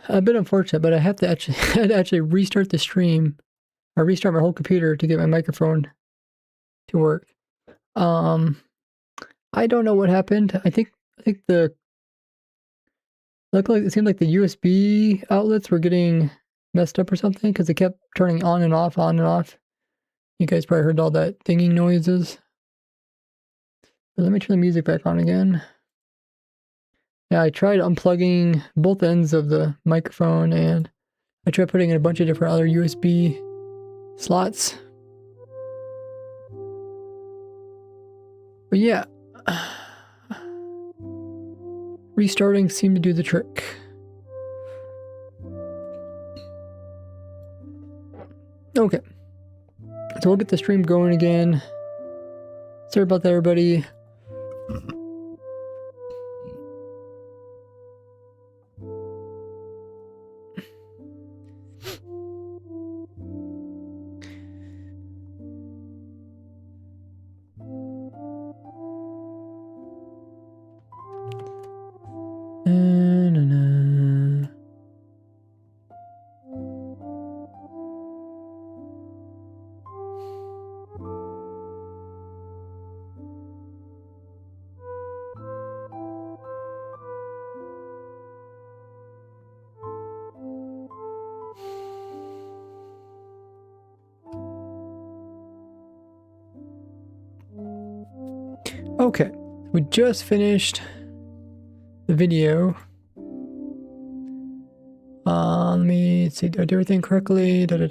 A bit unfortunate, but I have to actually, I had to actually restart the stream, or restart my whole computer to get my microphone to work. I don't know what happened. I think it seemed like the USB outlets were getting messed up or something because it kept turning on and off, on and off. You guys probably heard all that dinging noises. But let me turn the music back on again. Yeah, I tried unplugging both ends of the microphone and I tried putting in a bunch of different other USB slots. But yeah, restarting seemed to do the trick. Okay, so we'll get the stream going again. Sorry about that, everybody. Okay, we just finished the video. Let me see, did I do everything correctly? There,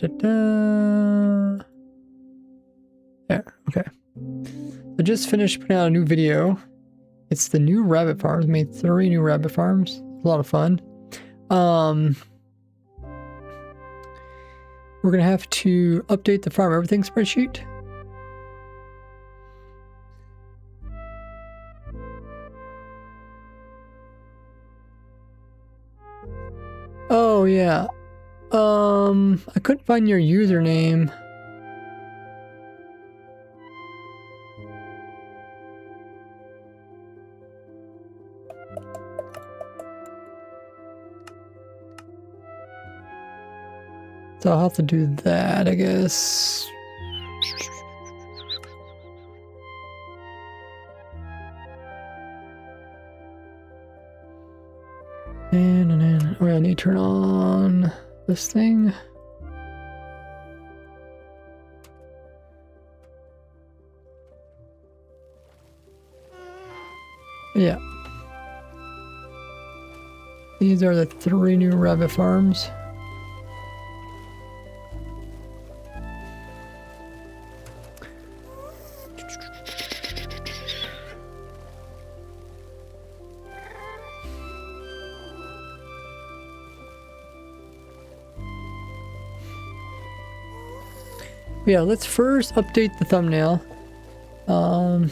okay. I just finished putting out a new video. It's the new rabbit farms. Made 3 new rabbit farms. A lot of fun. We're gonna have to update the farm everything spreadsheet. Oh yeah. I couldn't find your username. So I'll have to do that, I guess. And oh, I need to turn on this thing. Yeah. These are the 3 new rabbit farms. Yeah, let's first update the thumbnail. No,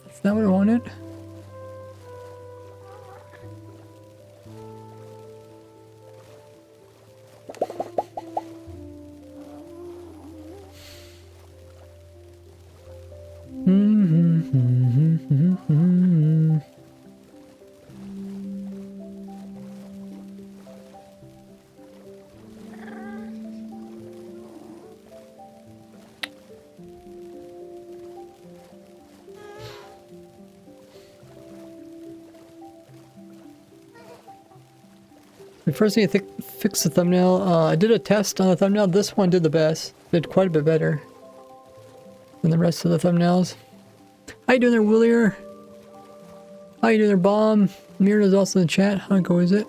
that's not what I wanted. The first thing I think, fix the thumbnail. I did a test on the thumbnail. This one did the best. Did quite a bit better than the rest of the thumbnails. How you doing there, Willier? How you doing there, Bomb? Myrna's also in the chat. How go is it?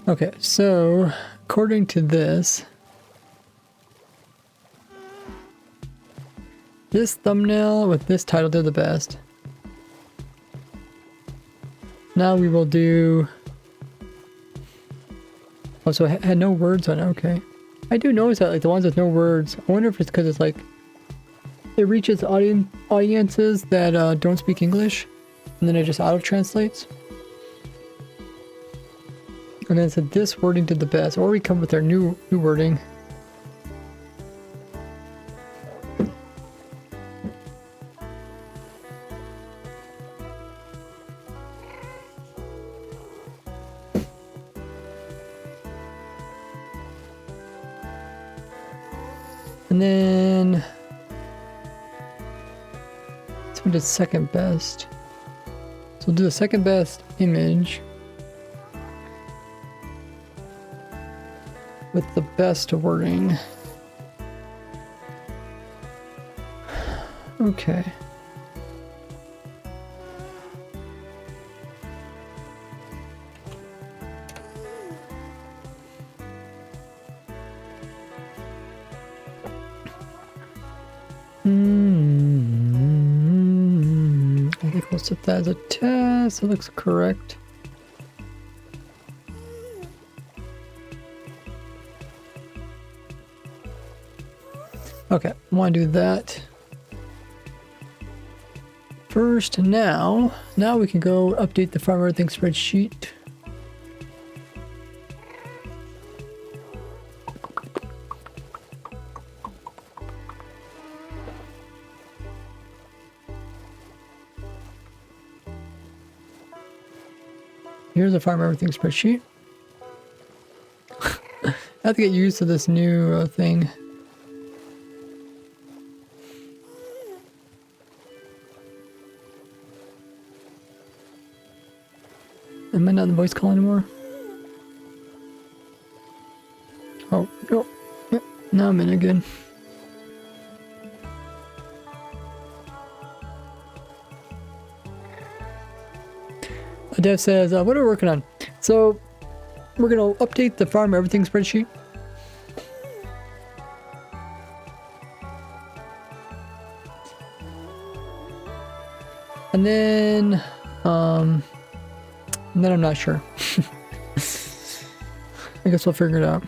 Okay, so according to this thumbnail with this title did the best. Now we will do... Oh, so it had no words on it, okay. I do notice that, like, the ones with no words, I wonder if it's because it's like it reaches audiences that don't speak English, and then it just auto translates. And then it said this wording did the best, or we come with our new wording. And then this one did second best. So we'll do the second best image with the best wording. Okay. I think we'll set that as a test. It looks correct. Okay, I want to do that first. Now we can go update the farm everything spreadsheet. Here's the farm everything spreadsheet. I have to get used to this new thing. Am I not in the voice call anymore? Oh, no. Yep, now I'm in again. Dev says, what are we working on? So, we're going to update the farm everything spreadsheet. And then I'm not sure. I guess we'll figure it out.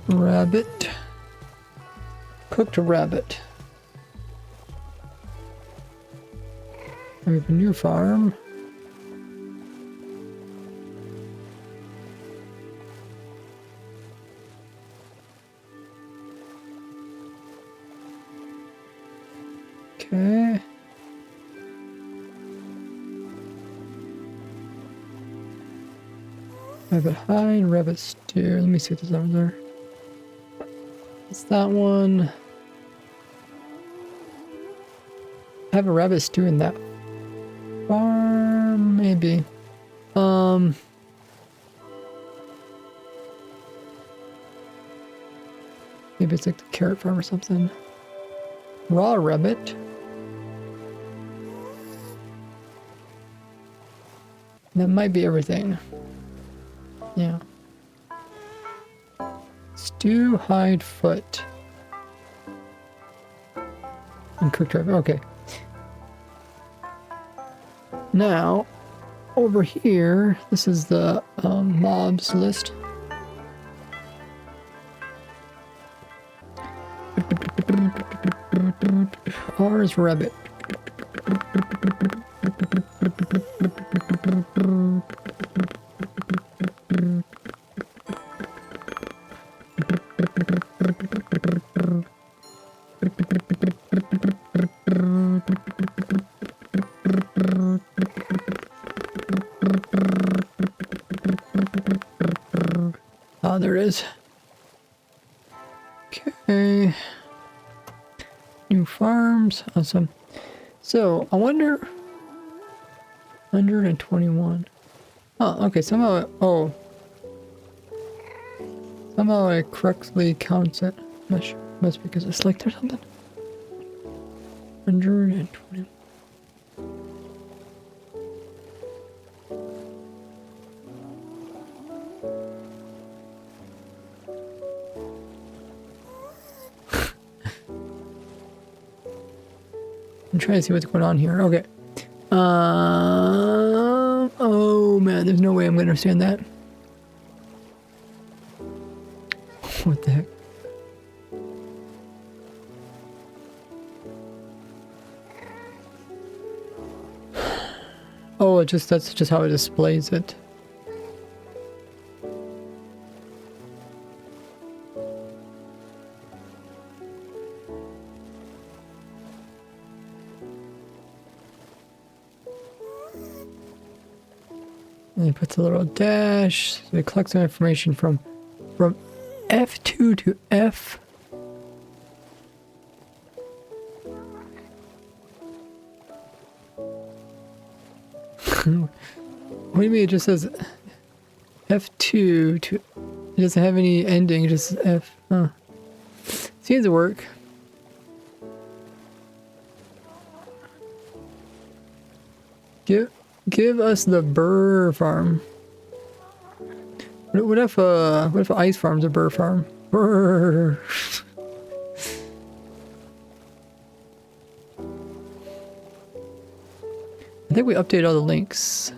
Rabbit. Cooked rabbit. We have a new farm. Okay. Rabbit hide, rabbit steer. Let me see what this over there. It's that one. I have a rabbit stew in that farm, maybe. Maybe it's like the carrot farm or something. Raw rabbit. That might be everything. Yeah. Stew, hide, foot. And cooked rabbit. Okay. Now, over here, this is the mobs list. R is rabbit. Ah, there it is. Okay. New farms. Awesome. So, I wonder... 121. Oh, okay. Somehow it correctly counts it. I'm not sure. Must be because it's selected or something. 120. I'm trying to see what's going on here. Okay. Oh man, there's no way I'm gonna understand that. What the heck? Oh, that's just how it displays it. And it puts a little dash. So it collects some information from F2 to F. What do you mean? It just says F2 to. It doesn't have any ending. It just says F. Huh. Seems to work. Give us the burr farm. What if ice farm's a burr farm? Burr. I think we update all the links.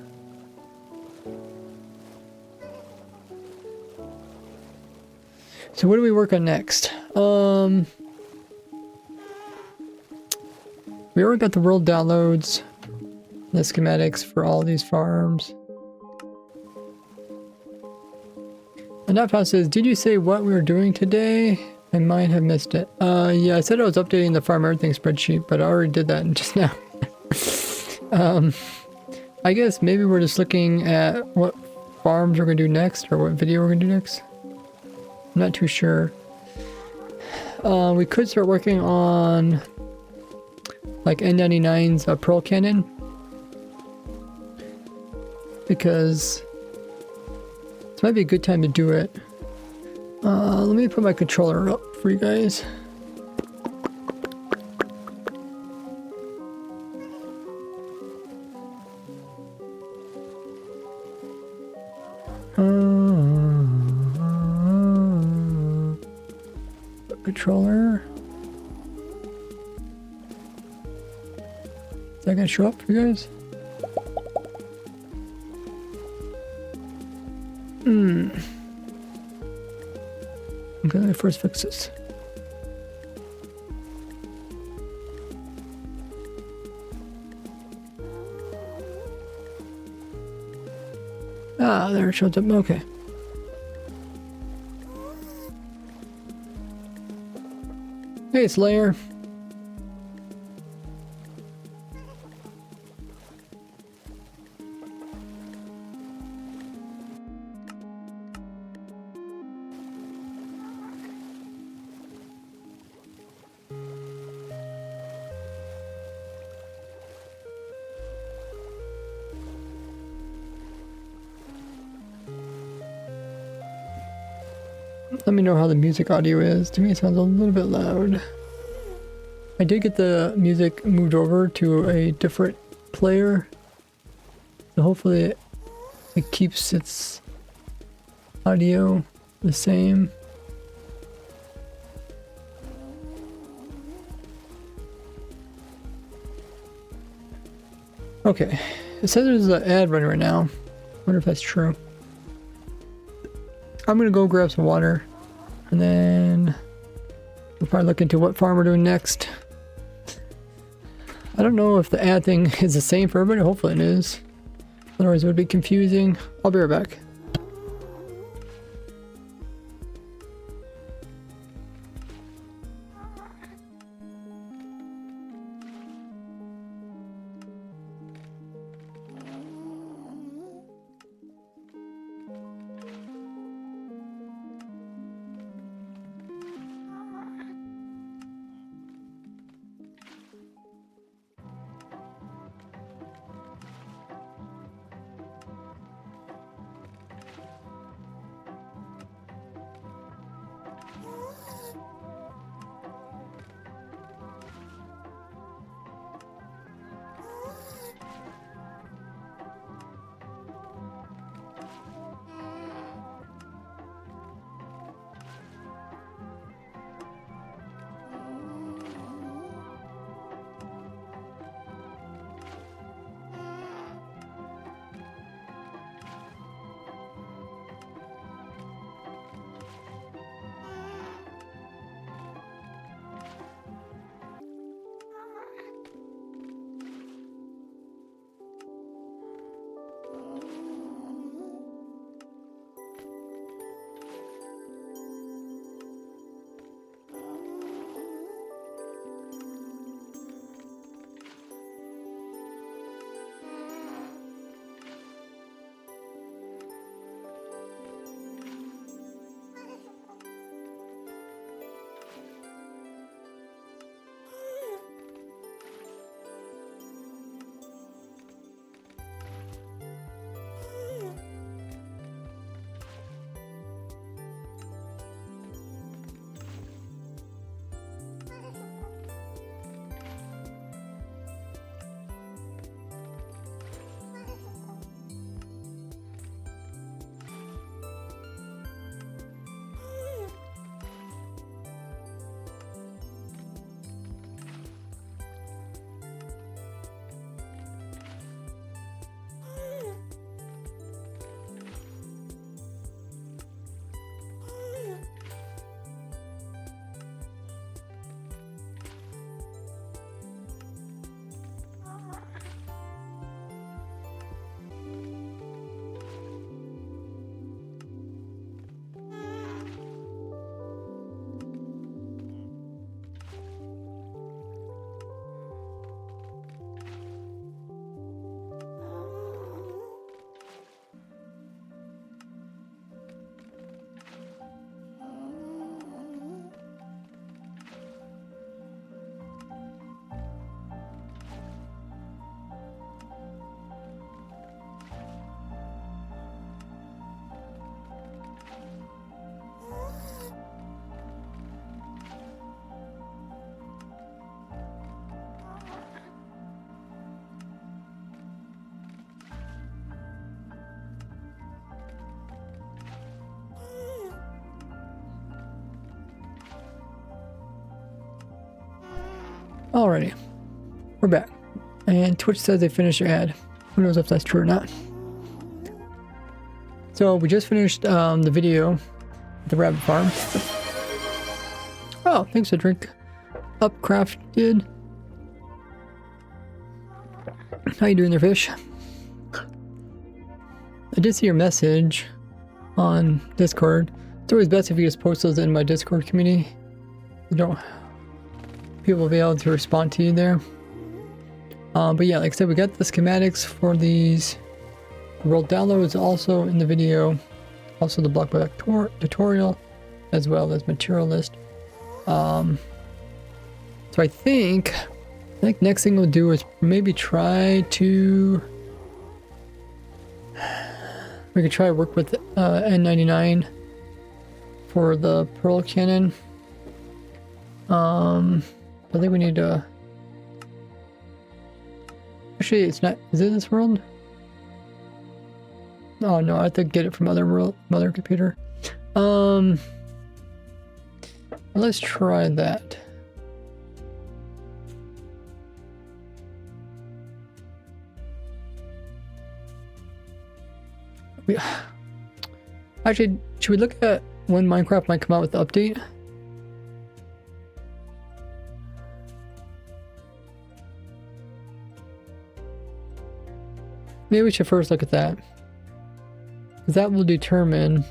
So what do we work on next? We already got the world downloads, the schematics for all these farms. And that post says, did you say what we were doing today? I might have missed it. Yeah, I said I was updating the farm everything spreadsheet, but I already did that just now. I guess maybe we're just looking at what farms we're gonna do next, or what video we're gonna do next. I'm not too sure. We could start working on like N99's Pearl Cannon, because this might be a good time to do it. Let me put my controller up for you guys. Controller. Is that gonna show up for you guys? Okay, let me first fix this. Ah, there it shows up. Okay. Hey, Slayer. Let me know how the music audio is. To me it sounds a little bit loud. I did get the music moved over to a different player, so hopefully it keeps its audio the same. Okay, it says there's an ad running right now. I wonder if that's true. I'm gonna go grab some water, and then we'll probably look into what farm we're doing next. I don't know if the ad thing is the same for everybody. Hopefully it is. Otherwise it would be confusing. I'll be right back. Alrighty, we're back. And Twitch says they finished their ad. Who knows if that's true or not. So we just finished the video at the rabbit farm. Oh, thanks for drink. Upcrafted. How you doing there, fish? I did see your message on Discord. It's always best if you just post those in my Discord community. People will be able to respond to you there. But yeah, like I said, we got the schematics for these world downloads also in the video. Also the block by tutorial, as well as material list. So I think next thing we'll do is maybe try to... We could try to work with N99 for the Pearl Cannon. I think we need to... Actually, it's not... Is it this world? Oh no, I have to get it from other computer. Let's try that. Actually, should we look at when Minecraft might come out with the update? Maybe we should first look at that, because that will determine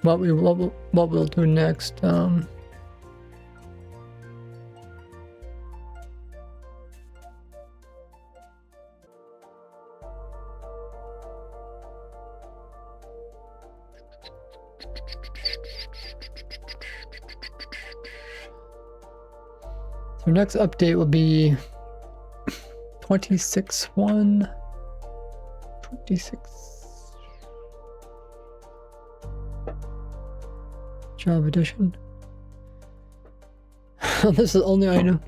what we'll do next. So next update will be 26.1. 26. Job edition. This is the only item.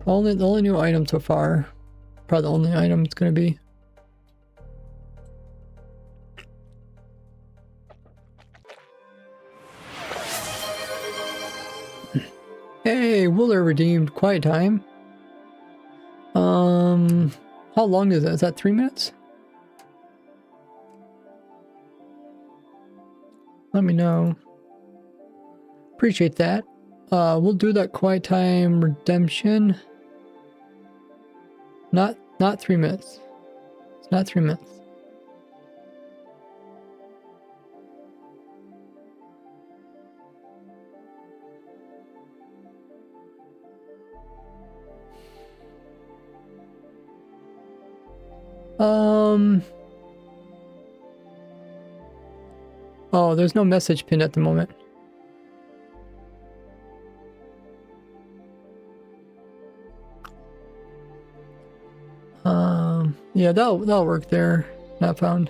The only new item so far. Probably the only item it's gonna be. Hey, Wooler redeemed quiet time. How long is that? Is that 3 minutes? Let me know. Appreciate that. We'll do that quiet time redemption. Not 3 minutes. It's not 3 minutes. Oh, there's no message pinned at the moment. Yeah, that'll work there. Not found.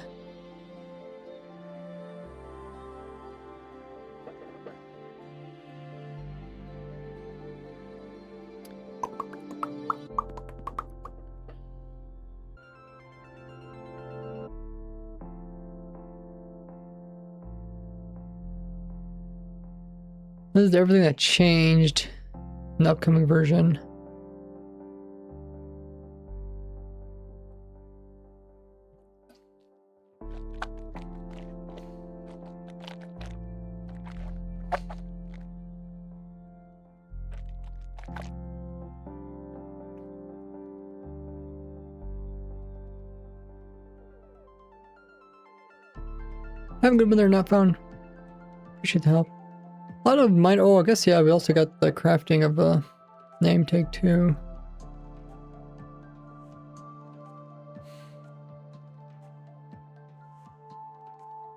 This is everything that changed in the upcoming version. Haven't good been there, not found. Appreciate the help. A lot of mine. Oh, I guess yeah. We also got the crafting of a name tag too.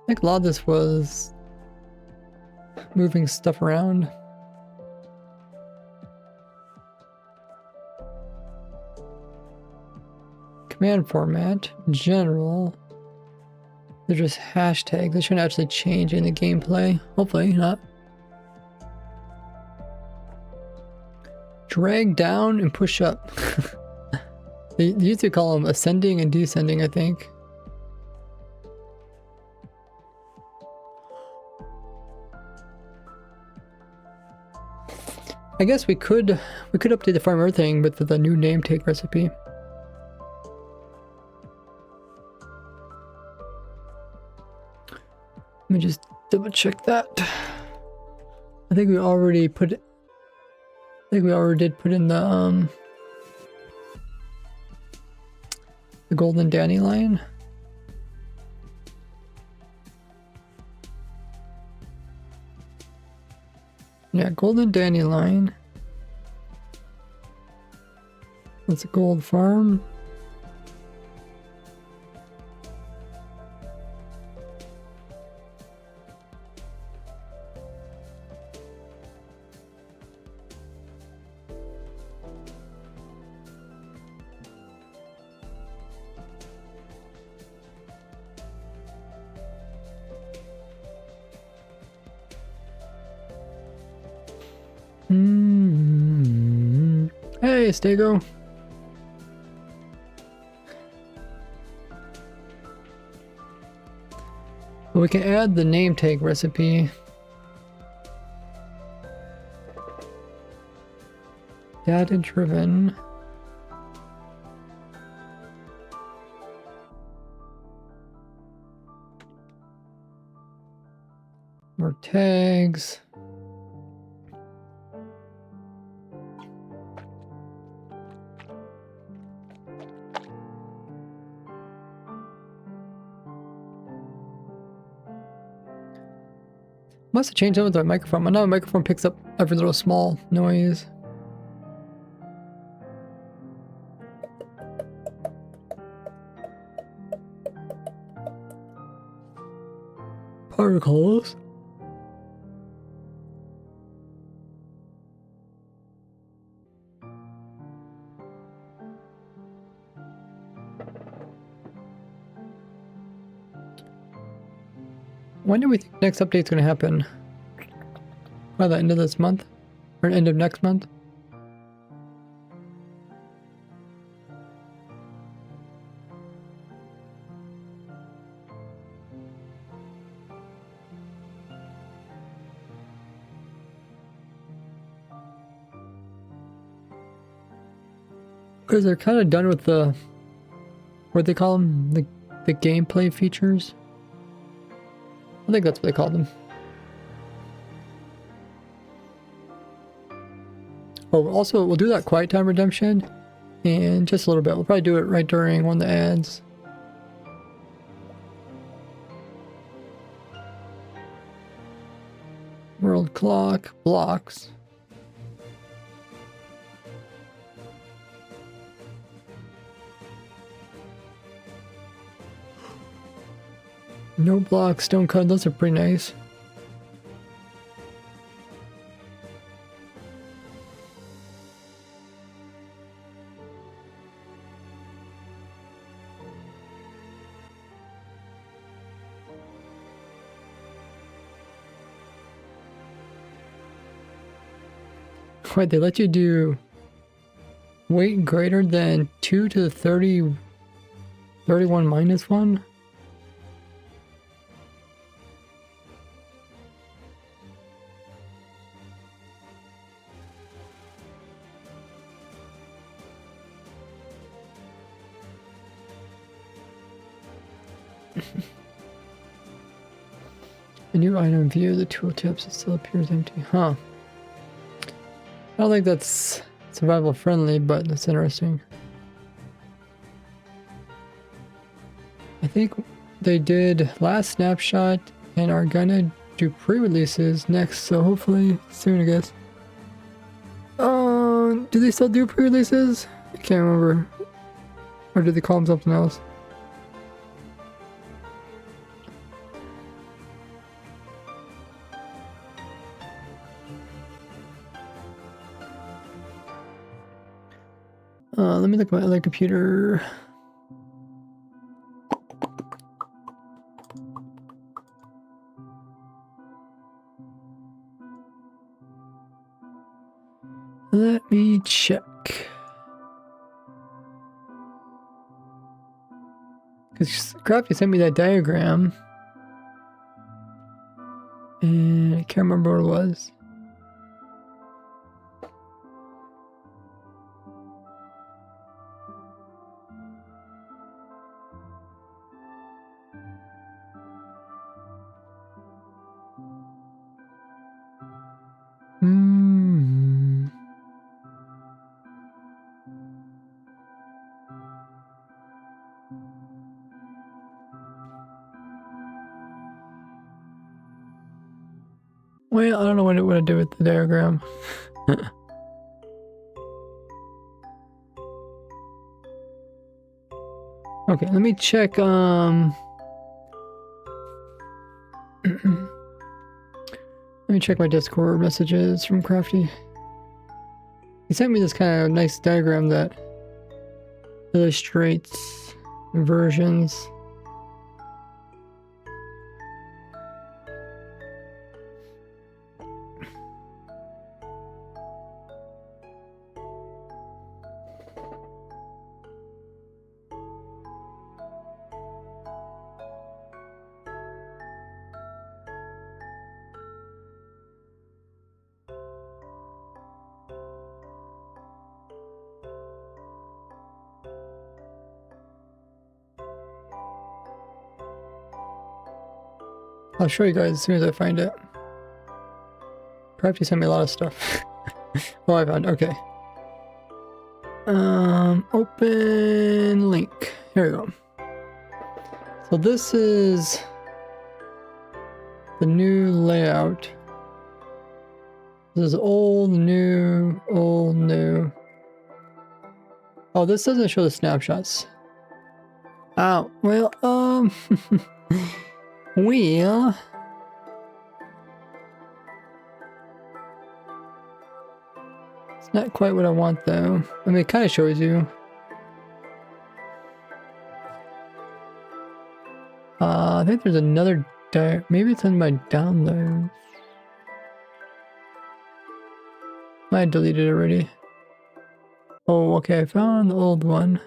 I think a lot of this was moving stuff around. Command format, general. They're just hashtags. They shouldn't actually change in the gameplay. Hopefully not. Drag down and push up. They used to call them ascending and descending, I think. I guess we could update the farmer thing with the new name tag recipe. Let me just double check that. I think we already put it. I think we already did put in the golden dandelion. Yeah, golden dandelion. That's a gold farm. Hey, Stego. Well, we can add the name tag recipe. Data driven. More tags. Must have changed something with my microphone. I know my microphone picks up every little small noise. Particles. When do we think next update's going to happen? By the end of this month? Or end of next month? Because they're kind of done with the, what they call them, the gameplay features. I think that's what they call them. Oh, also, we'll do that quiet time redemption in just a little bit. We'll probably do it right during one of the ads. World clock, blocks. No blocks, stone cut, those are pretty nice. Wait, they let you do weight greater than 2 to the 31 minus 1? A new item view, the tooltips, it still appears empty. Huh. I don't think that's survival friendly, but that's interesting. I think they did last snapshot and are gonna do pre-releases next, so hopefully soon, I guess. Do they still do pre-releases? I can't remember. Or did they call them something else? Let me look at my other computer. Let me check. Because Crafty sent me that diagram. And I can't remember what it was. Well, I don't know what to do with the diagram. Okay, let me check, let me check my Discord messages from Crafty. He sent me this kind of nice diagram that illustrates inversions. I'll show you guys as soon as I find it. Crafty sent me a lot of stuff. Oh, I found, okay. Open link. Here we go. So this is the new layout. This is old, new, old, new. Oh, this doesn't show the snapshots. Oh, well, well, it's not quite what I want though. I mean, it kind of shows you. I think there's another maybe it's in my downloads. I deleted it already. Oh, okay, I found the old one.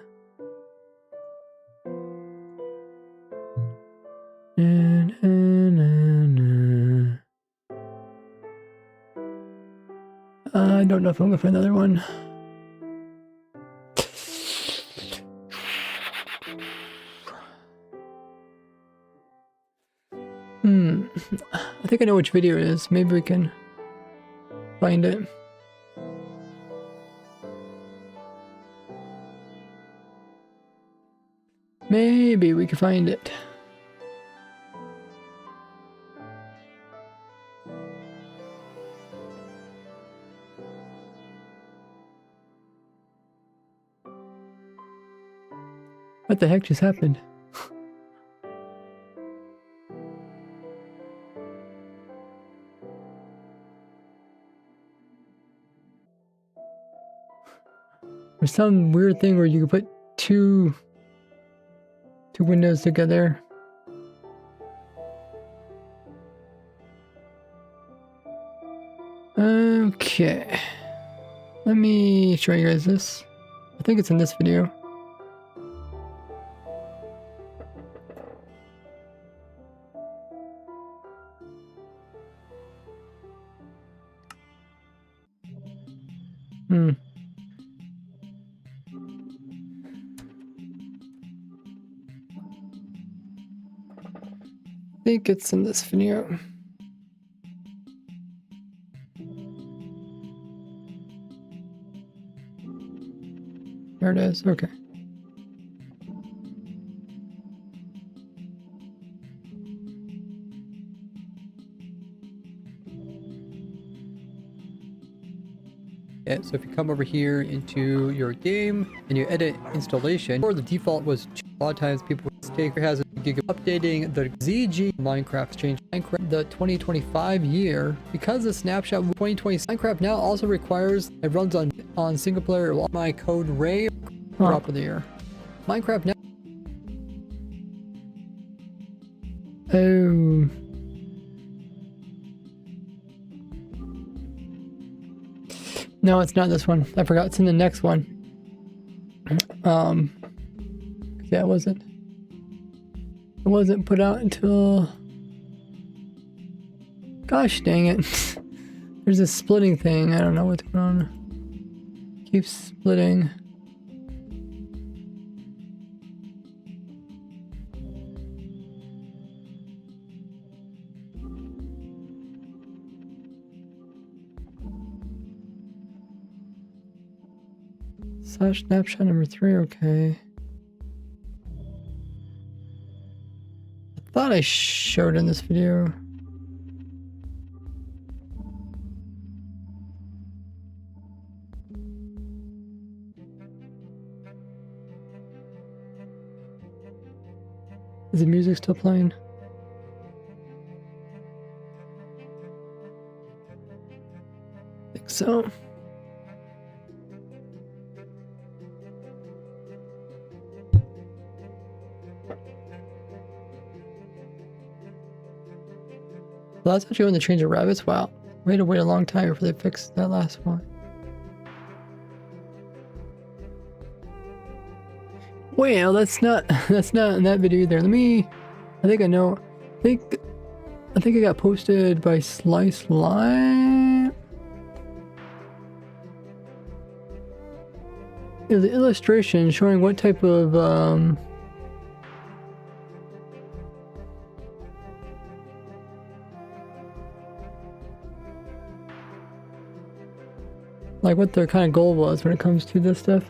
I don't know if I'm gonna find another one. I think I know which video it is. Maybe we can find it. Maybe we can find it. What the heck just happened? There's some weird thing where you can put two windows together. Okay. Let me show you guys this. I think it's in this video. I think it's in this video. There it is, okay. Yeah, so if you come over here into your game and you edit installation, or the default was a lot of times people mistake has a gig of updating the ZG Minecraft change Minecraft the 2025 year because the snapshot 2020 Minecraft now also requires it runs on single player my code Ray drop of the year. Minecraft now. Oh. No, it's not this one. I forgot. It's in the next one. Yeah, it wasn't put out until, gosh dang it. There's a splitting thing. I don't know what's going on. Keeps splitting. Slash snapshot number 3, okay. I thought I showed in this video. Is the music still playing? I think so. Well, that's actually when they changed the rabbits. Wow. We had to wait a long time before they fixed that last one. Well, that's not in that video either. I think I know. I think it got posted by Slice Live. It was an illustration showing what type of like what their kind of goal was when it comes to this stuff.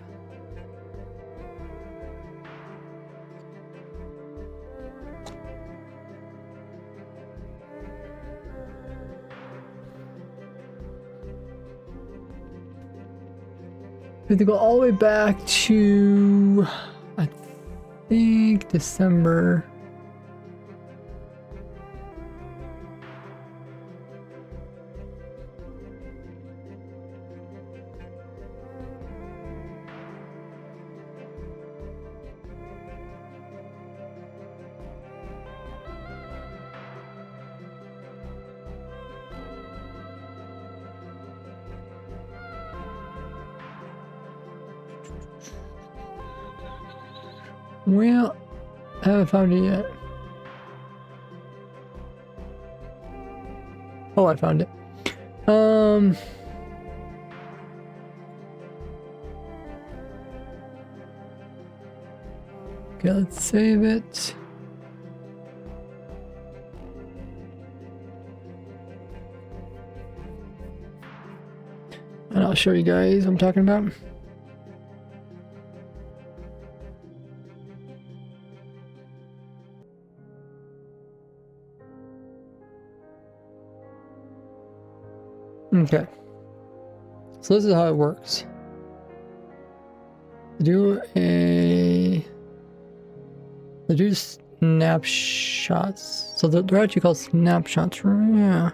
We have to go all the way back to, I think, December. Well, I haven't found it yet. Oh, I found it. Okay, let's save it. And I'll show you guys what I'm talking about. Okay, so this is how it works. Do snapshots. So they're actually called snapshots, right? Yeah.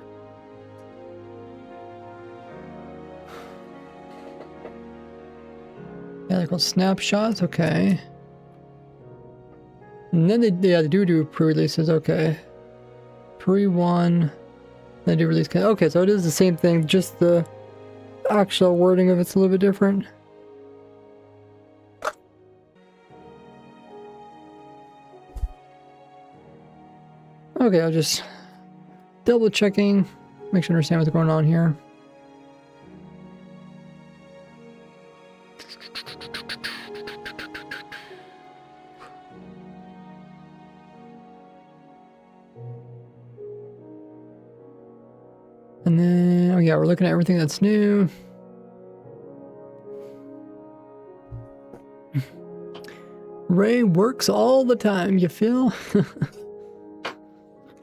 Yeah, they're called snapshots. Okay. And then they do pre-releases. Okay. Pre-1. They do release. Okay, so it is the same thing, just the actual wording of it's a little bit different. Okay, I'll just double checking, make sure I understand what's going on here. And then, oh yeah, we're looking at everything that's new. Ray works all the time, you feel?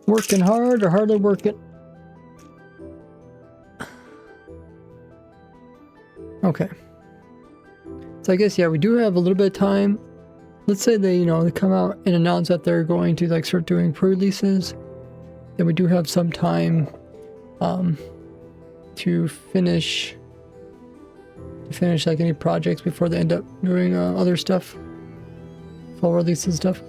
Working hard or hardly working? Okay. So I guess, yeah, we do have a little bit of time. Let's say they, they come out and announce that they're going to like start doing pre-releases. Then we do have some time to finish like any projects before they end up doing other stuff, full releases stuff.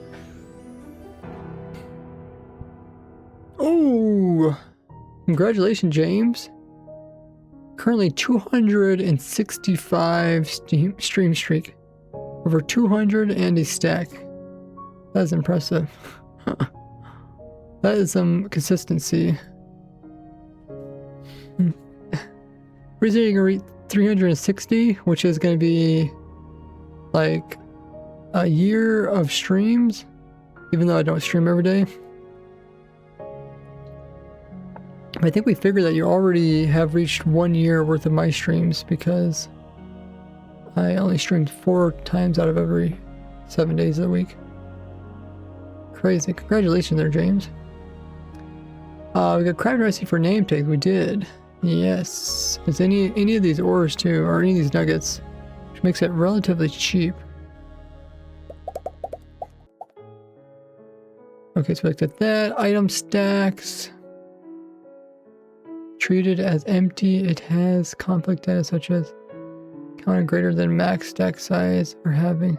Oh, congratulations, James! Currently 265 stream streak, over 200 and a stack. That's impressive. That is some consistency. Reason you're gonna reach 360, which is gonna be like a year of streams, even though I don't stream every day. But I think we figured that you already have reached 1 year worth of my streams because I only streamed 4 times out of every 7 days of the week. Crazy. Congratulations there, James. We got crab recipe for name tags. We did. Yes. It's any of these ores too, or any of these nuggets, which makes it relatively cheap. Okay, so we looked at that. Item stacks. Treated as empty. It has conflict data such as counter greater than max stack size or having.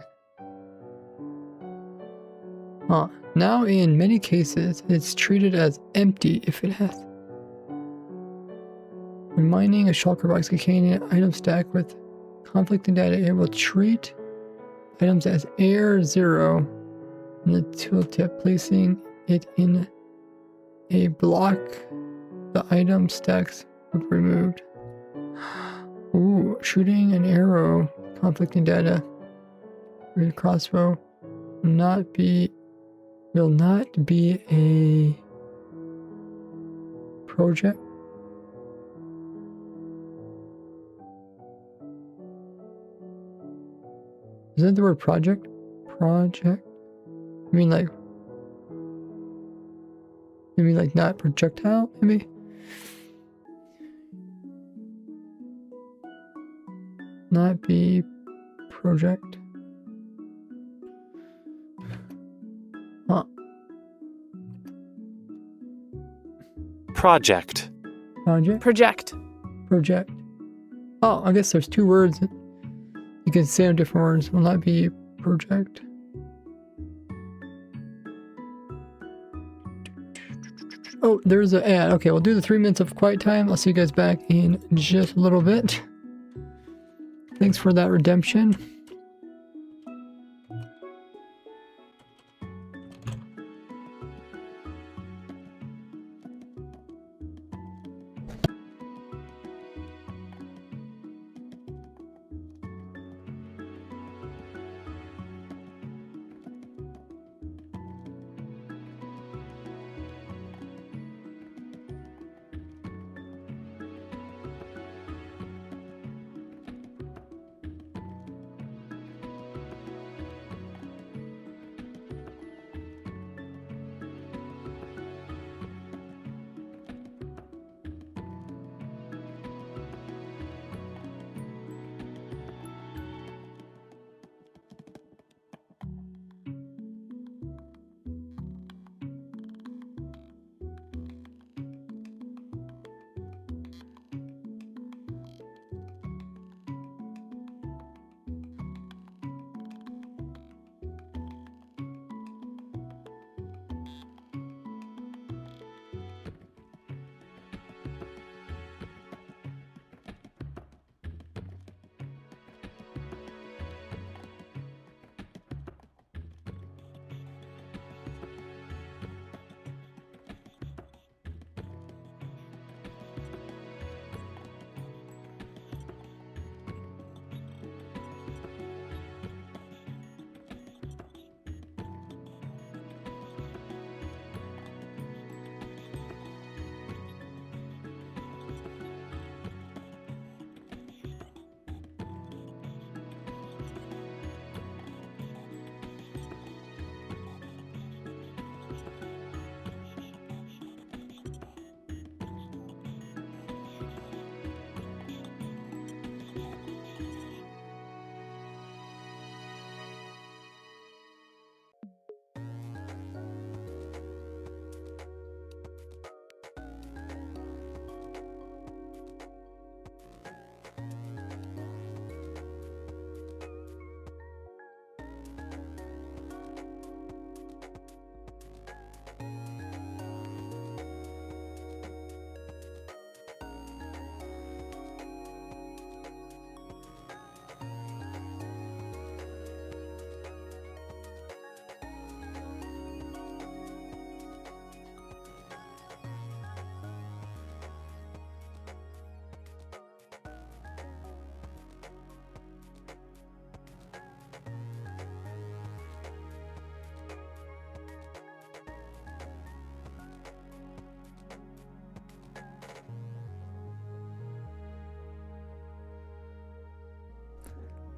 Now in many cases, it's treated as empty if it has. When mining a shulker box containing an item stack with conflicting data, it will treat items as air 0 in the tooltip, placing it in a block. The item stacks will be removed. Ooh, shooting an arrow, conflicting data with a crossbow will not be a project. Is that the word project? Project? I mean like maybe like not projectile, maybe? Not be project. Huh. Project. Project? Project. Project. Oh, I guess there's two words. You can say on different words. Will not be project. Oh, there's an ad. Okay, we'll do the 3 minutes of quiet time. I'll see you guys back in just a little bit. Thanks for that redemption.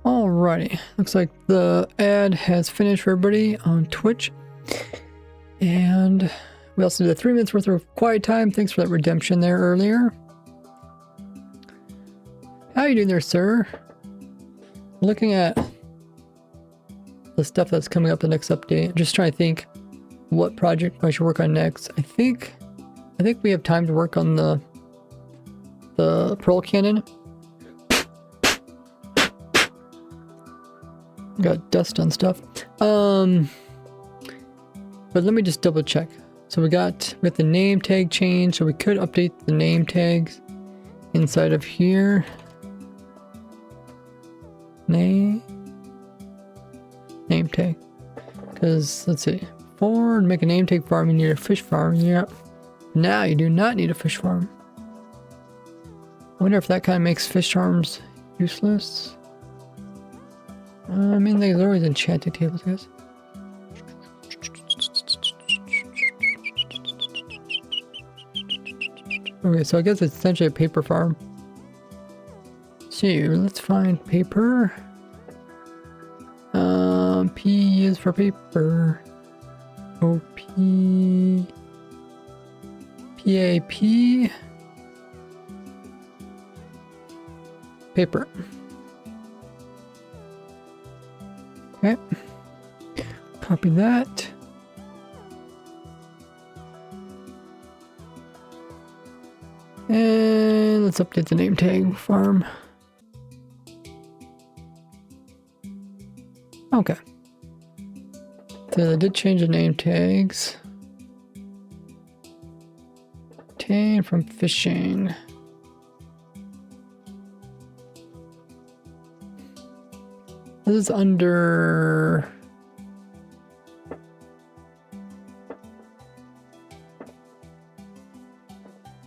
Alrighty, looks like the ad has finished for everybody on Twitch. And we also did 3 minutes worth of quiet time. Thanks for that redemption there earlier. How you doing there, sir? Looking at the stuff that's coming up the next update. Just trying to think what project I should work on next. I think we have time to work on the pearl cannon. Got dust on stuff. But let me just double check. So we got the name tag change, so we could update the name tags inside of here. Name tag. Because let's see. To make a name tag farm, you need a fish farm. Yeah. Now you do not need a fish farm. I wonder if that kind of makes fish farms useless. I mean, there's always enchanted tables, I guess. Okay, so I guess it's essentially a paper farm. So let's find paper. P is for paper. O-P... P-A-P... Paper. Okay. Copy that. And let's update the name tag farm. Okay. So I did change the name tags. Obtain from fishing. This is under... I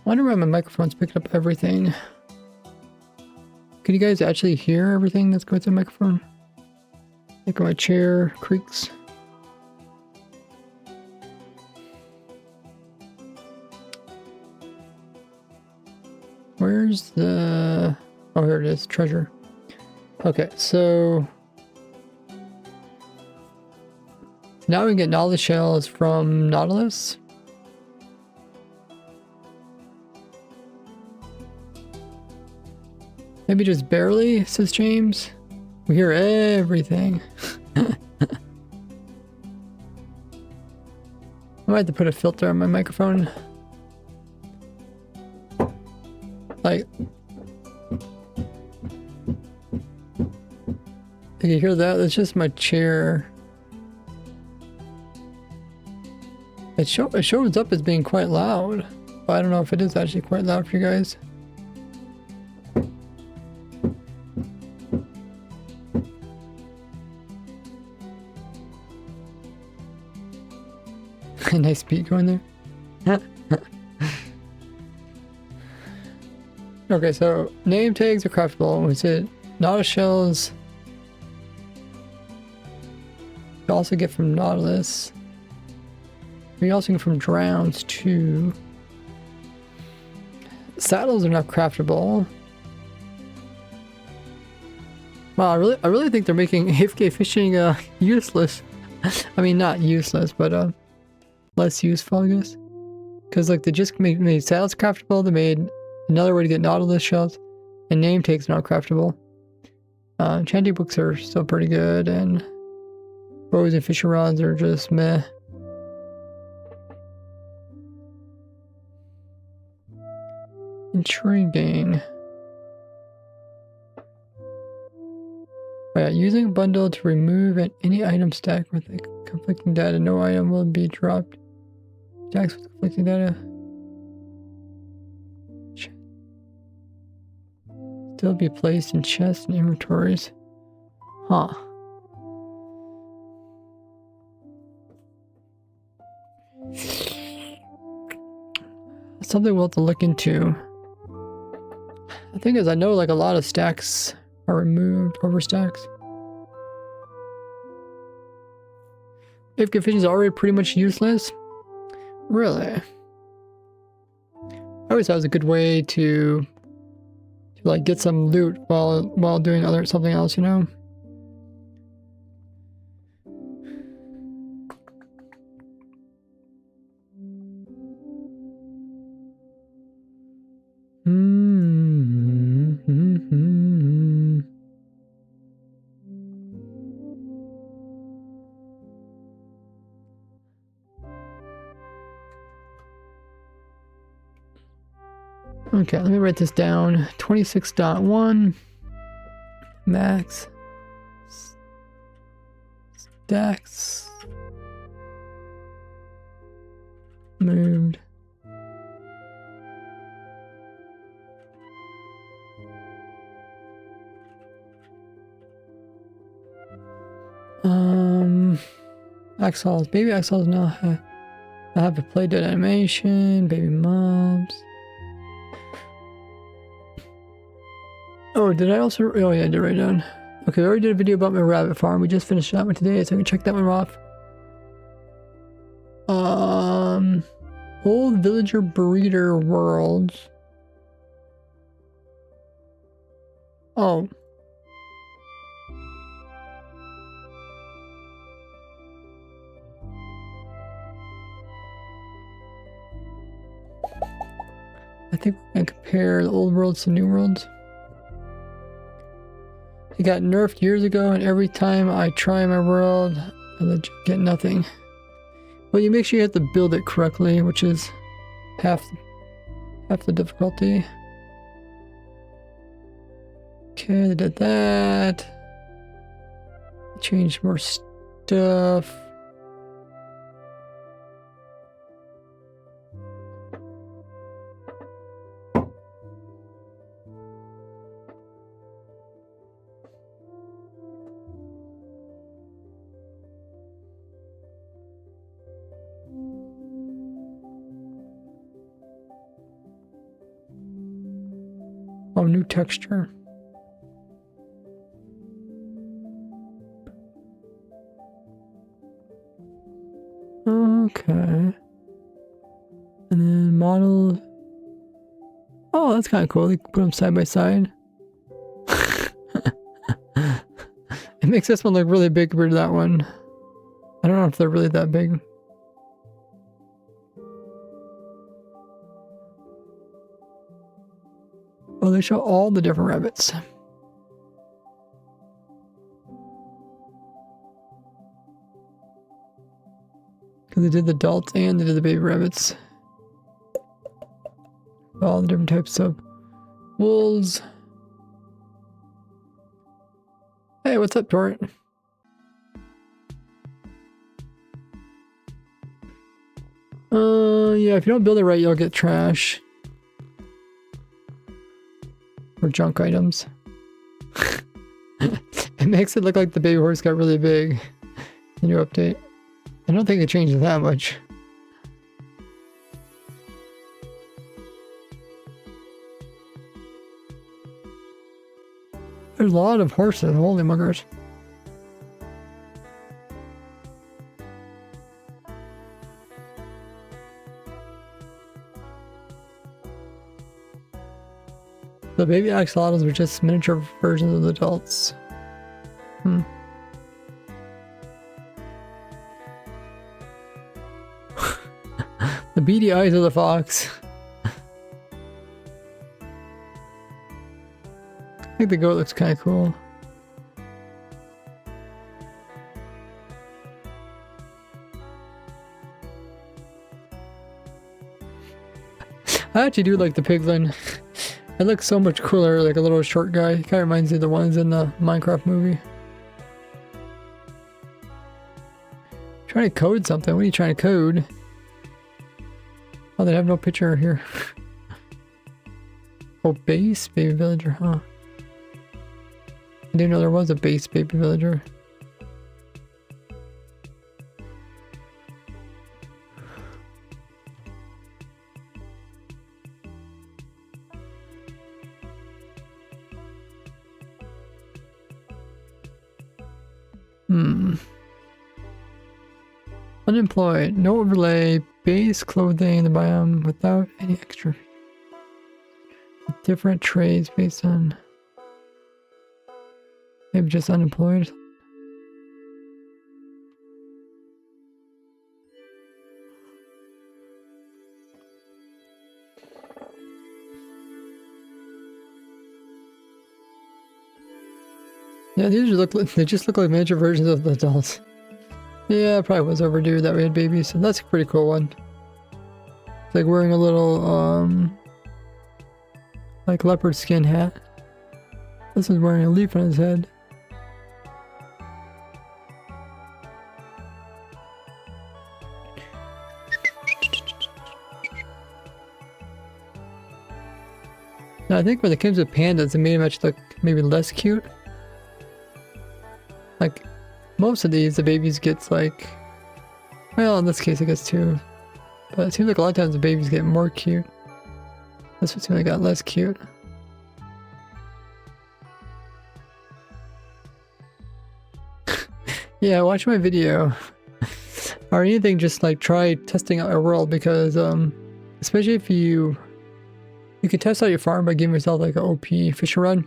wonder why my microphone's picking up everything. Can you guys actually hear everything that's going through the microphone? Like my chair creaks. Where's the... Oh, here it is. Treasure. Okay, so... now we can get Nautilus shells from Nautilus. Maybe just barely, says James. We hear everything. I might have to put a filter on my microphone. Like... Can you hear that? That's just my chair. It shows up as being quite loud, but I don't know if it is actually quite loud for you guys. Nice beat going there. Okay, so name tags are craftable. We said Nautilus shells. You also get from Nautilus. We also get from drowns too. Saddles are not craftable. Wow, I really think they're making AFK fishing useless. I mean, not useless, but less useful, I guess. Because like they just made saddles craftable. They made another way to get Nautilus shells, and name tags not craftable. Enchanting books are still pretty good, and bows and fishing rods are just meh. Intriguing. Oh yeah, using a bundle to remove any item stack with conflicting data. No item will be dropped. Stacks with conflicting data. Still be placed in chests and inventories. Huh. Something we'll have to look into. The thing is, I know like a lot of stacks are removed, overstacks. If fishing is already pretty much useless, really. I always thought it was a good way to like get some loot while doing something else, you know. Okay, let me write this down. 26.1 max stacks moved. Axolotls. Baby axolotls now have a play dead animation. Baby mobs. Oh, did I also? Oh yeah, I did write down. Okay, I already did a video about my rabbit farm. We just finished that one today, so I can check that one off. Old villager breeder worlds. Oh. I think we can compare the old worlds to new worlds. It got nerfed years ago, and every time I try my world, I legit get nothing. Well, you make sure you have to build it correctly, which is half the difficulty. Okay, they did that. Changed more stuff. Oh, new texture. Okay. And then model. Oh, that's kind of cool. They put them side by side. It makes this one look really big compared to that one. I don't know if they're really that big. Oh, they show all the different rabbits. Because they did the adults and they did the baby rabbits. All the different types of wolves. Hey, what's up, Torrent? Yeah, if you don't build it right, you'll get trash. Or junk items. It makes it look like the baby horse got really big. The new update. I don't think it changed that much. There's a lot of horses, holy muggers. The baby axolotls were just miniature versions of the adults. The beady eyes of the fox. I think the goat looks kind of cool. I actually do like the piglin. It looks so much cooler, like a little short guy. It kind of reminds me of the ones in the Minecraft movie. Trying to code something. What are you trying to code? Oh, they have no picture here. Oh, base baby villager, huh? I didn't know there was a base baby villager. Unemployed. No overlay. Base clothing. The biome without any extra. Different trades based on. Maybe just unemployed. Yeah, they just look like miniature versions of the adults. Yeah, it probably was overdue that we had babies, so that's a pretty cool one. It's like wearing a little like leopard skin hat. This is wearing a leaf on his head. Now I think when it comes to pandas, it made him actually look maybe less cute. Like most of these, the babies gets like, well, in this case I guess too, but it seems like a lot of times the babies get more cute. This one seems like got less cute. Yeah, watch my video or anything. Just like try testing out a world, because especially if you can test out your farm by giving yourself like an OP fish run.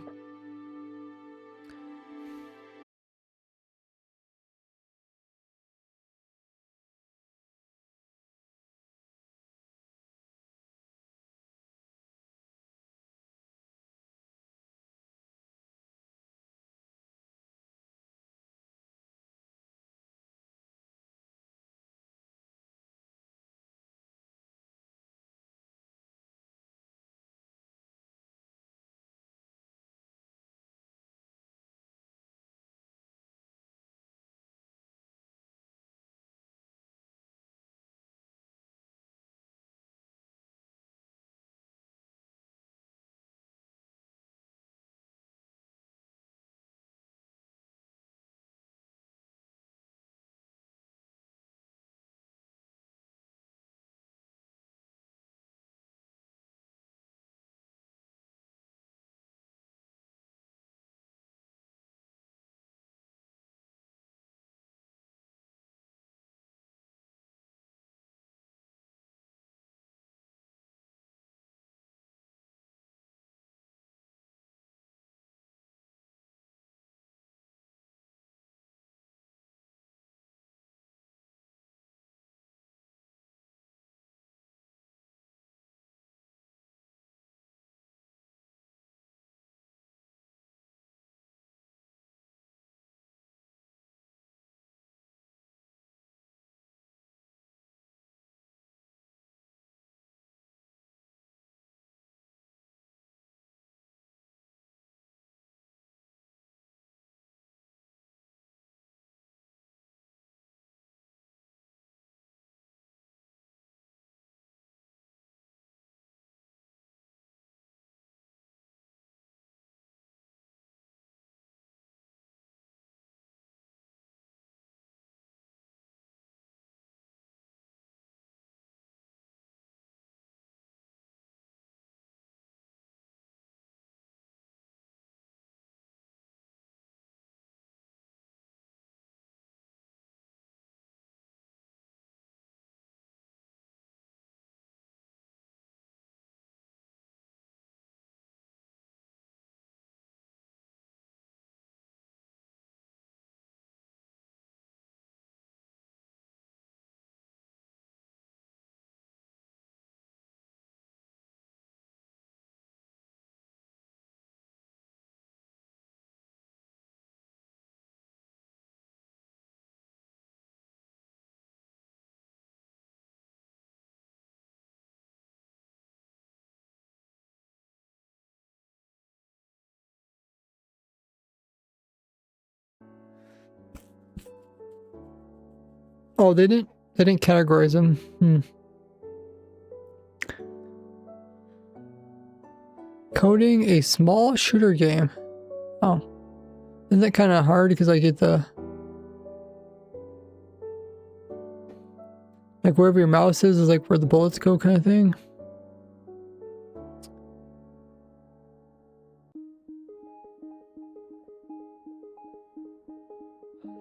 Oh, they didn't categorize them. Coding a small shooter game. Oh, isn't that kind of hard because I get the like wherever your mouse is like where the bullets go kind of thing.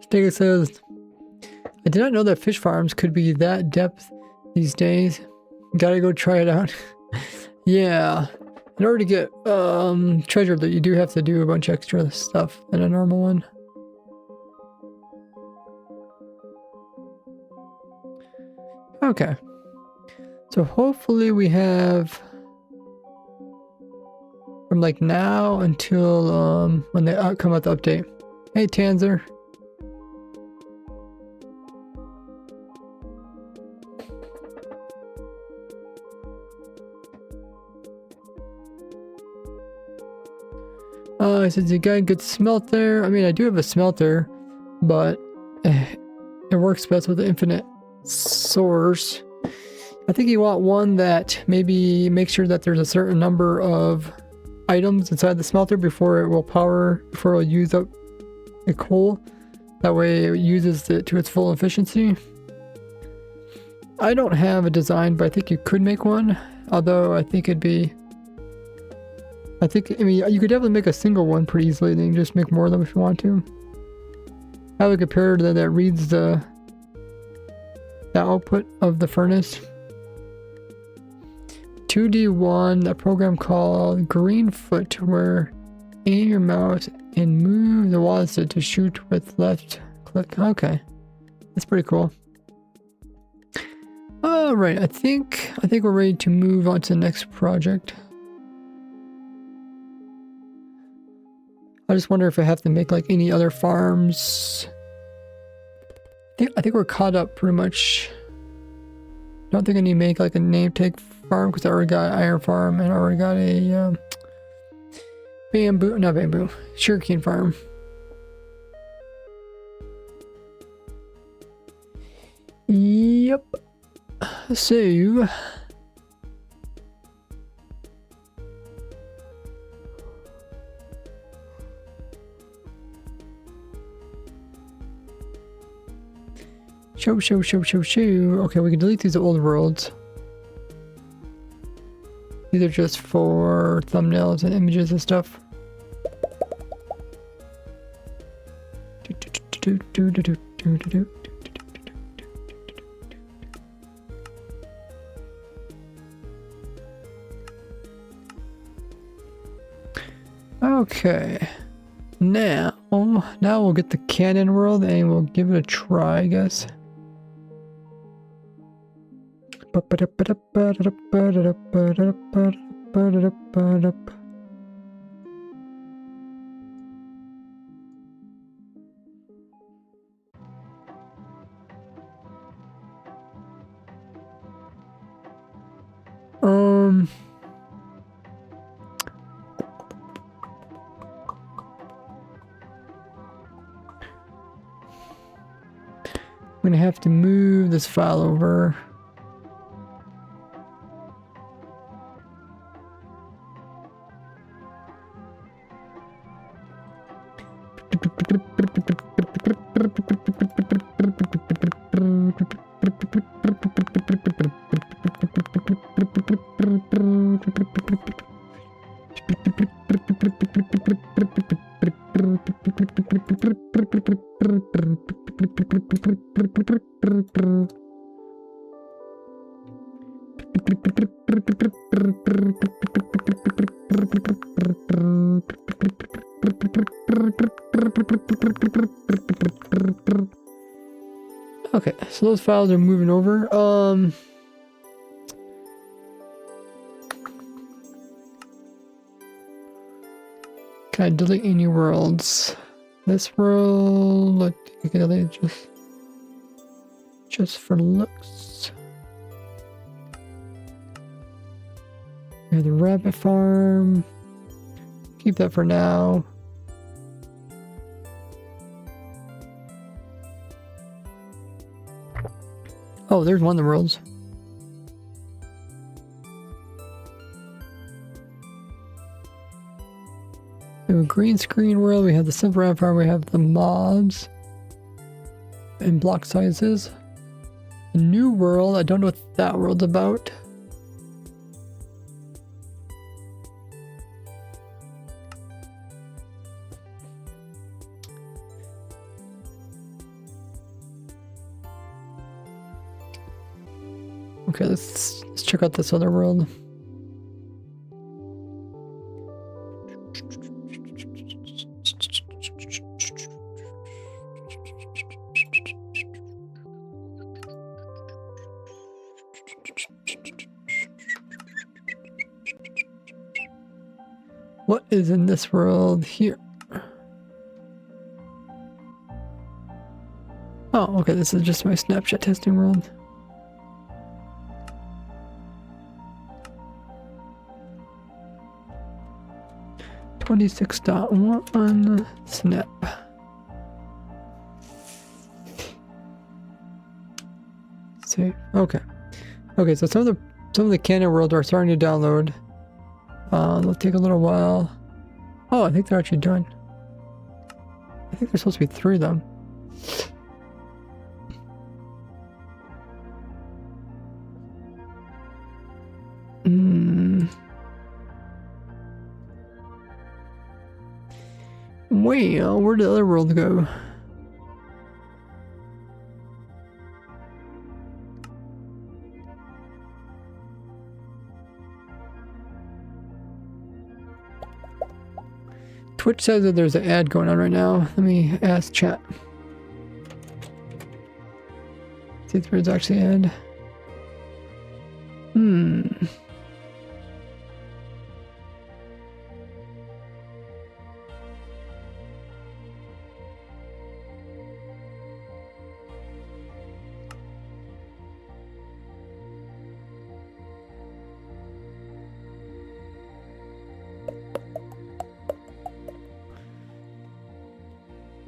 Stiga says, I did not know that fish farms could be that depth these days. Gotta go try it out. Yeah. In order to get treasure, that you do have to do a bunch of extra stuff than a normal one. Okay. So hopefully we have from like now until when they come out the update. Hey Tanzer. resources again. Good smelter. I mean, I do have a smelter, but it works best with the infinite source. I think you want one that maybe makes sure that there's a certain number of items inside the smelter before it will use up the coal. That way it uses it to its full efficiency. I don't have a design, but I think you could make one. Although I mean, you could definitely make a single one pretty easily, then you just make more of them if you want to. I have a computer that reads the output of the furnace. 2D1, a program called Greenfoot, where aim your mouse and move the water to shoot with left click. Okay, that's pretty cool. All right, I think we're ready to move on to the next project. I just wonder if I have to make like any other farms. I think we're caught up pretty much. Don't think I need to make like a name tag farm because I already got an iron farm and I already got a sugarcane farm. Yep. So show. Okay, we can delete these old worlds. These are just for thumbnails and images and stuff. Okay. Now we'll get the cannon world and we'll give it a try, I guess. I'm gonna have to move this file over. Okay, so those files are moving over. Can I delete any worlds? This world, look, you can delete just for looks. We have the rabbit farm. Keep that for now. Oh, there's one of the worlds. We have a green screen world, we have the simple rabbit farm, we have the mobs and block sizes. A new world, I don't know what that world's about. Okay, let's check out this other world. What is in this world here? Oh, okay, this is just my Snapchat testing world. 26.1 snap. Save. Okay. Okay, so some of the canon worlds are starting to download. They'll take a little while. Oh, I think they're actually done. I think there's supposed to be 3 of them. Well, where'd the other world go? Twitch says that there's an ad going on right now. Let me ask chat. See if there's actually an ad.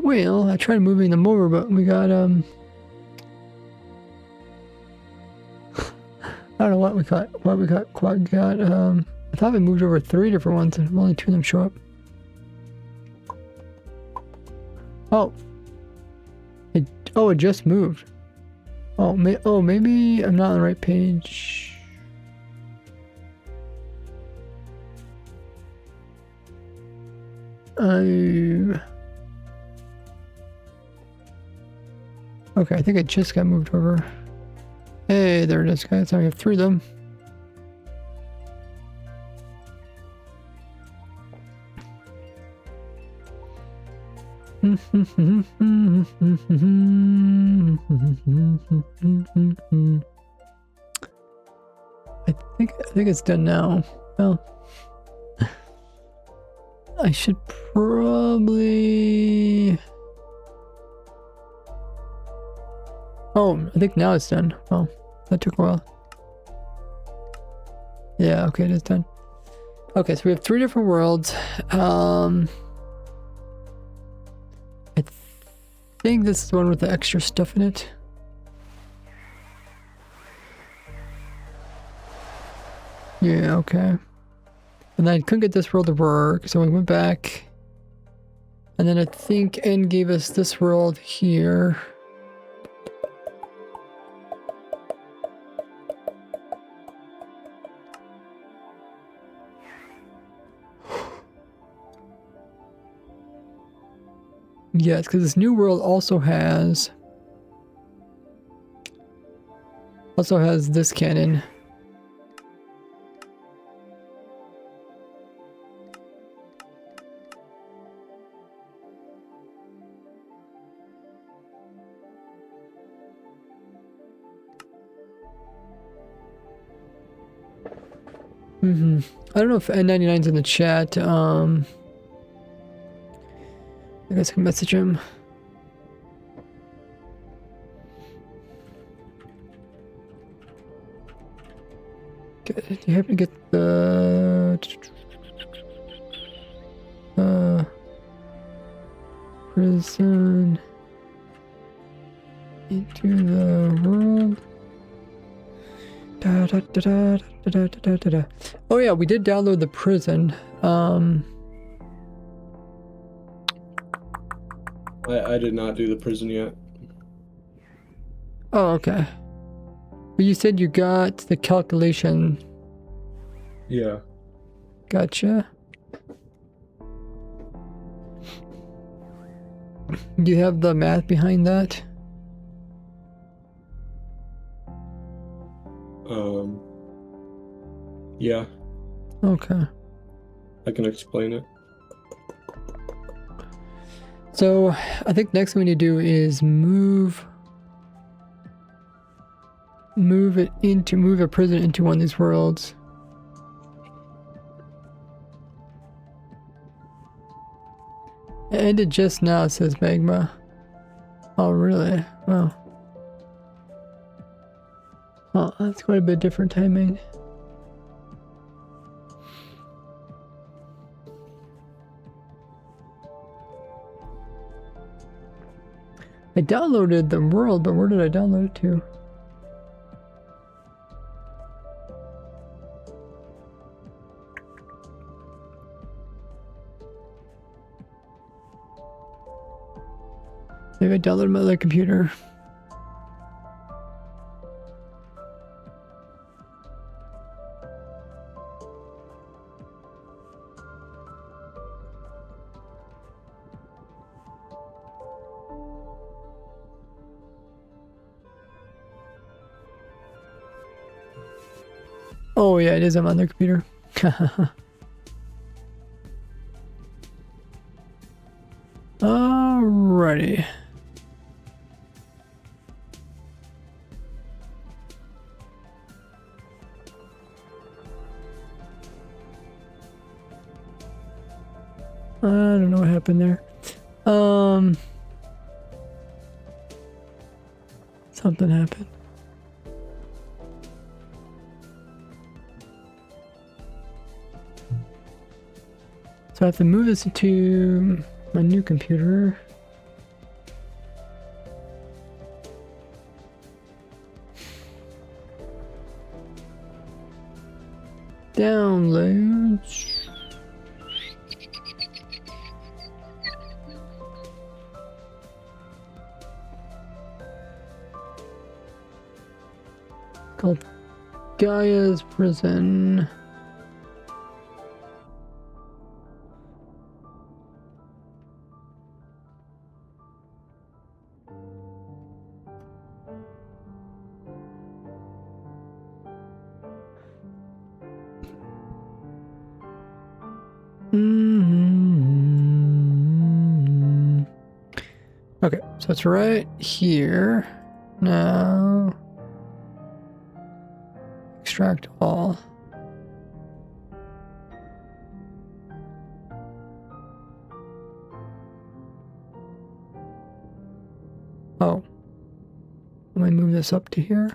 Well, I tried moving them over, but we got, I don't know what we got, I thought we moved over 3 different ones and only 2 of them show up. Oh. It just moved. Oh, maybe I'm not on the right page. Okay, I think it just got moved over. Hey, there it is, guys. I have 3 of them. I think it's done now. Well, I should probably. Oh, I think now it's done. Oh, that took a while. Yeah, okay, it is done. Okay, so we have 3 different worlds. I think this is the one with the extra stuff in it. Yeah, okay. And then I couldn't get this world to work, so we went back. And then I think N gave us this world here. Yes, because this new world also has this cannon. I don't know if N99's in the chat. I guess I can message him. Do you happen to get the prison into the world? Oh yeah, we did download the prison. I did not do the prison yet. Oh, okay. But you said you got the calculation. Yeah. Gotcha. Do you have the math behind that? Yeah. Okay. I can explain it. So, I think next thing we need to do is move a prison into one of these worlds. It ended just now, says Magma. Oh, really? Wow. Oh, that's quite a bit different timing. I downloaded the world, but where did I download it to? Maybe I downloaded my other computer. Oh yeah, it is on my other computer. Alrighty. I don't know what happened there. Something happened. So I have to move this to my new computer. Downloads. Called Gaia's Prison. Okay, so it's right here. Now, extract all. Oh, let me move this up to here.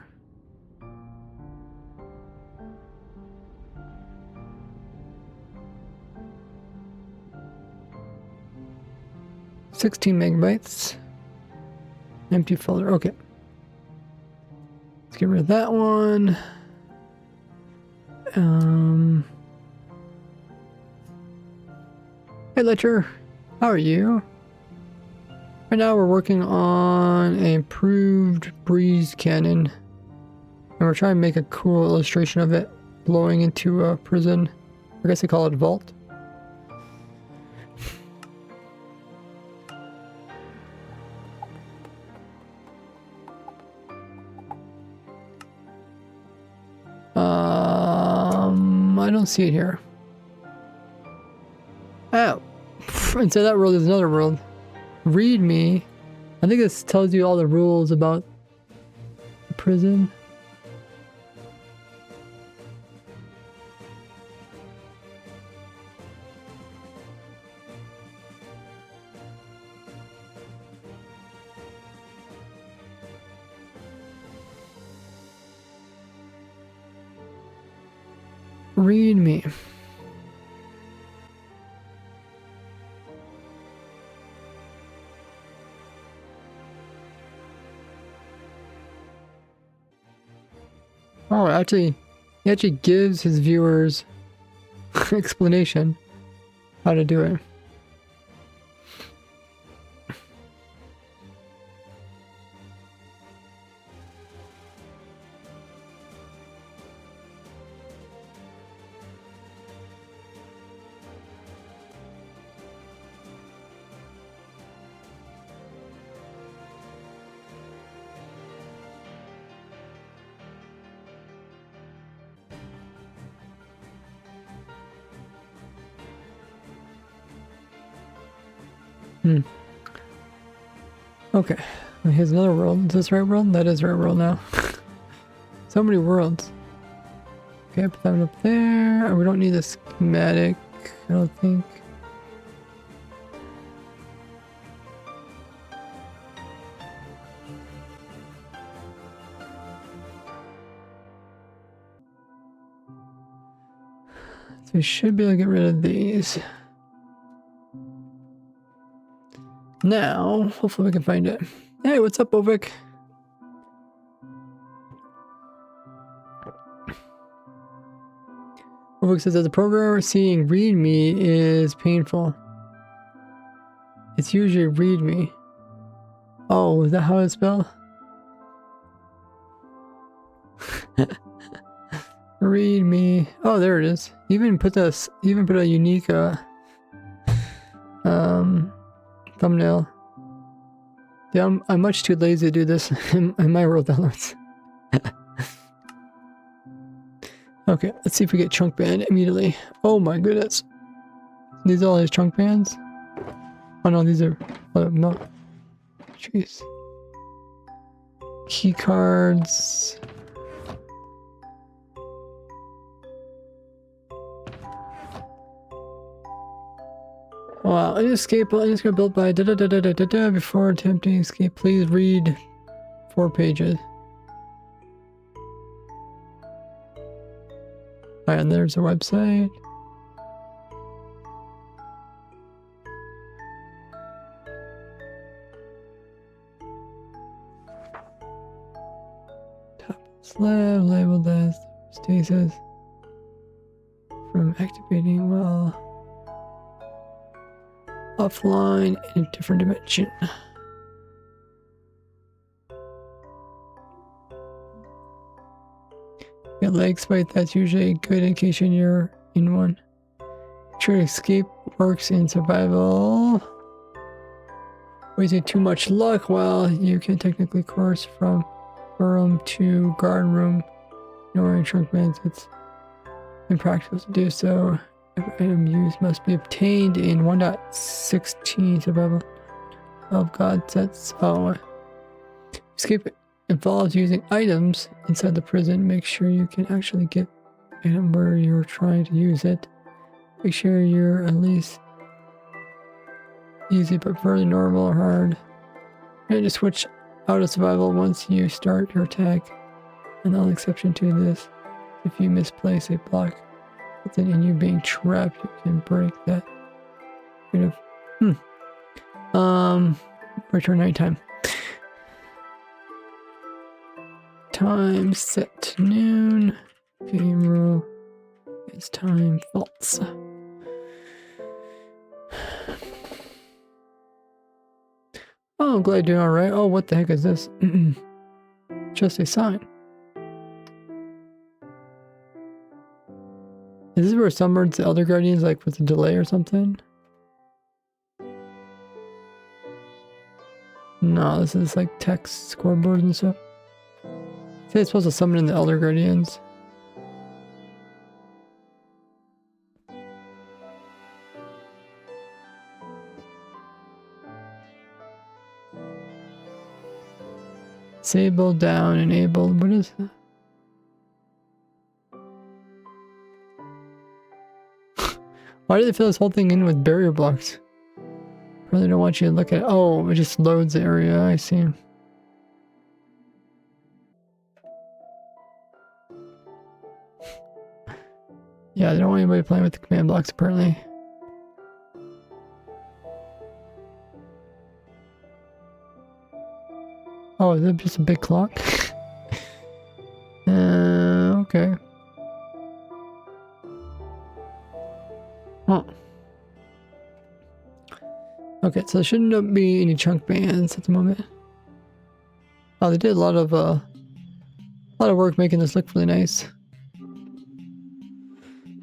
$16 MB. Empty folder. Okay. Let's get rid of that one. Hey, Letcher. How are you? Right now we're working on an improved breeze cannon. And we're trying to make a cool illustration of it blowing into a prison. I guess they call it a vault. I don't see it here. Oh, and so that world is another world. Read me. I think this tells you all the rules about the prison. Read me. Oh, he actually gives his viewers explanation how to do it. Okay, here's another world. Is this right world? That is right world now. So many worlds. Okay, put that one up there. We don't need a schematic, I don't think. So we should be able to get rid of these. Now, hopefully we can find it. Hey, what's up, Ovik? Ovik says, as a programmer, seeing readme is painful. It's usually readme. Oh, is that how it's spelled? Readme. Oh, there it is. Even put a unique thumbnail. Yeah, I'm much too lazy to do this in my world downloads. Okay, let's see if we get chunk band immediately. Oh my goodness. These are all his chunk bands? Oh no, these are... no. Jeez. Key cards. Wow, an escape is built by before attempting escape. Please read 4 pages. Alright, and there's a website. Top slab labeled as stasis from activating while offline in a different dimension. Get leg spike, that's usually a good indication you're in one. Make sure escape works in survival. Wasting too much luck, well, you can technically course from room to guard room. Ignoring trunk bands, it's impractical to do so. Every item used must be obtained in 1.16 survival of God sets. Oh, escape involves using items inside the prison. Make sure you can actually get the item where you're trying to use it. Make sure you're at least easy, but fairly normal or hard. And just switch out of survival once you start your attack. An only exception to this, if you misplace a block and you being trapped, you can break that. Return anytime. Time set to noon. Game rule is time false. Oh, I'm glad you're doing alright. Oh, what the heck is this? Just a sign. Is this where summons the Elder Guardians, like with a delay or something? No, this is like text scoreboard and stuff. Say it's supposed to summon in the Elder Guardians. Disable, down, enabled. What is that? Why did they fill this whole thing in with barrier blocks? Really don't want you to look at it. Oh, it just loads the area. I see. Yeah, they don't want anybody playing with the command blocks apparently. Oh, is it just a big clock? Okay. Huh. Okay, so there shouldn't be any chunk bands at the moment. Oh, they did a lot of work making this look really nice.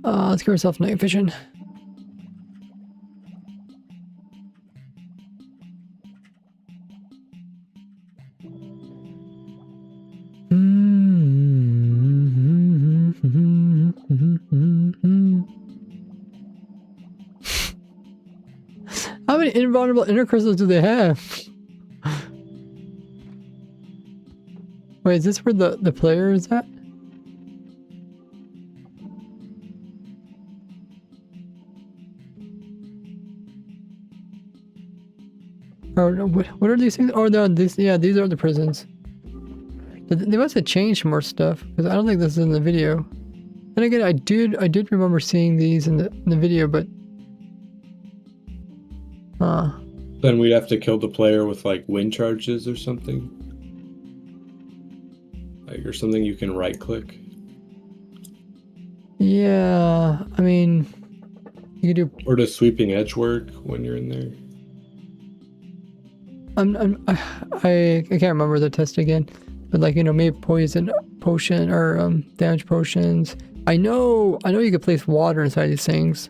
Let's give ourselves night vision. How many invulnerable inner crystals do they have? Wait, is this where the player is at? Or what are these things? Oh, no, these, yeah, these are the prisons. They must have changed more stuff because I don't think this is in the video. And again, I did remember seeing these in the video, but Then we'd have to kill the player with like wind charges or something. Like, or something you can right click. Yeah, I mean, you could do. Or does sweeping edge work when you're in there? I can't remember the test again, but like, you know, maybe poison potion or damage potions. I know you could place water inside these things.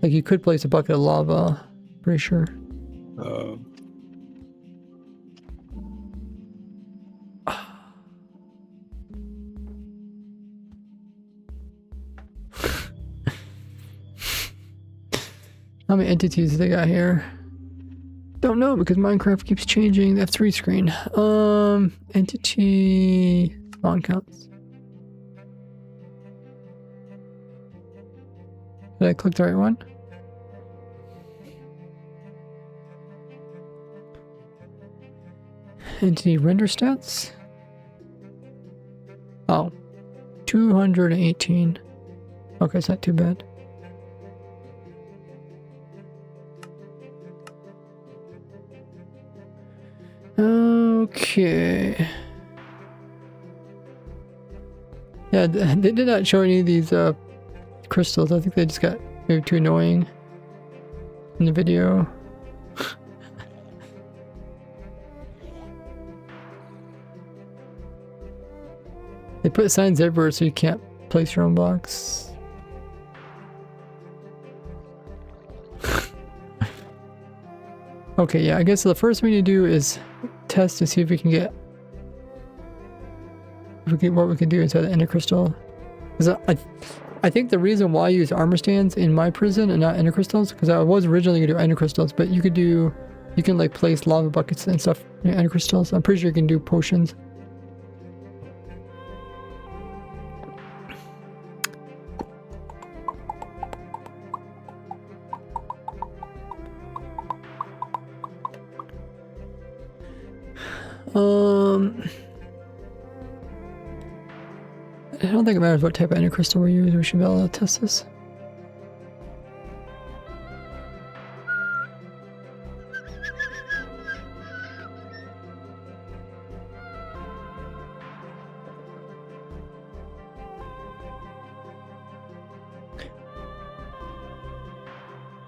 Like you could place a bucket of lava, pretty sure. How many entities do they got here? Don't know because Minecraft keeps changing the F3 screen. Entity spawn counts. Did I click the right one? Entity render stats. Oh, 218. Okay, it's not too bad. Okay. Yeah, they did not show any of these crystals. I think they just got maybe too annoying in the video. They put signs everywhere so you can't place your own blocks. Okay, yeah, I guess the first thing we need to do is test to see if we can get what we can do inside the ender crystal. Because I think the reason why I use armor stands in my prison and not ender crystals, because I was originally gonna do ender crystals, but you can like place lava buckets and stuff in ender crystals. I'm pretty sure you can do potions. I don't think it matters what type of ender crystal we use. We should be able to test this.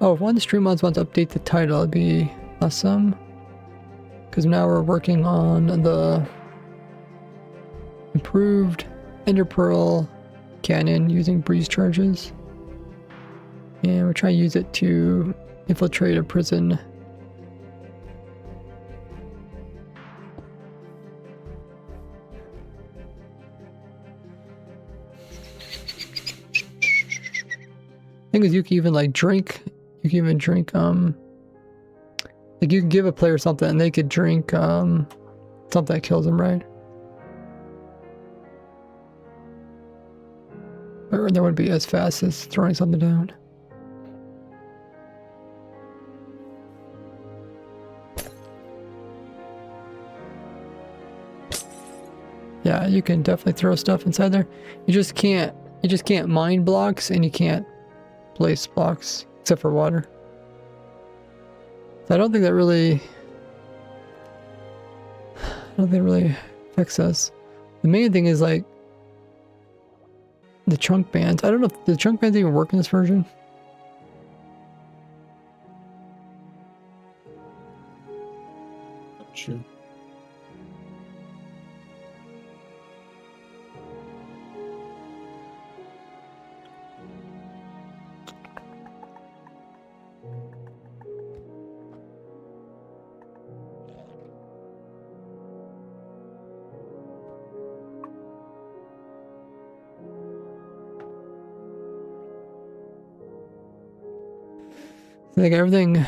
Oh, if one of the stream mods wants to update the title, it'd be awesome. Because now we're working on the improved Ender Pearl cannon using breeze charges. And we're trying to use it to infiltrate a prison. Thing is, you can even like drink. You can even drink like you can give a player something and they could drink something that kills them, right? Or that wouldn't be as fast as throwing something down. Yeah, you can definitely throw stuff inside there. You just can't mine blocks and you can't place blocks except for water. So I don't think that really affects us. The main thing is like the chunk bands. I don't know if the chunk bands even work in this version. Not sure. I think everything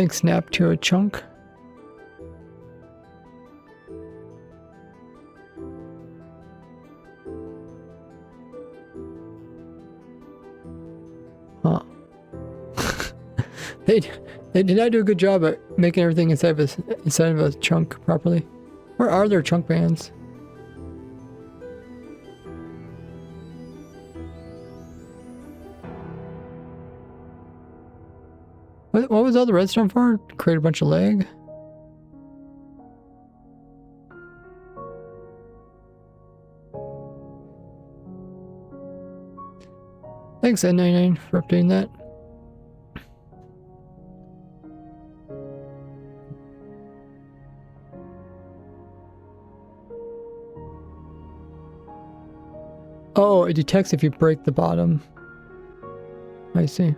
snapped to a chunk. Huh. They did not do a good job at making everything inside of a chunk properly. Where are their chunk bands? What was all the redstone for? Create a bunch of lag? Thanks, N99, for updating that. Oh, it detects if you break the bottom. I see.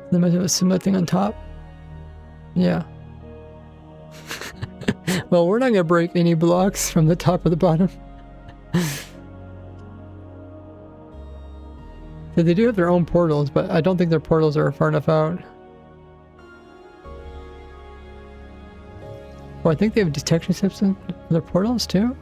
There might have a similar thing on top. Yeah. Well, we're not gonna break any blocks from the top or the bottom. So they do have their own portals, but I don't think their portals are far enough out. Oh, I think they have detection system for their portals too.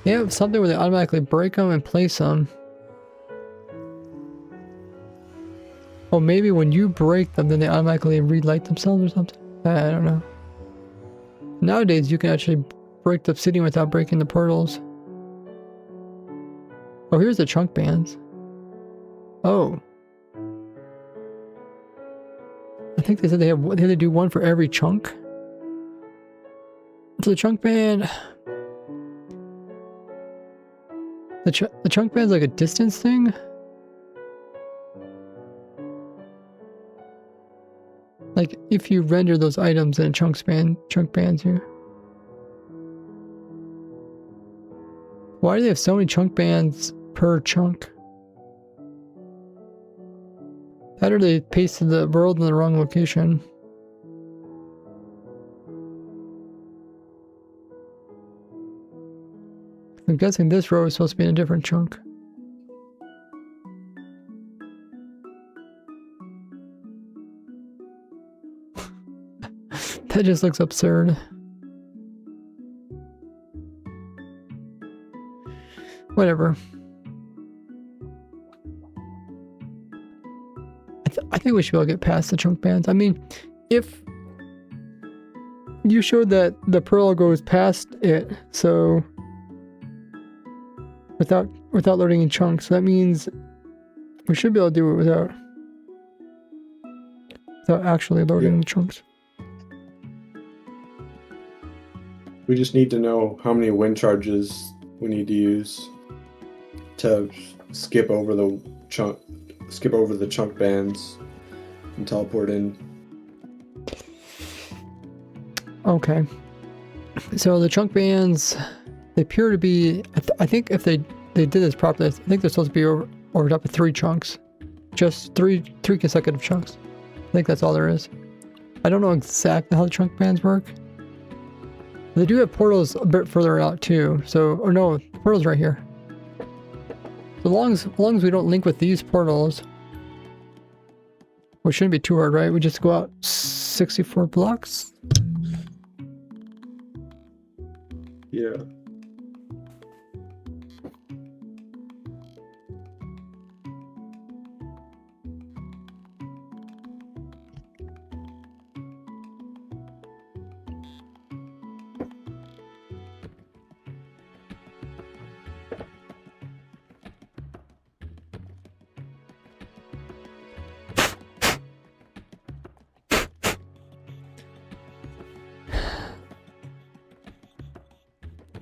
Yeah, something where they automatically break them and place them. Oh, maybe when you break them, then they automatically relight themselves or something? I don't know. Nowadays, you can actually break the obsidian without breaking the portals. Oh, here's the chunk bands. Oh. I think they said they had to do one for every chunk. So the chunk band... The chunk band's like a distance thing? Like, if you render those items in a chunk bands here. Why do they have so many chunk bands per chunk? That or they pasted the world in the wrong location. I'm guessing this row is supposed to be in a different chunk. That just looks absurd. Whatever. I think we should be able to get past the chunk bands. I mean, if you showed that the pearl goes past it, so without loading in chunks, that means we should be able to do it without actually loading the chunks. We just need to know how many wind charges we need to use to skip over the chunk bands and teleport in. Okay. So the chunk bands, they appear to be, I think if they did this properly, I think they're supposed to be over top of 3 chunks. Just three consecutive chunks. I think that's all there is. I don't know exactly how the chunk bands work. They do have portals a bit further out too. So, or no, the portal's right here. So as long as we don't link with these portals, which shouldn't be too hard, right? We just go out 64 blocks. Yeah.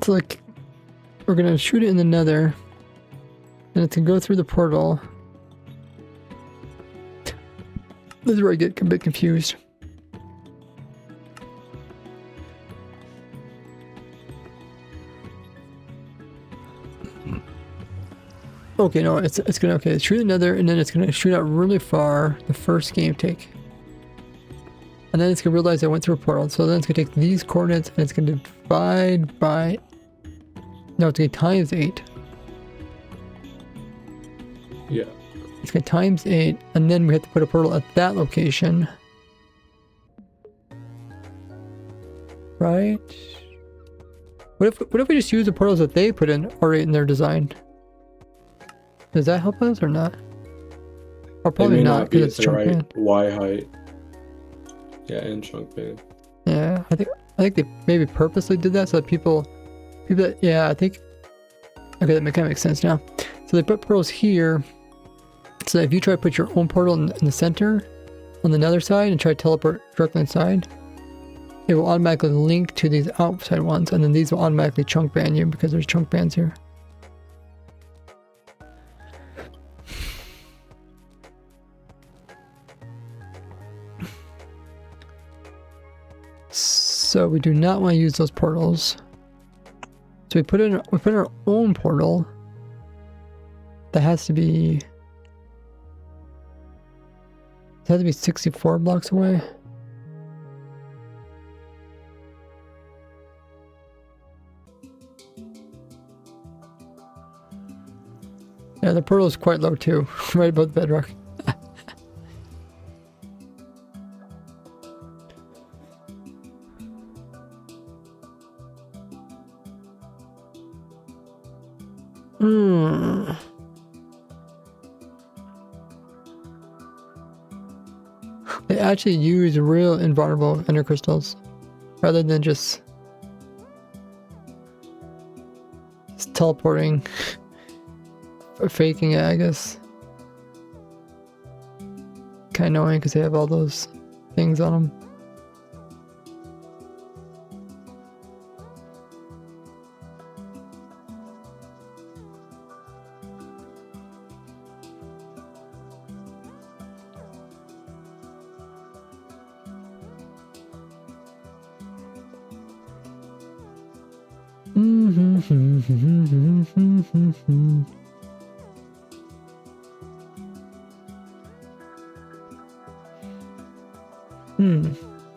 So like, we're gonna shoot it in the nether, and it's gonna go through the portal. This is where I get a bit confused. Okay, no, it's gonna, okay, shoot another, and then it's gonna shoot out really far the first game take. And then it's gonna realize I went through a portal, so then it's gonna take these coordinates and it's gonna divide by, no, it's gonna times 8. Yeah. It's gonna times 8, and then we have to put a portal at that location. Right? What if we just use the portals that they put in already in their design? Does that help us or not? Or probably not, because it's chunk band. Y height. Yeah, and chunk band. Yeah, I think they maybe purposely did that so that people People that, yeah, I think. Okay, that kind of makes sense now. So they put portals here. So if you try to put your own portal in the center, on the nether side, and try to teleport directly inside, it will automatically link to these outside ones, and then these will automatically chunk ban you because there's chunk bans here. So we do not want to use those portals. So we put our own portal. That has to be. It has to be 64 blocks away. Yeah, the portal is quite low too, right above the bedrock. They actually use real invulnerable ender crystals rather than just teleporting or faking it, I guess. Kind of annoying because they have all those things on them.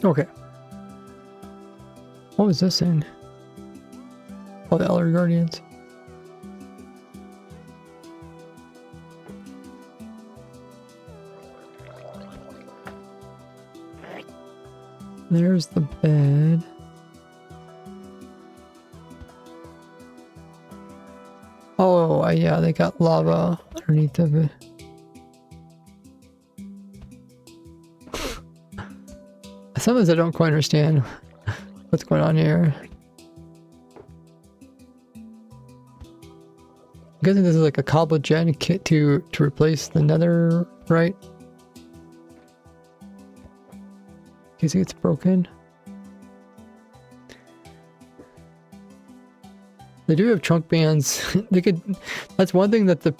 Okay. What was this thing? Oh, the Elder Guardians. There's the bed. Oh, yeah, they got lava underneath of it. Sometimes I don't quite understand what's going on here. I'm guessing this is like a cobble gen kit to replace the nether, right? In case it gets broken. They do have chunk bans. They could. That's one thing that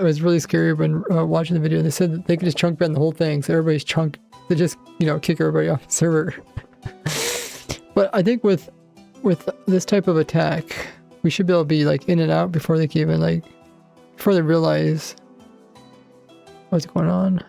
was really scary when watching the video. They said that they could just chunk ban the whole thing, so everybody's chunk. They just, kick everybody off the server. But I think with this type of attack, we should be able to be like in and out before they can even before they realize what's going on.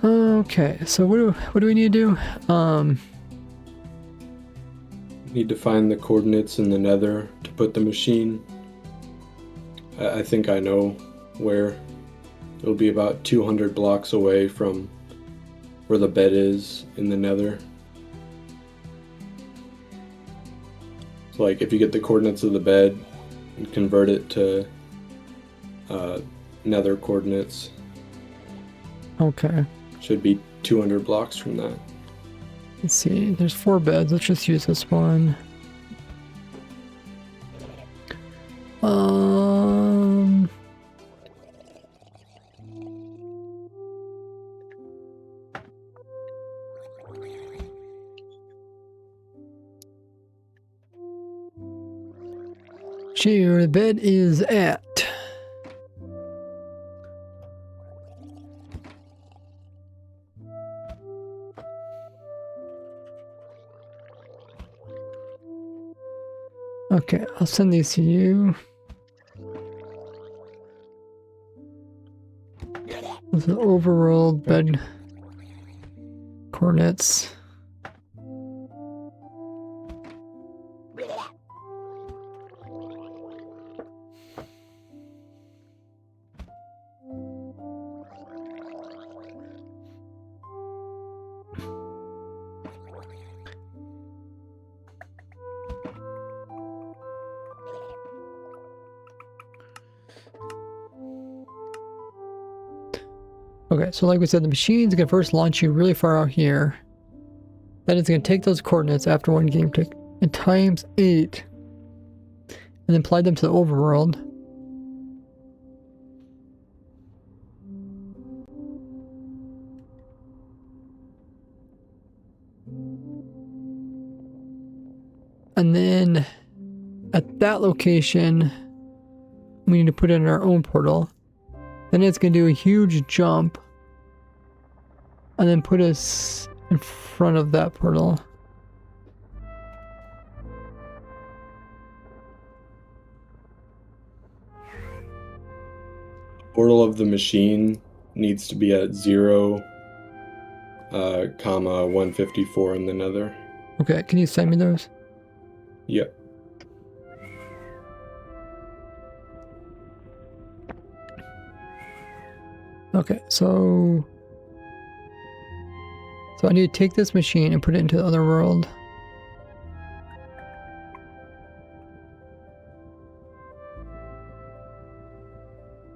Okay, so what do we need to do? Need to find the coordinates in the nether to put the machine. I think I know where. It'll be about 200 blocks away from where the bed is in the nether. So if you get the coordinates of the bed and convert it to nether coordinates. Okay. Should be 200 blocks from that. Let's see, there's 4 beds. Let's just use this one. Gee, where the bed is at. Okay, I'll send these to you. This is overworld bed coordinates. Okay, so like we said, the machine's gonna first launch you really far out here. Then it's gonna take those coordinates after one game tick and times 8. And then apply them to the overworld. And then at that location, we need to put in our own portal. Then it's going to do a huge jump and then put us in front of that portal. Portal of the machine needs to be at 0, comma 154 in the nether. Okay, can you send me those? Yep. Okay, so I need to take this machine and put it into the other world.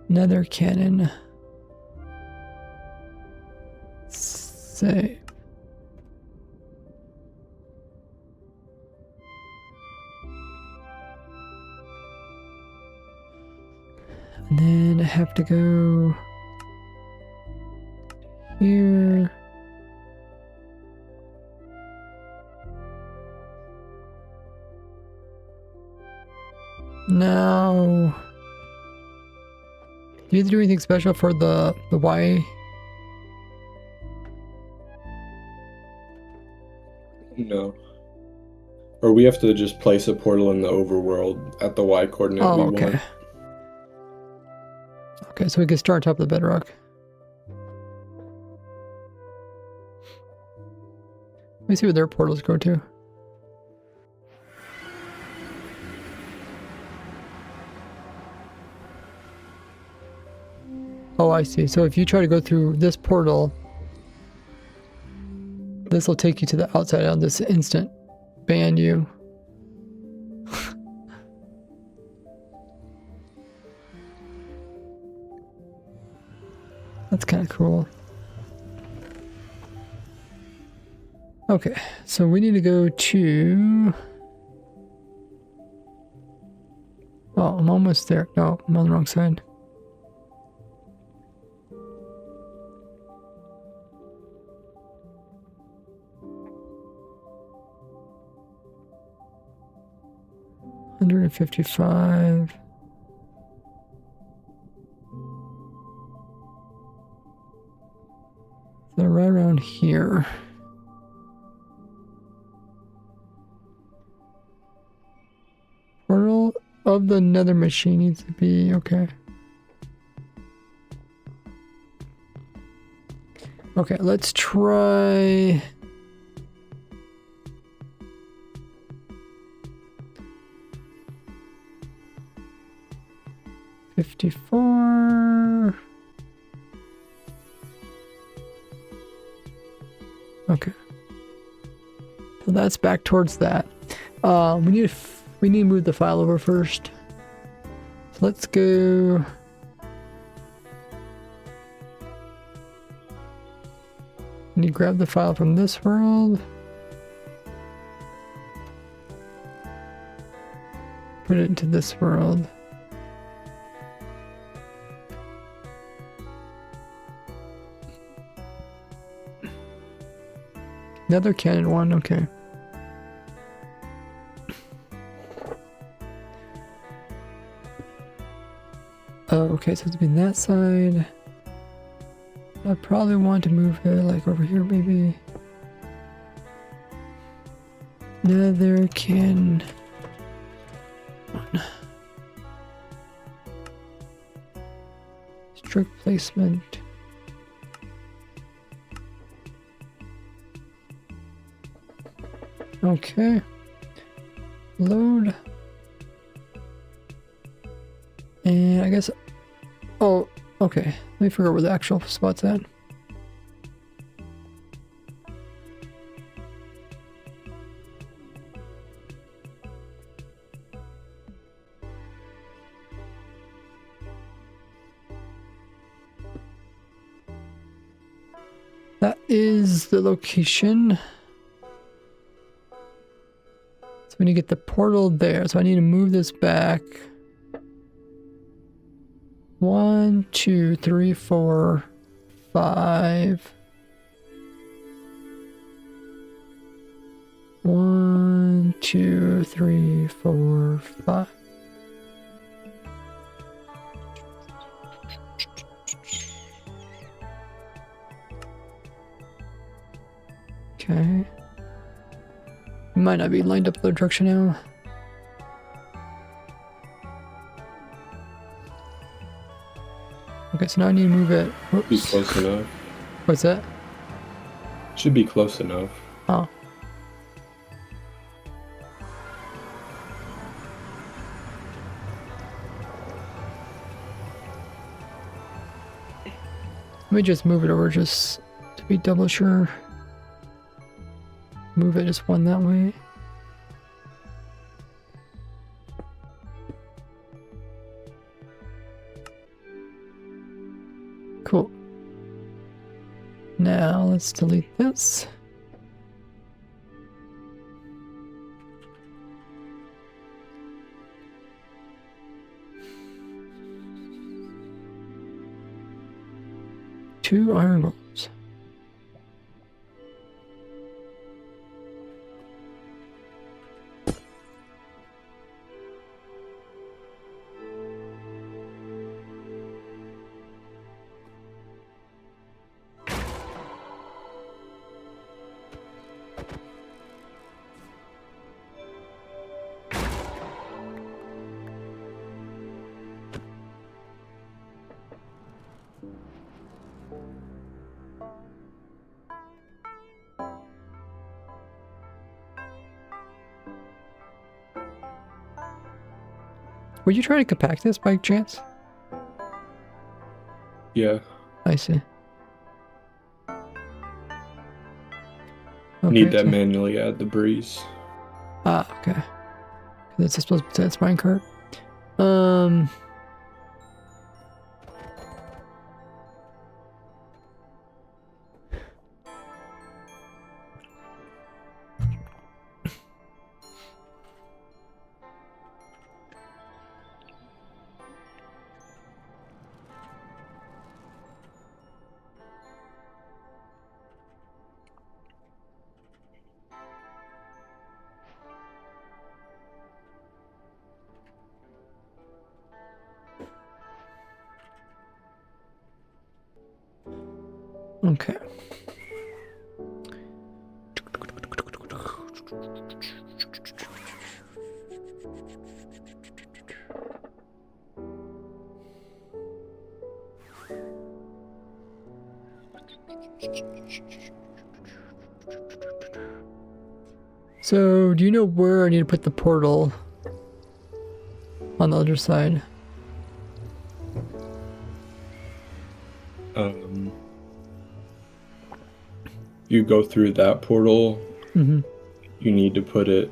Nether cannon. Save. And then I have to go here. Now, do you have to do anything special for the Y? No. Or we have to just place a portal in the overworld at the Y coordinate we okay. want. Okay, so we can start on top of the bedrock. Let me see where their portals go to. Oh, I see. So if you try to go through this portal, this will take you to the outside on this instant ban you. That's kind of cool. Okay, so we need to go to... Oh, I'm almost there. No, I'm on the wrong side. $155. So right around here. Portal of the nether machine needs to be okay. Okay, let's try. $54. Okay. So that's back towards that. We need to move the file over first. So let's go. And you grab the file from this world. Put it into this world. Another cannon one, okay. Oh, okay, so it's been that side. I probably want to move it like over here, maybe. Nether can. Strict placement. Okay. Load. And I guess... Oh, okay. Let me figure out where the actual spot's at. That is the location. So we need to get the portal there. So I need to move this back. 1, 2, 3, 4, 5. 1, 2, 3, 4, 5. Okay. Might not be lined up the direction now. Okay, so now I need to move it. Whoops. Be close enough. What's that? Should be close enough. Oh. Let me just move it over just to be double sure. Move it just one that way. Cool. Now let's delete this. Two iron bolts. Were you trying to compact this by chance? Yeah. I see. Need that so- manually add the breeze. Ah, okay. That's supposed to be that's minecart. Okay. So, do you know where I need to put the portal on the other side? You go through that portal. Mm-hmm. You need to put it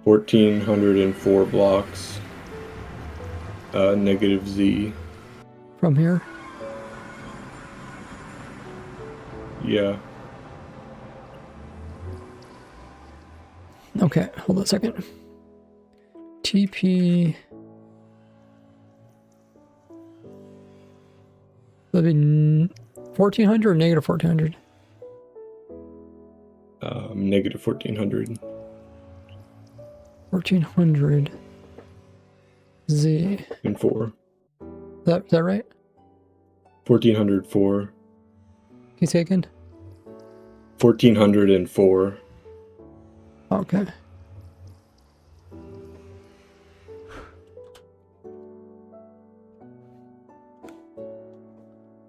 1,404 blocks. Negative Z. From here? Yeah. Okay, hold on a second. TP. That'd be 1400 or negative 1400? Negative 1,400. 1400 Z. And 4. Is that right? 1,404. Can you say again? 1,404. Okay.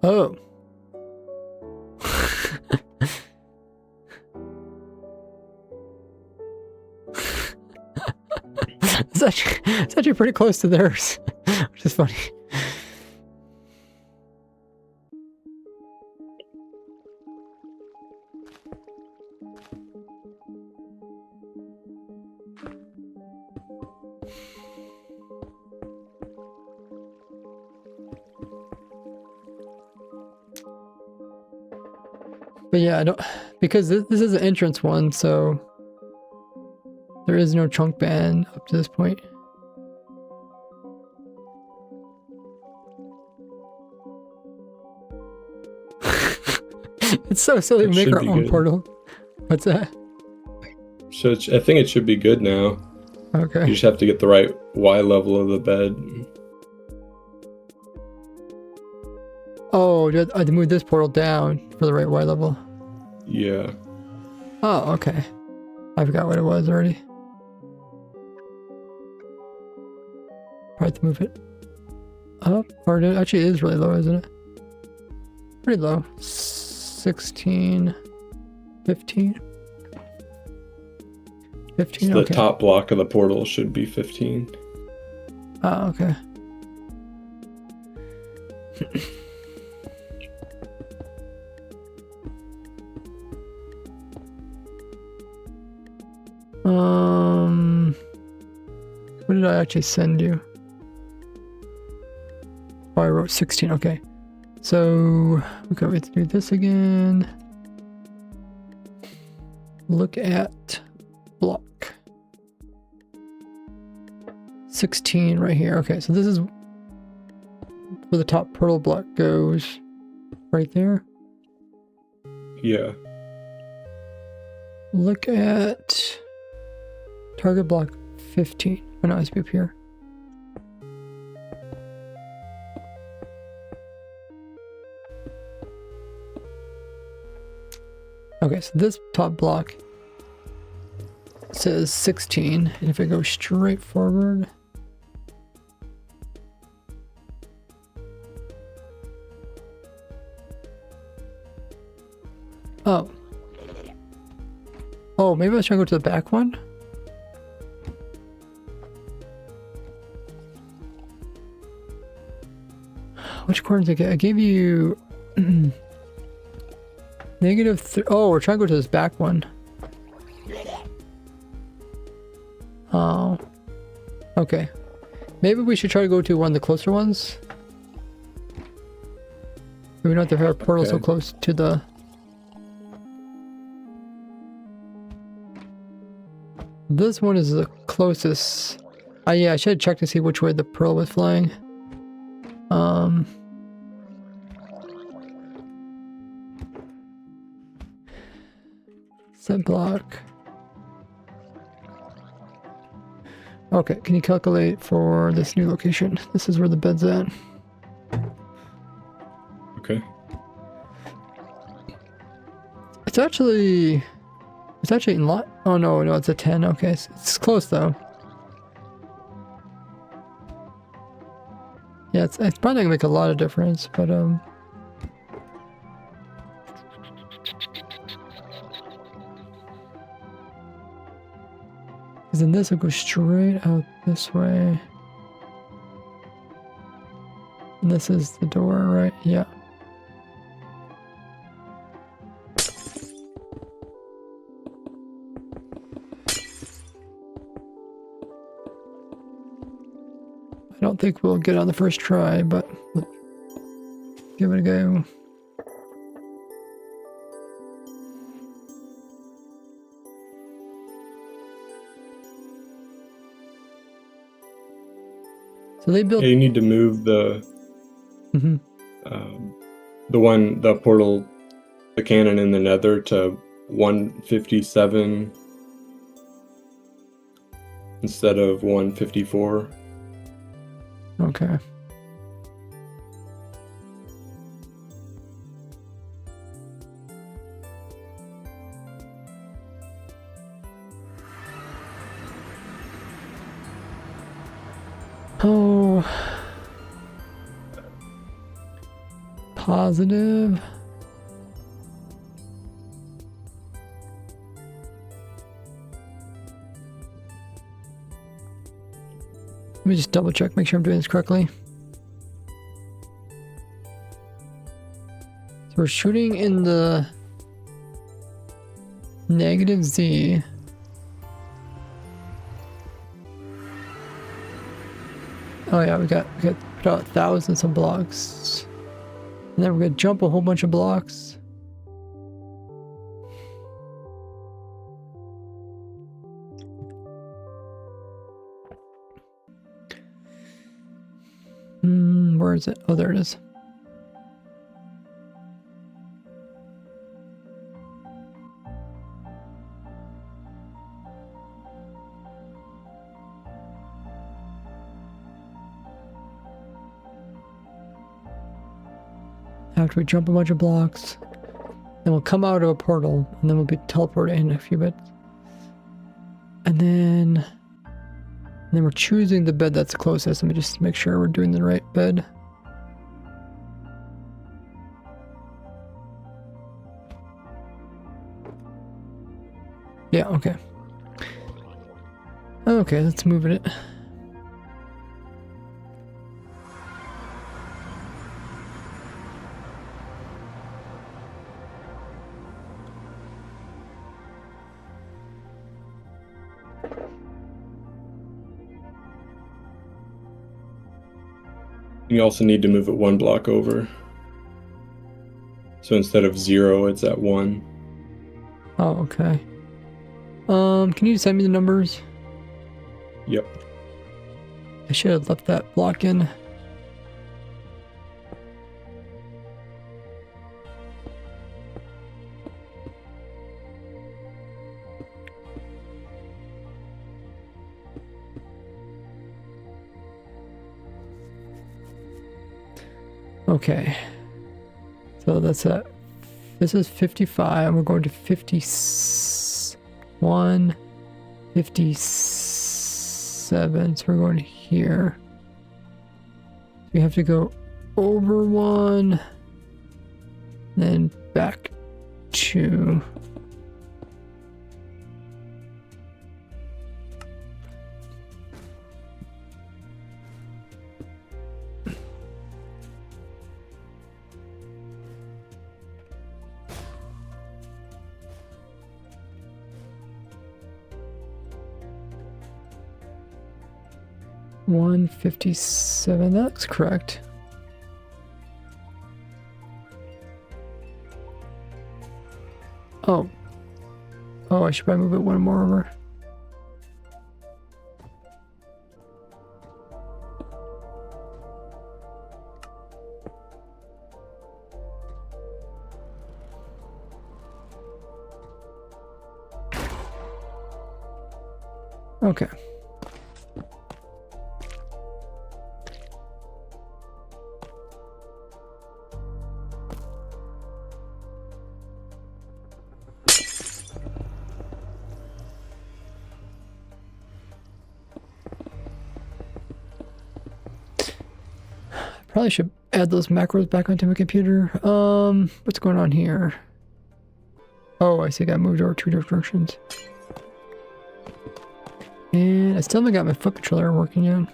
Oh. it's actually pretty close to theirs, which is funny. But yeah, I don't, because this is an entrance one, so there is no chunk ban up to this point. It's so silly we make our own portal. What's that? So I think it should be good now. Okay. You just have to get the right Y level of the bed. Oh, I had to move this portal down for the right Y level. Yeah. Oh, okay. I forgot what it was already. I have to move it up. Or it actually is really low, isn't it? Pretty low. 16, 15. 15, So okay. the top block of the portal should be 15. Oh, okay. What did I actually send you? Oh, I wrote 16, okay. So, we have to do this again. Look at block. 16 right here. Okay, so this is where the top portal block goes. Right there. Yeah. Look at target block 15. Oh no, it's up here. Okay, so this top block says 16, and if I go straight forward, oh, maybe I was trying to go to the back one. Which coordinates did I get? I gave you -3. Oh, we're trying to go to this back one. Oh, okay. Maybe we should try to go to one of the closer ones. We don't have to have our portal so close to the. This one is the closest. Yeah, I should have checked to see which way the pearl was flying. Set block. Okay, can you calculate for this new location? This is where the bed's at. Okay. It's actually in lot. Oh no, it's a 10. Okay, it's close though. Yeah, it's probably gonna make a lot of difference, but because then this will go straight out this way. And this is the door, right? Yeah. I don't think we'll get on the first try, but let's give it a go. So they built. Yeah, you need to move the the portal, the cannon in the Nether to 157 instead of 154. Okay. Oh. Positive. me just double check, make sure I'm doing this correctly. So we're shooting in the negative Z. Oh yeah, we got put out thousands of blocks. And then we're gonna jump a whole bunch of blocks. Where is it? Oh, there it is. After we jump a bunch of blocks, then we'll come out of a portal, and then we'll be teleported in a few bits. And then we're choosing the bed that's closest. Let me just make sure we're doing the right bed. Yeah, okay. Okay, let's move it. You also need to move it 1 block over. So instead of 0, it's at 1. Oh, okay. Can you send me the numbers? Yep. I should have left that block in. Okay. So that's it. This is 55. We're going to 51, 57. So we're going here. We have to go over 1, then back 2. $157, that looks correct. Oh, I should probably move it 1 more over. Okay. Probably should add those macros back onto my computer. What's going on here? Oh, I see. I got moved over 2 directions. And I still haven't got my foot controller working yet.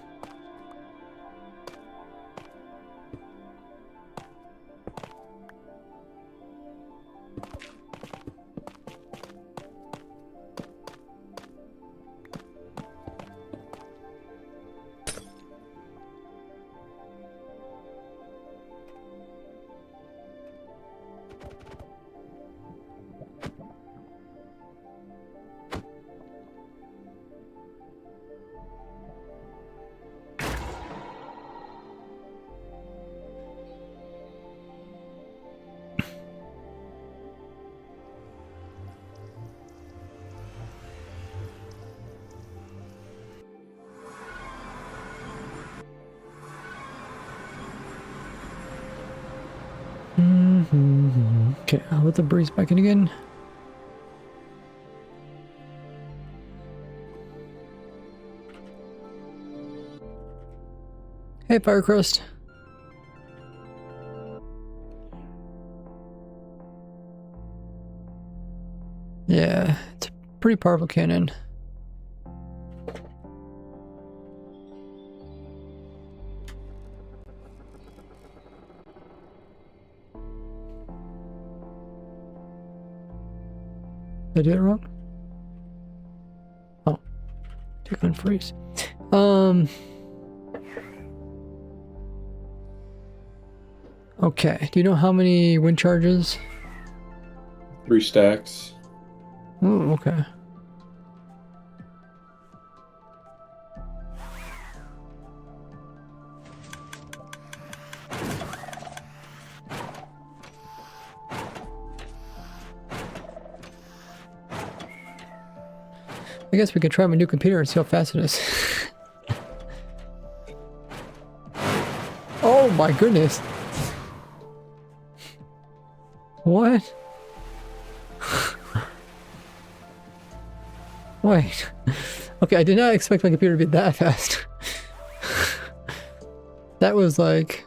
Okay, I'll let the breeze back in again. Hey, Fire Crust. Yeah, it's a pretty powerful cannon. Did I do it wrong? Oh. Click on freeze. Okay. Do you know how many wind charges? 3 stacks. Oh, okay. I guess we could try my new computer and see how fast it is. Oh my goodness. What? Wait. Okay, I did not expect my computer to be that fast. That was like...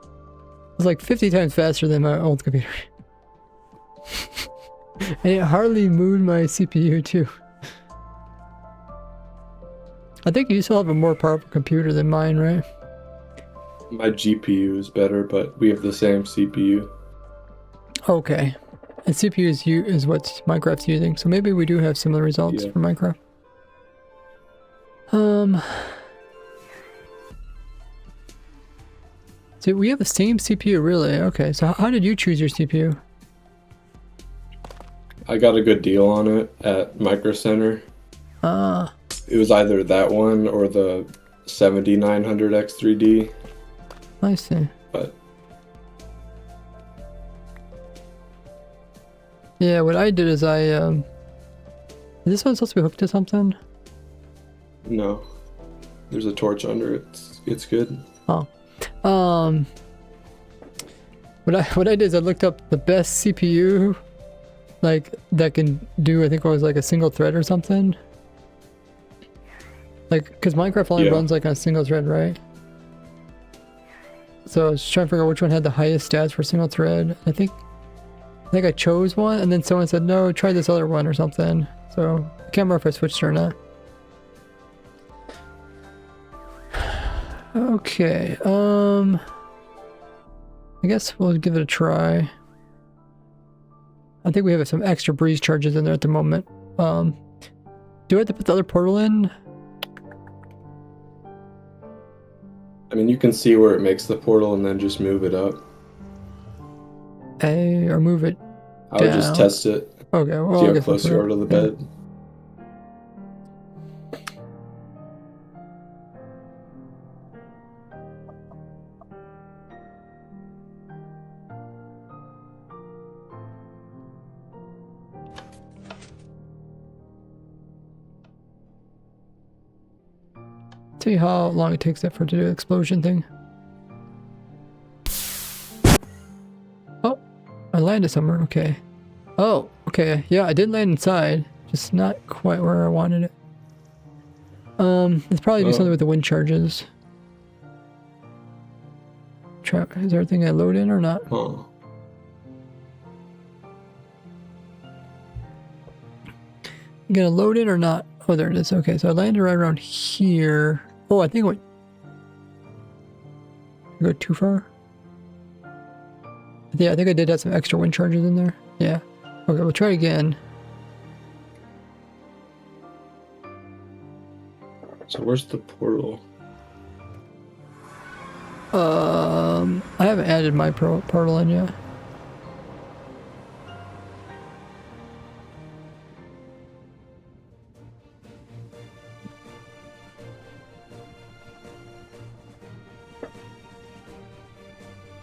It was like 50 times faster than my old computer. And it hardly moved my CPU too. I think you still have a more powerful computer than mine, right? My GPU is better, but we have the same CPU. Okay. And CPU is what Minecraft's using, so maybe we do have similar results for Minecraft. So we have the same CPU, really? Okay, so how did you choose your CPU? I got a good deal on it at Micro Center. Ah. It was either that one or the 7900 X3D. I see. But yeah, what I did is is this one supposed to be hooked to something? no, there's a torch under it. It's good. Oh. What I did is I looked up the best CPU, like that can do, I think it was like a single thread or something. Like, because Minecraft only runs like on a single thread, right? So I was trying to figure out which one had the highest stats for single thread. I think I chose one, and then someone said, no, try this other one or something. So I can't remember if I switched or not. Okay, I guess we'll give it a try. I think we have some extra breeze charges in there at the moment. Do I have to put the other portal in? I mean, you can see where it makes the portal and then just move it up. Or move it I would just test it. Okay, well, see how close you are to the bed. See how long it takes that for it to do the explosion thing. Oh, I landed somewhere. Okay. Oh, okay. Yeah, I did land inside, just not quite where I wanted it. It's probably do something with the wind charges. Is there anything I load in or not? Huh. You gonna load in or not? Oh, there it is. Okay, so I landed right around here. Oh, I think I go too far. Yeah, I think I did have some extra wind charges in there. Yeah. Okay, we'll try again. So where's the portal? I haven't added my portal in yet.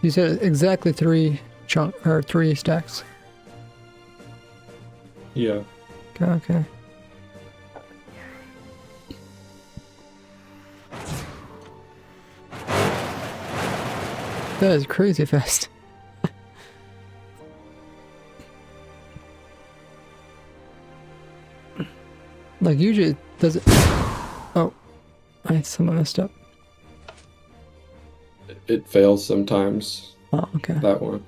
You said exactly 3 stacks. Yeah. Okay. That is crazy fast. Like usually it doesn't. Oh, I someone messed up. It fails sometimes. Oh, okay. That one.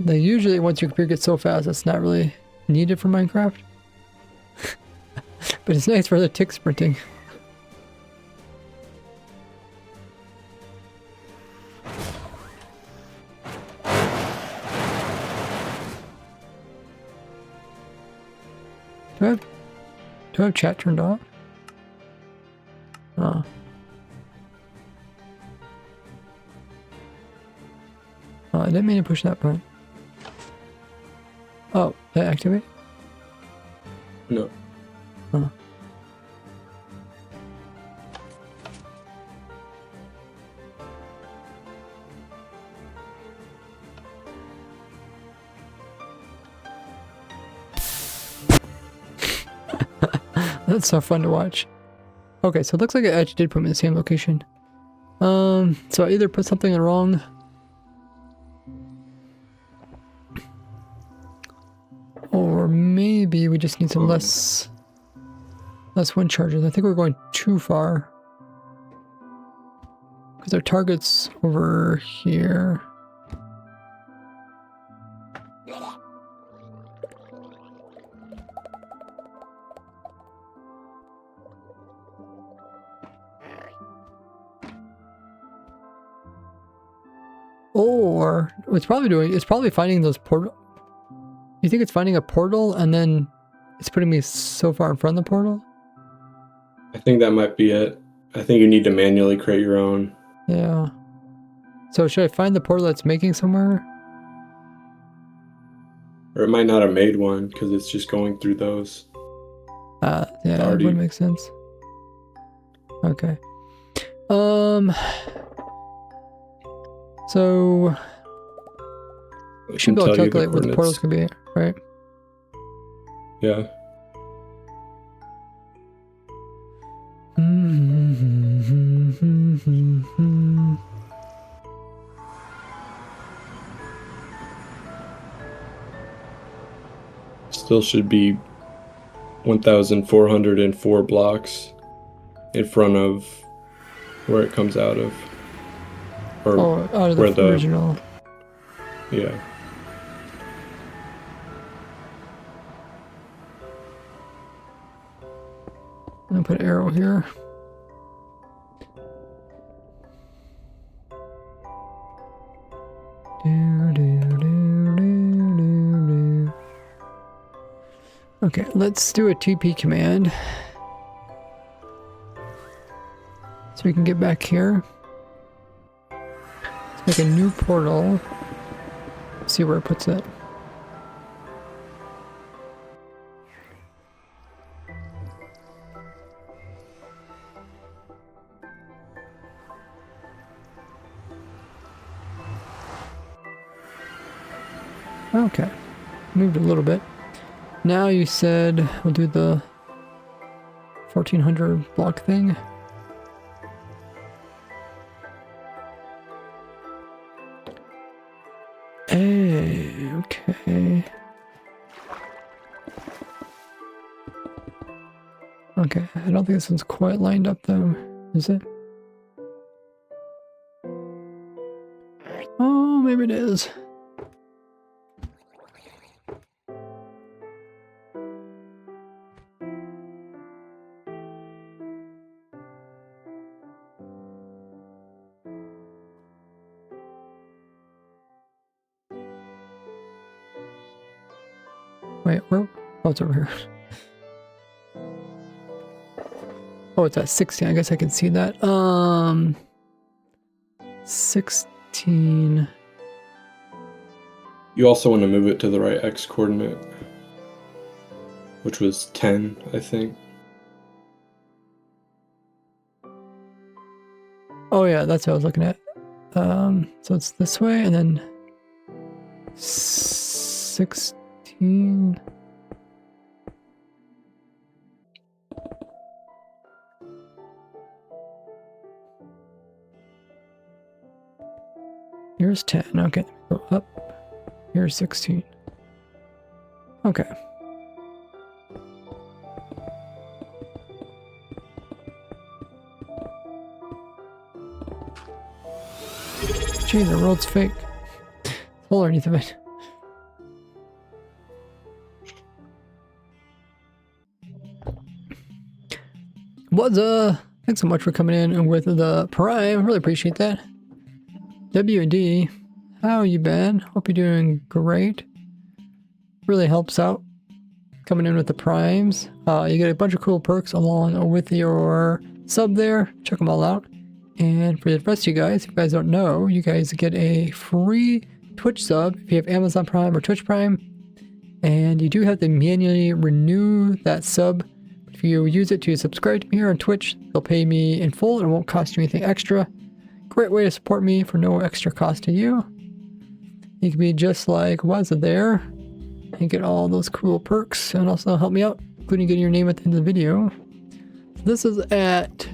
Like usually once your computer gets so fast, it's not really needed for Minecraft. But it's nice for the tick sprinting. Do I have chat turned off? Oh. Oh, I didn't mean to push that button. Oh, did I activate? No. Oh. That's so fun to watch. Okay, so it looks like I actually did put me in the same location. So I either put something wrong. Or maybe we just need some less wind charges. I think we're going too far. Because our target's over here. Or it's probably finding those portal. You think it's finding a portal and then it's putting me so far in front of the portal? I think that might be it. I think you need to manually create your own. Yeah. So should I find the portal that's making somewhere? Or it might not have made one because it's just going through those. Yeah, that would make sense. Okay. So we should be able to calculate what the portals can be, right? Yeah. Still should be 1,404 blocks in front of where it comes out of. Or out of the original. Yeah. I'm gonna put an arrow here. Okay, let's do a TP command. So we can get back here. Let's make a new portal. See where it puts it. Okay, moved a little bit. Now you said we'll do the 1400 block thing. Hey, okay. Okay, I don't think this one's quite lined up though, is it? Oh, maybe it is. Wait, where? Oh, it's over here. Oh, it's at 16. I guess I can see that. 16. You also want to move it to the right X coordinate, which was 10, I think. Oh yeah, that's what I was looking at. So it's this way, and then 16. Here's 10. Okay, go up. Here's 16. Okay. Gee, the world's fake. Hole underneath of it. What's thanks so much for coming in with the Prime. Really appreciate that. W&D, how you been? Hope you're doing great. Really helps out. coming in with the primes. You get a bunch of cool perks along with your sub there. Check them all out. And for the rest of you guys, if you guys don't know, you guys get a free Twitch sub if you have Amazon Prime or Twitch Prime. And you do have to manually renew that sub. If you use it to subscribe to me here on Twitch, they'll pay me in full and it won't cost you anything extra. Great way to support me for no extra cost to you. You can be just like Wazza there and get all those cool perks and also help me out, including getting your name at the end of the video. So this is at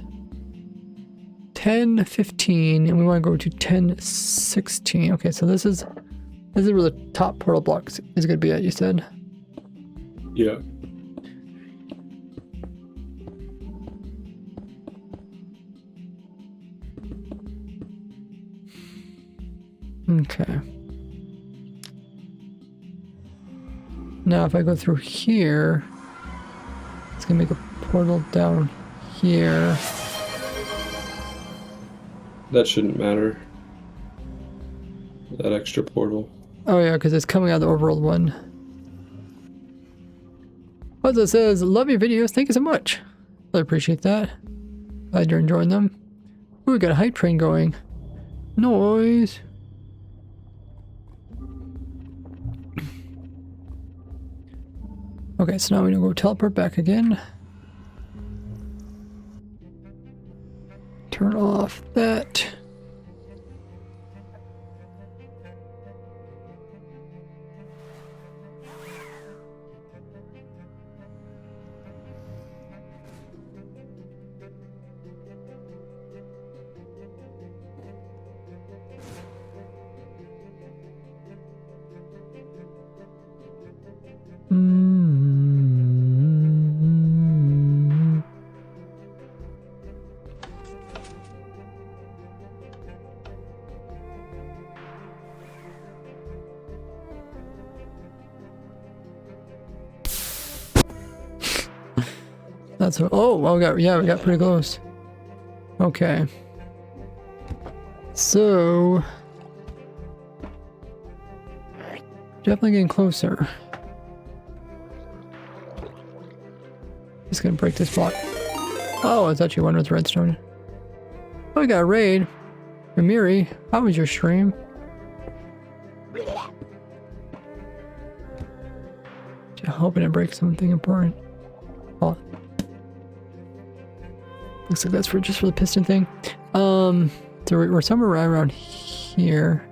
10:15 and we want to go to 10:16. Okay, so this is where the top portal block is going to be at, you said? Yeah. Okay. Now if I go through here, it's going to make a portal down here. That shouldn't matter. That extra portal. Oh yeah, because it's coming out of the overworld one. Wazza says, love your videos, thank you so much. I appreciate that. Glad you're enjoying them. Ooh, we got a hype train going. Noise. Okay, so now we're gonna go teleport back again. Turn off that. That's what, oh, well, we got pretty close. Okay. So definitely getting closer. Just gonna break this block. Oh, it's actually one with redstone. Oh, we got a raid. Ramiri, how was your stream? Just hoping to break something important. Oh. Looks like that's just for the piston thing. So we're somewhere right around here.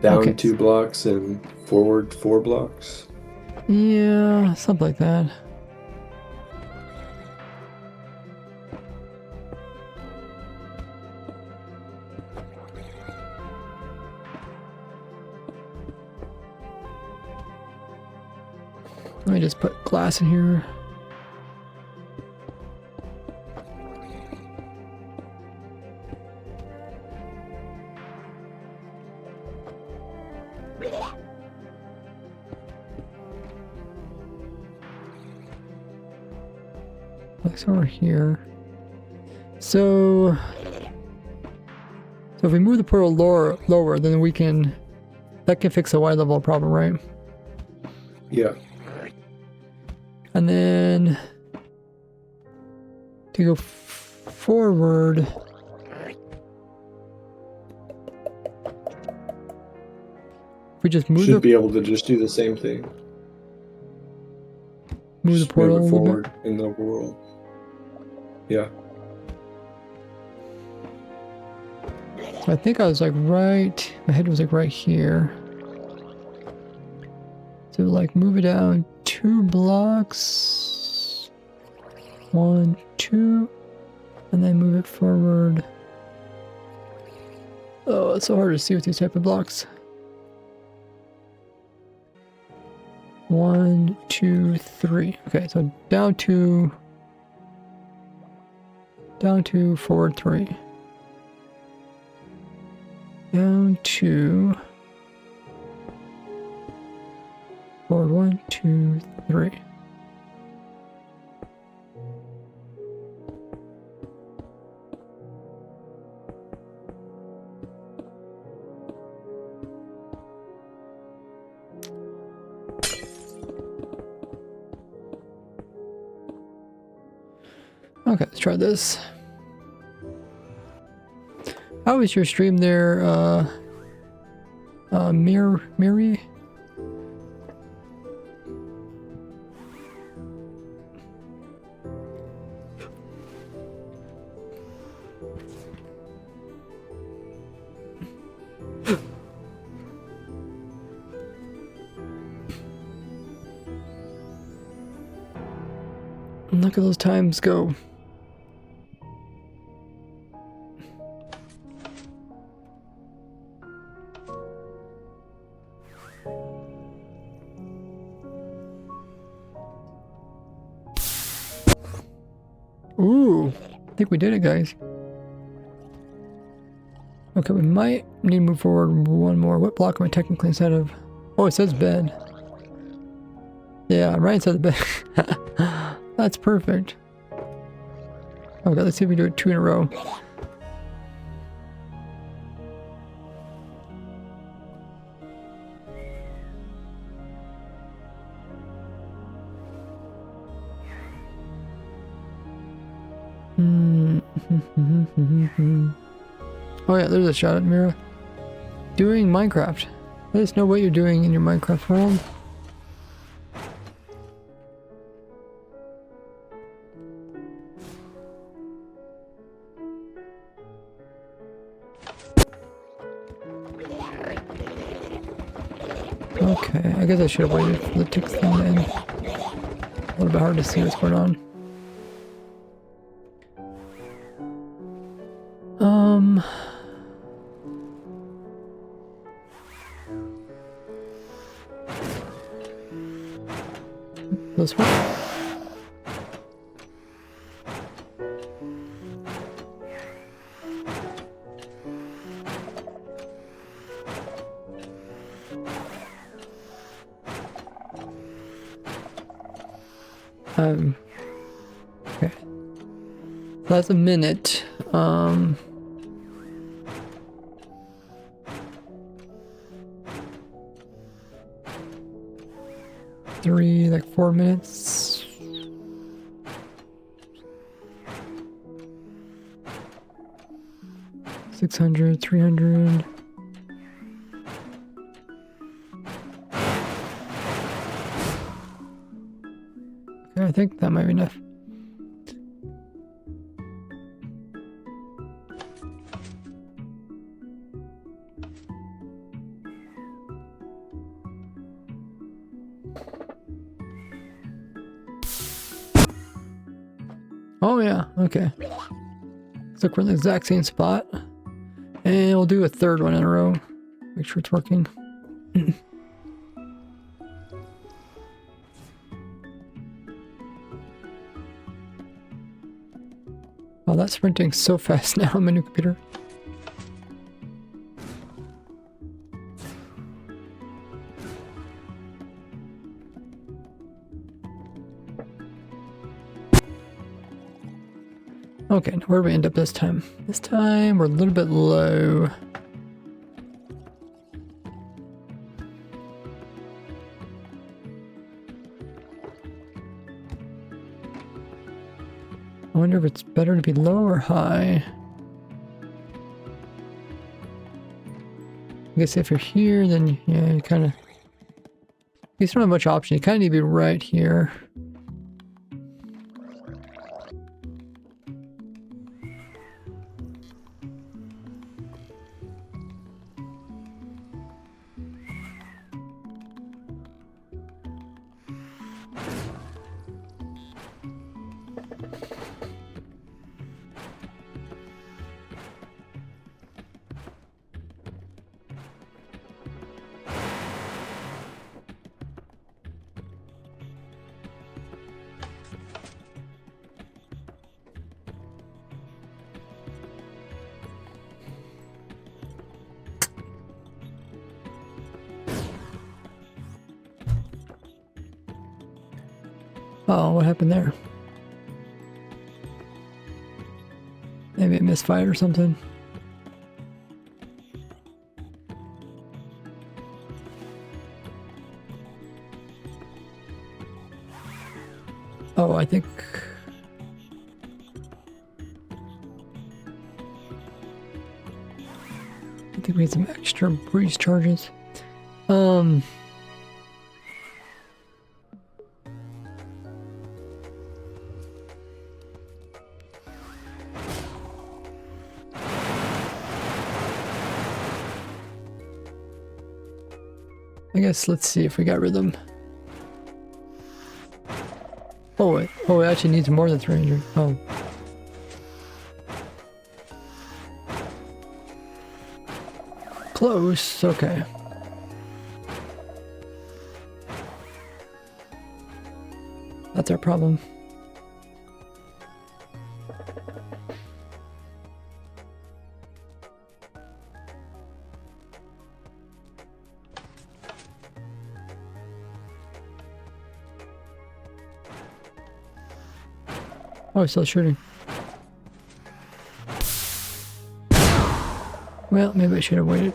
Down Okay. 2 blocks and forward 4 blocks. Yeah, something like that. Let me just put glass in here. Like somewhere here. So if we move the portal lower, then we can, that can fix the Y level problem, right? Yeah. And then to go forward, if we just move Should be able to just do the same thing. Move the Just portal move a it little bit. forward in the overworld. Yeah. So I think I was like right, my head was like right here. So like move it down 2 blocks. 1, 2, and then move it forward. Oh, it's so hard to see with these type of blocks. 1, 2, 3. Okay, so down 2, forward 3. Down 2, forward 1, 2, 3. Okay, let's try this. How was your stream there, Miri? Look at those times go. Ooh, I think we did it, guys. Okay, we might need to move forward one more. What block am I technically inside of? Oh, it says bed. Yeah, I'm right inside the bed. That's perfect. Okay, let's see if we do it 2 in a row. Oh yeah, there's a shot at Mira. Doing Minecraft. Let us know what you're doing in your Minecraft world. Okay, I guess I should have waited for the tick thing to end. A little bit hard to see what's going on. This one. Okay. That's a minute. 4 minutes. $600, $300. Okay, I think that might be enough. Oh yeah, okay. So we're in the exact same spot. And we'll do a third one in a row. Make sure it's working. Oh, that's sprinting so fast now on my new computer. Okay, now where do we end up this time? This time we're a little bit low. I wonder if it's better to be low or high. I guess if you're here, then yeah, you kind of... You don't have much option. You kind of need to be right here. Oh, what happened there? Maybe it misfired or something. Oh, I think... think we had some extra breeze charges. I guess let's see if we got rhythm. Oh, it actually needs more than 300. Oh. Close, okay. That's our problem. Oh, he's still shooting. Well, maybe I should have waited.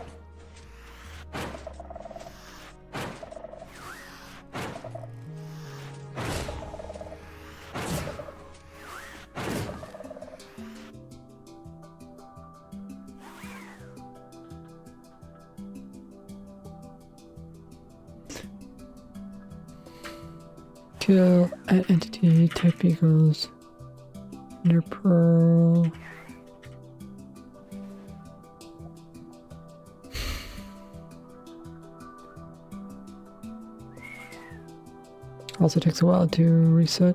Kill at entity type equals near pearl. Also takes a while to reset.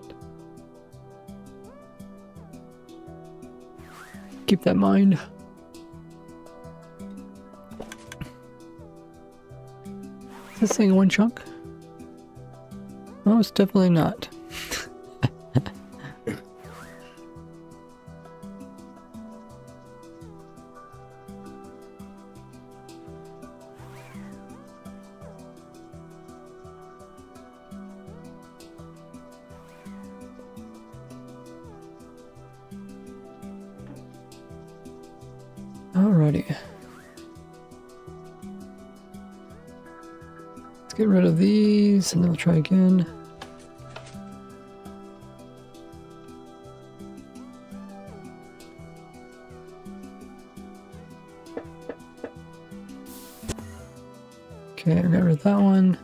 Keep that in mind. Is this thing one chunk? No, it's definitely not. Alrighty. Let's get rid of these and then we'll try again. Okay, I got rid of that one.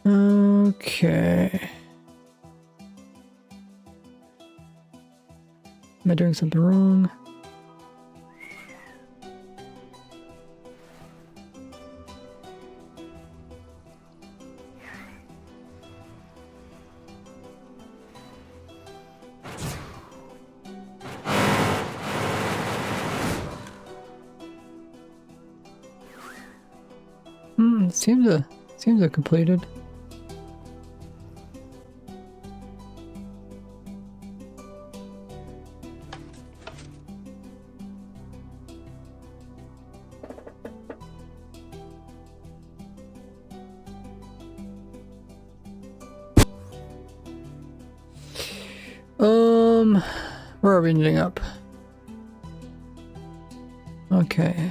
Okay. Am I doing something wrong? Seems to have completed. Where are we ending up? Okay.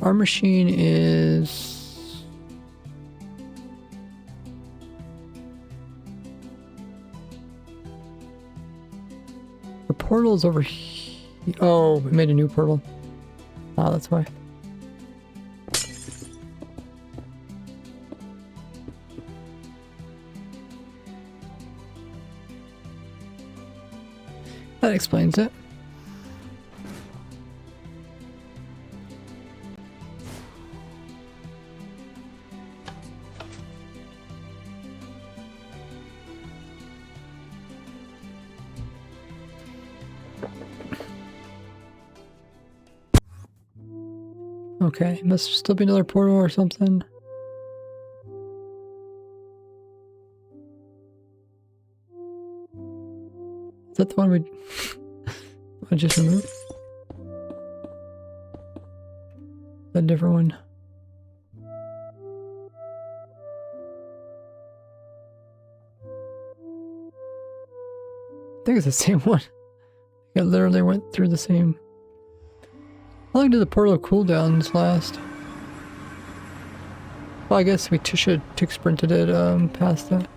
Our machine is... The portal's over here. Oh, we made a new portal. Ah, that's why. That explains it. Okay, must still be another portal or something. that the one we I just removed? A different one. I think it's the same one. It literally went through the same. How long did the portal cooldowns last? Well, I guess we should tick sprinted it past that.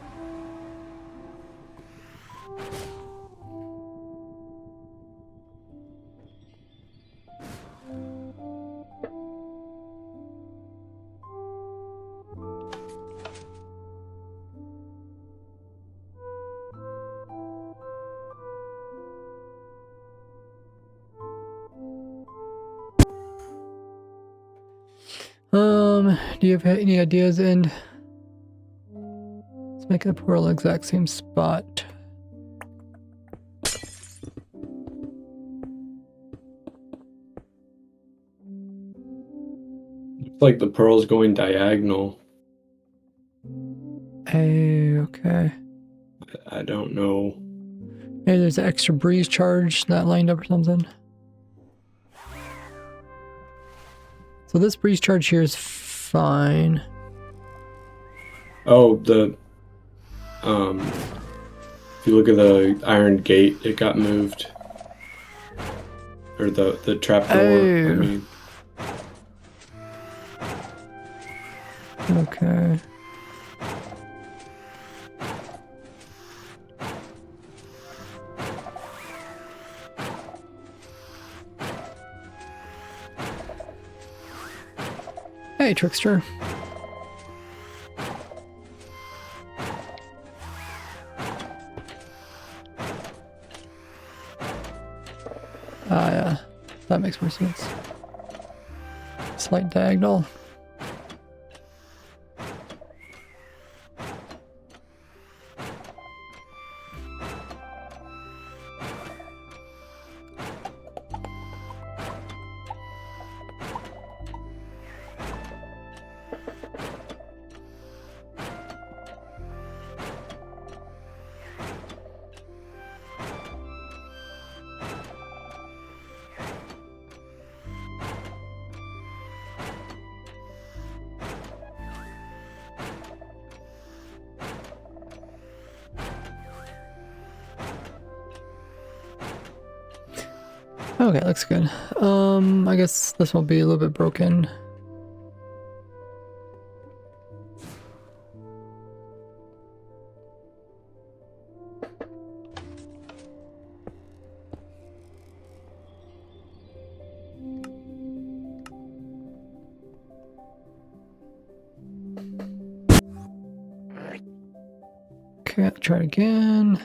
Do you have any ideas? And let's make the portal exact same spot. It's like the pearl's going diagonal. Hey, okay. I don't know. Maybe there's an extra breeze charge not lined up or something. So this breeze charge here is fine. Oh, the if you look at the iron gate, it got moved. Or the trap door, I mean. Okay. Hey, trickster. Ah, yeah. That makes more sense. Slight diagonal. Okay, looks good. I guess this will be a little bit broken. Okay, I'll try it again.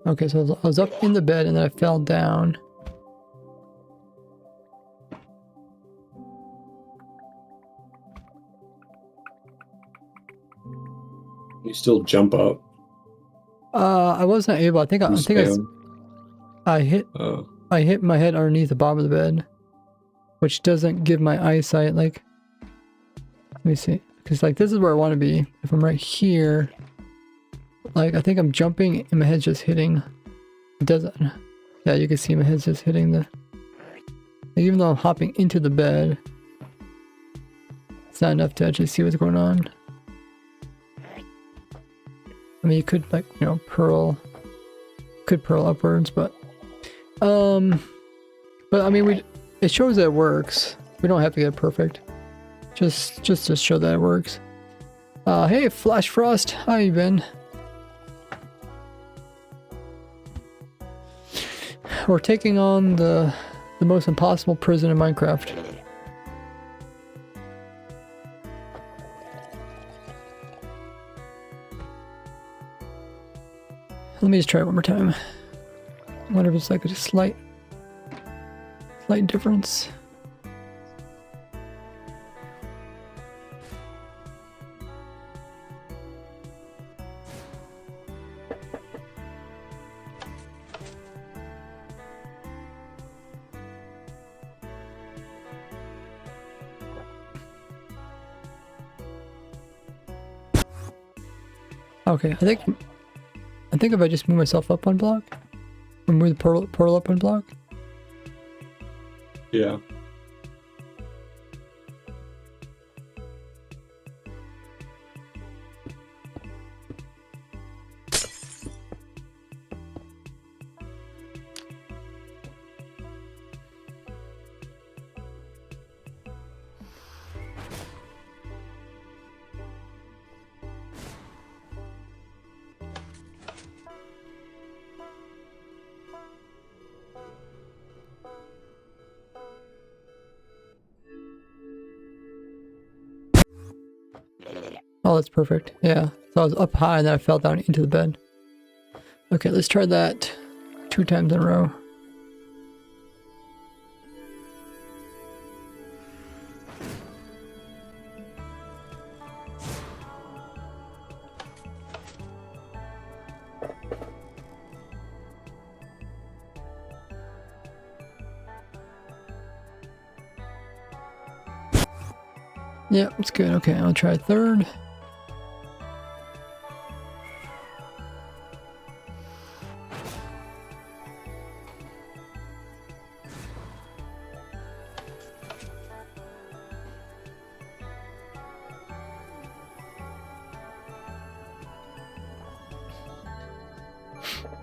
Okay, so I was up in the bed and then I fell down. You still jump up. I wasn't able. I think I hit my head underneath the bottom of the bed, which doesn't give my eyesight like. Let me see, because like this is where I want to be. If I'm right here, like I think I'm jumping and my head's just hitting. It doesn't. Yeah, you can see my head's just hitting the. Like, even though I'm hopping into the bed, it's not enough to actually see what's going on. I mean, you could like, you know, could pearl upwards, but I mean, it shows that it works. We don't have to get it perfect. Just to show that it works. Hey, Flash Frost, how you been? We're taking on the most impossible prison in Minecraft. Let me just try it one more time. I wonder if it's like a slight difference. Okay, I think if I just move myself up one block, or move the portal up one block. Yeah. Oh, that's perfect. Yeah. So I was up high and then I fell down into the bed. Okay, let's try that 2 times in a row. Yeah, it's good. Okay, I'll try 3rd.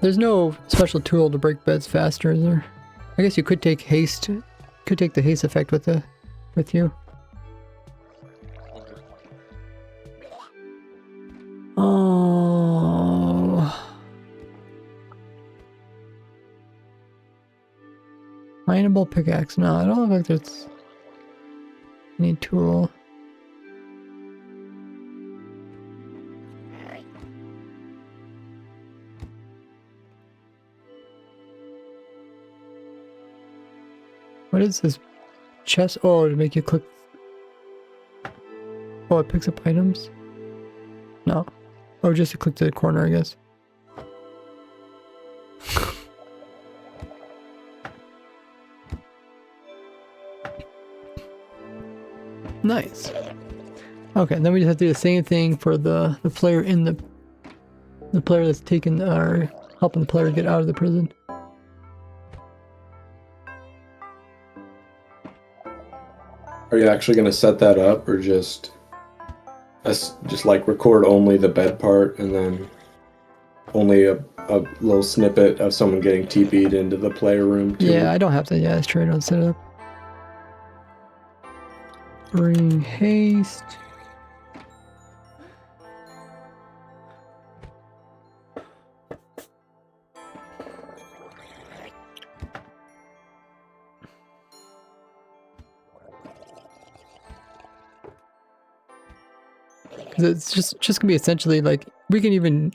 There's no special tool to break beds faster, is there? I guess you could take haste. Could take the haste effect with you. Oh. Mineable pickaxe. No, I don't look like there's any tool. What is this chest? Oh, to make you click. Oh, it picks up items? No. Oh, just to click to the corner, I guess. Nice. Okay, and then we just have to do the same thing for the player in the player that's taken or helping the player get out of the prison. Are you actually going to set that up, or just like record only the bed part and then only a little snippet of someone getting TP'd into the player room too? Yeah, I don't have to. Yeah, that's true. I don't set it up. Bring haste. It's just gonna be essentially like we can even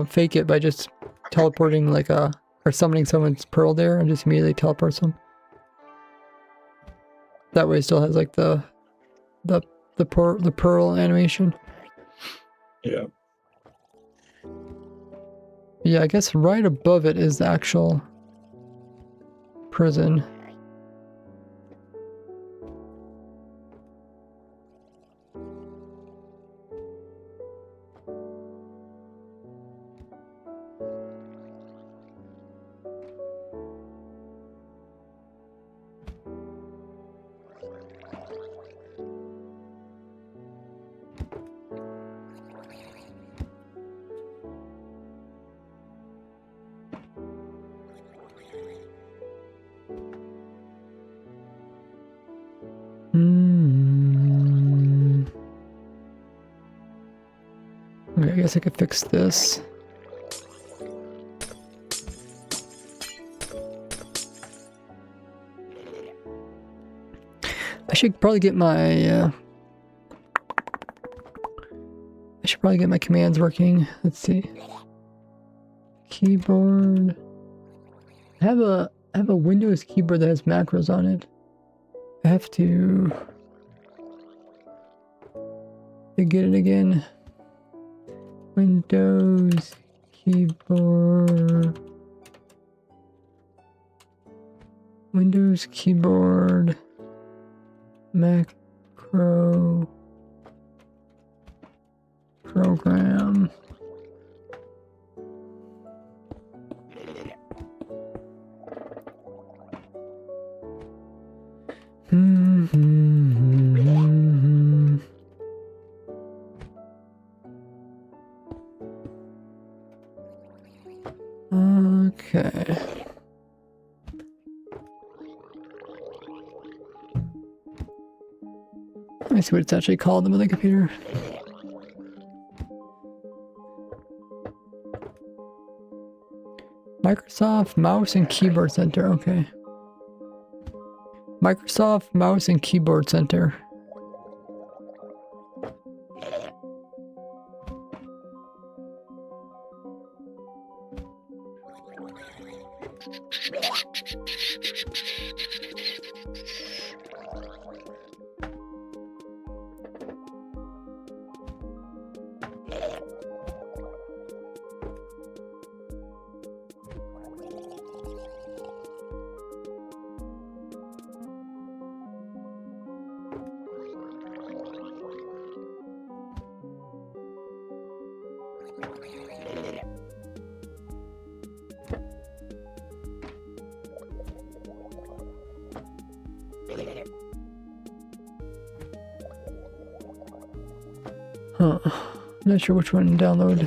fake it by just teleporting like or summoning someone's pearl there and just immediately teleports them. That way it still has like the pearl animation. Yeah. Yeah, I guess right above it is the actual prison. Okay, I guess I could fix this. I should probably get my commands working. Let's see. Keyboard. I have a Windows keyboard that has macros on it. I have to get it again. Windows keyboard. Windows keyboard. Macro program. Okay. Let me see what it's actually called on the computer. Microsoft Mouse and Keyboard Center, okay. Microsoft Mouse and Keyboard Center. Huh. Not sure which one to download.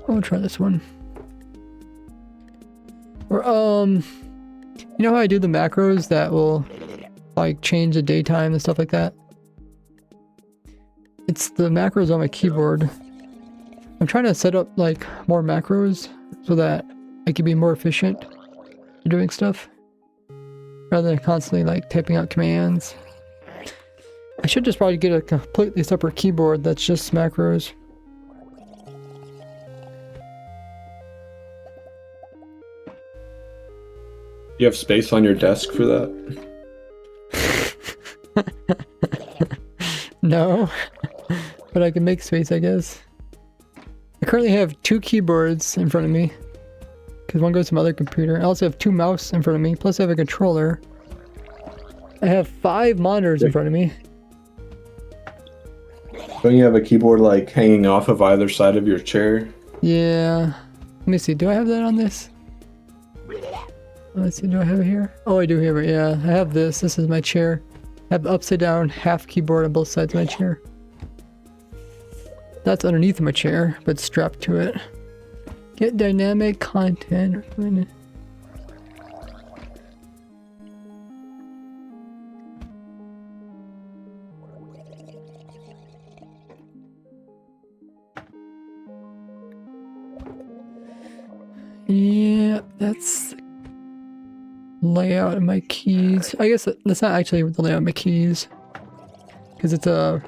I'll try this one. Or you know how I do the macros that will like change the daytime and stuff like that? It's the macros on my keyboard. I'm trying to set up like more macros so that I can be more efficient in doing stuff rather than constantly like typing out commands. I should just probably get a completely separate keyboard that's just macros. You have space on your desk for that? No, but I can make space, I guess. I currently have 2 keyboards in front of me because one goes to my other computer. I also have 2 mouse in front of me, plus I have a controller. I have 5 monitors in front of me. Don't you have a keyboard like hanging off of either side of your chair? Yeah. Let me see, do I have that on this? Let's see, do I have it here? Oh, I do have it, yeah. I have this. This is my chair. I have upside down half keyboard on both sides of my chair. That's underneath my chair, but strapped to it. Get dynamic content. Yeah, that's layout of my keys. I guess that's not actually the layout of my keys, because it's a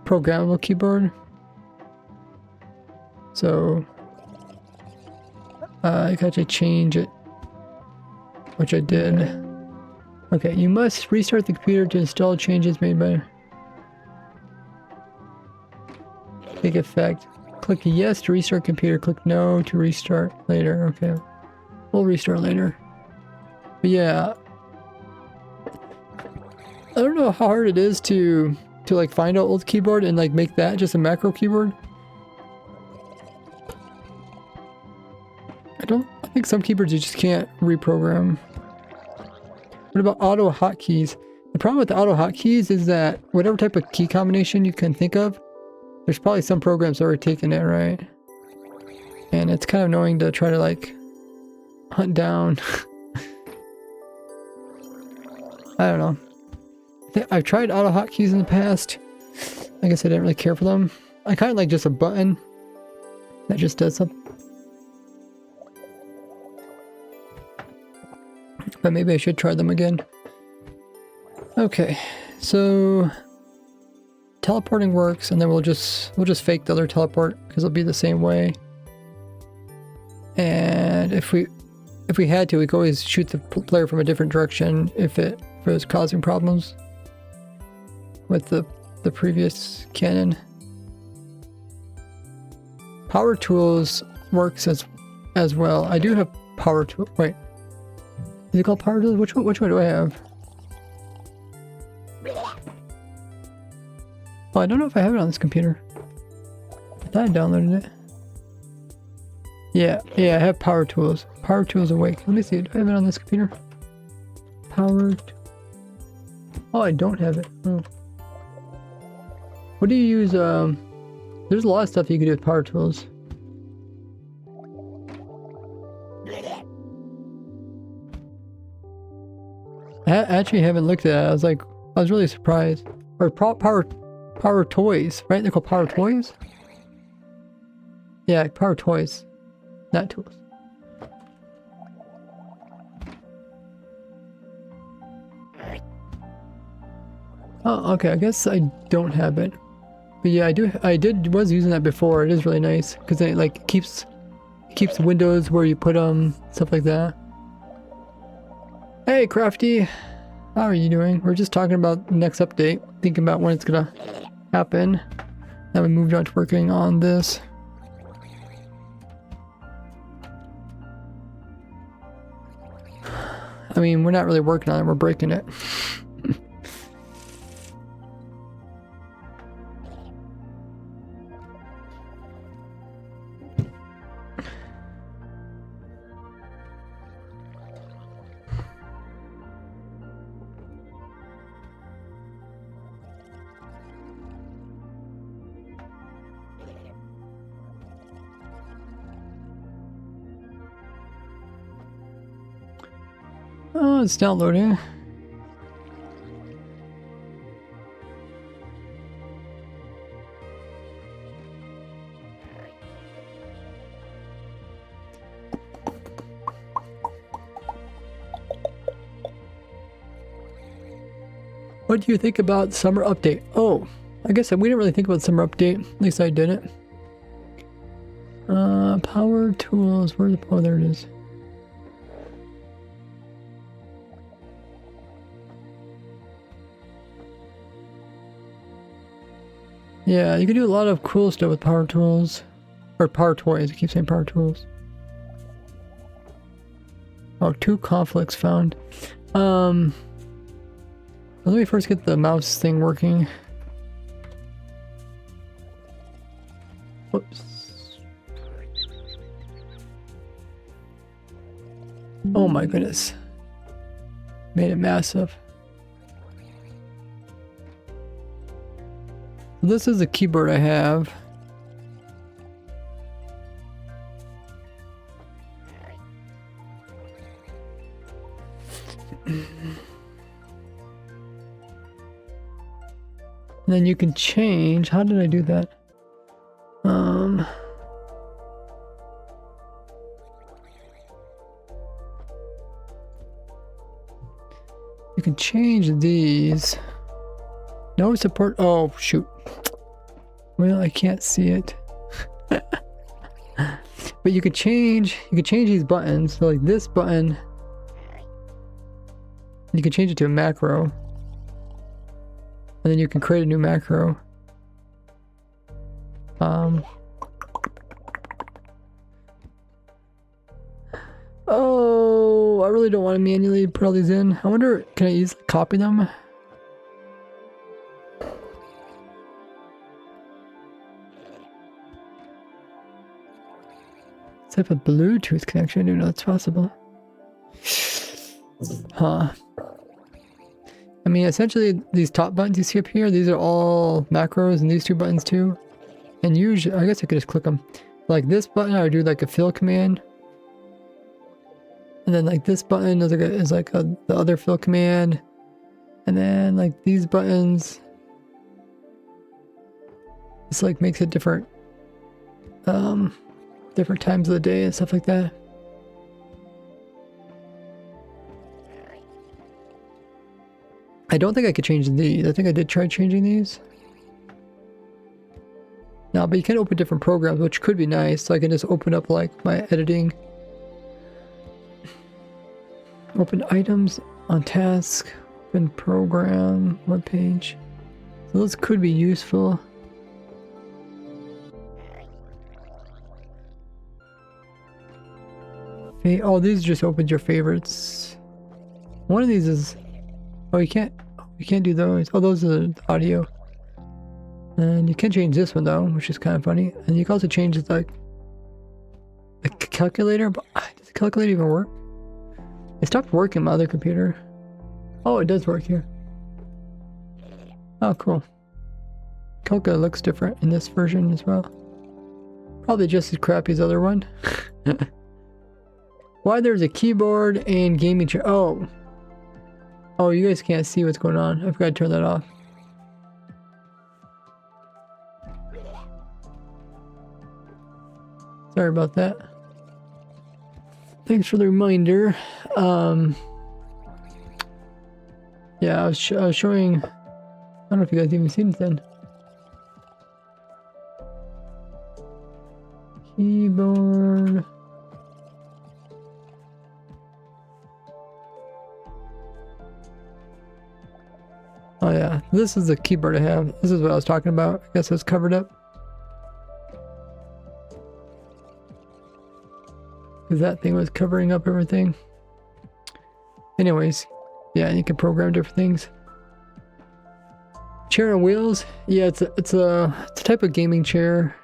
programmable keyboard. So I can actually change it, which I did. Okay, you must restart the computer to install changes made by. Take effect. Click yes to restart computer. Click no to restart later. Okay, we'll restart later. But yeah, I don't know how hard it is to like find an old keyboard and like make that just a macro keyboard. I think some keyboards you just can't reprogram. What about auto hotkeys? The problem with the auto hotkeys is that whatever type of key combination you can think of, there's probably some programs already taking it, right? And it's kind of annoying to try to like hunt down. I don't know. I've tried auto hotkeys in the past. I guess I didn't really care for them. I kind of like just a button that just does something. But maybe I should try them again. Okay, so teleporting works, and then we'll just fake the other teleport because it'll be the same way. And if we had to, we could always shoot the player from a different direction if it was causing problems with the previous cannon. Power tools works as well. I do have power tool. Wait, is it called power tools? Which one do I have? I don't know if I have it on this computer. I thought I downloaded it. Yeah, I have Power Tools. Power Tools Awake. Let me see. Do I have it on this computer? Oh, I don't have it. Oh. What do you use? There's a lot of stuff you can do with Power Tools. I actually haven't looked at it. I was really surprised. Or Power Toys, right? They're called Power Toys? Yeah, Power Toys. Not tools. Oh, okay. I guess I don't have it. But yeah, was using that before. It is really nice because it like keeps windows where you put stuff like that. Hey, Crafty, how are you doing? We're just talking about the next update, thinking about when it's gonna happen. Now we moved on to working on this. I mean, we're not really working on it, we're breaking it. Oh, it's downloading. What do you think about summer update? Oh, I guess we didn't really think about summer update. At least I didn't. Power tools. Oh, there it is. Yeah, you can do a lot of cool stuff with Power Tools. Or Power Toys, I keep saying Power Tools. Oh, 2 conflicts found. Let me first get the mouse thing working. Whoops. Oh my goodness. Made it massive. This is the keyboard I have. And then you can change. How did I do that? You can change these. No support. Oh shoot. Well, I can't see it. But you could change these buttons. So like this button, you can change it to a macro. And then you can create a new macro. Oh, I really don't want to manually put all these in. I wonder, can I easily copy them? Set up a Bluetooth connection. I didn't know that's possible. Huh. I mean, essentially, these top buttons you see up here, these are all macros, and these 2 buttons too. And usually, I guess I could just click them. Like this button, I would do like a fill command. And then like this button is the other fill command. And then like these buttons, this like makes it different times of the day and stuff like that. I don't think I could change these. I think I did try changing these. No, but you can open different programs, which could be nice. So I can just open up like my editing. Open items on task, open program, web page. So those could be useful. Oh, these just opened your favorites. One of these is, oh, you can't do those. Oh, those are the audio. And you can change this one though, which is kind of funny. And you can also change the calculator, but does the calculator even work? It stopped working on my other computer. Oh, it does work here. Oh, cool. Calculator looks different in this version as well. Probably just as crappy as the other one. Why there's a keyboard and gaming chair? Oh. Oh, you guys can't see what's going on. I forgot to turn that off. Sorry about that. Thanks for the reminder. Yeah, I was showing. I don't know if you guys even seen it then. Keyboard. Oh yeah, this is the keyboard I have. This is what I was talking about. I guess it's covered up. Because that thing was covering up everything. Anyways, yeah, you can program different things. Chair on wheels. Yeah, it's a type of gaming chair.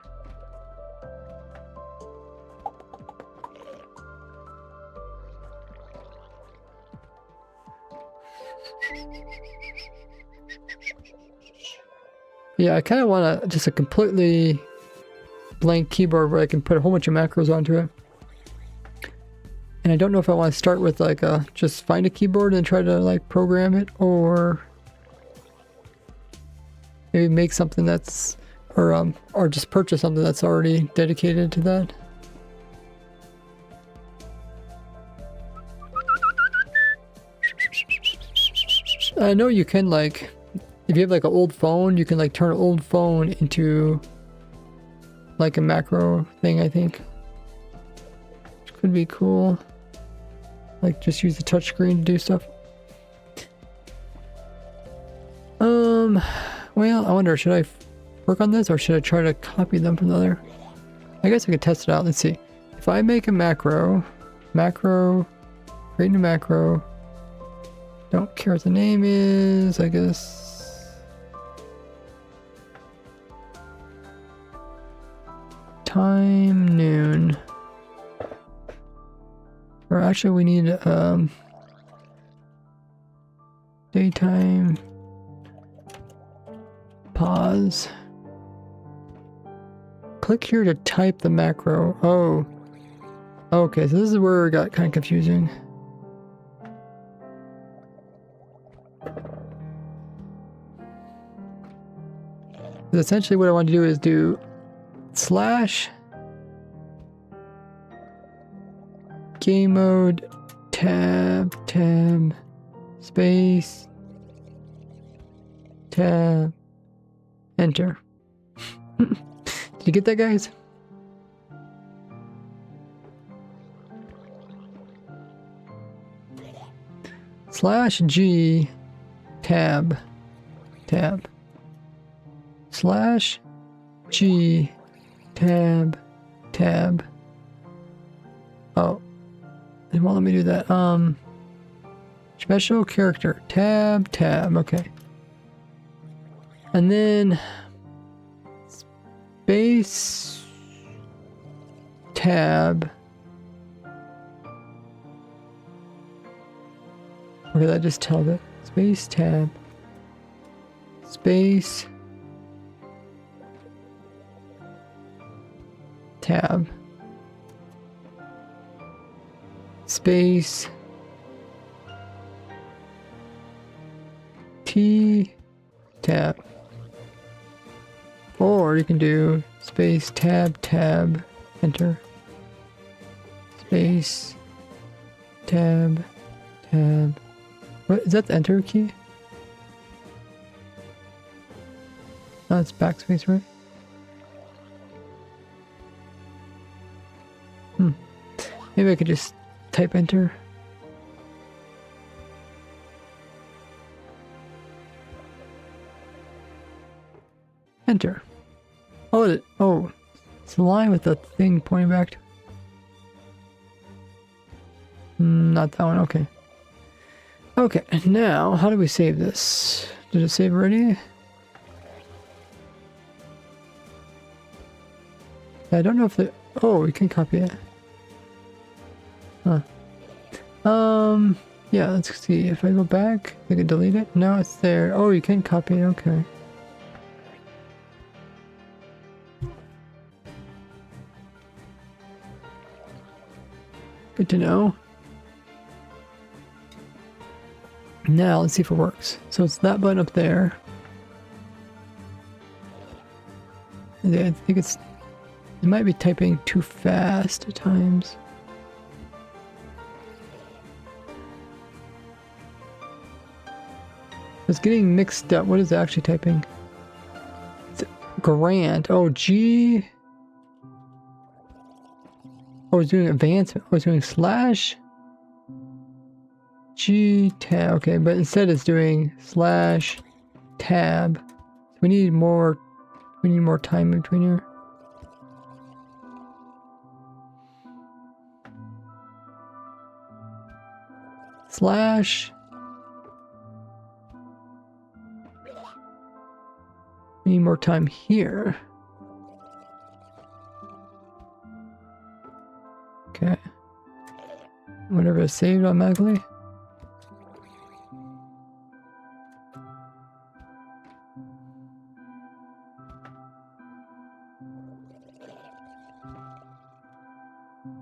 Yeah, I kind of want just a completely blank keyboard where I can put a whole bunch of macros onto it. And I don't know if I want to start with like just find a keyboard and try to like program it, or maybe make something that's, or just purchase something that's already dedicated to that. I know you can, like, if you have like an old phone, you can like turn an old phone into like a macro thing, I think. Which could be cool. Like just use the touchscreen to do stuff. Well, I wonder, should I work on this or should I try to copy them from the other? I guess I could test it out. Let's see. If I make a macro, create a macro, don't care what the name is, I guess. Time noon. Or actually we need daytime pause. Click here to type the macro. Oh. Okay, so this is where it got kind of confusing. Essentially what I want to do is do slash game mode tab space tab enter. Did you get that, guys? Slash G tab slash G tab. Oh, it won't let me do that. Special character tab. Okay, and then space tab. Okay, that just tells it. Space tab. Space tab. Space T tab. Or you can do space tab enter. Space tab. What is that, the enter key? No, it's backspace, right? Maybe I could just type enter. Enter. Oh, it's a line with the thing pointing back to. Not that one, okay. Okay, now how do we save this? Did it save already? I don't know if the... Oh, we can copy it. Huh. Yeah, let's see. If I go back, I can delete it. No, it's there. Oh, you can copy it. Okay. Good to know. Now, let's see if it works. So it's that button up there. Yeah, I think it might be typing too fast at times. It's getting mixed up. What is it actually typing? It's grant. Oh, G. Oh, it's doing advancement. Oh, it's doing slash G tab. Okay, but instead it's doing slash tab. We need more. We need more time in between here. Slash. We need more time here. Okay. Whatever is saved automatically.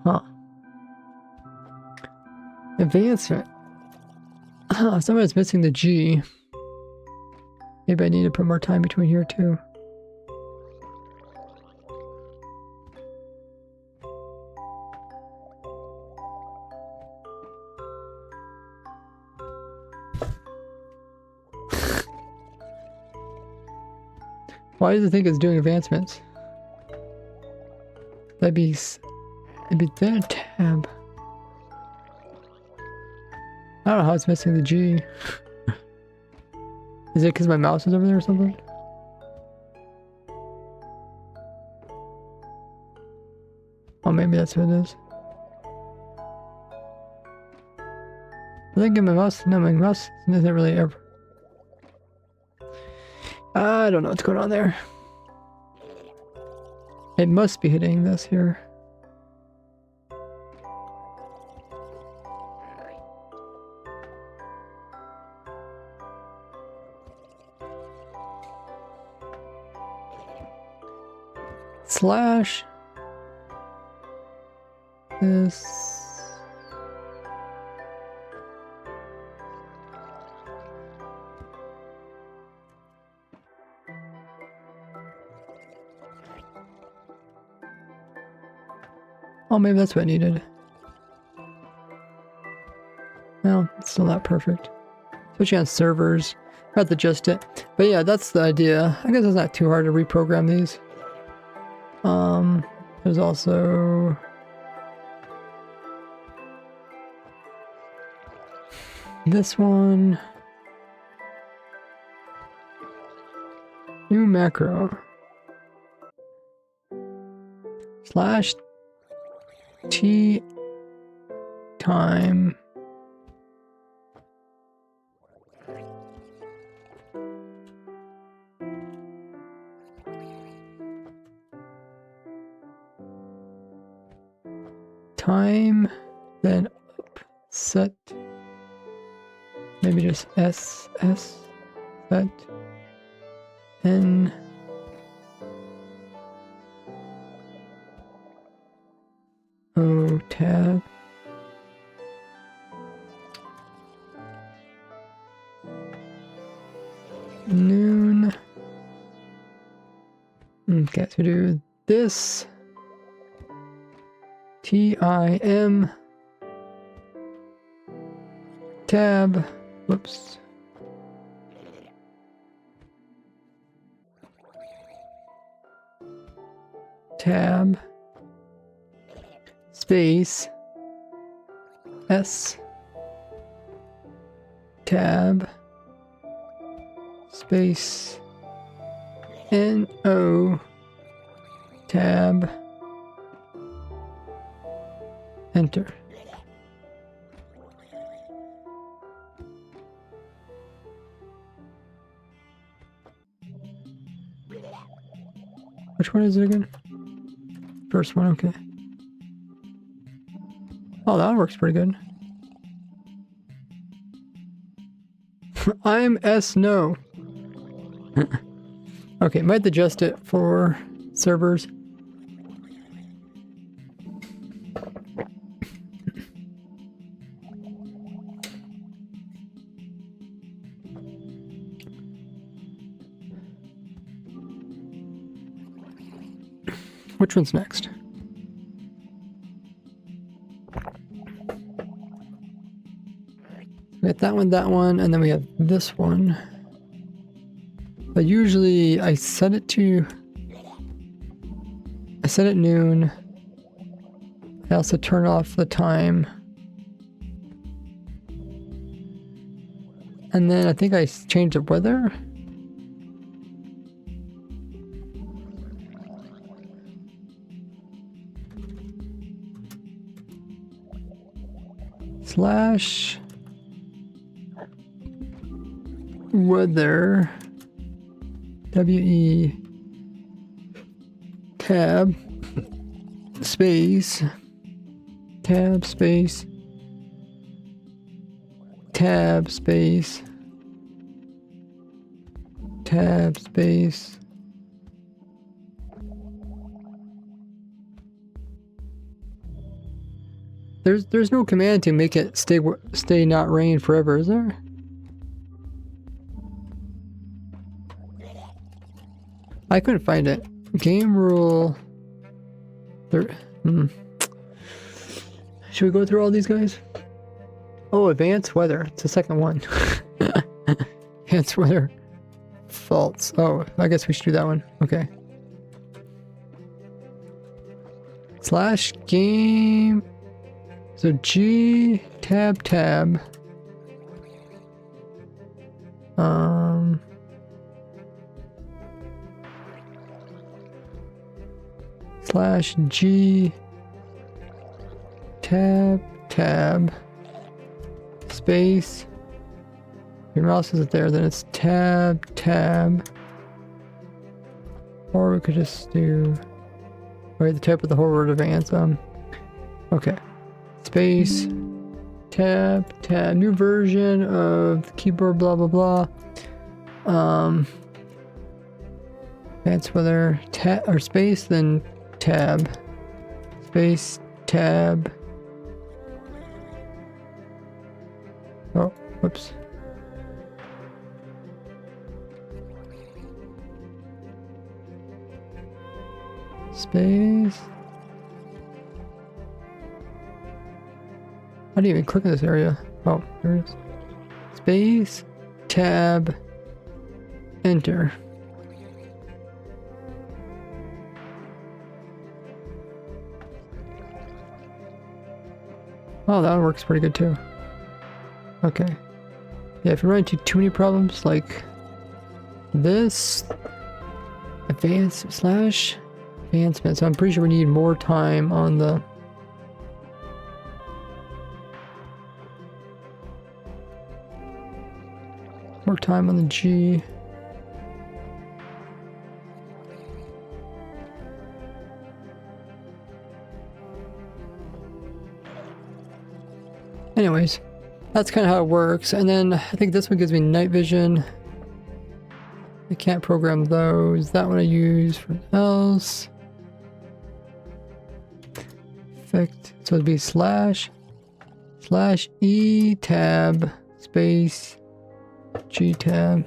Huh. Advancement. Somebody's missing the G. Maybe I need to put more time between here too. Why does it think it's doing advancements? It'd be that tab. I don't know how it's missing the G. Is it because my mouse is over there or something? Oh, maybe that's what it is. I think my mouse isn't really ever. I don't know what's going on there. It must be hitting this here. Slash this. Oh, maybe that's what I needed. No, it's still not perfect. Especially on servers. I have to adjust it. But yeah, that's the idea. I guess it's not too hard to reprogram these. There's also this one. New macro. Slash T time. Time, then up, set, maybe just S, set, N, O, tab, noon. Okay, so we do this. TIM tab, whoops, tab, space, S, tab, space, NO, tab, enter. Which one is it again? first one, okay. Oh, that works pretty good. I'm S no. Okay, might adjust it for servers. Which one's next? We got that one, and then we have this one. But usually I set it at noon. I also turn off the time. And then I think I changed the weather. Slash weather WE tab space tab space tab space tab space There's no command to make it stay not rain forever, is there? I couldn't find it. Game rule. Should we go through all these guys? Oh, advanced weather. It's the second one. Advanced weather. False. Oh, I guess we should do that one. Okay. Slash game. So G tab. Slash G tab space. Your mouse isn't there, then it's tab. Or we could just do the type of the whole word advance. Okay. Space tab new version of the keyboard blah blah blah. That's whether tab or space then tab space tab. Oh, whoops. Space. I didn't even click in this area. Oh, there it is. Space, tab, enter. Oh, that works pretty good too. Okay. Yeah, if you run into too many problems like this, advancement, so I'm pretty sure we need more time on the G. Anyways, that's kind of how it works. And then I think this one gives me night vision. I can't program those. That one I use for else. Effect. So it'd be slash E tab space G tab.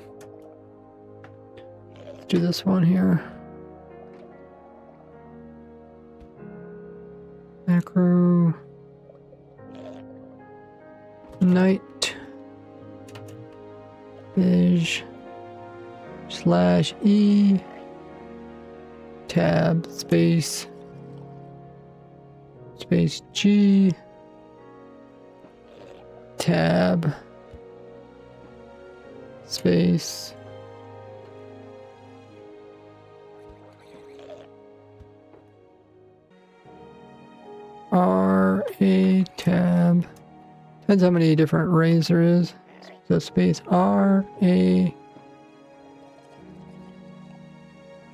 Let's do this one here. Macro. Night. Viz. Slash E. Tab. Space. Space G. Tab. Space. R A tab. Depends how many different arrays there is. So space R A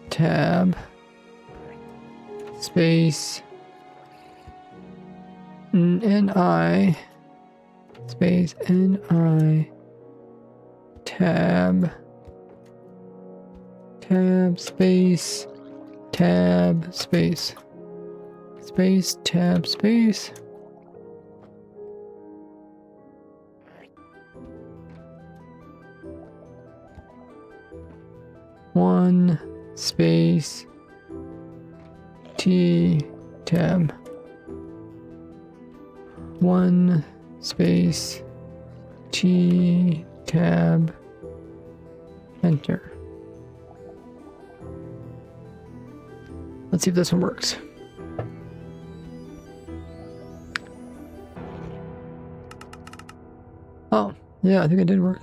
tab space NI space NI tab space tab space space tab space. One space T tab. One space T tab. Enter. Let's see if this one works. Oh, yeah, I think it did work.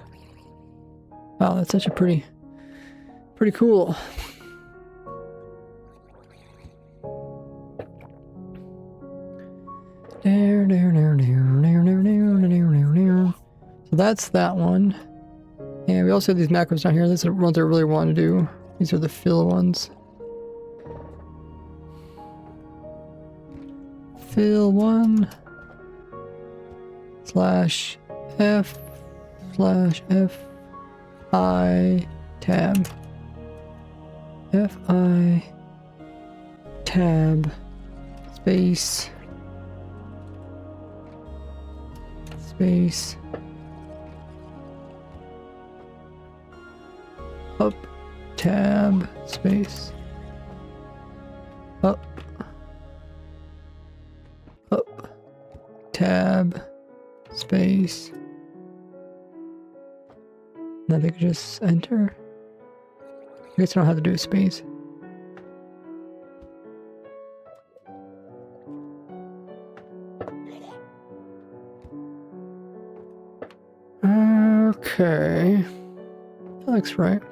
Wow, that's such a pretty cool. So that's that one. And we also have these macros down here. These are the ones I really want to do. These are the fill ones. Fill 1 slash F slash FI tab. FI tab space space up tab space up tab space. Now they could just enter. I guess I don't have to do a space. Okay. That looks right.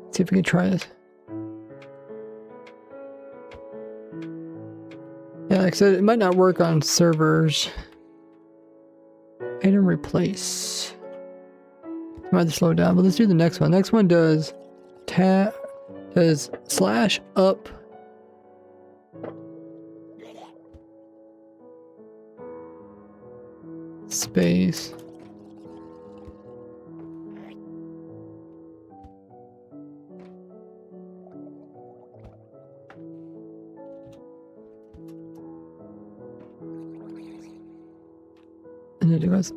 Let's see if we can try this. Yeah, like I said, it might not work on servers. Item replace. Might have to slow it down, but let's do the next one. Next one does slash up space and then it goes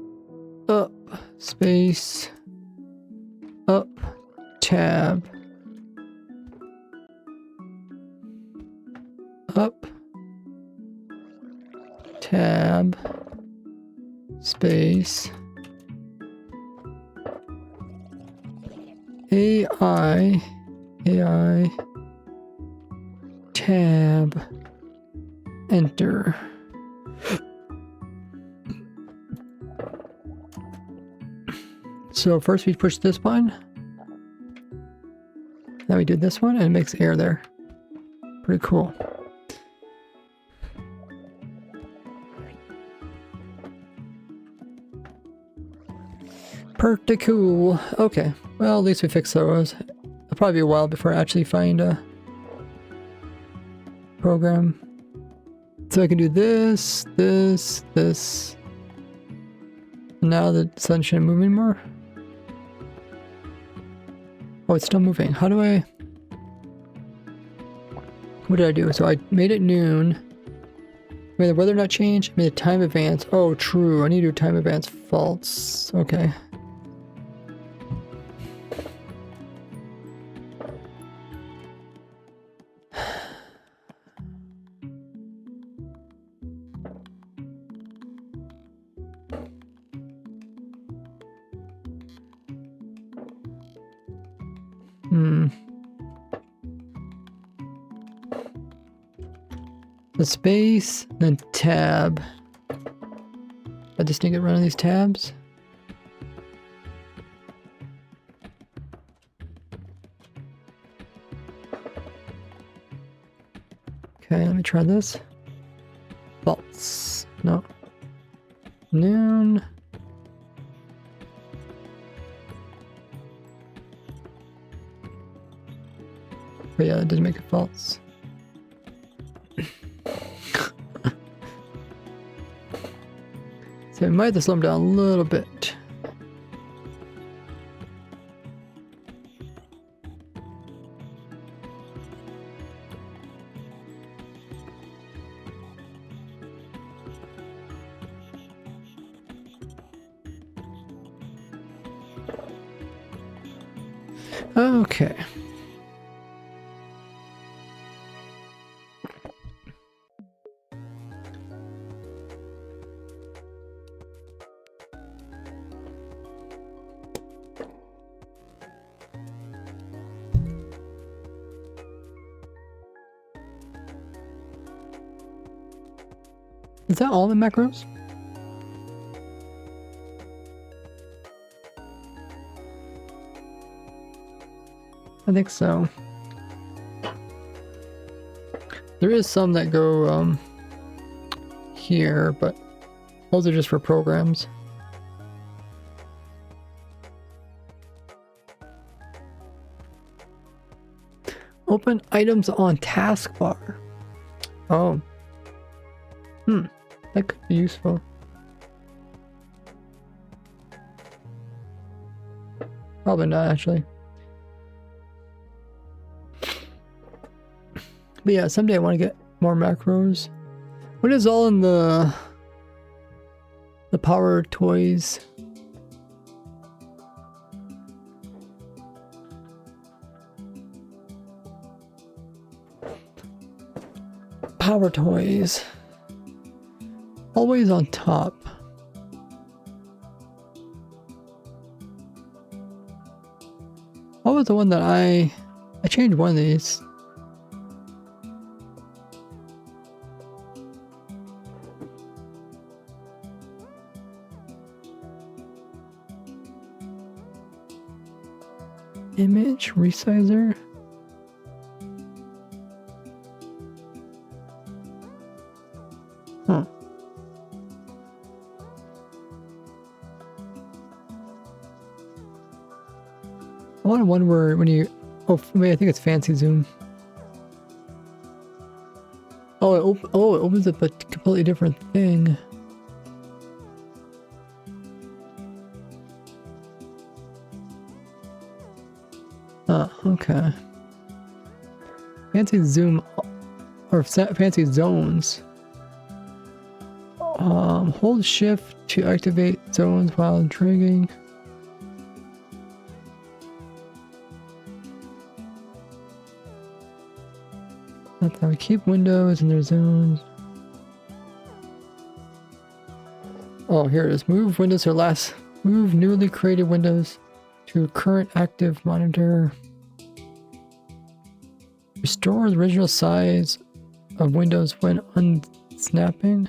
up space up tab up tab space AI tab enter. So first we push this button, then we did this one, and it makes air there. Pretty cool. Pretty cool. Okay, well at least we fixed those. It'll probably be a while before I actually find a program. So I can do this, this, this. Now the sun shouldn't move anymore. Oh, it's still moving. How do I... What did I do? So I made it noon. Made the weather not change. Made the time advance. Oh, true. I need to do time advance false. Okay. The space, then tab. I just need to get rid of these tabs. Okay, let me try this. False. No. Noon. But yeah, that doesn't make it false. So we might have to slow him down a little bit. Okay. Is that all the macros? I think so. There is some that go here, but those are just for programs. Open items on taskbar. Oh. That could be useful. Probably not, actually. But yeah, someday I want to get more macros. What is all in the power toys? Power toys. Always on top. What was the one that I changed one of these? Image resizer. Huh. I want one where when you, oh, wait, I think it's fancy zoom. Oh, it opens up a completely different thing. Okay. Fancy zoom or fancy zones. Hold shift to activate zones while dragging. That's how we keep windows in their zones. Oh, here it is. Move windows to last. Move newly created windows to current active monitor. Restore the original size of windows when unsnapping.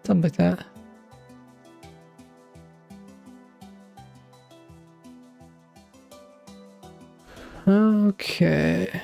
Something like that. Okay.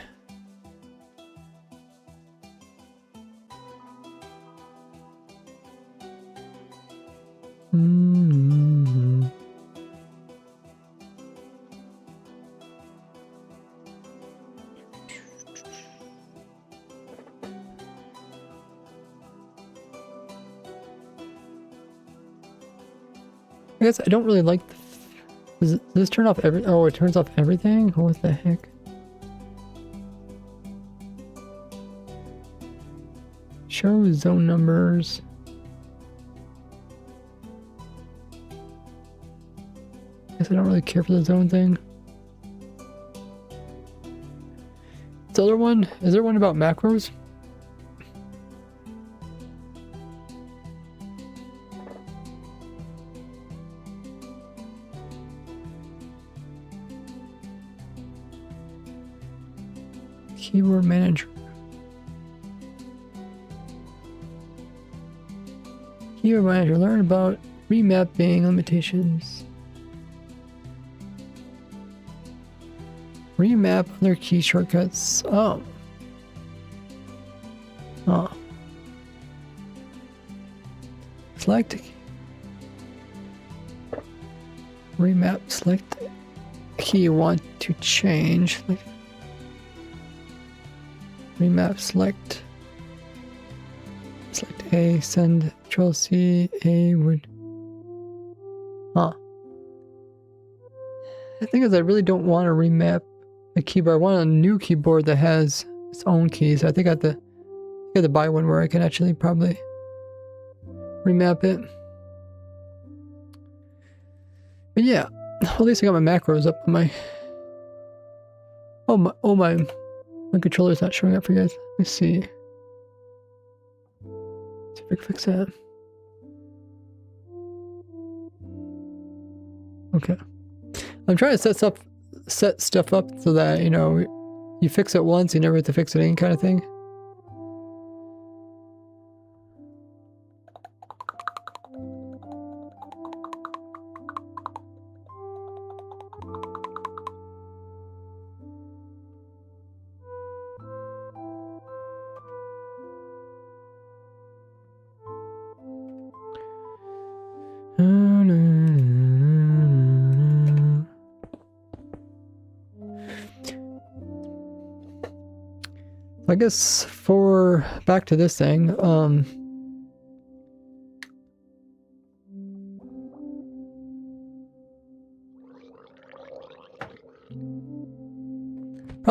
I guess I don't really like the... Does this turn off every... Oh, it turns off everything? What the heck? Show zone numbers. Guess I don't really care for the zone thing. This other one? Is there one about macros? Keyboard manager. Keyboard manager. Learn about remapping limitations. Remap other key shortcuts. Oh. Oh. select. Remap, select key you want to change. Remap, select A, send Control C, A would. Huh. The thing is, I really don't want to remap the keyboard. I want a new keyboard that has its own keys. I think I have to buy one where I can actually probably remap it. But yeah, at least I got my macros up on my. My controller's not showing up for you guys. Let me see. See if I can fix that. Okay. I'm trying to set stuff up so that, you know, you fix it once, you never have to fix it again, kind of thing. I guess for back to this thing, probably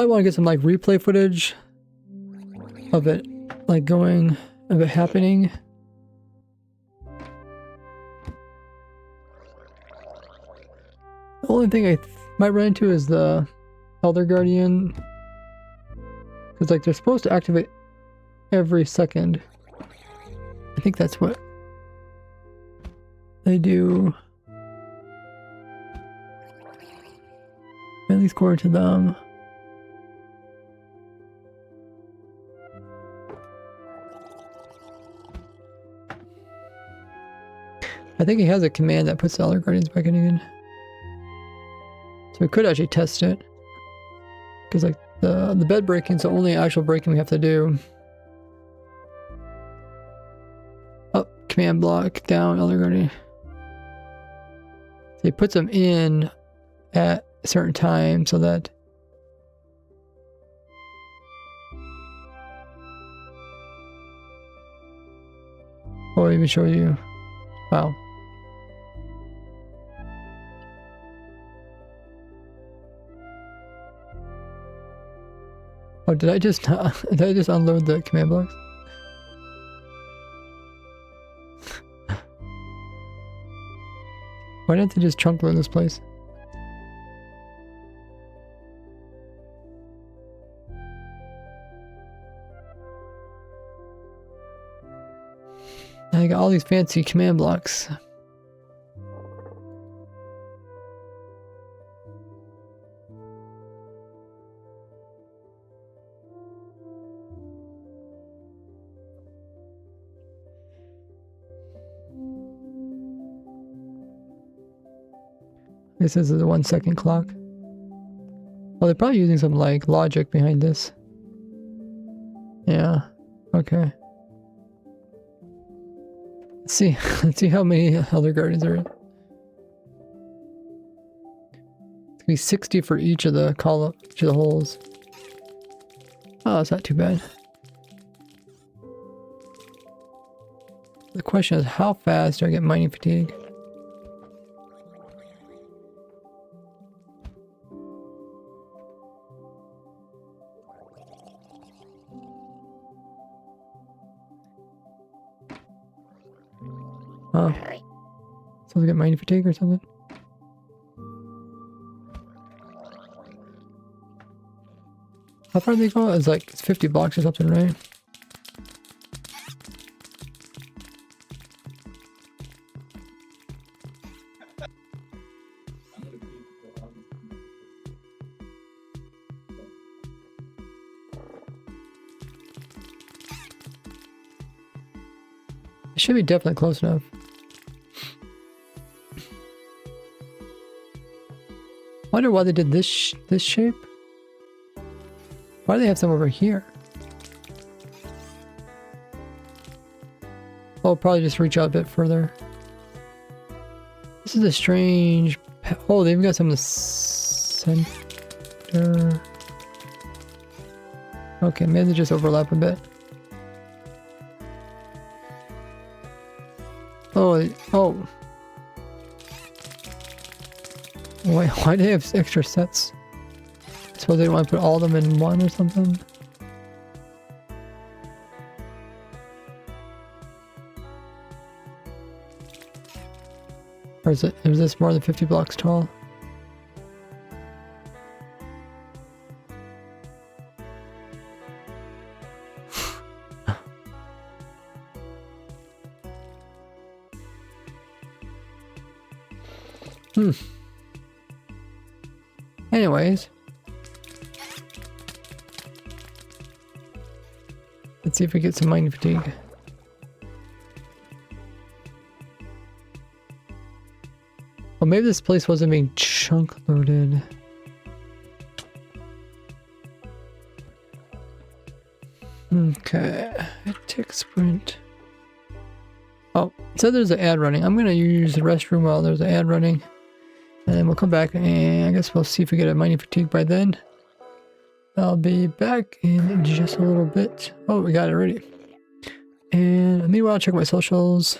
want to get some like replay footage of it, like of it happening. The only thing I might run into is the Elder Guardian. Because like they're supposed to activate every second. I think that's what they do. At least according to them. I think he has a command that puts the Elder Guardians back in again. So we could actually test it. Because like the bed breaking is the only actual breaking we have to do. Up, command block, down, Elder Guardian. So he puts them in at a certain time so that I'll even show you. Wow. Oh, did I just unload the command blocks? Why didn't they just chunk load this place? I got all these fancy command blocks. This is a 1 second clock. Well, they're probably using some like logic behind this. Yeah. Okay. Let's see how many Elder Guardians are in. It's gonna be 60 for each of the each of the holes. Oh, that's not too bad. The question is, how fast do I get mining fatigue? Oh. Someone's got mining fatigue or something? How far do they go? It's like 50 blocks or something, right? It should be definitely close enough. Wonder why they did this shape. Why do they have some over here? I'll probably just reach out a bit further. This is a strange... Oh, they even got some in the center. Okay, maybe they just overlap a bit. Oh, oh. Wait, why do they have extra sets? I suppose they don't want to put all of them in one or something? Or is this more than 50 blocks tall? Anyways. Let's see if we get some mining fatigue. Well, maybe this place wasn't being chunk loaded. Okay. Tick sprint. Oh, so there's an ad running. I'm gonna use the restroom while there's an ad running. And then we'll come back and I guess we'll see if we get a mining fatigue by then. I'll be back in just a little bit. Oh, we got it ready. And meanwhile, I'll check my socials.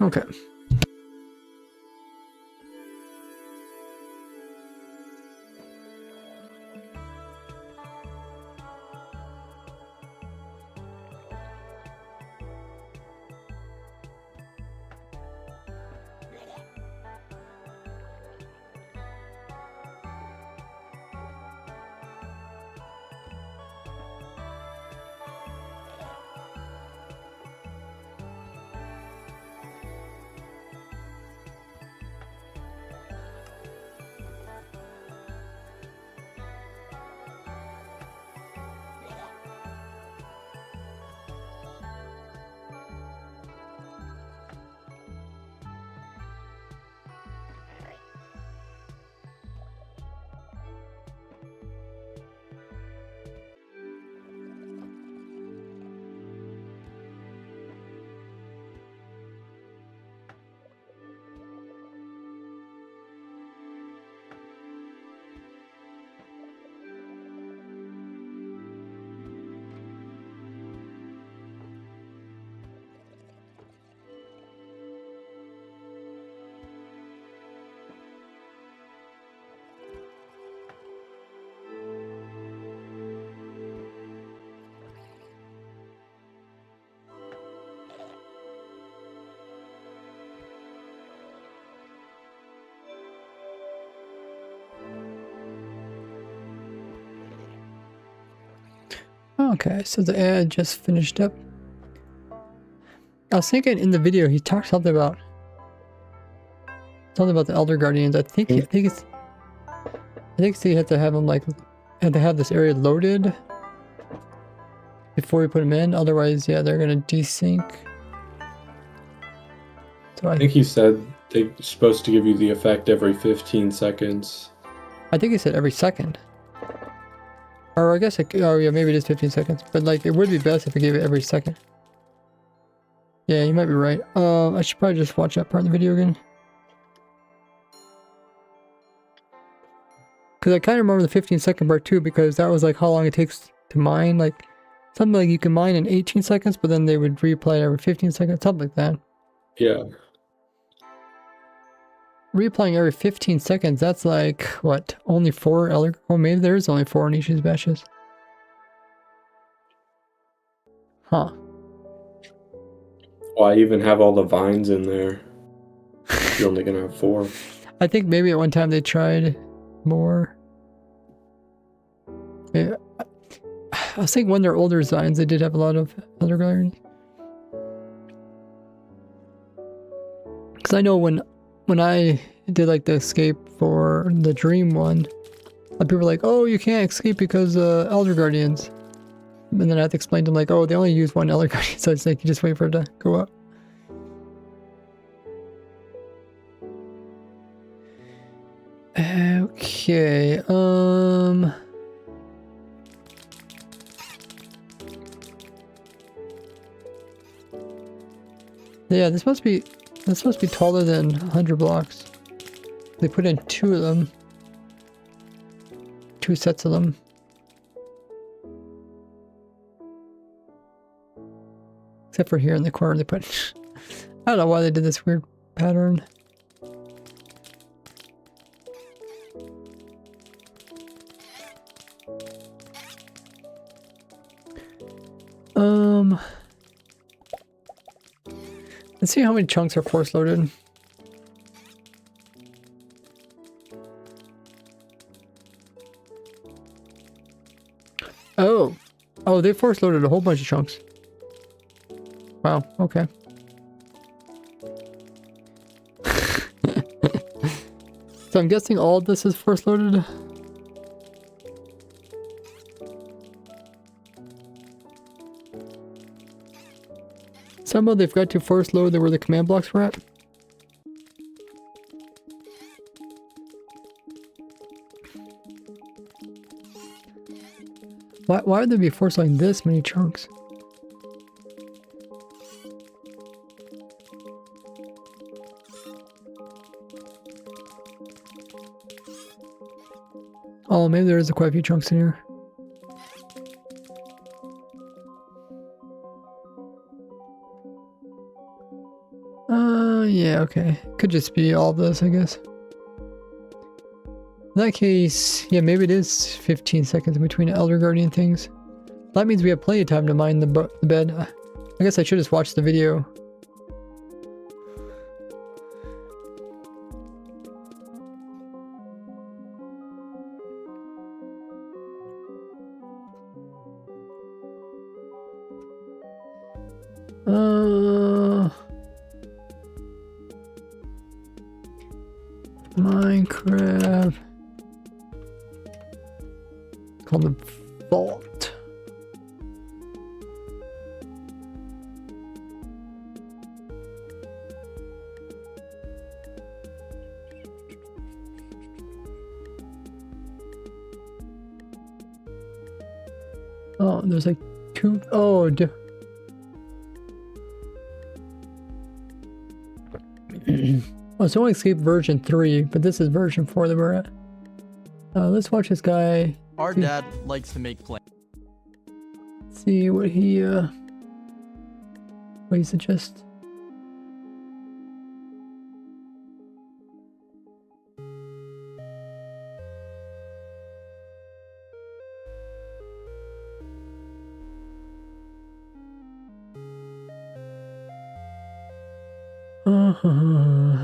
Okay. Okay, so the ad just finished up. I was thinking in the video he talked something about the Elder Guardians. I think you have to have them have to have this area loaded before we put them in. Otherwise, yeah, they're gonna desync. So I think he said they're supposed to give you the effect every 15 seconds. I think he said every second. Or I guess, oh yeah, maybe it is 15 seconds. But like, it would be best if we gave it every second. Yeah, you might be right. I should probably just watch that part of the video again. Because I kind of remember the 15-second part too, because that was like how long it takes to mine. Like, something like you can mine in 18 seconds, but then they would replay every 15 seconds, something like that. Yeah. Replaying every 15 seconds, that's like, what, only 4 Elder... Oh, maybe there is only 4 in each of these batches. Huh. Why even have all the vines in there? You're only gonna have 4. I think maybe at one time they tried more. Yeah. I was thinking when they're older designs, they did have a lot of Elder Guardians. Because I know when I did like the escape for the Dream one, people were like, oh, you can't escape because Elder Guardians. And then I had to explain to them like, oh, they only use 1 Elder Guardian, so it's like you just wait for it to go up. Okay, Yeah, this must be taller than 100 blocks. They put in 2 of them. 2 sets of them. Except for here in the corner they put... I don't know why they did this weird pattern. Let's see how many chunks are force loaded. Oh, they force loaded a whole bunch of chunks. Wow, okay. So I'm guessing all of this is force loaded. Somehow they've got to force load where the command blocks were at. Why would they be force loading this many chunks? Oh, maybe there is quite a few chunks in here. Yeah, okay. Could just be all of this, I guess. In that case, yeah, maybe it is 15 seconds in between Elder Guardian things. That means we have plenty of time to mine the bed. I guess I should just watch the video. Minecraft. Called the vault. Oh, there's like 2. Oh, oh, it's only escape version 3, but this is version 4 that we're at. Let's watch this guy. Our dad likes to make plans. See what he suggests.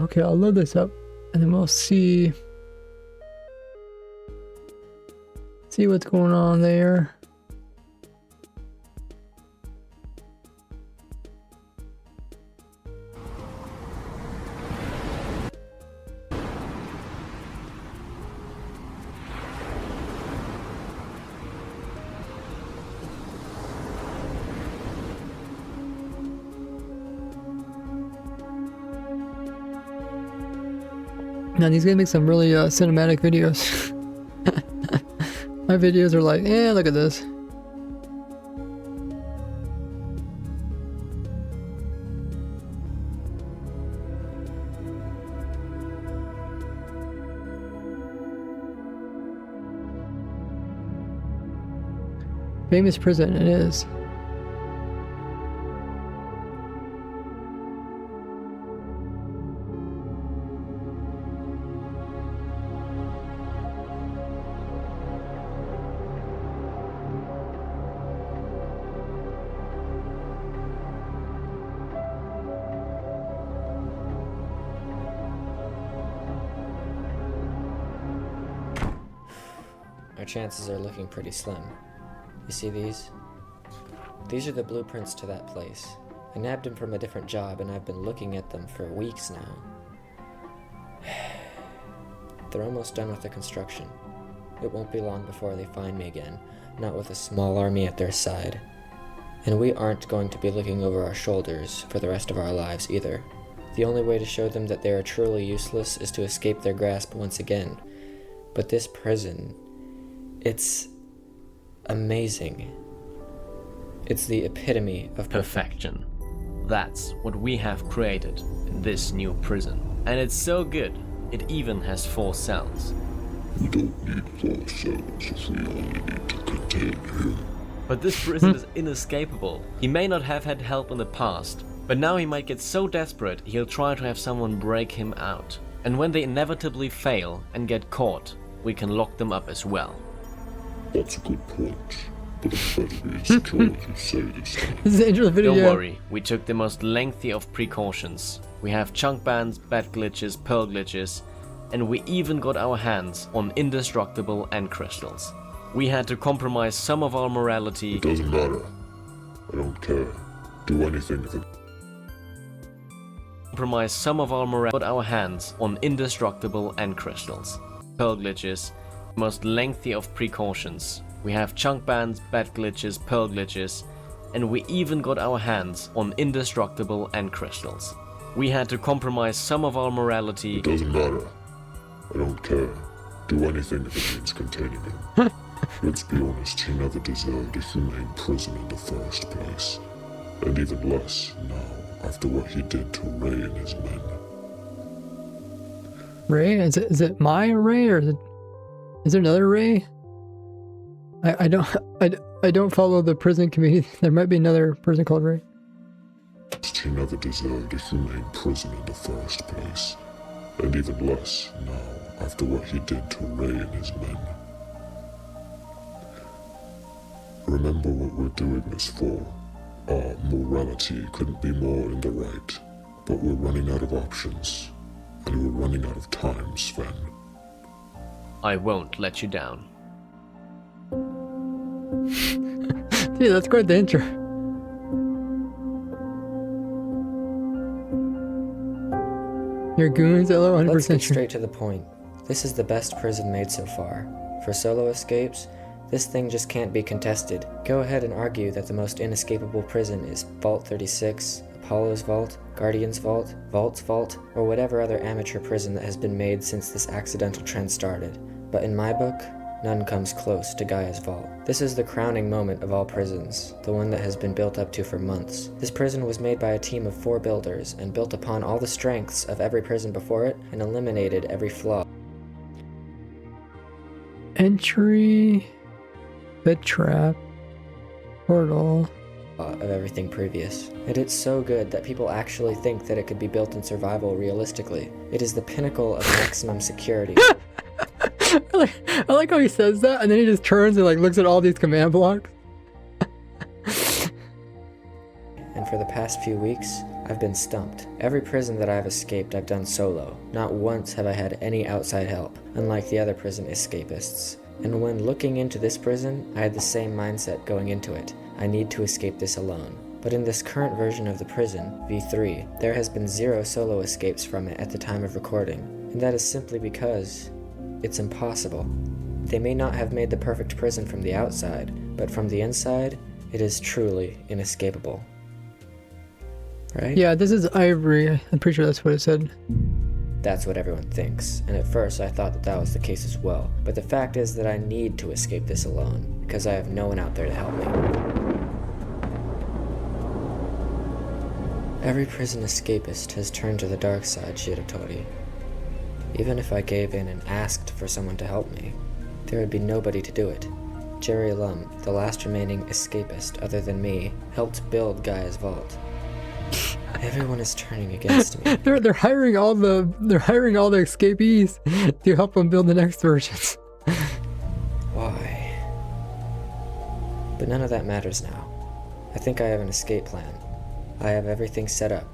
Okay, I'll load this up and then we'll see what's going on there. Now these guys make some really cinematic videos. My videos are like, yeah, look at this. Famous prison, it is. Our chances are looking pretty slim. You see these? These are the blueprints to that place. I nabbed them from a different job and I've been looking at them for weeks now. They're almost done with the construction. It won't be long before they find me again, not with a small army at their side. And we aren't going to be looking over our shoulders for the rest of our lives either. The only way to show them that they are truly useless is to escape their grasp once again. But this prison, it's amazing. It's the epitome of Perfection. That's what we have created in this new prison. And it's so good, it even has 4 cells. We don't need 4 cells if we only need to contain him. But this prison is inescapable. He may not have had help in the past, but now he might get so desperate he'll try to have someone break him out. And when they inevitably fail and get caught, we can lock them up as well. That's a good point. But it better be as secure as you say this time. This is the intro of the video. Don't worry, we took the most lengthy of precautions. We have chunk bans, bat glitches, pearl glitches, and we even got our hands on indestructible end crystals. We had to compromise some of our morality. It doesn't matter. I don't care. Do anything if it... Compromise some of our morality. Got our hands on indestructible end crystals. Pearl glitches, most lengthy of precautions. We have chunk bans, bat glitches, pearl glitches, and we even got our hands on indestructible end crystals. We had to compromise some of our morality. It doesn't matter. I don't care. Do anything if it means containing him. Let's be honest, he never deserved a humane prison in the first place. And even less now, after what he did to Ray and his men. Ray? Is it my Ray, or is there another Ray? I don't follow the prison committee. There might be another person called Ray. He never deserved a humane prison in the first place. And even less now, after what he did to Ray and his men. Remember what we're doing this for. Our morality couldn't be more in the right. But we're running out of options. And we're running out of time, Sven. I won't let you down. Dude, that's quite the intro. Your goons, hello, 100% Let's get sure. straight to the point. This is the best prison made so far. For solo escapes, this thing just can't be contested. Go ahead and argue that the most inescapable prison is Vault 36, Apollo's Vault, Guardian's Vault, Vault's Vault, or whatever other amateur prison that has been made since this accidental trend started. But in my book, none comes close to Gaia's Vault. This is the crowning moment of all prisons, the one that has been built up to for months. This prison was made by a team of 4 builders and built upon all the strengths of every prison before it and eliminated every flaw. Entry, bed trap, portal. Of everything previous. And it's so good that people actually think that it could be built in survival realistically. It is the pinnacle of maximum security. I like how he says that, and then he just turns and like looks at all these command blocks. And for the past few weeks, I've been stumped. Every prison that I've escaped, I've done solo. Not once have I had any outside help, unlike the other prison escapists. And when looking into this prison, I had the same mindset going into it. I need to escape this alone. But in this current version of the prison, V3, there has been 0 solo escapes from it at the time of recording. And that is simply because it's impossible. They may not have made the perfect prison from the outside, but from the inside, it is truly inescapable. Right? Yeah, this is Ivory. I'm pretty sure that's what it said. That's what everyone thinks, and at first I thought that that was the case as well. But the fact is that I need to escape this alone, because I have no one out there to help me. Every prison escapist has turned to the dark side, Shiratori. Even if I gave in and asked for someone to help me, there would be nobody to do it. Jerry Lum, the last remaining escapist other than me, helped build Gaia's Vault. Everyone is turning against me. They're hiring all the escapees to help them build the next versions. Why? But none of that matters now. I think I have an escape plan. I have everything set up.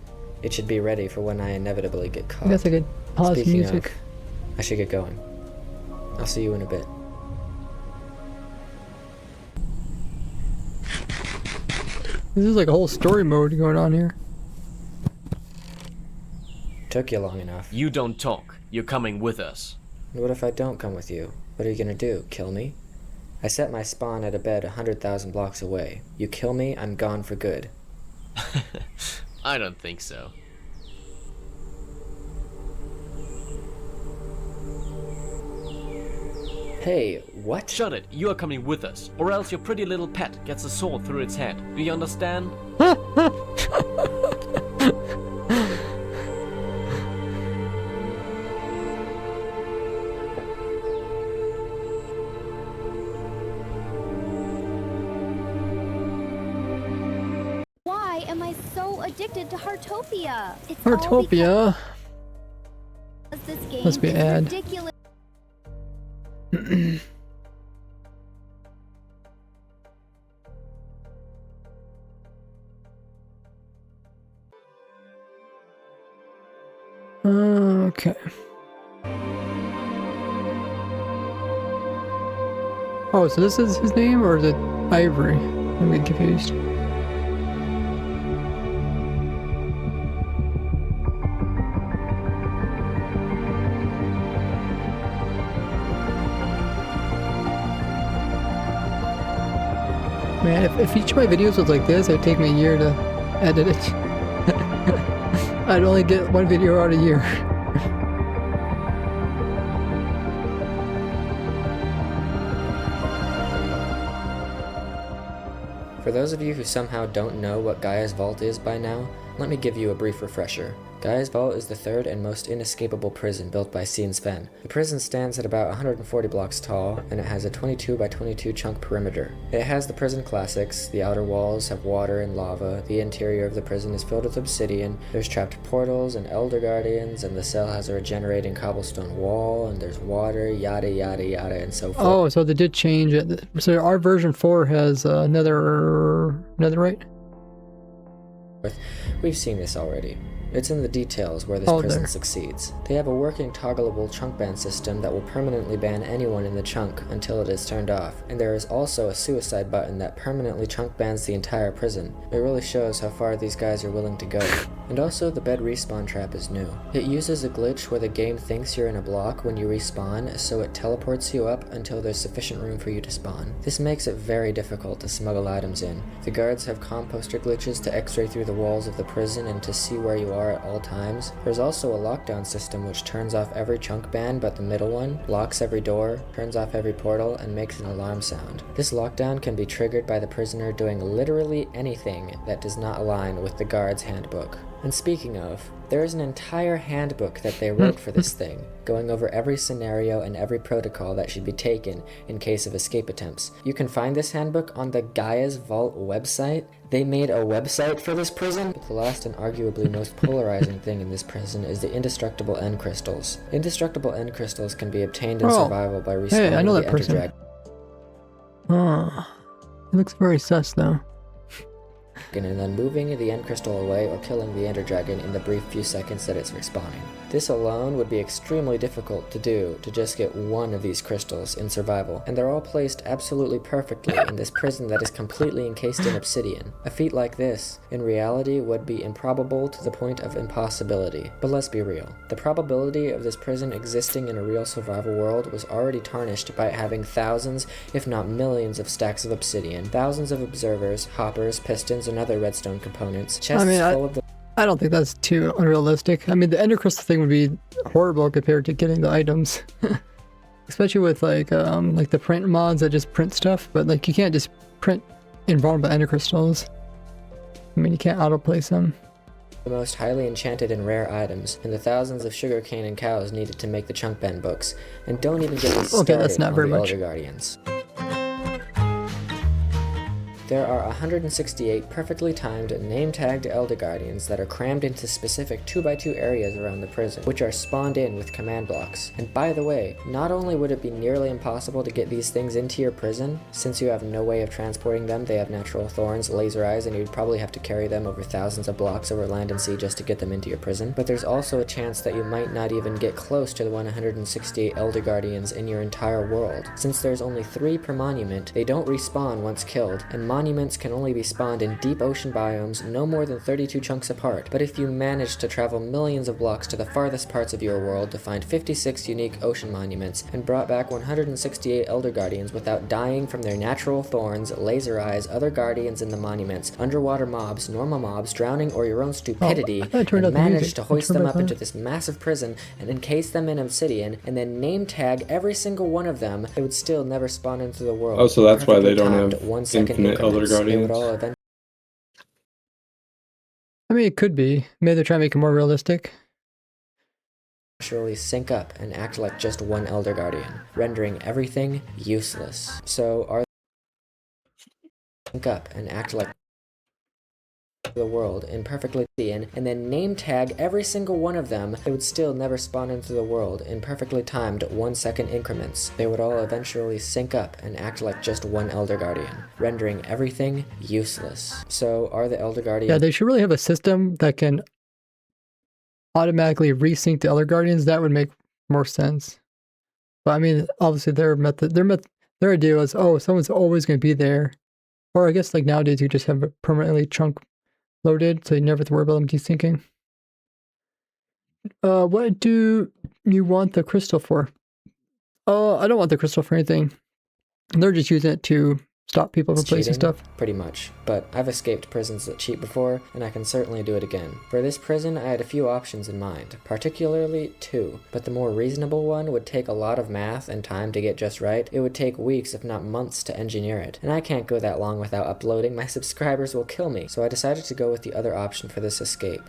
It should be ready for when I inevitably get caught. I guess I could pause Speaking music. of, I should get going. I'll see you in a bit. This is like a whole story mode going on here. Took you long enough. You don't talk. You're coming with us. And what if I don't come with you? What are you gonna do? Kill me? I set my spawn at a bed 100,000 blocks away. You kill me, I'm gone for good. I don't think so. Hey, what? Shut it. You are coming with us, or else your pretty little pet gets a sword through its head. Do you understand? Why am I so addicted to Heartopia? It's all Heartopia. because this game Must be is ad. ridiculous. Okay. Oh, so this is his name, or is it Ivory? I'm getting confused. Man, if each of my videos was like this, it'd take me a year to edit it. I'd only get one video out a year. For those of you who somehow don't know what Gaia's Vault is by now, let me give you a brief refresher. Gaia's Vault is the third and most inescapable prison built by Sien Sven. The prison stands at about 140 blocks tall, and it has a 22 by 22 chunk perimeter. It has the prison classics. The outer walls have water and lava, the interior of the prison is filled with obsidian, there's trapped portals and elder guardians, and the cell has a regenerating cobblestone wall, and there's water, yada yada yada, and so forth. Oh, so they did change it. So our version 4 has netherite? We've seen this already. It's in the details where this prison succeeds. They have a working toggleable chunk ban system that will permanently ban anyone in the chunk until it is turned off, and there is also a suicide button that permanently chunk bans the entire prison. It really shows how far these guys are willing to go. And also, the bed respawn trap is new. It uses a glitch where the game thinks you're in a block when you respawn, so it teleports you up until there's sufficient room for you to spawn. This makes it very difficult to smuggle items in. The guards have composter glitches to x-ray through the walls of the prison and to see where you are at all times. There's also a lockdown system which turns off every chunk ban but the middle one, locks every door, turns off every portal, and makes an alarm sound. This lockdown can be triggered by the prisoner doing literally anything that does not align with the guard's handbook. And speaking of, there is an entire handbook that they wrote for this thing, going over every scenario and every protocol that should be taken in case of escape attempts. You can find this handbook on the Gaia's Vault website. They made a website for this prison. The last and arguably most polarizing thing in this prison is the indestructible end crystals. Indestructible end crystals can be obtained in survival by respawning hey, I know the that person. Ender Oh, it looks very sus though. and then moving the end crystal away or killing the ender dragon in the brief few seconds that it's respawning. This alone would be extremely difficult to do to just get one of these crystals in survival, and they're all placed absolutely perfectly in this prison that is completely encased in obsidian. A feat like this, in reality, would be improbable to the point of impossibility. But let's be real. The probability of this prison existing in a real survival world was already tarnished by it having thousands, if not millions, of stacks of obsidian, thousands of observers, hoppers, pistons, and other redstone components, chests full of the I don't think that's too unrealistic. I mean, the ender crystal thing would be horrible compared to getting the items. Especially with like the print mods that just print stuff, but like you can't just print invulnerable ender crystals. I mean, you can't auto-place them. The most highly enchanted and rare items, and the thousands of sugarcane and cows needed to make the chunk ban books. And don't even get me started that's not on very the much. Elder Guardians. There are 168 perfectly timed name-tagged Elder Guardians that are crammed into specific 2x2 areas around the prison, which are spawned in with command blocks. And by the way, not only would it be nearly impossible to get these things into your prison, since you have no way of transporting them, they have natural thorns, laser eyes, and you'd probably have to carry them over thousands of blocks over land and sea just to get them into your prison, but there's also a chance that you might not even get close to the 168 Elder Guardians in your entire world. Since there's only 3 per monument, they don't respawn once killed, and monuments can only be spawned in deep ocean biomes no more than 32 chunks apart. But if you manage to travel millions of blocks to the farthest parts of your world to find 56 unique ocean monuments and brought back 168 Elder Guardians without dying from their natural thorns, laser eyes, other guardians in the monuments, underwater mobs, normal mobs, drowning, or your own stupidity, and manage to hoist them up into this massive prison and encase them in obsidian, and then name tag every single one of them, they would still never spawn into the world. Oh, so that's why they don't have Perfectly timed 1 second infinite Elder increments. They would Guardians? all eventually I mean, it could be. Maybe they're trying to make it more realistic. sync up and act like just one Elder Guardian, rendering everything useless. So are sync up and act like the world in perfectly and then name tag every single one of them, they would still never spawn into the world in perfectly timed 1-second increments. They would all eventually sync up and act like just one Elder Guardian, rendering everything useless. So are the Elder Guardians... Yeah, they should really have a system that can automatically resync the Elder Guardians. That would make more sense. But I mean, obviously their idea was, oh, someone's always going to be there. Or I guess like nowadays you just have it permanently chunk loaded, so you never have to worry about them desyncing. What do you want the crystal for? I don't want the crystal for anything. They're just using it to stop people from placing stuff. Pretty much, but I've escaped prisons that cheat before, and I can certainly do it again. For this prison, I had a few options in mind, particularly 2, but the more reasonable one would take a lot of math and time to get just right. It would take weeks, if not months, to engineer it, and I can't go that long without uploading. My subscribers will kill me, so I decided to go with the other option for this escape.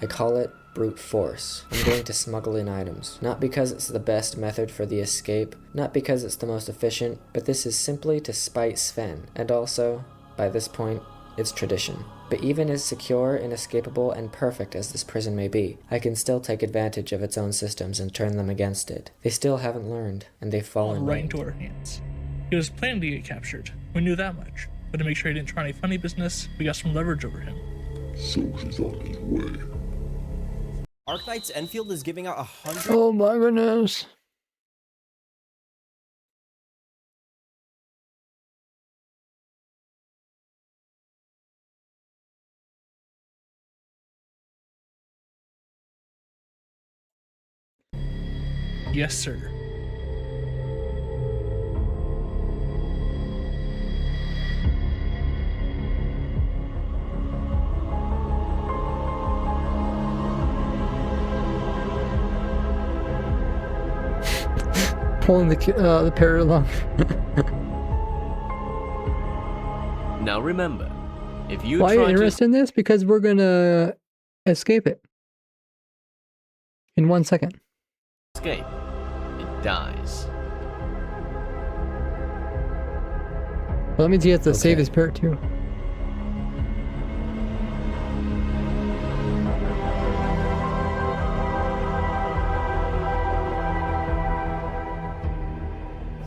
I call it brute force. I'm going to smuggle in items. Not because it's the best method for the escape, not because it's the most efficient, but this is simply to spite Sven. And also, by this point, it's tradition. But even as secure, inescapable, and perfect as this prison may be, I can still take advantage of its own systems and turn them against it. They still haven't learned, and they've fallen right into our hands. He was planning to get captured. We knew that much. But to make sure he didn't try any funny business, we got some leverage over him. So he's on his way. Arknight's Enfield is giving out 100. Oh my goodness. Yes, sir. Pulling the parrot along. Now remember, if you Why are try you interested in this? Because we're gonna escape it in 1 second. to escape, it dies. Well, that means he has to save his parrot too.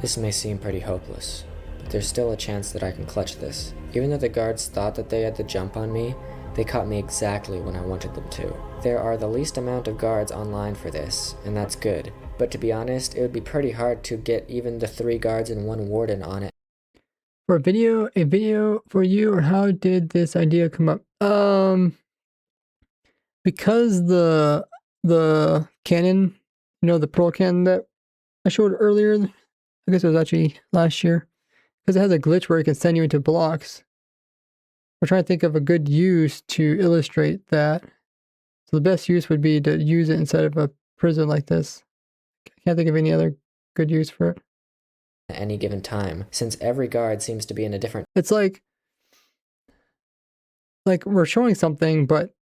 This may seem pretty hopeless, but there's still a chance that I can clutch this. Even though the guards thought that they had the jump on me, they caught me exactly when I wanted them to. There are the least amount of guards online for this, and that's good. But to be honest, it would be pretty hard to get even the 3 guards and 1 warden on it. For a video for you, or how did this idea come up? Because the cannon, the pearl cannon that I showed earlier, I guess it was actually last year, because it has a glitch where it can send you into blocks. We're trying to think of a good use to illustrate that. So the best use would be to use it inside of a prison like this. I can't think of any other good use for it. At any given time, since every guard seems to be in a different... It's like we're showing something, but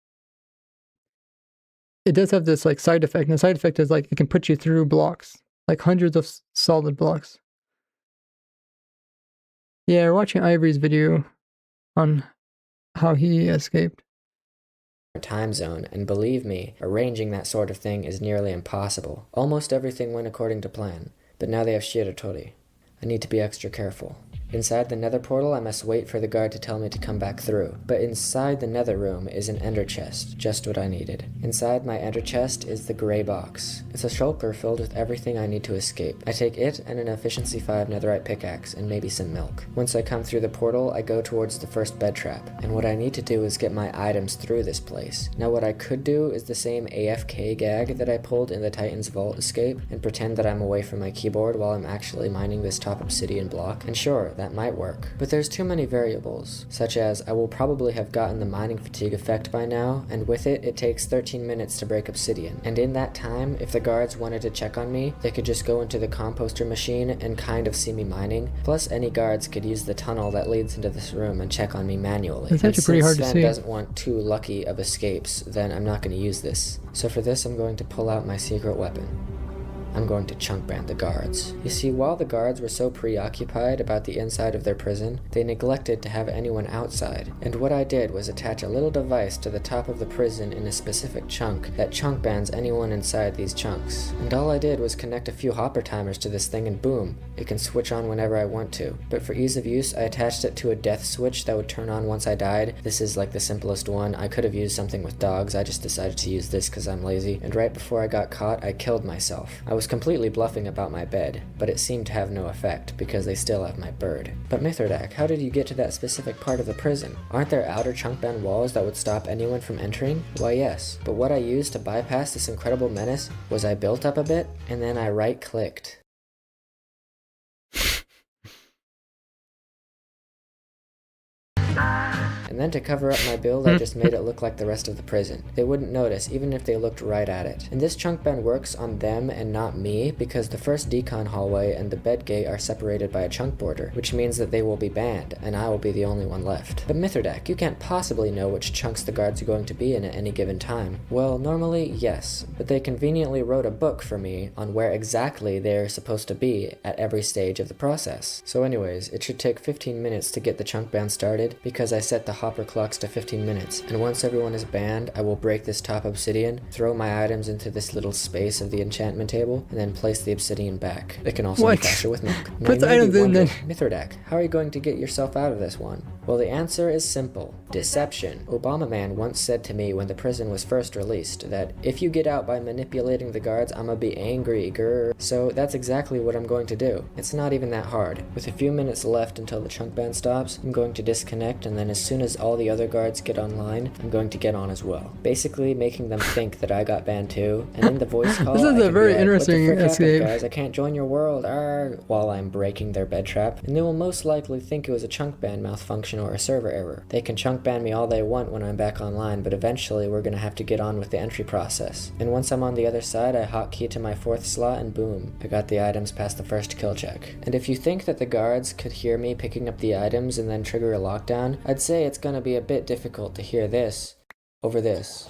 it does have this like side effect. And the side effect is like it can put you through blocks, like hundreds of solid blocks. Yeah, we're watching Ivory's video on how he escaped. Time zone, and believe me, arranging that sort of thing is nearly impossible. Almost everything went according to plan, but now they have Shiratori. I need to be extra careful. Inside the nether portal, I must wait for the guard to tell me to come back through. But inside the nether room is an ender chest, just what I needed. Inside my ender chest is the gray box. It's a shulker filled with everything I need to escape. I take it and an efficiency 5 netherite pickaxe and maybe some milk. Once I come through the portal, I go towards the first bed trap. And what I need to do is get my items through this place. Now what I could do is the same AFK gag that I pulled in the Titan's Vault escape and pretend that I'm away from my keyboard while I'm actually mining this top obsidian block. And sure, that might work. But there's too many variables, such as I will probably have gotten the mining fatigue effect by now, and with it, it takes 13 minutes to break obsidian. And in that time, if the guards wanted to check on me, they could just go into the composter machine and kind of see me mining. Plus, any guards could use the tunnel that leads into this room and check on me manually. It's actually pretty hard to see. Sven doesn't want too lucky of escapes, then I'm not going to use this. So for this, I'm going to pull out my secret weapon. I'm going to chunk ban the guards. You see, while the guards were so preoccupied about the inside of their prison, they neglected to have anyone outside. And what I did was attach a little device to the top of the prison in a specific chunk that chunk bans anyone inside these chunks. And all I did was connect a few hopper timers to this thing and boom, it can switch on whenever I want to. But for ease of use, I attached it to a death switch that would turn on once I died. This is like the simplest one. I could have used something with dogs, I just decided to use this because I'm lazy. And right before I got caught, I killed myself. I was completely bluffing about my bed, but it seemed to have no effect because they still have my bird. But Mithridac, how did you get to that specific part of the prison? Aren't there outer chunk ban walls that would stop anyone from entering? Why yes, but what I used to bypass this incredible menace was I built up a bit and then I right-clicked. And then to cover up my build, I just made it look like the rest of the prison. They wouldn't notice, even if they looked right at it. And this chunk ban works on them and not me, because the first decon hallway and the bed gate are separated by a chunk border, which means that they will be banned, and I will be the only one left. But Mithridac, you can't possibly know which chunks the guards are going to be in at any given time. Well, normally, yes, but they conveniently wrote a book for me on where exactly they're supposed to be at every stage of the process. So anyways, it should take 15 minutes to get the chunk ban started, because I set the hopper clocks to 15 minutes, and once everyone is banned, I will break this top obsidian, throw my items into this little space of the enchantment table, and then place the obsidian back. It can also be faster with milk. Now Put the items in then. Mithridac, how are you going to get yourself out of this one? Well, the answer is simple. Deception. Obama Man once said to me when the prison was first released that if you get out by manipulating the guards, I'ma be angry, grr. So that's exactly what I'm going to do. It's not even that hard. With a few minutes left until the chunk ban stops, I'm going to disconnect, and then as soon as all the other guards get online, I'm going to get on as well. Basically making them think that I got banned too, and in the voice call, This is a very interesting "What the frick escape. happened, guys? I can't join your world, argh," while I'm breaking their bed trap, and they will most likely think it was a chunk ban malfunction or a server error. They can chunk ban me all they want when I'm back online, but eventually we're gonna have to get on with the entry process. And once I'm on the other side, I hotkey to my 4th slot and boom, I got the items past the first kill check. And if you think that the guards could hear me picking up the items and then trigger a lockdown, I'd say it's gonna be a bit difficult to hear this over this.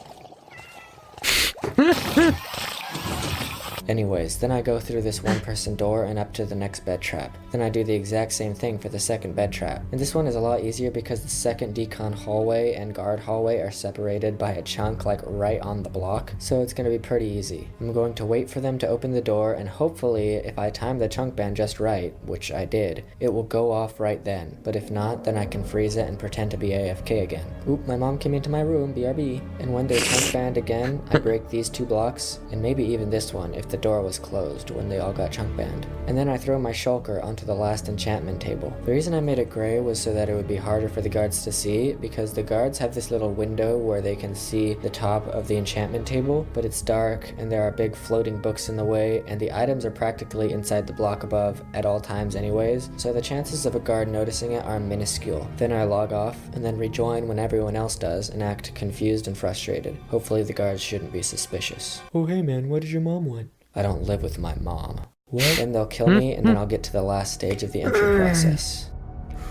Anyways, then I go through this 1-person door and up to the next bed trap. Then I do the exact same thing for the second bed trap. And this one is a lot easier because the second decon hallway and guard hallway are separated by a chunk like right on the block, so it's gonna be pretty easy. I'm going to wait for them to open the door, and hopefully if I time the chunk ban just right, which I did, it will go off right then. But if not, then I can freeze it and pretend to be AFK again. Oop, my mom came into my room, BRB. And when they're chunk banned again, I break these 2 blocks, and maybe even this one if the door was closed when they all got chunk banned. And then I throw my shulker onto the last enchantment table. The reason I made it gray was so that it would be harder for the guards to see, because the guards have this little window where they can see the top of the enchantment table, but it's dark and there are big floating books in the way, and the items are practically inside the block above at all times anyways, so the chances of a guard noticing it are minuscule. Then I log off and then rejoin when everyone else does and act confused and frustrated. Hopefully the guards shouldn't be suspicious. Oh hey man, what did your mom want? I don't live with my mom. What? Then they'll kill me, and then I'll get to the last stage of the entry process.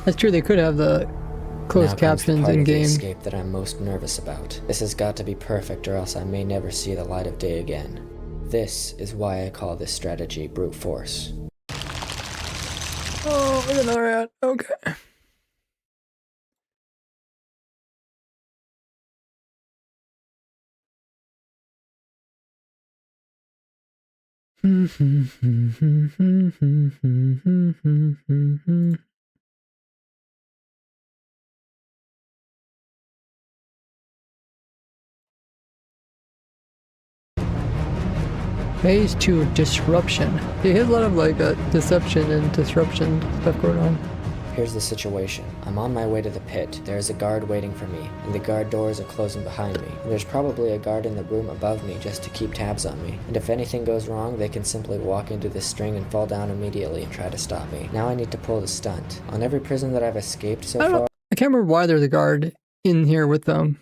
That's true, they could have the closed captions in game. Escape that I'm most nervous about. This has got to be perfect, or else I may never see the light of day again. This is why I call this strategy brute force. Oh, there's another ad. Okay. Phase 2, disruption. They had a lot of like deception and disruption stuff going on. Here's the situation. I'm on my way to the pit. There is a guard waiting for me, and the guard doors are closing behind me. And there's probably a guard in the room above me just to keep tabs on me. And if anything goes wrong, they can simply walk into this string and fall down immediately and try to stop me. Now I need to pull the stunt. On every prison that I've escaped so far... I can't remember why there's a guard in here with them.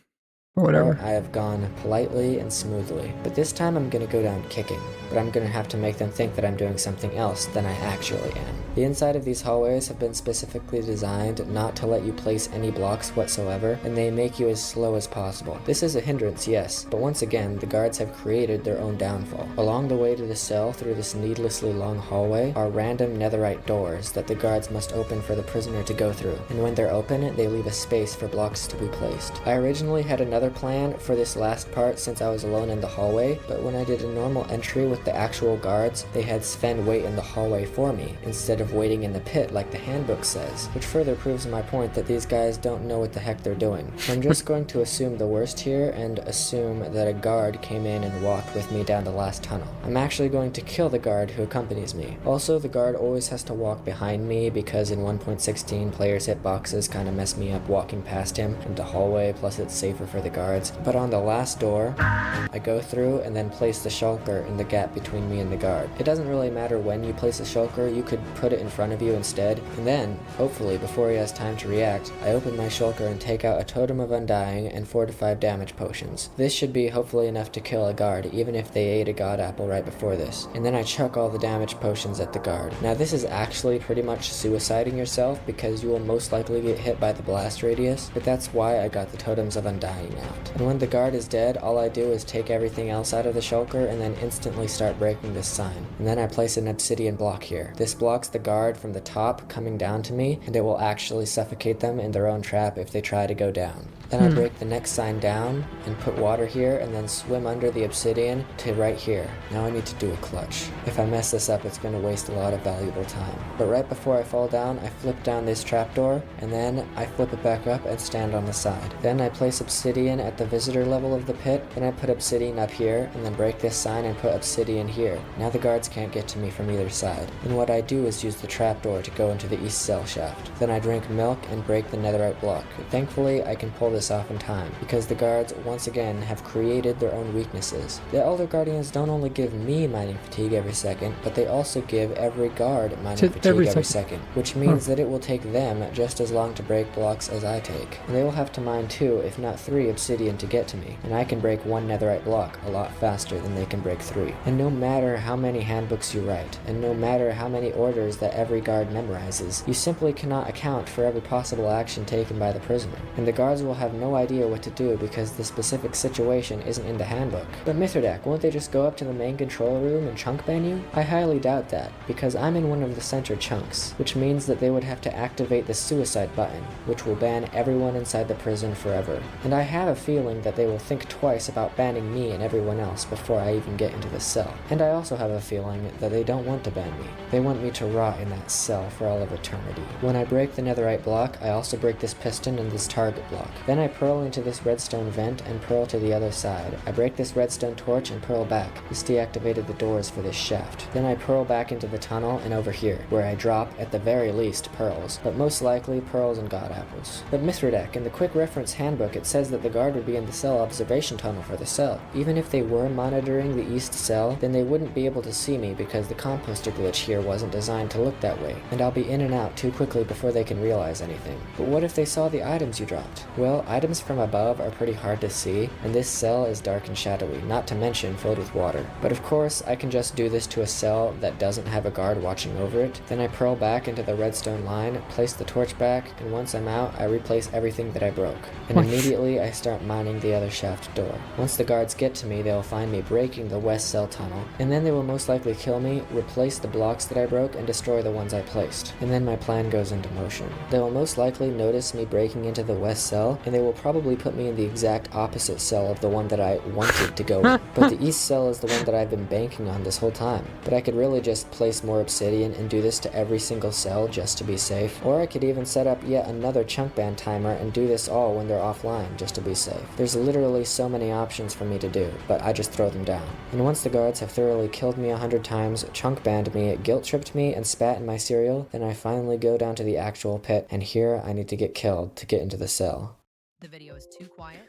or whatever. I have gone politely and smoothly, but this time I'm gonna go down kicking. But I'm gonna have to make them think that I'm doing something else than I actually am. The inside of these hallways have been specifically designed not to let you place any blocks whatsoever, and they make you as slow as possible. This is a hindrance, yes, but once again, the guards have created their own downfall. Along the way to the cell through this needlessly long hallway are random netherite doors that the guards must open for the prisoner to go through, and when they're open, they leave a space for blocks to be placed. I originally had another plan for this last part since I was alone in the hallway, but when I did a normal entry with the actual guards, they had Sven wait in the hallway for me, instead of waiting in the pit like the handbook says, which further proves my point that these guys don't know what the heck they're doing. I'm just going to assume the worst here and assume that a guard came in and walked with me down the last tunnel. I'm actually going to kill the guard who accompanies me. Also, the guard always has to walk behind me because in 1.16 players' hitboxes kind of mess me up walking past him in the hallway, plus it's safer for the guards. But on the last door, I go through and then place the shulker in the gap between me and the guard. It doesn't really matter when you place a shulker, you could put it in front of you instead, and then, hopefully before he has time to react, I open my shulker and take out a Totem of Undying and 4 to 5 damage potions. This should be hopefully enough to kill a guard, even if they ate a god apple right before this. And then I chuck all the damage potions at the guard. Now this is actually pretty much suiciding yourself because you will most likely get hit by the blast radius, but that's why I got the Totems of Undying out. And when the guard is dead, all I do is take everything else out of the shulker and then instantly start breaking this sign. And then I place an obsidian block here. This blocks the guard from the top coming down to me, and it will actually suffocate them in their own trap if they try to go down. Then I break the next sign down and put water here and then swim under the obsidian to right here. Now I need to do a clutch. If I mess this up, it's going to waste a lot of valuable time. But right before I fall down, I flip down this trapdoor and then I flip it back up and stand on the side. Then I place obsidian at the visitor level of the pit, then I put obsidian up here and then break this sign and put obsidian here. Now the guards can't get to me from either side. And what I do is use the trapdoor to go into the east cell shaft. Then I drink milk and break the netherite block. Thankfully, I can pull this off in time, because the guards once again have created their own weaknesses. The Elder Guardians don't only give me mining fatigue every second, but they also give every guard mining fatigue every second, which means that it will take them just as long to break blocks as I take. And they will have to mine 2, if not 3 obsidian to get to me, and I can break 1 netherite block a lot faster than they can break 3. And no matter how many handbooks you write, and no matter how many orders that every guard memorizes, you simply cannot account for every possible action taken by the prisoner. And the guards will have no idea what to do because the specific situation isn't in the handbook. But Mithridac, won't they just go up to the main control room and chunk ban you? I highly doubt that, because I'm in one of the center chunks, which means that they would have to activate the suicide button, which will ban everyone inside the prison forever. And I have a feeling that they will think twice about banning me and everyone else before I even get into the cell. And I also have a feeling that they don't want to ban me. They want me to rot in that cell for all of eternity. When I break the netherite block, I also break this piston and this target block. Then I pearl into this redstone vent and pearl to the other side. I break this redstone torch and pearl back. This deactivated the doors for this shaft. Then I pearl back into the tunnel and over here, where I drop, at the very least, pearls, but most likely pearls and god apples. But Mithridac, in the quick reference handbook, it says that the guard would be in the cell observation tunnel for the cell. Even if they were monitoring the east cell, then they wouldn't be able to see me because the composter glitch here wasn't designed to look that way, and I'll be in and out too quickly before they can realize anything. But what if they saw the items you dropped? Well, items from above are pretty hard to see, and this cell is dark and shadowy, not to mention filled with water. But of course, I can just do this to a cell that doesn't have a guard watching over it. Then I pearl back into the redstone line, place the torch back, and once I'm out, I replace everything that I broke. And immediately I start mining the other shaft door. Once the guards get to me, they'll find me breaking the west cell tunnel, and then they will most likely kill me, replace the blocks that I broke, and destroy the ones I placed. And then my plan goes into motion. They will most likely notice me breaking into the west cell, and they will probably put me in the exact opposite cell of the one that I wanted to go in. But the east cell is the one that I've been banking on this whole time. But I could really just place more obsidian and do this to every single cell just to be safe. Or I could even set up yet another chunk ban timer and do this all when they're offline just to be safe. There's literally so many options for me to do, but I just throw them down. And once the guards have thoroughly killed me 100 times, chunk banned me, guilt tripped me, and spat in my cereal, then I finally go down to the actual pit, and here I need to get killed to get into the cell. The video is too quiet.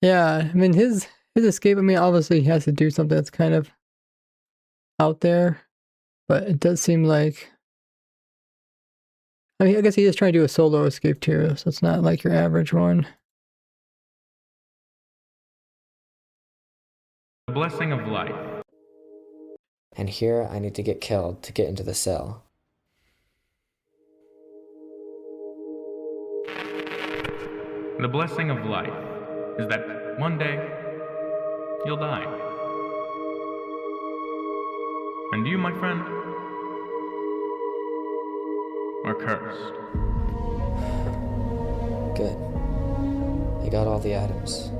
Yeah, I mean his escape, I mean obviously he has to do something that's kind of out there, but it does seem like I mean, I guess he is trying to do a solo escape too, so it's not like your average one. The blessing of life. And here I need to get killed to get into the cell. The blessing of life is that one day you'll die. And you, my friend, are cursed. Good. I got all the items.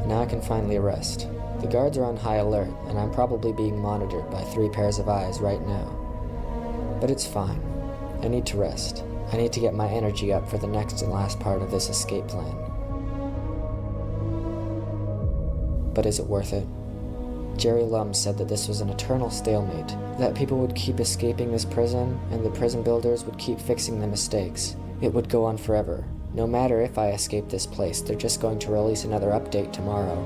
Now I can finally rest. The guards are on high alert, and I'm probably being monitored by 3 pairs of eyes right now. But it's fine. I need to rest. I need to get my energy up for the next and last part of this escape plan. But is it worth it? Jerry Lum said that this was an eternal stalemate, that people would keep escaping this prison, and the prison builders would keep fixing the mistakes. It would go on forever. No matter if I escape this place, they're just going to release another update tomorrow.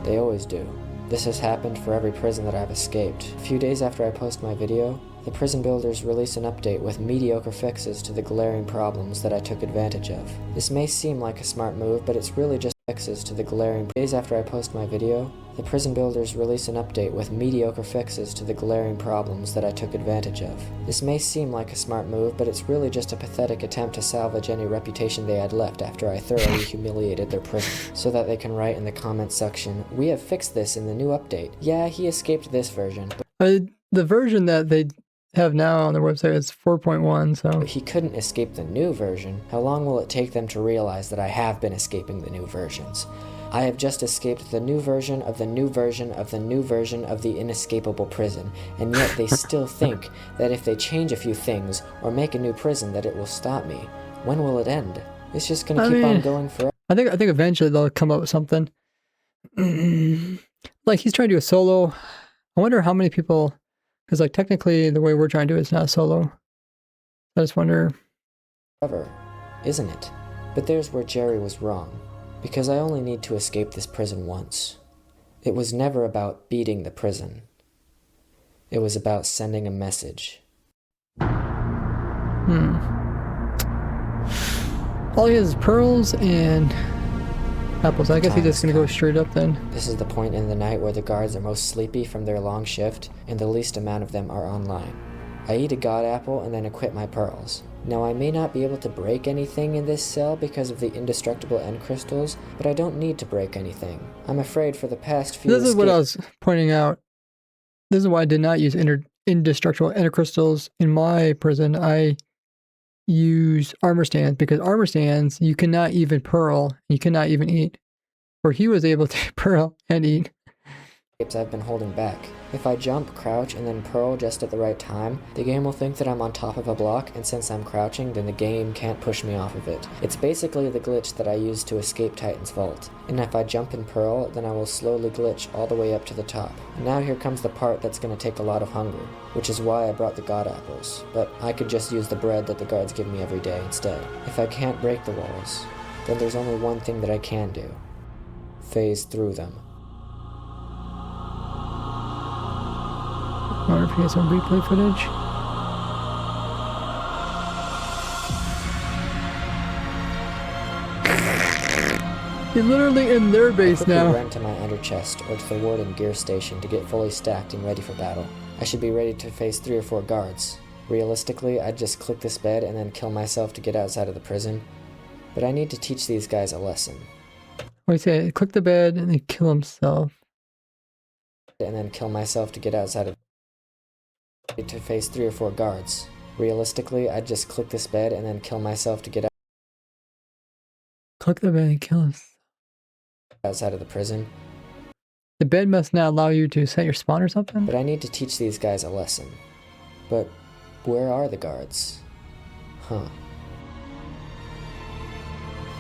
They always do. This has happened for every prison that I've escaped. A few days after I post my video, the prison builders release an update with mediocre fixes to the glaring problems that I took advantage of. This may seem like a smart move, but it's really just fixes to the glaring days after I post my video, the prison builders release an update with mediocre fixes to the glaring problems that I took advantage of. This may seem like a smart move, but it's really just a pathetic attempt to salvage any reputation they had left after I thoroughly humiliated their prison, so that they can write in the comments section, "We have fixed this in the new update. Yeah, he escaped this version." The version that they have now on their website is 4.1, so... But he couldn't escape the new version. How long will it take them to realize that I have been escaping the new versions? I have just escaped the new version of the new version of the new version of the inescapable prison, and yet they still think that if they change a few things or make a new prison that it will stop me. When will it end? It's just gonna keep on going forever. I think eventually they'll come up with something. Like he's trying to do a solo. I wonder how many people, because like technically the way we're trying to do it is not solo. I just wonder. Isn't it? But there's where Jerry was wrong. Because I only need to escape this prison once. It was never about beating the prison. It was about sending a message. All he has is pearls and apples. I guess he's just gonna go straight up then. This is the point in the night where the guards are most sleepy from their long shift, and the least amount of them are online. I eat a god apple and then equip my pearls. Now I may not be able to break anything in this cell because of the indestructible end crystals, but I don't need to break anything. I'm afraid for the past few This is what I was pointing out. This is why I did not use indestructible ender crystals in my prison. I use armor stands, because armor stands you cannot even pearl, you cannot even eat. Or he was able to pearl and eat. I've been holding back. If I jump, crouch, and then pearl just at the right time, the game will think that I'm on top of a block, and since I'm crouching, then the game can't push me off of it. It's basically the glitch that I used to escape Titan's vault. And if I jump and pearl, then I will slowly glitch all the way up to the top. And now here comes the part that's going to take a lot of hunger, which is why I brought the god apples. But I could just use the bread that the guards give me every day instead. If I can't break the walls, then there's only one thing that I can do. Phase through them. I wonder if he has some replay footage. He's literally in their base now. I ran to my ender chest or to the warden gear station to get fully stacked and ready for battle. I should be ready to face 3 or 4 guards. Realistically, I'd just click this bed and then kill myself to get outside of the prison. But I need to teach these guys a lesson. What do you say? Click the bed and then kill himself. And then kill myself to get outside of to face 3 or 4 guards. Realistically, I'd just click this bed and then kill myself to get out. Click the bed and kill us. Outside of the prison. The bed must not allow you to set your spawn or something? But I need to teach these guys a lesson. But where are the guards? Huh.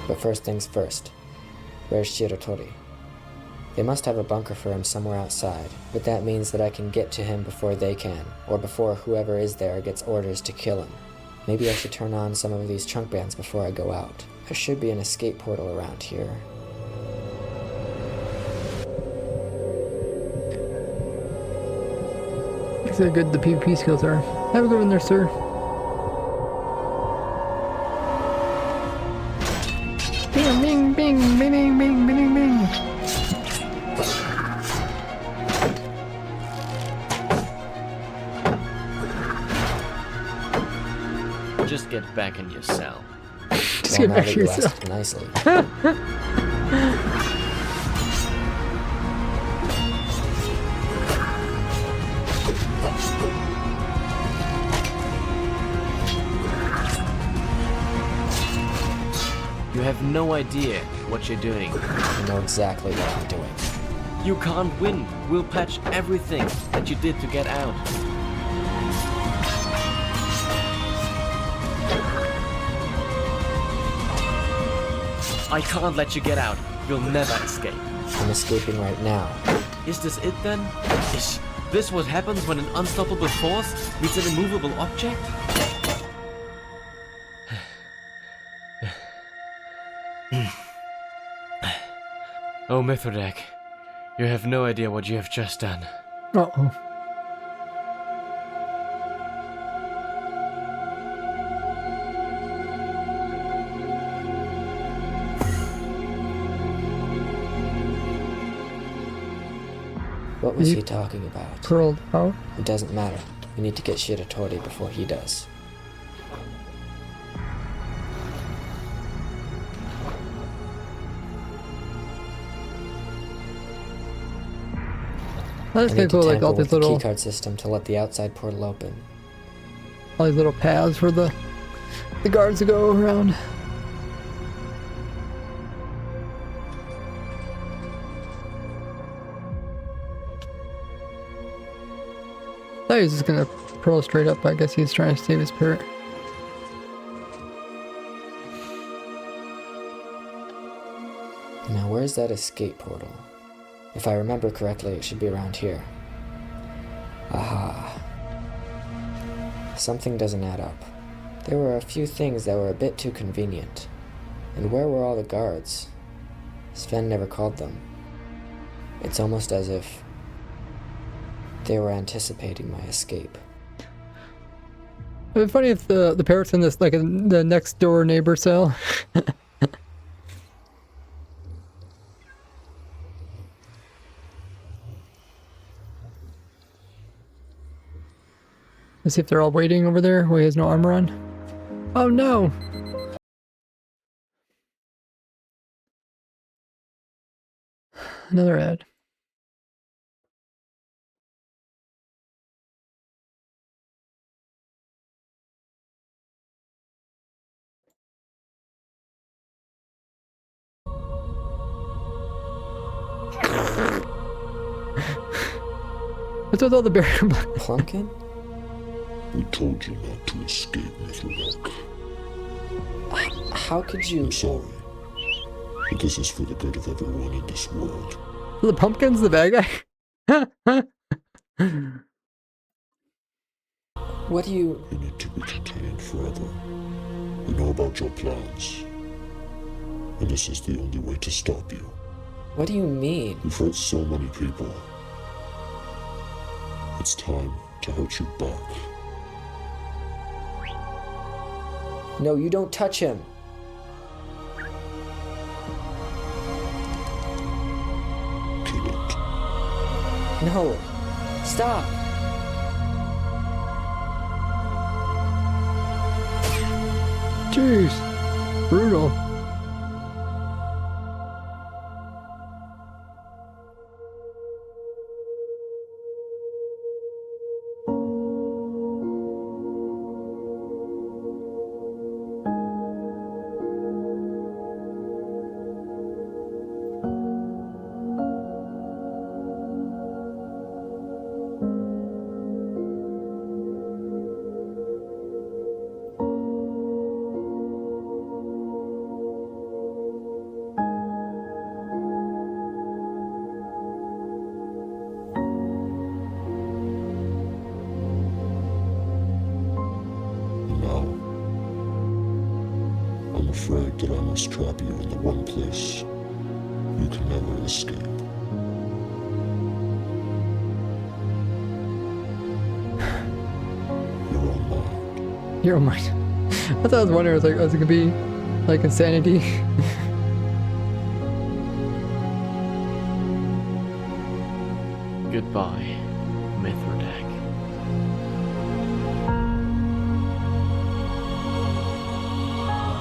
But first things first. Where's Shirotori? They must have a bunker for him somewhere outside, but that means that I can get to him before they can, or before whoever is there gets orders to kill him. Maybe I should turn on some of these chunk bands before I go out. There should be an escape portal around here. See how good the PvP skills are. Have a good one there, sir. back in your cell. Just Well, get now back that to you yourself. asked nicely. You have no idea what you're doing. I know exactly what I'm doing. You can't win. We'll patch everything that you did to get out. I can't let you get out. You'll never escape. I'm escaping right now. Is this it then? Is this what happens when an unstoppable force meets an immovable object? Oh, Mithridac, you have no idea what you have just done. Uh-oh. What was You- he talking about? Curled out. It doesn't matter. We need to get Shiratori before he does. That's I kind need of to cool, like tamper all with these the little, keycard system to let the outside portal open. all these little paths for the guards to go around. I thought he was just gonna pearl straight up, but I guess he's trying to save his parrot. Now where's that escape portal? If I remember correctly, it should be around here. Aha. Something doesn't add up. There were a few things that were a bit too convenient. And where were all the guards? Sven never called them. It's almost as if they were anticipating my escape. It'd be funny if the parrot's in this, like, in the next door neighbor cell. Let's see if they're all waiting over there while he has no armor on. Oh no! Another ad. What's with all the barrier blocks? Plumpkin? We told you not to escape, Mithridac. How could you... I'm sorry, but this is for the good of everyone in this world. The pumpkin's the bad guy? What do you... You need to be contained forever. We know about your plans, and this is the only way to stop you. What do you mean? You've hurt so many people. It's time to hurt you back. No, you don't touch him. Kill it. No. Stop. Jeez. Brutal. Now, I'm afraid that I must trap you in the one place you can never escape. Your own mind. Your own mind. I thought I was wondering, was it gonna be like insanity? Goodbye, Mithridac.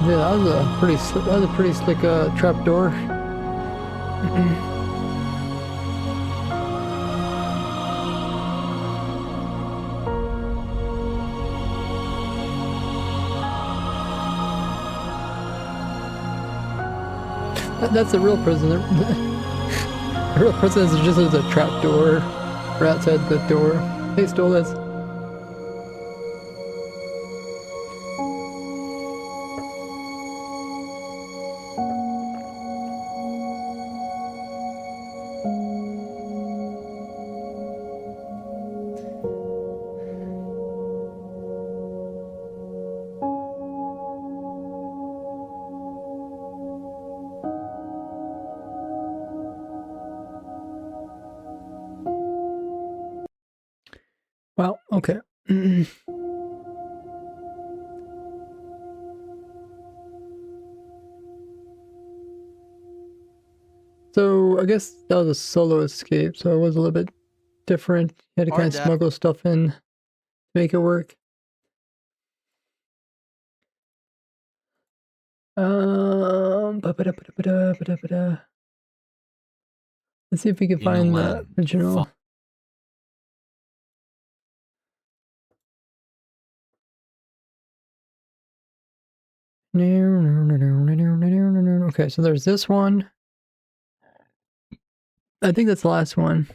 Yeah, that was a pretty slick trap door. That's the real prison. The real prison is just as a trap door or outside the door. Hey, stole this. Wow, okay. So I guess that was a solo escape, so it was a little bit different. You had to kind of Dad. smuggle stuff in to make it work. Ba-ba-da-ba-da-ba-da-ba-da. Let's see if we can find the original. Okay, so there's this one. I think that's the last one.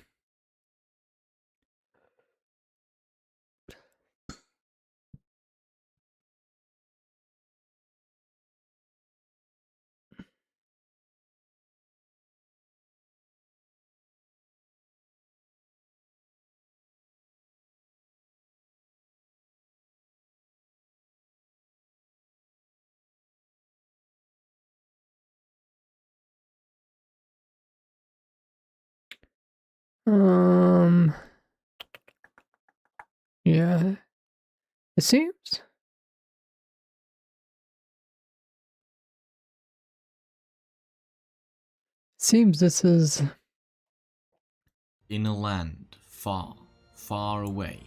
Yeah, it seems this is In a land far, far away.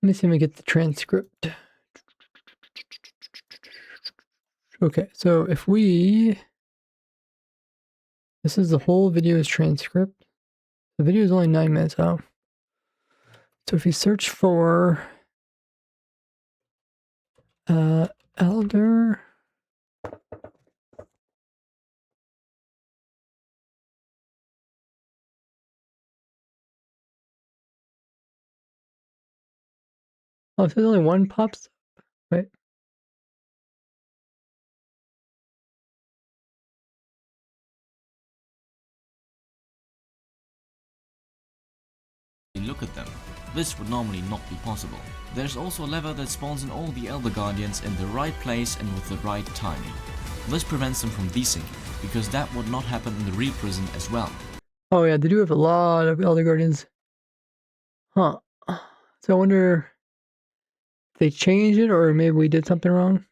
Let me see if I get the transcript. Okay, so if we... This is the whole video's transcript. The video is only 9 minutes out. So if you search for... Elder... Oh, if there's only one pops up, right? Look at them. This would normally not be possible. There's also a lever that spawns in all the Elder Guardians in the right place and with the right timing. This prevents them from desyncing, because that would not happen in the real prison as well. Oh yeah, they do have a lot of Elder Guardians. Huh. So I wonder if they changed it or maybe we did something wrong.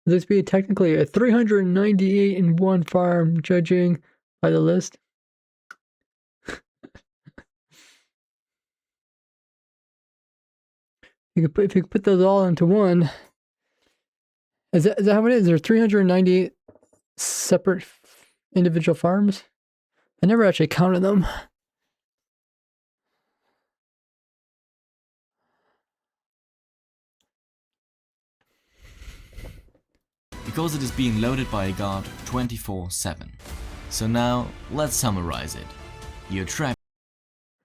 This be technically a 398 in one farm, judging by the list. If you could put those all into one, is that how it is? There are 398 separate individual farms. I never actually counted them. Because it is being loaded by a guard 24/7. So now, let's summarize it. You're trapped.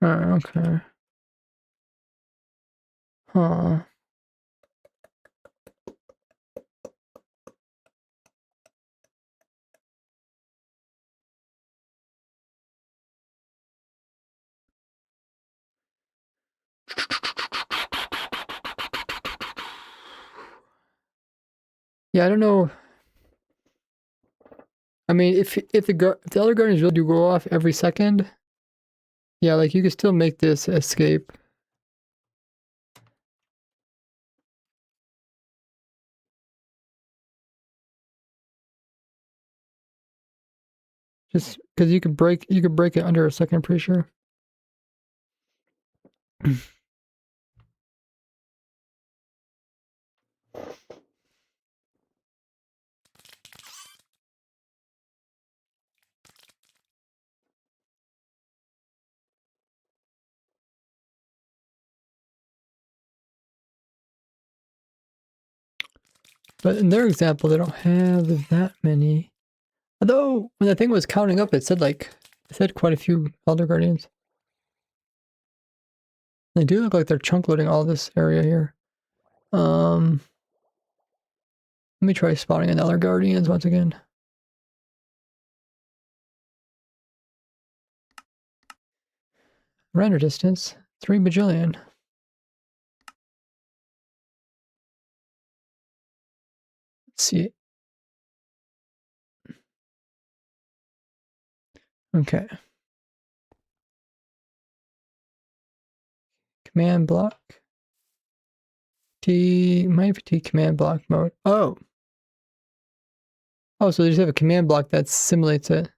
Okay. Huh. Yeah, I don't know. I mean, if the Elder Guardians really do go off every second, yeah, like you can still make this escape. Just because you could break it under a second, I'm pretty sure. But in their example, they don't have that many. Although when the thing was counting up, it said quite a few Elder Guardians. They do look like they're chunk loading all this area here. Let me try spawning an Elder Guardians once again. Render distance 3 bajillion. Let's see. Okay. Command block. Might be command block mode. Oh. Oh, so they just have a command block that simulates it.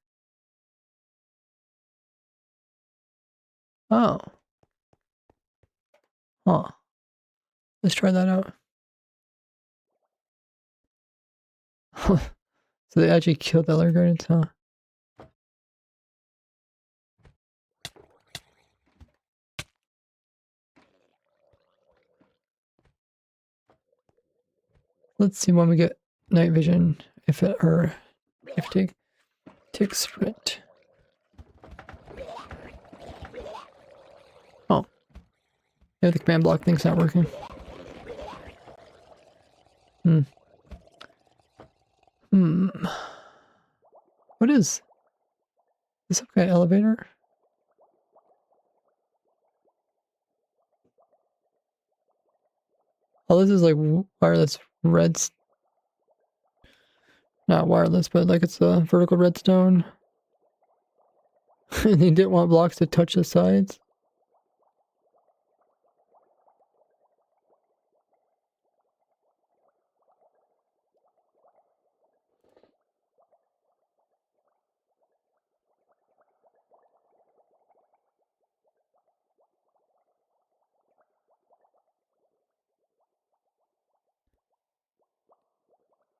Oh. Huh. Let's try that out. So they actually killed the Elder Guardians, huh? Let's see when we get night vision, if it takes sprint. Oh. Yeah, the command block thing's not working. What is this? Some kind of elevator? Oh, this is like wireless reds. Not wireless, but like it's a vertical redstone. And they didn't want blocks to touch the sides.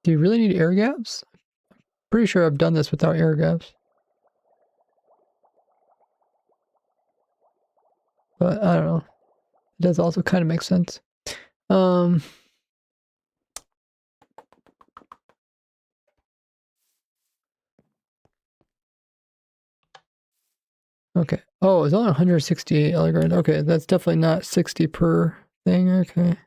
Do you really need air gaps? Pretty sure I've done this without air gaps. But I don't know. It does also kind of make sense. Okay. Oh, it's only 168 Elegant. Okay, that's definitely not 60 per thing. Okay.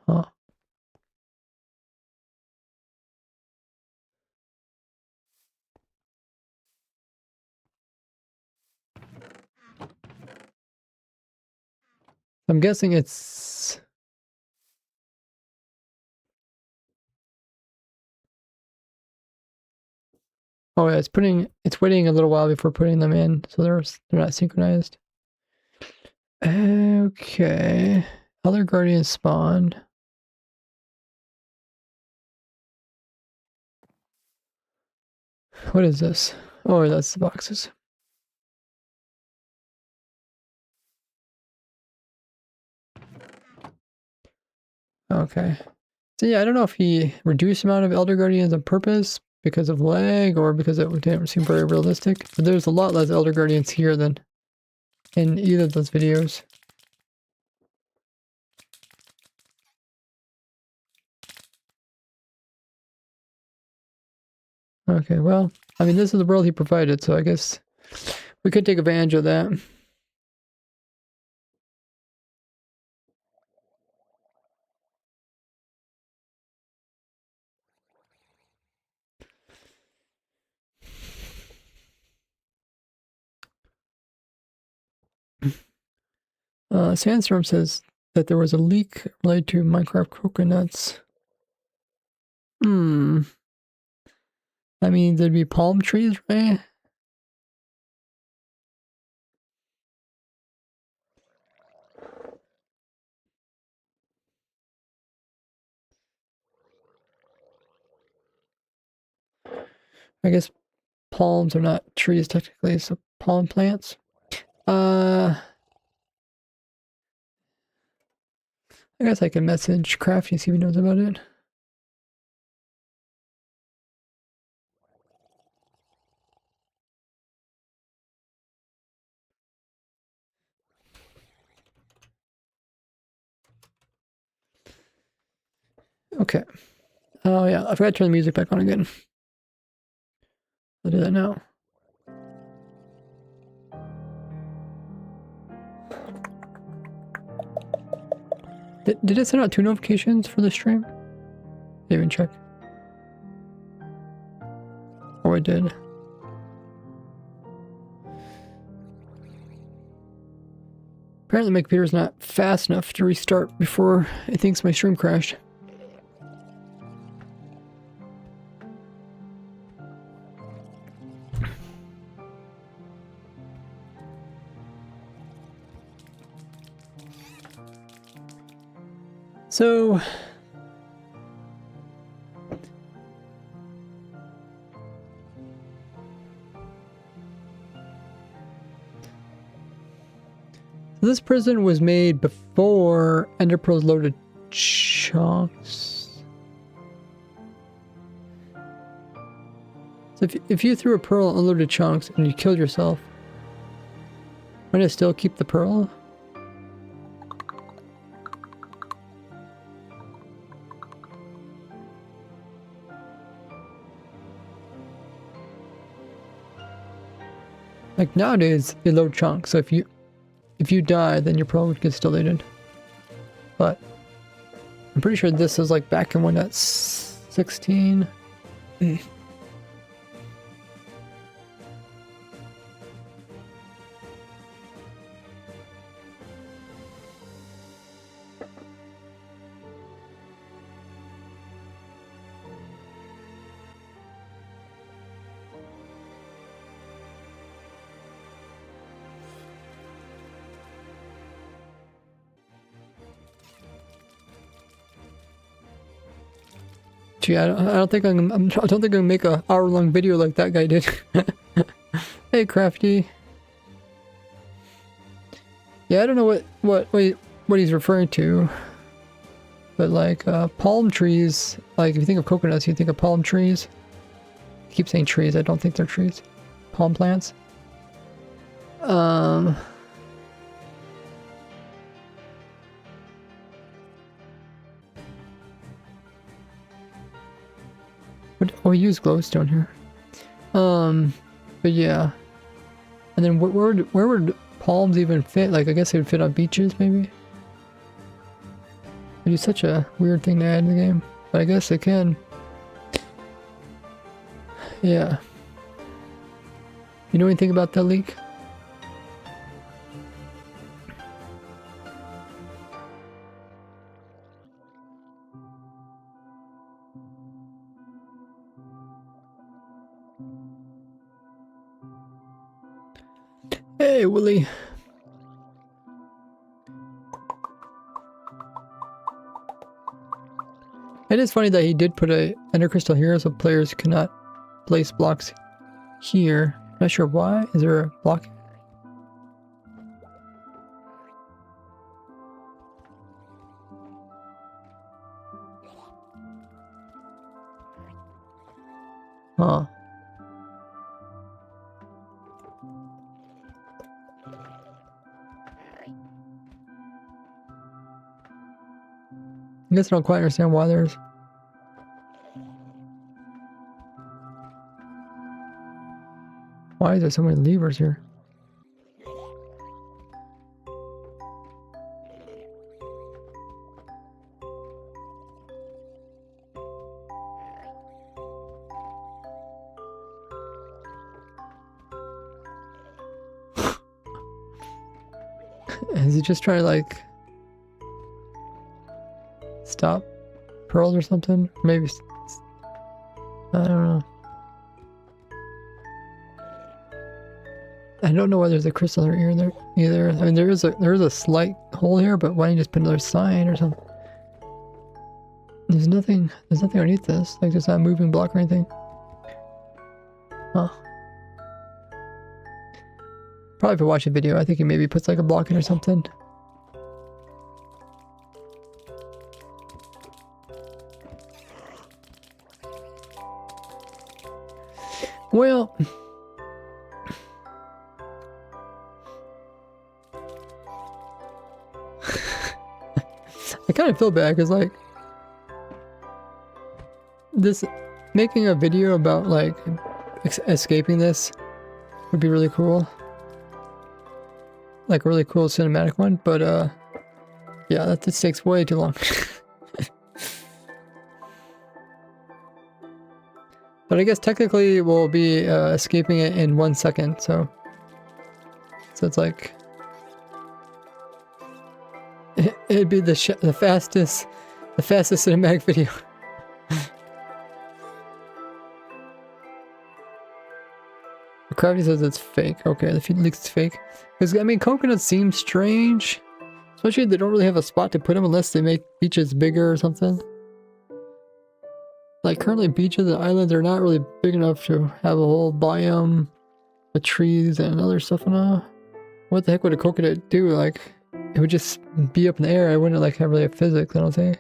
Huh. I'm guessing it's... Oh yeah, it's waiting a little while before putting them in, so they're not synchronized. Okay. Other Guardians spawn. What is this? Oh, that's the boxes. Okay. So yeah, I don't know if he reduced the amount of Elder Guardians on purpose because of lag or because it didn't seem very realistic. But there's a lot less Elder Guardians here than in either of those videos. Okay, well, I mean, this is the world he provided, so I guess We could take advantage of that. Sandstorm says that there was a leak related to Minecraft coconuts. That means there'd be palm trees, right? I guess palms are not trees technically, so palm plants. I guess I can message Crafty, see if he knows about it. Okay. Oh yeah, I forgot to turn the music back on again. I'll do that now. Did it send out 2 notifications for the stream? Didn't even check. Oh, it did. Apparently my computer's not fast enough to restart before it thinks my stream crashed. So this prison was made before Ender Pearls loaded chunks. So if you threw a pearl and unloaded chunks and you killed yourself, might it still keep the pearl? Like nowadays, they load chunks, so if you die, then your pearl would get still loaded. But I'm pretty sure this is like back in when that's 16. Gee, I don't think I don't think I'm gonna make a hour-long video like that guy did. Hey, Crafty. Yeah, I don't know what he's referring to, but like palm trees. Like if you think of coconuts, you think of palm trees. I keep saying trees. I don't think they're trees. Palm plants. Oh, we use glowstone here. But yeah. And then where would palms even fit? Like, I guess they would fit on beaches, maybe? It'd be such a weird thing to add in the game. But I guess it can. Yeah. You know anything about that leak? Hey, Willie. It is funny that he did put a Ender Crystal here so players cannot place blocks here. Not sure why. Is there a block? Huh. I guess I don't quite understand why there's... Why is there so many levers here? Is he just trying to like stop pearls or something? Maybe. I don't know. I don't know why there's a crystal in her ear there either. I mean, there is a slight hole here, but why don't you just put another sign or something? There's nothing underneath this. Like there's not a moving block or anything. Huh. Probably if you watch a video, I think he maybe puts like a block in or something. Well, I kind of feel bad because like this, making a video about like escaping this would be really cool. Like a really cool cinematic one, but yeah, that just takes way too long. But I guess technically we'll be escaping it in 1 second, so it's like it'd be the fastest cinematic video. Crafty says it's fake. Okay, the feed leaks is fake. Because I mean, coconuts seem strange, especially if they don't really have a spot to put them unless they make beaches bigger or something. Like currently beaches and islands are not really big enough to have a whole biome of trees and other stuff. And what the heck would a coconut do? Like it would just be up in the air. I wouldn't like have really have physics, I don't think.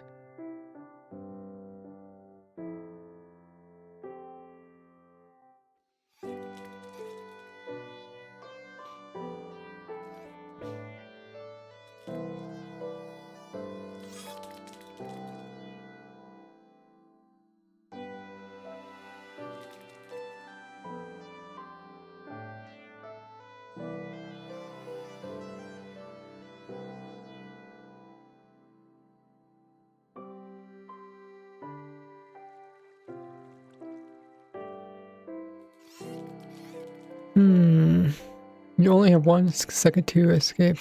You only have 1 second to escape.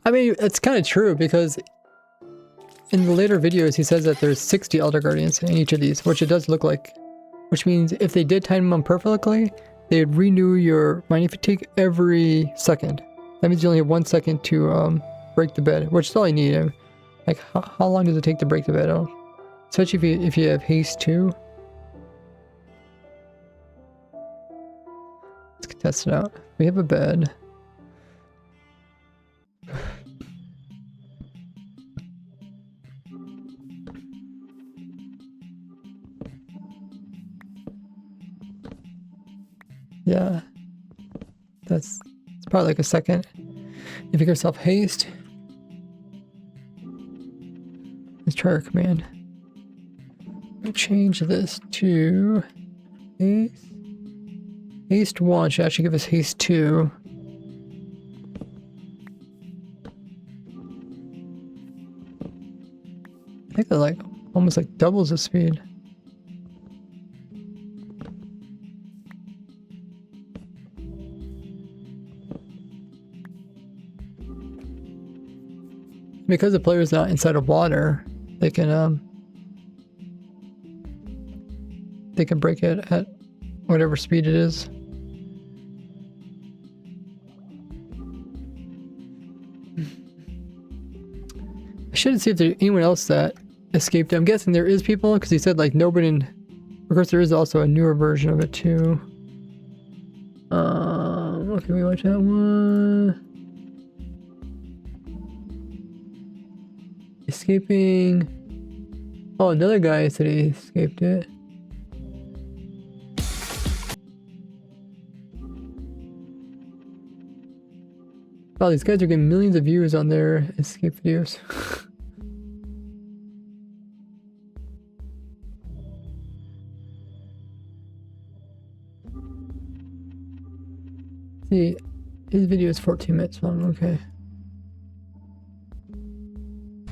I mean, it's kind of true because in the later videos he says that there's 60 Elder Guardians in each of these, which it does look like. Which means if they did time them perfectly, they would renew your mining fatigue every second. That means you only have 1 second to break the bed, which is all you need. Like, how long does it take to break the bed? Especially if you have haste too. Let's test it out. We have a bed. Yeah. It's probably like a second. If you give yourself haste. Let's try our command. We'll change this to haste. Haste 1 should actually give us haste 2. I think that like almost like doubles the speed. Because the player is not inside of water, they can break it at whatever speed it is. I should see if there's anyone else that escaped. I'm guessing there is people because he said like nobody. Of course, there is also a newer version of it too. Okay, we watch that one. Escaping. Oh, another guy said he escaped it. Wow, these guys are getting millions of views on their escape videos. See, his video is 14 minutes long, okay.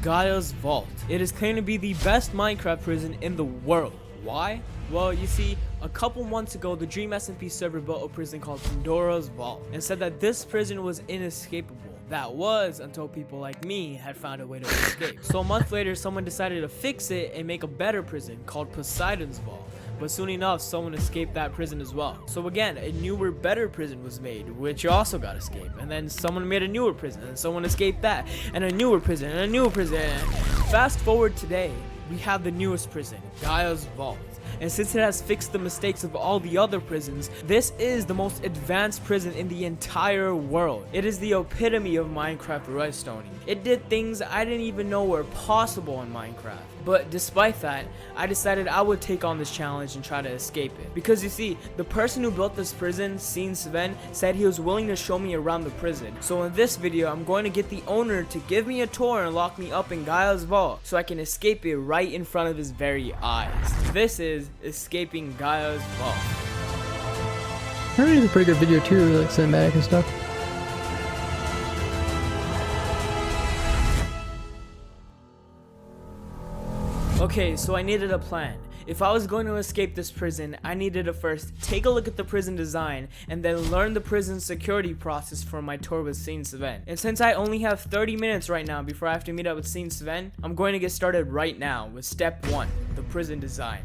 Gaia's Vault. It is claimed to be the best Minecraft prison in the world. Why? Well, you see, a couple months ago, the Dream SMP server built a prison called Pandora's Vault and said that this prison was inescapable. That was until people like me had found a way to escape. So a month later, someone decided to fix it and make a better prison called Poseidon's Vault. But soon enough, someone escaped that prison as well. So again, a newer, better prison was made, which also got escaped. And then someone made a newer prison, and someone escaped that. And a newer prison, and a newer prison. Fast forward today, we have the newest prison, Gaia's Vault. And since it has fixed the mistakes of all the other prisons, this is the most advanced prison in the entire world. It is the epitome of Minecraft redstoning. It did things I didn't even know were possible in Minecraft. But despite that, I decided I would take on this challenge and try to escape it. Because you see, the person who built this prison, Sven, said he was willing to show me around the prison. So in this video, I'm going to get the owner to give me a tour and lock me up in Gaia's Vault so I can escape it right in front of his very eyes. This is escaping Gaia's Vault. I heard it's a pretty good video too, like cinematic and stuff. Okay, so I needed a plan. If I was going to escape this prison, I needed to first take a look at the prison design and then learn the prison's security process for my tour with Sven. And since I only have 30 minutes right now before I have to meet up with Sven, I'm going to get started right now with step 1, the prison design.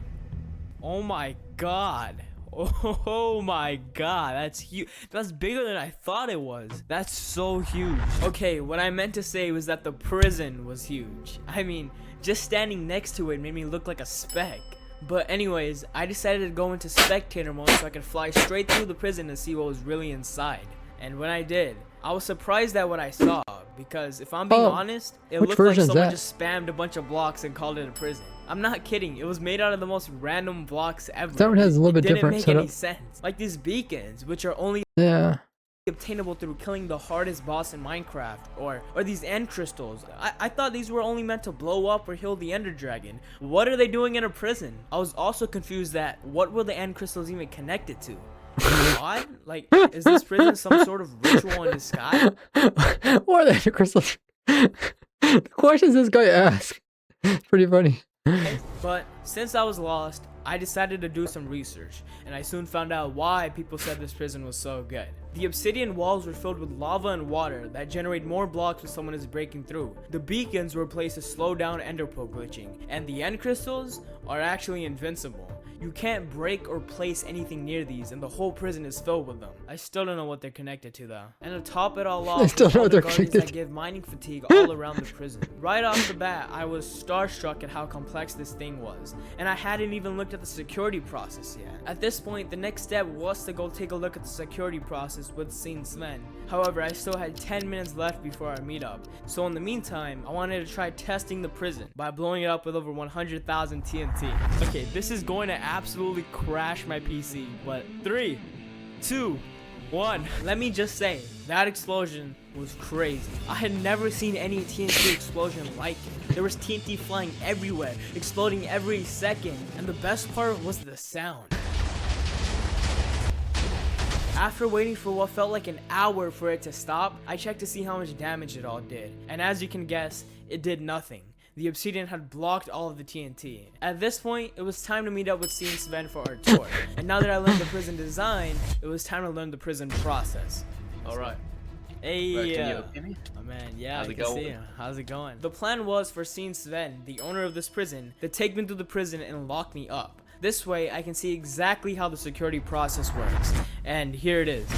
Oh my god. Oh my god, that's huge. That's bigger than I thought it was. That's so huge. Okay, what I meant to say was that the prison was huge. I mean, just standing next to it made me look like a speck. But anyways, I decided to go into spectator mode so I could fly straight through the prison to see what was really inside. And when I did, I was surprised at what I saw, because if I'm being honest, it looked like someone just spammed a bunch of blocks and called it a prison. I'm not kidding, it was made out of the most random blocks ever. That one has a little bit different setup. It didn't make any sense. Like these beacons, which are only obtainable through killing the hardest boss in Minecraft, or these end crystals. I thought these were only meant to blow up or heal the ender dragon. What are they doing in a prison? I was also confused that what were the end crystals even connected to? What? Like, is this prison some sort of ritual in disguise? What are the ender crystals? The questions this guy asks. It's pretty funny. But since I was lost, I decided to do some research, and I soon found out why people said this prison was so good. The obsidian walls were filled with lava and water that generate more blocks when someone is breaking through. The beacons were placed to slow down enderpearl glitching, and the end crystals are actually invincible. You can't break or place anything near these, and the whole prison is filled with them. I still don't know what they're connected to though. And to top it all off, all the guardians that give mining fatigue all around the prison. Right off the bat, I was starstruck at how complex this thing was, and I hadn't even looked at the security process yet. At this point, the next step was to go take a look at the security process with Sven. However, I still had 10 minutes left before our meetup, so in the meantime, I wanted to try testing the prison by blowing it up with over 100,000 TNT. Okay, this is going to absolutely crash my PC, but 3, 2, 1. Let me just say, that explosion was crazy. I had never seen any TNT explosion like it. There was TNT flying everywhere, exploding every second, and the best part was the sound. After waiting for what felt like an hour for it to stop, I checked to see how much damage it all did, and as you can guess, it did nothing. The obsidian had blocked all of the TNT. At this point, it was time to meet up with Sven for our tour, and now that I learned the prison design, it was time to learn the prison process. Alright. Hey, can you hear me? Oh man, yeah, How's I it can going? see you. How's it going? The plan was for Sven, the owner of this prison, to take me through the prison and lock me up. This way, I can see exactly how the security process works. And here it is.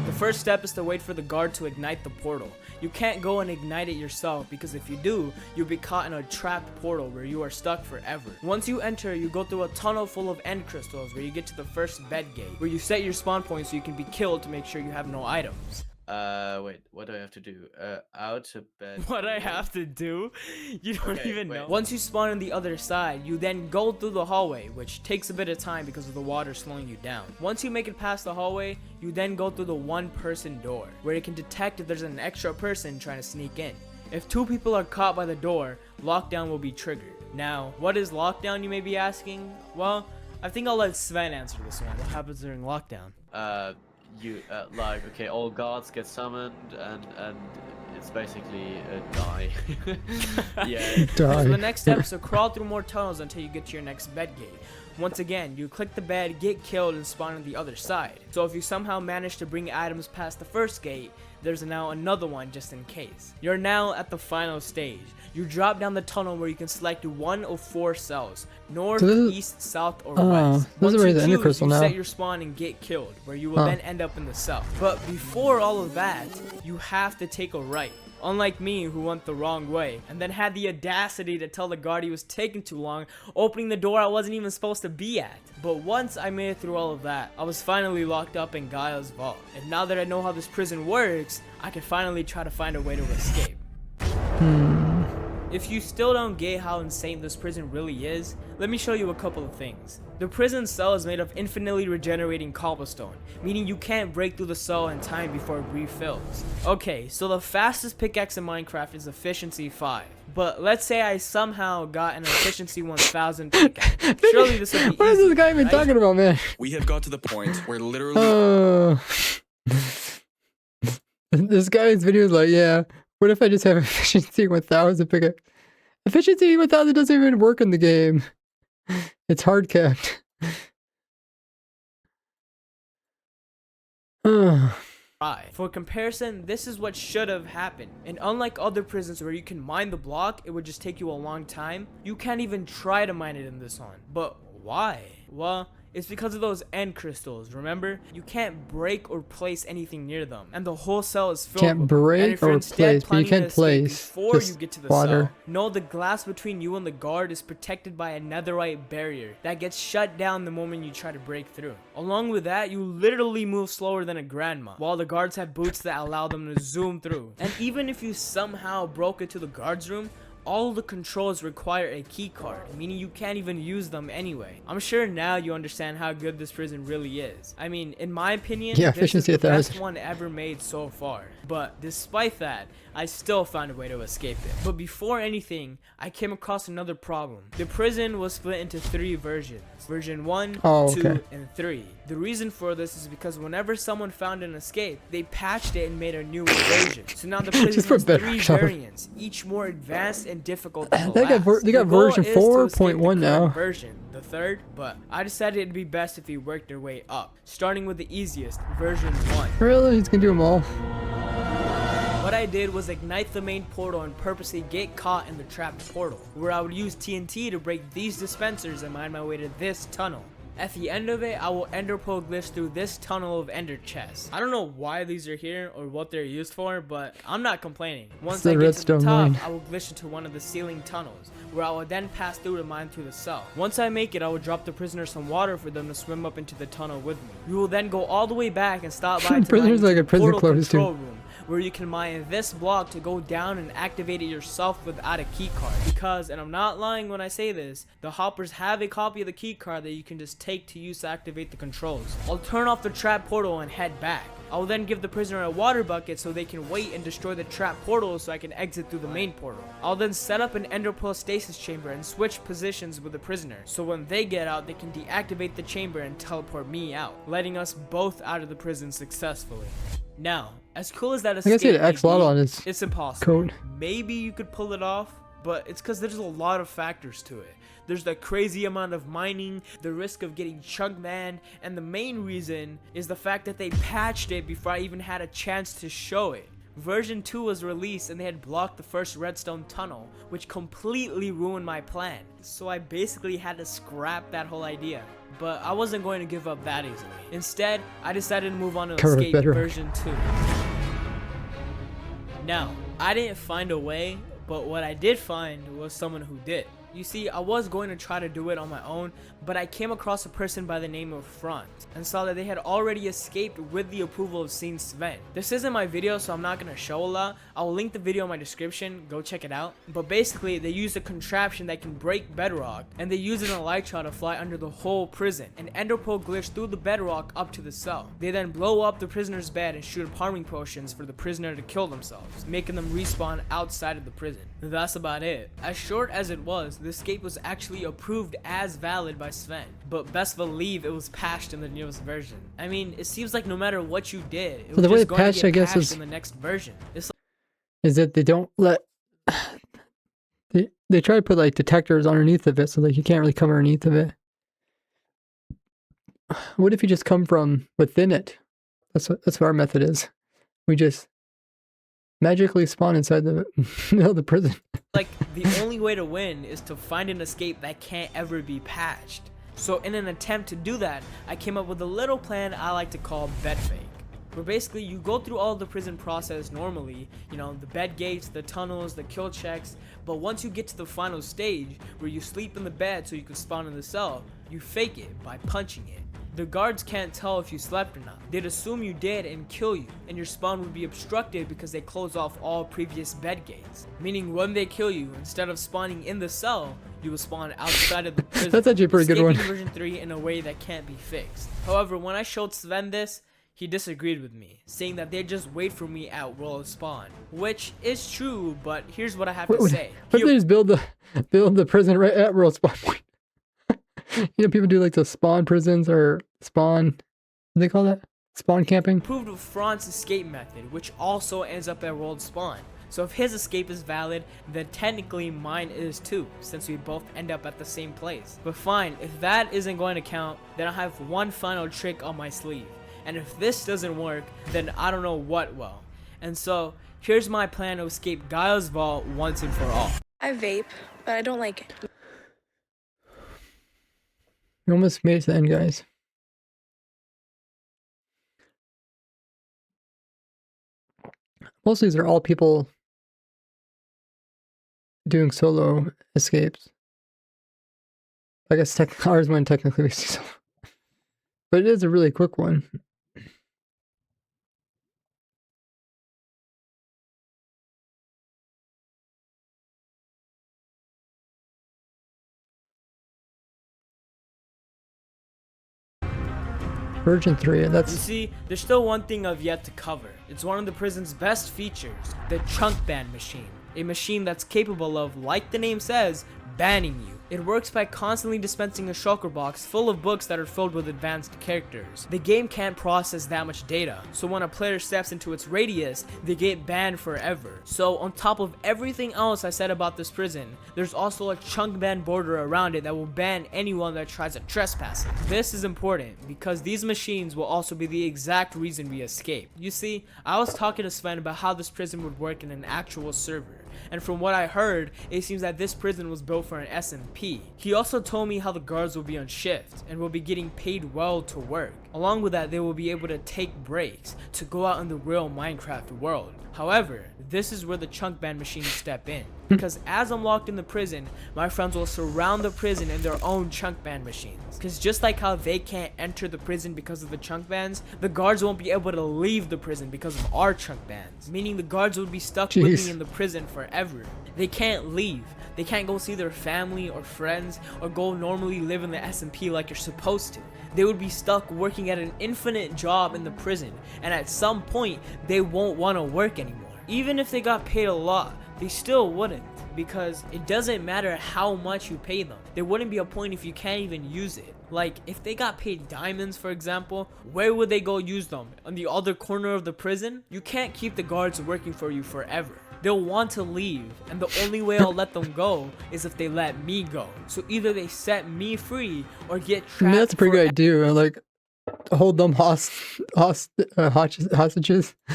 The first step is to wait for the guard to ignite the portal. You can't go and ignite it yourself, because if you do, you'll be caught in a trapped portal where you are stuck forever. Once you enter, you go through a tunnel full of end crystals where you get to the first bed gate, where you set your spawn point so you can be killed to make sure you have no items. Wait, what do I have to do? Out of bed. What I have to do? You don't even wait. know. Once you spawn on the other side, you then go through the hallway, which takes a bit of time because of the water slowing you down. Once you make it past the hallway, you then go through the one-person door, where it can detect if there's an extra person trying to sneak in. If 2 people are caught by the door, lockdown will be triggered. Now, what is lockdown, you may be asking? Well, I think I'll let Sven answer this one. What happens during lockdown? Okay, all guards get summoned, and it's basically a die. Yeah. So the next step is to crawl through more tunnels until you get to your next bed gate. Once again, you click the bed, get killed, and spawn on the other side. So if you somehow manage to bring items past the first gate, there's now another one just in case. You're now at the final stage. You drop down the tunnel where you can select one of 4 cells: north, east, south, or west. This is where the ender crystal you now. set your spawn and get killed, where you will then end up in the cell. But before all of that, you have to take a right. Unlike me, who went the wrong way, and then had the audacity to tell the guard he was taking too long, opening the door I wasn't even supposed to be at. But once I made it through all of that, I was finally locked up in Gaia's vault. And now that I know how this prison works, I can finally try to find a way to escape. If you still don't get how insane this prison really is, let me show you a couple of things. The prison cell is made of infinitely regenerating cobblestone, meaning you can't break through the cell in time before it refills. Okay, so the fastest pickaxe in Minecraft is efficiency 5. But let's say I somehow got an efficiency 1000 pickaxe. Surely this would be What is easy, this guy even right? talking about, man? We have got to the point where literally This guy's video is like, yeah, what if I just have efficiency 1000 pickaxe? Efficiency 1000 doesn't even work in the game. It's hard capped. For comparison, this is what should have happened. And unlike other prisons where you can mine the block, it would just take you a long time. You can't even try to mine it in this one. But why? Well, it's because of those end crystals, remember? You can't break or place anything near them, and the whole cell is filled Can't with them. And break if you're or instead place, but you planning to can't escape place. before Just you get to the water. cell, know the glass between you and the guard is protected by a netherite barrier that gets shut down the moment you try to break through. Along with that, you literally move slower than a grandma, while the guards have boots that allow them to zoom through. And even if you somehow broke into the guard's room, all the controls require a key card, meaning you can't even use them anyway. I'm sure now you understand how good this prison really is. I mean, in my opinion, Yeah, this is efficiency the best 1000. one ever made so far. But despite that, I still found a way to escape it. But before anything, I came across another problem. The prison was split into 3 versions. Version 1, 2, okay. and 3. The reason for this is because whenever someone found an escape, they patched it and made a new version. So now the prison Just has put 3 bedrock on it. variants, each more advanced and difficult than the They got last. they got The goal version is to escape the 4.1 now. current version, the 3rd, but I decided it'd be best if we worked our way up, starting with the easiest, version 1. Really? He's gonna do them all. What I did was ignite the main portal and purposely get caught in the trapped portal, where I would use TNT to break these dispensers and mine my way to this tunnel. At the end of it, I will ender pearl glitch through this tunnel of ender chests. I don't know why these are here or what they're used for, but I'm not complaining. Once the I get to the redstone top, mine. I will glitch into one of the ceiling tunnels, where I will then pass through to mine through the cell. Once I make it, I will drop the prisoners some water for them to swim up into the tunnel with me. We will then go all the way back and stop by to Prisoners mine like into a the prison portal closed, too. control room, where you can mine this block to go down and activate it yourself without a key card. Because, and I'm not lying when I say this, the hoppers have a copy of the key card that you can just take to use to activate the controls. I'll turn off the trap portal and head back. I will then give the prisoner a water bucket so they can wait and destroy the trap portal so I can exit through the main portal. I'll then set up an ender pearl stasis chamber and switch positions with the prisoner, so when they get out they can deactivate the chamber and teleport me out, letting us both out of the prison successfully. Now, as cool as that I guess he escape had X may lot be, on his it's impossible. coat. Maybe you could pull it off, but it's because there's a lot of factors to it. There's the crazy amount of mining, the risk of getting chunk banned, and the main reason is the fact that they patched it before I even had a chance to show it. Version 2 was released and they had blocked the first redstone tunnel, which completely ruined my plan. So I basically had to scrap that whole idea. But I wasn't going to give up that easily. Instead, I decided to move on to Cover Escape bedrock. version 2. Now, I didn't find a way, but what I did find was someone who did. You see, I was going to try to do it on my own, but I came across a person by the name of Front and saw that they had already escaped with the approval of Saint Sven. This isn't my video, so I'm not going to show a lot. I'll link the video in my description, go check it out. But basically, they used a contraption that can break bedrock, and they used an elytra to fly under the whole prison, and ender pearl glitch through the bedrock up to the cell. They then blow up the prisoner's bed and shoot harming potions for the prisoner to kill themselves, making them respawn outside of the prison. That's about it. As short as it was, the escape was actually approved as valid by Sven, but best believe it was patched in the newest version. I mean, it seems like no matter what you did, it So was the way just going patched, to I get guess, patched is in the next version. It's is that they don't let they try to put like detectors underneath of it so like you can't really come underneath of it. what if you just come from within it? That's what our method is. We just magically spawn inside the middle of the prison. Like, the only way to win is to find an escape that can't ever be patched. So in an attempt to do that, I came up with a little plan I like to call bed fake. Where basically you go through all the prison process normally, you know, the bed gates, the tunnels, the kill checks, but once you get to the final stage where you sleep in the bed so you can spawn in the cell, you fake it by punching it. The guards can't tell if you slept or not. They'd assume you did and kill you, and your spawn would be obstructed because they close off all previous bed gates. Meaning when they kill you, instead of spawning in the cell, you will spawn outside of the prison. That's actually a pretty good one. Escaping version 3 in a way that can't be fixed. However, when I showed Sven this, he disagreed with me, saying that they'd just wait for me at world spawn, which is true, but here's what I have to say. What if they just build the prison right at world spawn point? You know, people do like the spawn prisons or spawn, what do they call that? Spawn camping? Approved of Franz's escape method, which also ends up at world spawn. So if his escape is valid, then technically mine is too, since we both end up at the same place. But fine, if that isn't going to count, then I have one final trick on my sleeve. And if this doesn't work, then I don't know what will. And so, here's my plan to escape Gaia's vault once and for all. I vape, but I don't like it. We almost made it to the end, guys. Most of these are all people doing solo escapes. I guess ours wouldn't technically be solo. But it is a really quick one. Version 3, that's... You see, there's still one thing I've yet to cover. It's one of the prison's best features, the chunk ban machine. A machine that's capable of, like the name says, banning you. It works by constantly dispensing a shulker box full of books that are filled with advanced characters. The game can't process that much data, so when a player steps into its radius, they get banned forever. So on top of everything else I said about this prison, there's also a chunk ban border around it that will ban anyone that tries to trespass it. This is important because these machines will also be the exact reason we escape. You see, I was talking to Sven about how this prison would work in an actual server. And from what I heard, it seems that this prison was built for an SMP. He also told me how the guards will be on shift and will be getting paid well to work. Along with that, they will be able to take breaks to go out in the real Minecraft world. However, this is where the chunk ban machines step in. Because as I'm locked in the prison, my friends will surround the prison in their own chunk ban machines. Because just like how they can't enter the prison because of the chunk bans, the guards won't be able to leave the prison because of our chunk bans. Meaning the guards would be stuck with me in the prison forever. They can't leave. They can't go see their family or friends or go normally live in the SMP like you're supposed to. They would be stuck working at an infinite job in the prison, and at some point they won't want to work anymore. Even if they got paid a lot, they still wouldn't, because it doesn't matter how much you pay them. There wouldn't be a point if you can't even use it. Like, if they got paid diamonds, for example, where would they go use them? On the other corner of the prison? You can't keep the guards working for you forever. They'll want to leave, and the only way I'll let them go is if they let me go. So either they set me free or get trapped. That's a pretty good idea. Like, hold them hostages.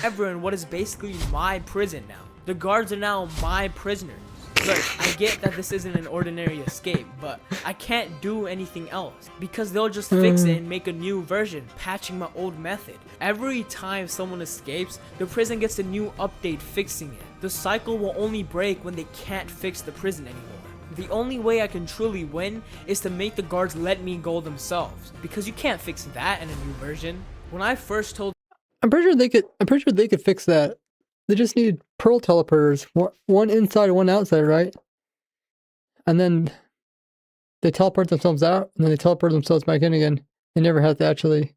Ever in what is basically my prison now. The guards are now my prisoners. Look, I get that this isn't an ordinary escape, but I can't do anything else because they'll just fix it and make a new version, patching my old method. Every time someone escapes, the prison gets a new update fixing it. The cycle will only break when they can't fix the prison anymore. The only way I can truly win is to make the guards let me go themselves, because you can't fix that in a new version. When I first told, I'm pretty sure they could fix that. They just need pearl teleporters, one inside and one outside, right? And then they teleport themselves out, and then they teleport themselves back in again. They never have to actually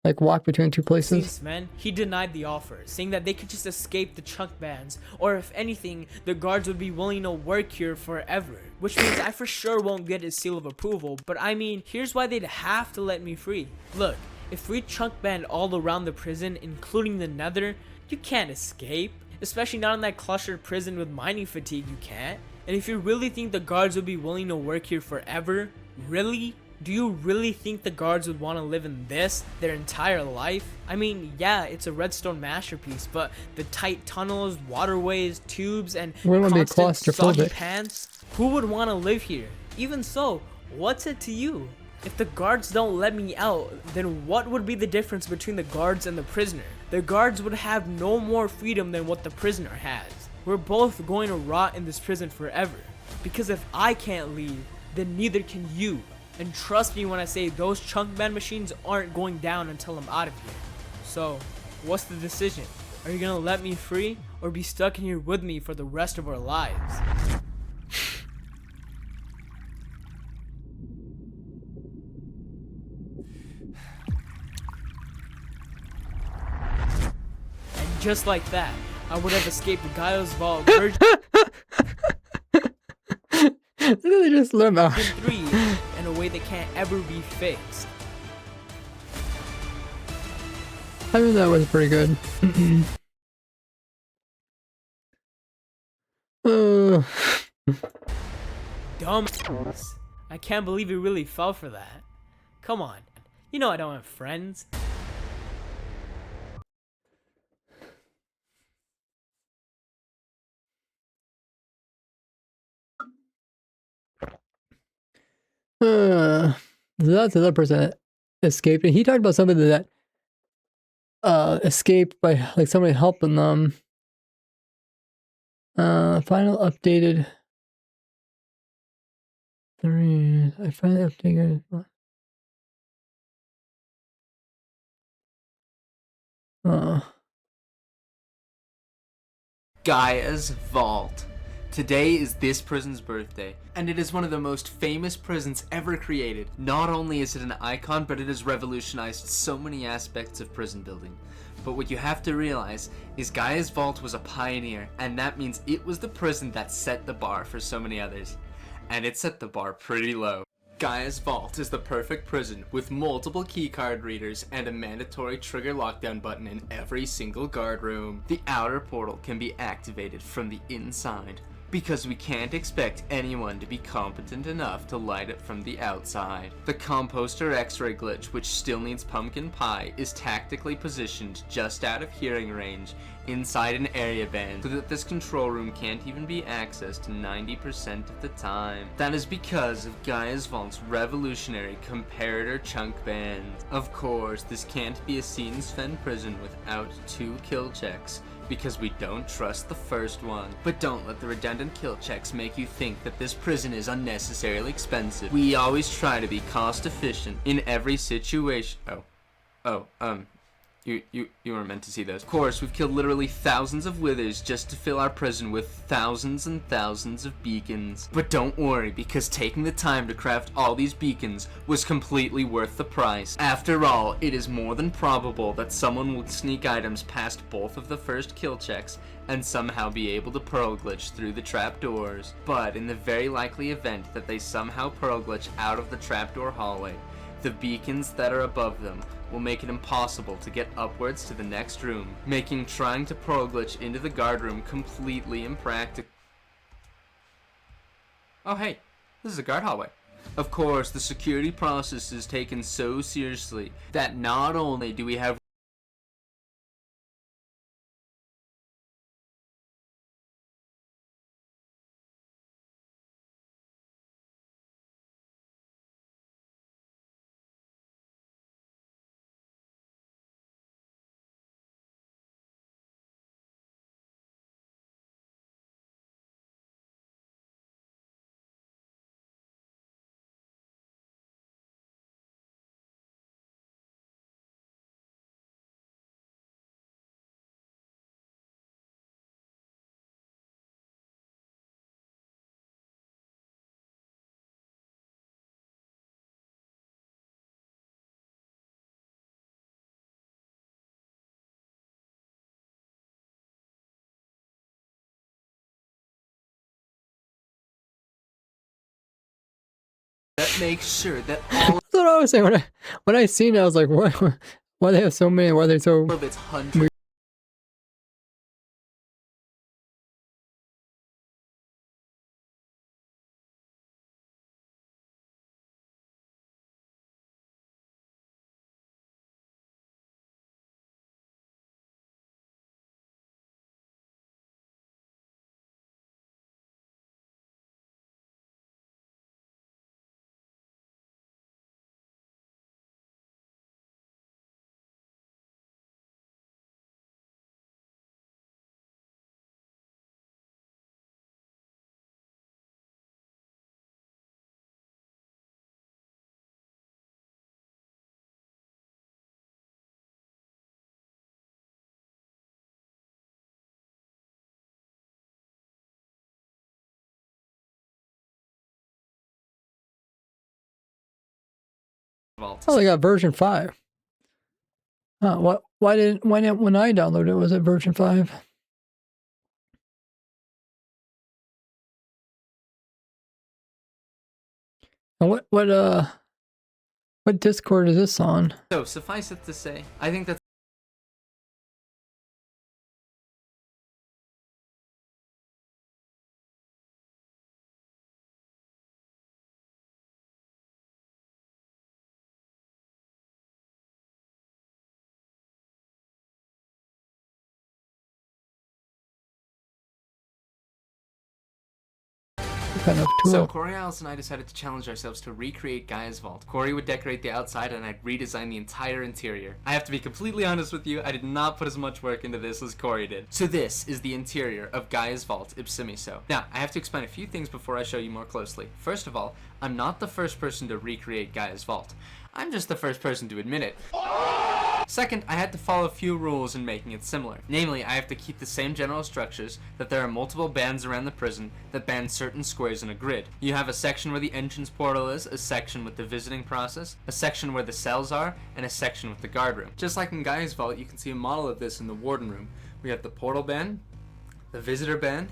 like walk between two places. Man, he denied the offer, saying that they could just escape the chunk bans, or if anything, the guards would be willing to work here forever. Which means I for sure won't get his seal of approval, but I mean, here's why they'd have to let me free. Look, if we chunk banned all around the prison, including the nether, you can't escape. Especially not in that clustered prison with mining fatigue, you can't. And if you really think the guards would be willing to work here forever, really? Do you really think the guards would want to live in this their entire life? I mean, yeah, it's a redstone masterpiece, but the tight tunnels, waterways, tubes, and Wouldn't wanna be constant soggy claustrophobic. pants? Who would want to live here? Even so, what's it to you? If the guards don't let me out, then what would be the difference between the guards and the prisoner? The guards would have no more freedom than what the prisoner has. We're both going to rot in this prison forever. Because if I can't leave, then neither can you. And trust me when I say those chunk band machines aren't going down until I'm out of here. So, what's the decision? Are you gonna let me free, or be stuck in here with me for the rest of our lives? And just like that, I would have escaped Gaia's vault version They just let him out. 3 in a way that can't ever be fixed. I mean, that was pretty good. Dumb. I can't believe you really fell for that. Come on. You know I don't have friends. So that's another person that escaped, and he talked about somebody that escaped by like somebody helping them. Final updated. I finally updated. Gaia's Vault. Today is this prison's birthday, and it is one of the most famous prisons ever created. Not only is it an icon, but it has revolutionized so many aspects of prison building. But what you have to realize is Gaia's Vault was a pioneer, and that means it was the prison that set the bar for so many others. And it set the bar pretty low. Gaia's Vault is the perfect prison with multiple keycard readers and a mandatory trigger lockdown button in every single guard room. The outer portal can be activated from the inside, because we can't expect anyone to be competent enough to light it from the outside. The composter X-ray glitch, which still needs pumpkin pie, is tactically positioned just out of hearing range inside an area band so that this control room can't even be accessed 90% of the time. That is because of Gaia's Vault's revolutionary comparator chunk bands. Of course, this can't be a scene Sven prison without 2 kill checks, because we don't trust the first one. But don't let the redundant kill checks make you think that this prison is unnecessarily expensive. We always try to be cost efficient in every situation. You were meant to see those. Of course, we've killed literally thousands of withers just to fill our prison with thousands and thousands of beacons. But don't worry, because taking the time to craft all these beacons was completely worth the price. After all, it is more than probable that someone will sneak items past both of the first kill checks and somehow be able to pearl glitch through the trapdoors. But in the very likely event that they somehow pearl glitch out of the trapdoor hallway, the beacons that are above them will make it impossible to get upwards to the next room, making trying to pearl glitch into the guard room completely impractical. Oh hey, this is a guard hallway. Of course, the security process is taken so seriously that not only do we have that makes sure that all That's what I was saying when I seen it. I was like, what? Why they have so many? Why are they so of its hundreds Vault. Oh, they got version 5. Why didn't when I downloaded it was it version 5? And what Discord is this on? So, suffice it to say, I think that's Kind of tool. So Corey, Alice, and I decided to challenge ourselves to recreate Gaia's vault. Corey would decorate the outside and I'd redesign the entire interior. I have to be completely honest with you, I did not put as much work into this as Corey did. So this is the interior of Gaia's vault, ipsimiso. Now, I have to explain a few things before I show you more closely. First of all, I'm not the first person to recreate Gaia's vault. I'm just the first person to admit it. Second, I had to follow a few rules in making it similar. Namely, I have to keep the same general structures, that there are multiple bands around the prison that band certain squares in a grid. You have a section where the entrance portal is, a section with the visiting process, a section where the cells are, and a section with the guard room. Just like in Gaia's vault, you can see a model of this in the warden room. We have the portal band, the visitor band,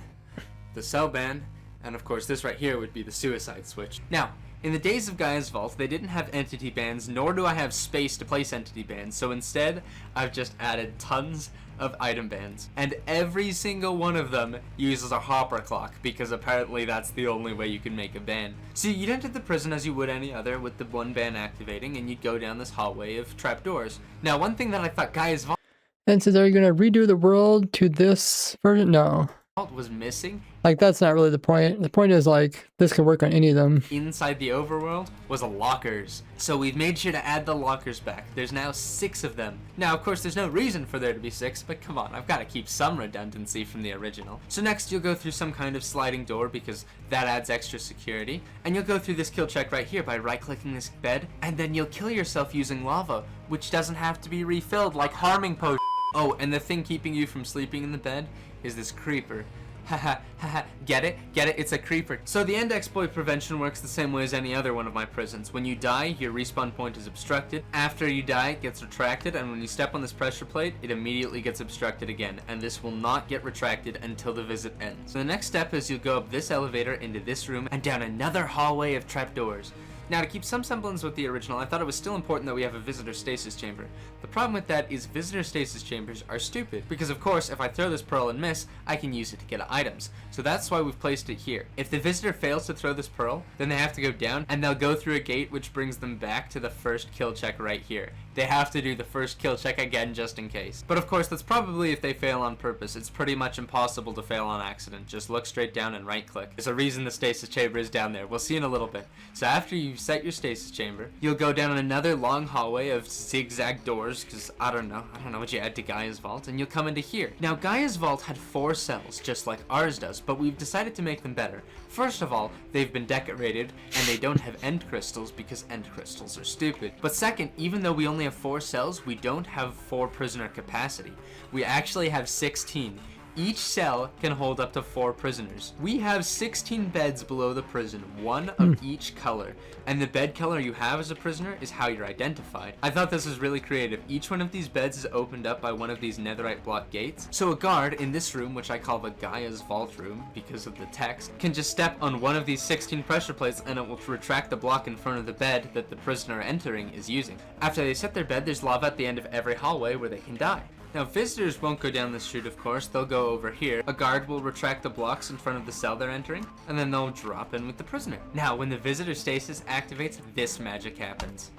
the cell band, and of course this right here would be the suicide switch. Now, in the days of Gaia's Vault, they didn't have entity bands, nor do I have space to place entity bands, so instead, I've just added tons of item bands. And every single one of them uses a hopper clock, because apparently that's the only way you can make a band. So you'd enter the prison as you would any other, with the one band activating, and you'd go down this hallway of trapdoors. Now, one thing that I thought Gaia's Vault And says, are you gonna redo the world to this version? No. was missing, Like, that's not really the point. The point is, like, this can work on any of them. inside the overworld, was lockers. So we've made sure to add the lockers back. There's now 6 of them. Now, of course, there's no reason for there to be 6, but come on, I've got to keep some redundancy from the original. So next, you'll go through some kind of sliding door, because that adds extra security. And you'll go through this kill check right here by right-clicking this bed, and then you'll kill yourself using lava, which doesn't have to be refilled like harming potion. Oh, and the thing keeping you from sleeping in the bed is this creeper. Haha, haha, get it? Get it? It's a creeper. So the end exploit prevention works the same way as any other one of my prisons. When you die, your respawn point is obstructed. After you die, it gets retracted, and when you step on this pressure plate, it immediately gets obstructed again, and this will not get retracted until the visit ends. So the next step is you'll go up this elevator into this room and down another hallway of trapdoors. Now, to keep some semblance with the original, I thought it was still important that we have a visitor stasis chamber. The problem with that is visitor stasis chambers are stupid, because of course, if I throw this pearl and miss, I can use it to get items. So that's why we've placed it here. If the visitor fails to throw this pearl, then they have to go down, and they'll go through a gate which brings them back to the first kill check right here. They have to do the first kill check again just in case. But of course, that's probably if they fail on purpose. It's pretty much impossible to fail on accident. Just look straight down and right click. There's a reason the stasis chamber is down there. We'll see in a little bit. So after you set your stasis chamber, you'll go down another long hallway of zigzag doors, because I don't know what you add to Gaia's Vault, and you'll come into here. Now, Gaia's Vault had 4 cells, just like ours does, but we've decided to make them better. First of all, they've been decorated, and they don't have end crystals, because end crystals are stupid. But second, even though we only have 4 cells, we don't have 4 prisoner capacity. We actually have 16. Each cell can hold up to 4 prisoners. We have 16 beds below the prison, 1 of each color. And the bed color you have as a prisoner is how you're identified. I thought this was really creative. Each one of these beds is opened up by one of these netherite block gates. So a guard in this room, which I call the Gaia's Vault room because of the text, can just step on one of these 16 pressure plates and it will retract the block in front of the bed that the prisoner entering is using. After they set their bed, there's lava at the end of every hallway where they can die. Now, visitors won't go down this chute, of course. They'll go over here. A guard will retract the blocks in front of the cell they're entering, and then they'll drop in with the prisoner. Now, when the visitor stasis activates, this magic happens.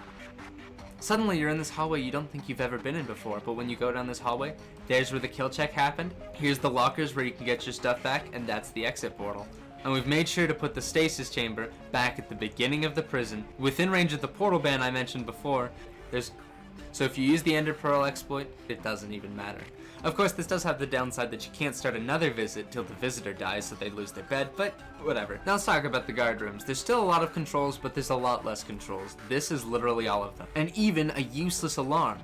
Suddenly, you're in this hallway you don't think you've ever been in before, but when you go down this hallway, there's where the kill check happened. Here's the lockers where you can get your stuff back, and that's the exit portal. And we've made sure to put the stasis chamber back at the beginning of the prison, within range of the portal ban I mentioned before. So if you use the Ender Pearl exploit, it doesn't even matter. Of course, this does have the downside that you can't start another visit till the visitor dies, so they lose their bed, but whatever. Now let's talk about the guard rooms. There's still a lot of controls, but there's a lot less controls. This is literally all of them. And even a useless alarm.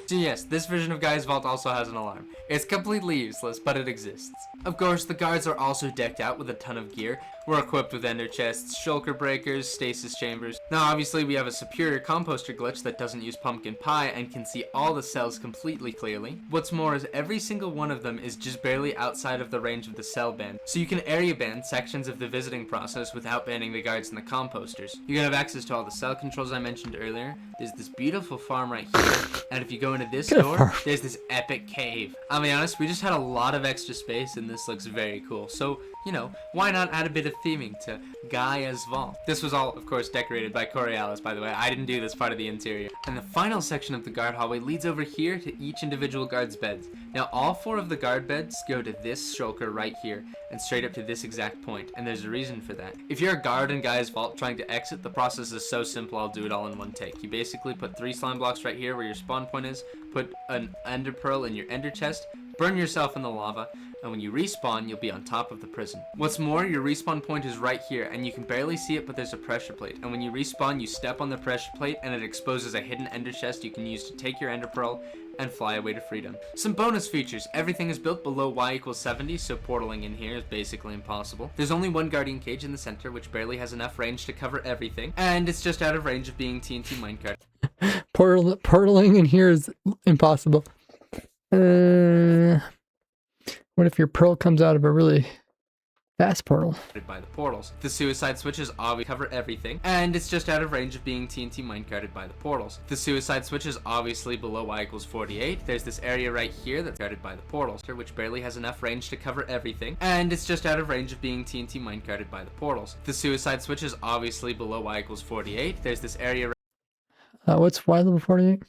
So yes, this version of Guy's Vault also has an alarm. It's completely useless, but it exists. Of course, the guards are also decked out with a ton of gear. We're equipped with ender chests, shulker breakers, stasis chambers. Now obviously we have a superior composter glitch that doesn't use pumpkin pie and can see all the cells completely clearly. What's more is every single one of them is just barely outside of the range of the cell ban, so you can area ban sections of the visiting process without banning the guards and the composters. You can have access to all the cell controls I mentioned earlier. There's this beautiful farm right here, and if you go into this door, there's this epic cave. I'll be honest, we just had a lot of extra space and this looks very cool, so you know, why not add a bit of theming to Gaia's Vault? This was all, of course, decorated by Coriolis, by the way. I didn't do this part of the interior. And the final section of the guard hallway leads over here to each individual guard's beds. Now, all 4 of the guard beds go to this shulker right here, and straight up to this exact point, and there's a reason for that. If you're a guard in Gaia's Vault trying to exit, the process is so simple, I'll do it all in one take. You basically put 3 slime blocks right here where your spawn point is, put an ender pearl in your ender chest, burn yourself in the lava, and when you respawn, you'll be on top of the prison. What's more, your respawn point is right here, and you can barely see it, but there's a pressure plate. And when you respawn, you step on the pressure plate, and it exposes a hidden ender chest you can use to take your ender pearl and fly away to freedom. Some bonus features. Everything is built below y=70, so portaling in here is basically impossible. There's only one guardian cage in the center, which barely has enough range to cover everything, and it's just out of range of being TNT minecart. Portaling in here is impossible. What if your pearl comes out of a really fast portal? By the portals. The suicide switches obviously cover everything, and it's just out of range of being TNT minecarted by the portals. The suicide switch is obviously below y=48. There's this area right here that's guarded by the portals, which barely has enough range to cover everything, and it's just out of range of being TNT minecarted by the portals. The suicide switch is obviously below y=48. There's this area. What's y level 48?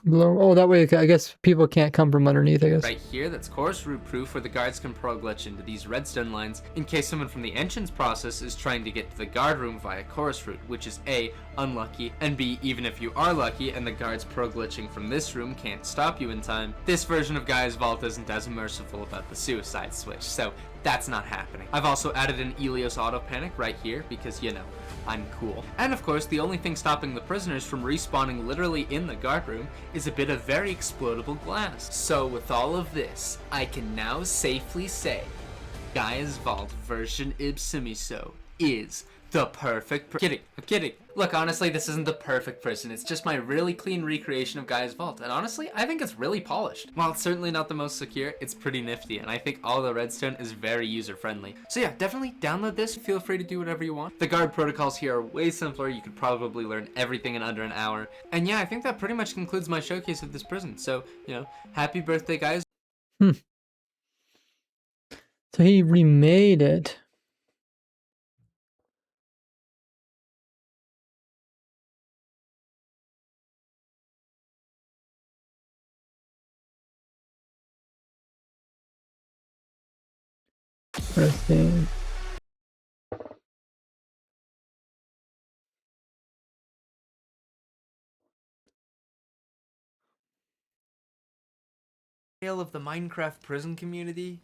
Below. Oh, that way I guess people can't come from underneath, I guess. Right here, that's chorus root proof, where the guards can pearl glitch into these redstone lines in case someone from the entrance process is trying to get to the guard room via chorus root, which is A, unlucky, and B, even if you are lucky and the guards pearl glitching from this room can't stop you in time, this version of Gaia's Vault isn't as merciful about the suicide switch, so that's not happening. I've also added an Elios auto panic right here because, you know, I'm cool. And of course, the only thing stopping the prisoners from respawning literally in the guard room is a bit of very explodable glass. So with all of this, I can now safely say Gaia's Vault version Ipsimiso is the perfect I'm kidding. Look, honestly, this isn't the perfect prison. It's just my really clean recreation of Gaia's Vault. And honestly, I think it's really polished. While it's certainly not the most secure, it's pretty nifty. And I think all the redstone is very user-friendly. So yeah, definitely download this. Feel free to do whatever you want. The guard protocols here are way simpler. You could probably learn everything in under an hour. And yeah, I think that pretty much concludes my showcase of this prison. So, you know, happy birthday, guys. So he remade it. Interesting. Tale of the Minecraft prison community?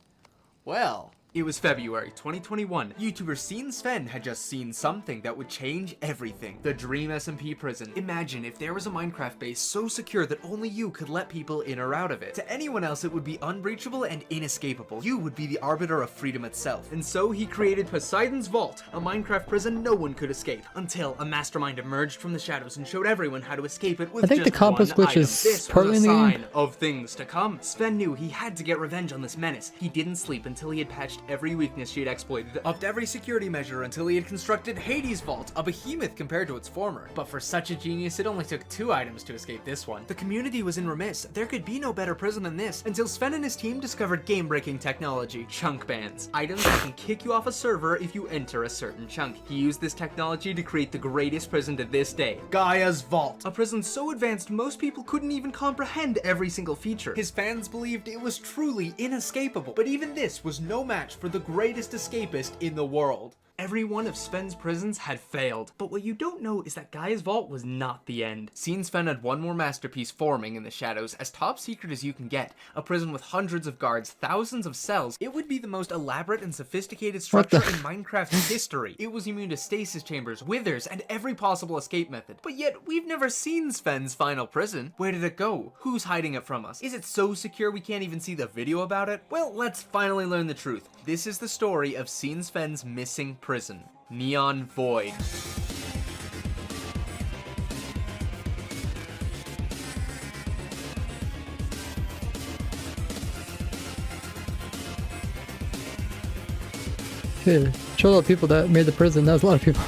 Well, it was February 2021. YouTuber Scene Sven had just seen something that would change everything. The Dream SMP prison. Imagine if there was a Minecraft base so secure that only you could let people in or out of it. To anyone else, it would be unbreachable and inescapable. You would be the arbiter of freedom itself. And so he created Poseidon's Vault, a Minecraft prison no one could escape, until a mastermind emerged from the shadows and showed everyone how to escape it with I think just the compass one glitch item. is This partly was in a the game. sign of things to come. Sven knew he had to get revenge on this menace. He didn't sleep until he had patched every weakness she had exploited, upped every security measure until he had constructed Hades' Vault, a behemoth compared to its former. But for such a genius, it only took 2 items to escape this one. The community was in remiss. There could be no better prison than this, until Sven and his team discovered game-breaking technology. Chunk bans. Items that can kick you off a server if you enter a certain chunk. He used this technology to create the greatest prison to this day, Gaia's Vault. A prison so advanced most people couldn't even comprehend every single feature. His fans believed it was truly inescapable. But even this was no match for the greatest escapist in the world. Every one of Sven's prisons had failed. But what you don't know is that Gaia's Vault was not the end. Seeing Sven had one more masterpiece forming in the shadows, as top secret as you can get, a prison with hundreds of guards, thousands of cells. It would be the most elaborate and sophisticated structure in Minecraft's history. It was immune to stasis chambers, withers, and every possible escape method. But yet, we've never seen Sven's final prison. Where did it go? Who's hiding it from us? Is it so secure we can't even see the video about it? Well, let's finally learn the truth. This is the story of Seen Sven's missing prison, Neon Void. Okay, show all the people that made the prison. That was a lot of people.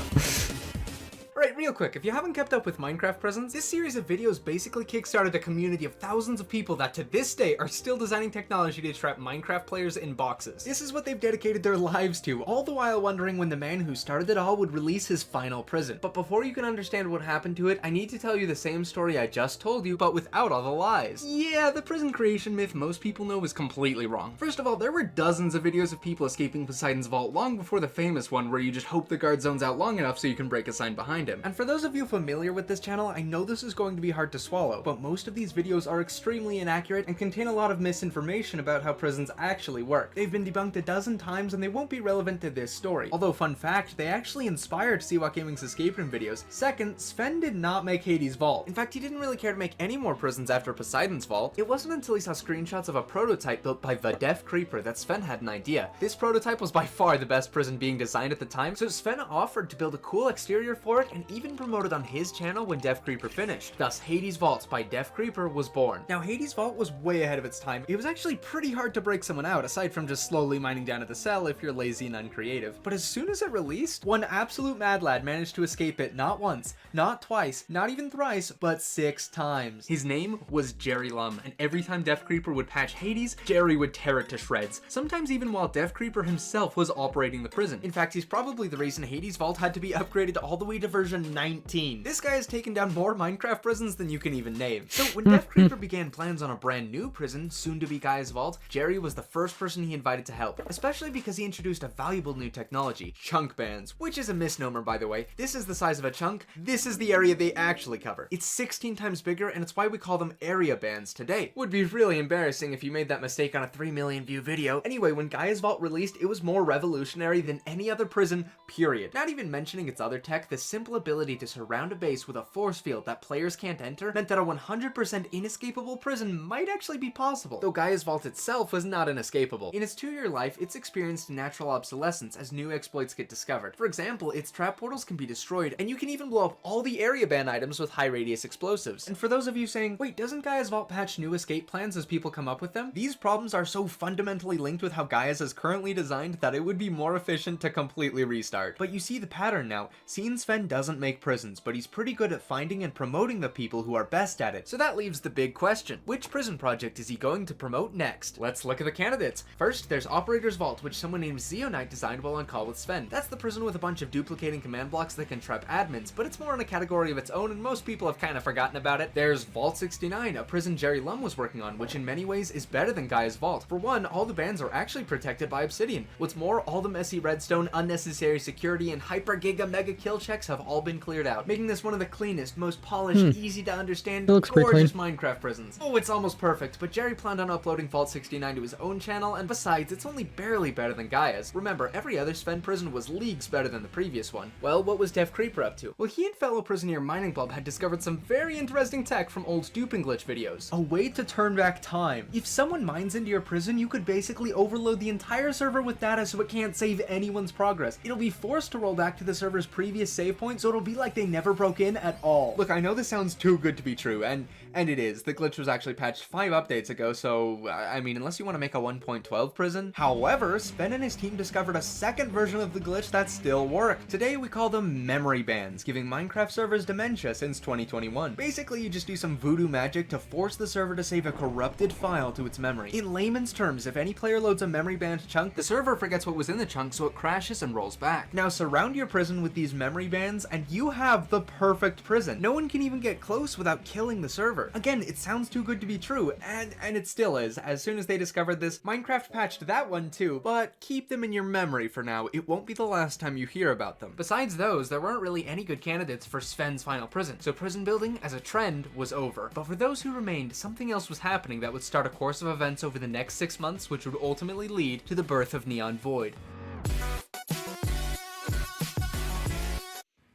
Right, real quick, if you haven't kept up with Minecraft prisons, this series of videos basically kickstarted a community of thousands of people that to this day are still designing technology to trap Minecraft players in boxes. This is what they've dedicated their lives to, all the while wondering when the man who started it all would release his final prison. But before you can understand what happened to it, I need to tell you the same story I just told you, but without all the lies. Yeah, the prison creation myth most people know is completely wrong. First of all, there were dozens of videos of people escaping Poseidon's vault long before the famous one where you just hope the guard zones out long enough so you can break a sign behind him. And for those of you familiar with this channel, I know this is going to be hard to swallow, but most of these videos are extremely inaccurate and contain a lot of misinformation about how prisons actually work. They've been debunked a dozen times and they won't be relevant to this story. Although, fun fact, they actually inspired Seawalk Gaming's escape room videos. Second, Sven did not make Hades' Vault. In fact, he didn't really care to make any more prisons after Poseidon's Vault. It wasn't until he saw screenshots of a prototype built by the Deaf Creeper that Sven had an idea. This prototype was by far the best prison being designed at the time, so Sven offered to build a cool exterior for it and even promoted on his channel when Deaf Creeper finished. Thus, Hades Vault by Deaf Creeper was born. Now, Hades Vault was way ahead of its time. It was actually pretty hard to break someone out, aside from just slowly mining down at the cell if you're lazy and uncreative. But as soon as it released, one absolute mad lad managed to escape it not once, not twice, not even thrice, but 6 times. His name was Jerry Lum, and every time Deaf Creeper would patch Hades, Jerry would tear it to shreds, sometimes even while Deaf Creeper himself was operating the prison. In fact, he's probably the reason Hades Vault had to be upgraded all the way to version 19. This guy has taken down more Minecraft prisons than you can even name. So when Deaf Creeper began plans on a brand new prison, soon to be Gaia's Vault, Jerry was the first person he invited to help, especially because he introduced a valuable new technology, chunk bands, which is a misnomer by the way. This is the size of a chunk, this is the area they actually cover. It's 16 times bigger and it's why we call them area bands today. Would be really embarrassing if you made that mistake on a 3 million view video. Anyway, when Gaia's Vault released, it was more revolutionary than any other prison, period. Not even mentioning its other tech, the simple ability to surround a base with a force field that players can't enter meant that a 100% inescapable prison might actually be possible, though Gaia's Vault itself was not inescapable. In its 2-year life, it's experienced natural obsolescence as new exploits get discovered. For example, its trap portals can be destroyed, and you can even blow up all the area ban items with high radius explosives. And for those of you saying, wait, doesn't Gaia's Vault patch new escape plans as people come up with them? These problems are so fundamentally linked with how Gaia's is currently designed that it would be more efficient to completely restart. But you see the pattern now. Seen Sven doesn't make prisons, but he's pretty good at finding and promoting the people who are best at it. So that leaves the big question. Which prison project is he going to promote next? Let's look at the candidates. First, there's Operator's Vault, which someone named Zeonite designed while on call with Sven. That's the prison with a bunch of duplicating command blocks that can trap admins, but it's more in a category of its own and most people have kind of forgotten about it. There's Vault 69, a prison Jerry Lum was working on, which in many ways is better than Gaia's Vault. For one, all the bands are actually protected by obsidian. What's more, all the messy redstone, unnecessary security, and hyper giga mega kill checks have all been cleared out, making this one of the cleanest, most polished, easy to understand, gorgeous Minecraft prisons. Oh, it's almost perfect, but Jerry planned on uploading Vault 69 to his own channel, and besides, it's only barely better than Gaia's. Remember, every other Sven prison was leagues better than the previous one. Well, what was Deaf Creeper up to? Well, he and fellow prisoner Mining Blob had discovered some very interesting tech from old duping glitch videos. A way to turn back time. If someone mines into your prison, you could basically overload the entire server with data so it can't save anyone's progress. It'll be forced to roll back to the server's previous save point, so it'll be like they never broke in at all. Look, I know this sounds too good to be true, and it is. The glitch was actually patched 5 updates ago, so, I mean, unless you want to make a 1.12 prison. However, Sven and his team discovered a second version of the glitch that still worked. Today, we call them memory bans, giving Minecraft servers dementia since 2021. Basically, you just do some voodoo magic to force the server to save a corrupted file to its memory. In layman's terms, if any player loads a memory banned chunk, the server forgets what was in the chunk, so it crashes and rolls back. Now, surround your prison with these memory bans, and you have the perfect prison. No one can even get close without killing the server. server. Again, it sounds too good to be true, and it still is. As soon as they discovered this, Minecraft patched that one too, but keep them in your memory for now. It won't be the last time you hear about them. Besides those, there weren't really any good candidates for Sven's final prison, so prison building as a trend was over. But for those who remained, something else was happening that would start a course of events over the next 6 months, which would ultimately lead to the birth of Neon Void.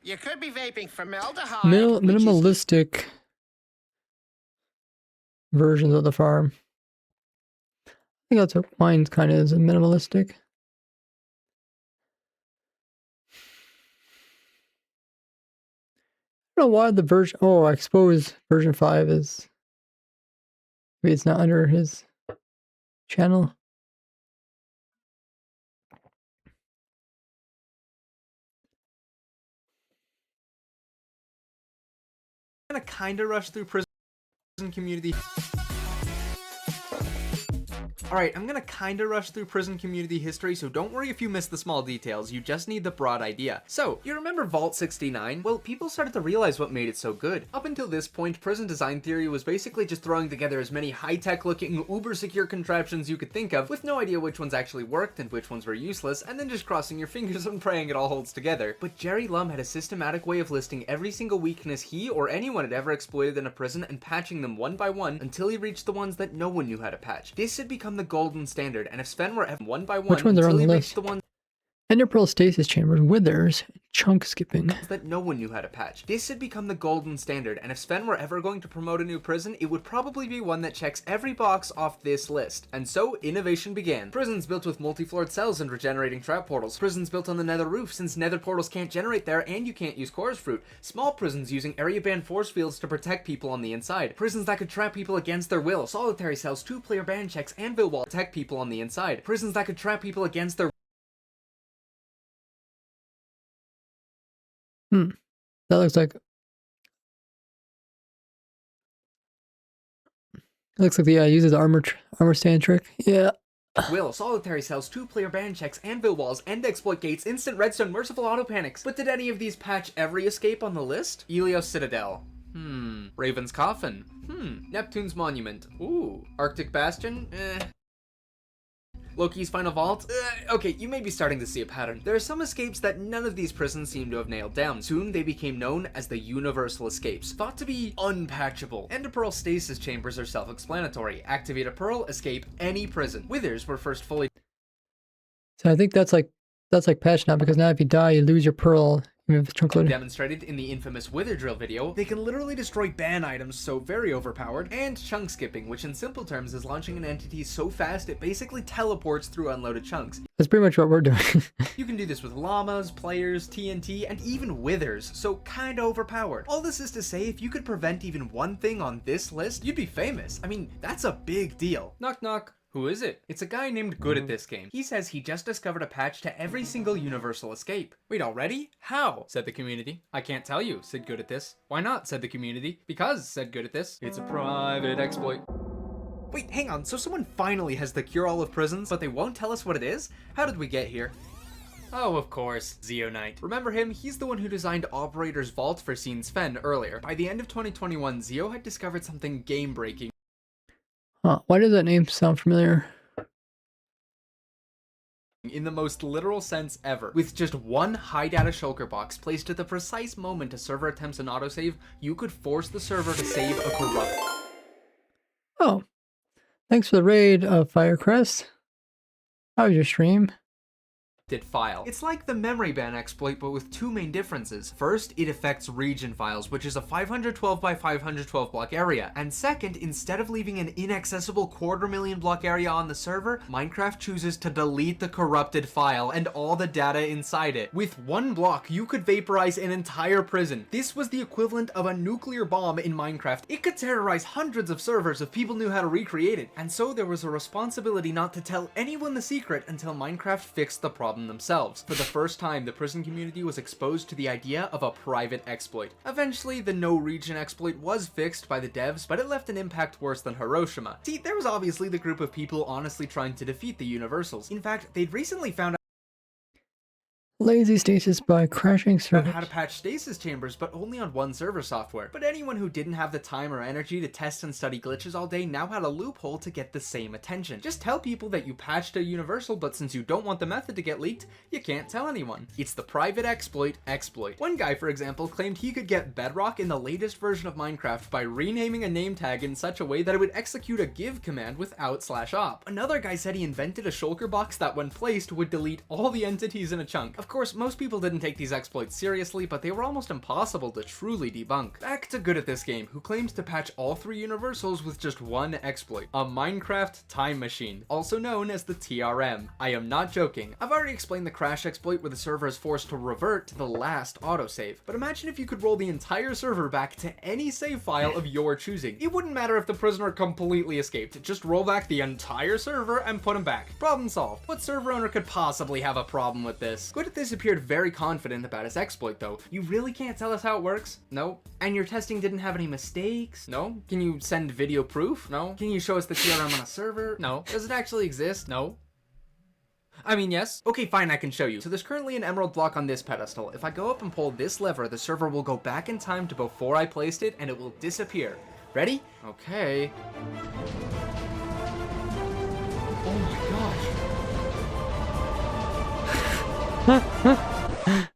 You could be vaping formaldehyde. Minimalistic versions of the farm. I think that's what mine kind of is, minimalistic. I don't know why the version. Oh, I suppose version 5 is. Maybe it's not under his channel. I'm gonna kinda rush through prison community. Alright, I'm gonna kinda rush through prison community history, so don't worry if you miss the small details, you just need the broad idea. So, you remember Vault 69? Well, people started to realize what made it so good. Up until this point, prison design theory was basically just throwing together as many high-tech looking, uber-secure contraptions you could think of, with no idea which ones actually worked and which ones were useless, and then just crossing your fingers and praying it all holds together. But Jerry Lum had a systematic way of listing every single weakness he or anyone had ever exploited in a prison and patching them one by one until he reached the ones that no one knew how to patch. This had become the golden standard, and if Sven were ever one by one, which ones are on the list? list? Enderpearl stasis chambers, withers, chunk skipping. That no one knew how to patch. This had become the golden standard, and if Sven were ever going to promote a new prison, it would probably be one that checks every box off this list. And so, innovation began. Prisons built with multi-floored cells and regenerating trap portals. Prisons built on the nether roof, since nether portals can't generate there and you can't use chorus fruit. Small prisons using area-banned force fields to protect people on the inside. Prisons that could trap people against their will. Solitary cells, 2-player ban checks, anvil wall protect people on the inside. Prisons that could trap people against their That looks like. It looks like the uses armor stand trick. Yeah. will, solitary cells, 2-player ban checks, anvil walls, end exploit gates, instant redstone, merciful auto panics. But did any of these patch every escape on the list? Elios Citadel. Raven's Coffin. Neptune's Monument. Ooh. Arctic Bastion? Loki's Final Vault? Okay, you may be starting to see a pattern. There are some escapes that none of these prisons seem to have nailed down. Soon they became known as the Universal Escapes, thought to be unpatchable. Enderpearl stasis chambers are self-explanatory. Activate a pearl, escape any prison. Withers were first fully... So I think that's like patched now, because now if you die, you lose your pearl. Demonstrated in the infamous Wither Drill video, they can literally destroy ban items, so very overpowered, and chunk skipping, which in simple terms is launching an entity so fast it basically teleports through unloaded chunks. That's pretty much what we're doing. You can do this with llamas, players, TNT, and even withers, so kinda overpowered. All this is to say, if you could prevent even one thing on this list, you'd be famous. I mean, that's a big deal. Knock knock. Who is it? It's a guy named Good at this game. He says he just discovered a patch to every single universal escape. Wait, already? How? Said the community. I can't tell you, said Good at this. Why not? Said the community. Because, said Good at this. It's a private exploit. Wait, hang on, so someone finally has the cure-all of prisons, but they won't tell us what it is? How did we get here? Oh, of course, Zeonite. Remember him? He's the one who designed Operator's Vault for Scene Sven earlier. By the end of 2021, Zeo had discovered something game-breaking. Huh, why does that name sound familiar? In the most literal sense ever. With just one high data shulker box placed at the precise moment a server attempts an autosave, you could force the server to save a corrupt... Oh, thanks for the raid, Firecrest. How was your stream? File. It's like the memory ban exploit, but with two main differences. First, it affects region files, which is a 512 by 512 block area. And second, instead of leaving an inaccessible 250,000 block area on the server, Minecraft chooses to delete the corrupted file and all the data inside it. With one block, you could vaporize an entire prison. This was the equivalent of a nuclear bomb in Minecraft. It could terrorize hundreds of servers if people knew how to recreate it. And so there was a responsibility not to tell anyone the secret until Minecraft fixed the problem themselves. For the first time, the prison community was exposed to the idea of a private exploit. Eventually, the no region exploit was fixed by the devs, but it left an impact worse than Hiroshima. See, there was obviously the group of people honestly trying to defeat the Universals. In fact, they'd recently found out Lazy stasis by crashing Learned servers. how to patch stasis chambers, but only on one server software. But anyone who didn't have the time or energy to test and study glitches all day now had a loophole to get the same attention. Just tell people that you patched a universal, but since you don't want the method to get leaked, you can't tell anyone. It's the private exploit. One guy, for example, claimed he could get Bedrock in the latest version of Minecraft by renaming a name tag in such a way that it would execute a give command without /op. Another guy said he invented a shulker box that when placed would delete all the entities in a chunk. Of course, most people didn't take these exploits seriously, but they were almost impossible to truly debunk. Back to Good at This Game, who claims to patch all 3 universals with just one exploit, a Minecraft time machine, also known as the TRM. I am not joking. I've already explained the crash exploit where the server is forced to revert to the last autosave, but imagine if you could roll the entire server back to any save file of your choosing. It wouldn't matter if the prisoner completely escaped, just roll back the entire server and put him back. Problem solved. What server owner could possibly have a problem with this? Good at This appeared very confident about his exploit though. You really can't tell us how it works? No. And your testing didn't have any mistakes? No. Can you send video proof? No. Can you show us the TRM on a server? No. Does it actually exist? No. I mean, yes. Okay, fine, I can show you. So there's currently an emerald block on this pedestal. If I go up and pull this lever, the server will go back in time to before I placed it and it will disappear. Ready? Okay. Oh my gosh.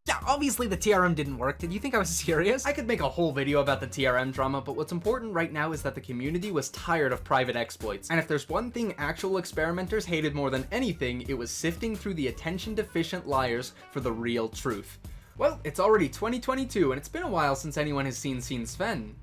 Yeah, obviously the TRM didn't work. Did you think I was serious? I could make a whole video about the TRM drama, but what's important right now is that the community was tired of private exploits. And if there's one thing actual experimenters hated more than anything, it was sifting through the attention-deficient liars for the real truth. Well, it's already 2022, and it's been a while since anyone has seen Sven.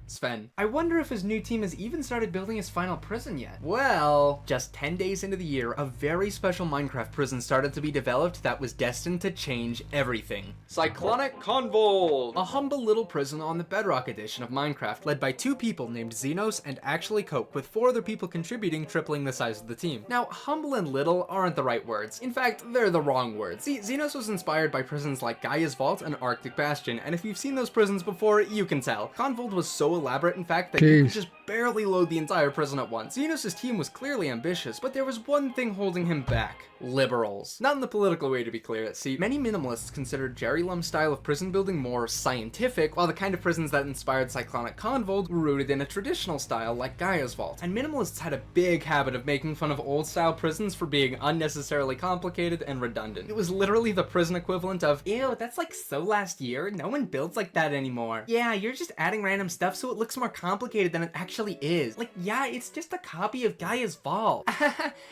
I wonder if his new team has even started building his final prison yet. Well, just 10 days into the year, a very special Minecraft prison started to be developed that was destined to change everything. Cyclonic Convolt! A humble little prison on the Bedrock edition of Minecraft, led by 2 people named Xenos and Actually Coke, with 4 other people contributing, tripling the size of the team. Now, humble and little aren't the right words. In fact, they're the wrong words. See, Xenos was inspired by prisons like Gaia's Vault and Arctic Bastion, and if you've seen those prisons before, you can tell. Convolt was so elaborate, in fact, that you could just barely load the entire prison at once. Xenos' team was clearly ambitious, but there was one thing holding him back. Liberals. Not in the political way, to be clear. See, many minimalists considered Jerry Lum's style of prison building more scientific, while the kind of prisons that inspired Cyclonic Convolt were rooted in a traditional style like Gaia's Vault. And minimalists had a big habit of making fun of old-style prisons for being unnecessarily complicated and redundant. It was literally the prison equivalent of, ew, that's like so last year, no one builds like that anymore. Yeah, you're just adding random stuff so it looks more complicated than it actually is. Like, yeah, it's just a copy of Gaia's Vault.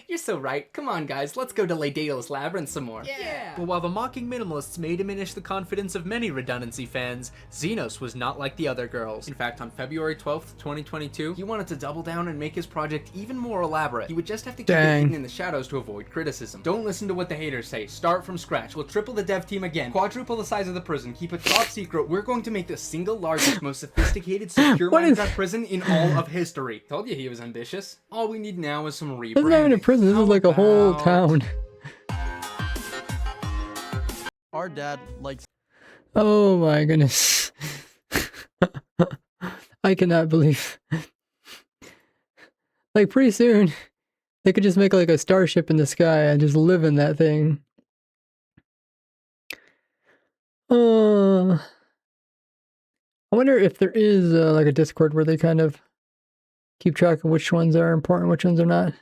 You're so right. Come on, guys, let's go to Daedalus Labyrinth some more. Yeah! But while the mocking minimalists may diminish the confidence of many redundancy fans, Xenos was not like the other girls. In fact, on February 12th, 2022, he wanted to double down and make his project even more elaborate. He would just have to keep it hidden in the shadows to avoid criticism. Don't listen to what the haters say. Start from scratch. We'll triple the dev team again. Quadruple the size of the prison. Keep it top secret. We're going to make the single largest, most sophisticated, secure Minecraft prison in all of history. Told you he was ambitious. All we need now is some rebranding. This is not even a prison. This is like a whole town. Our dad likes. Oh my goodness. I cannot believe. Like, pretty soon, they could just make like a starship in the sky and just live in that thing. I wonder if there is like a Discord where they kind of keep track of which ones are important, which ones are not.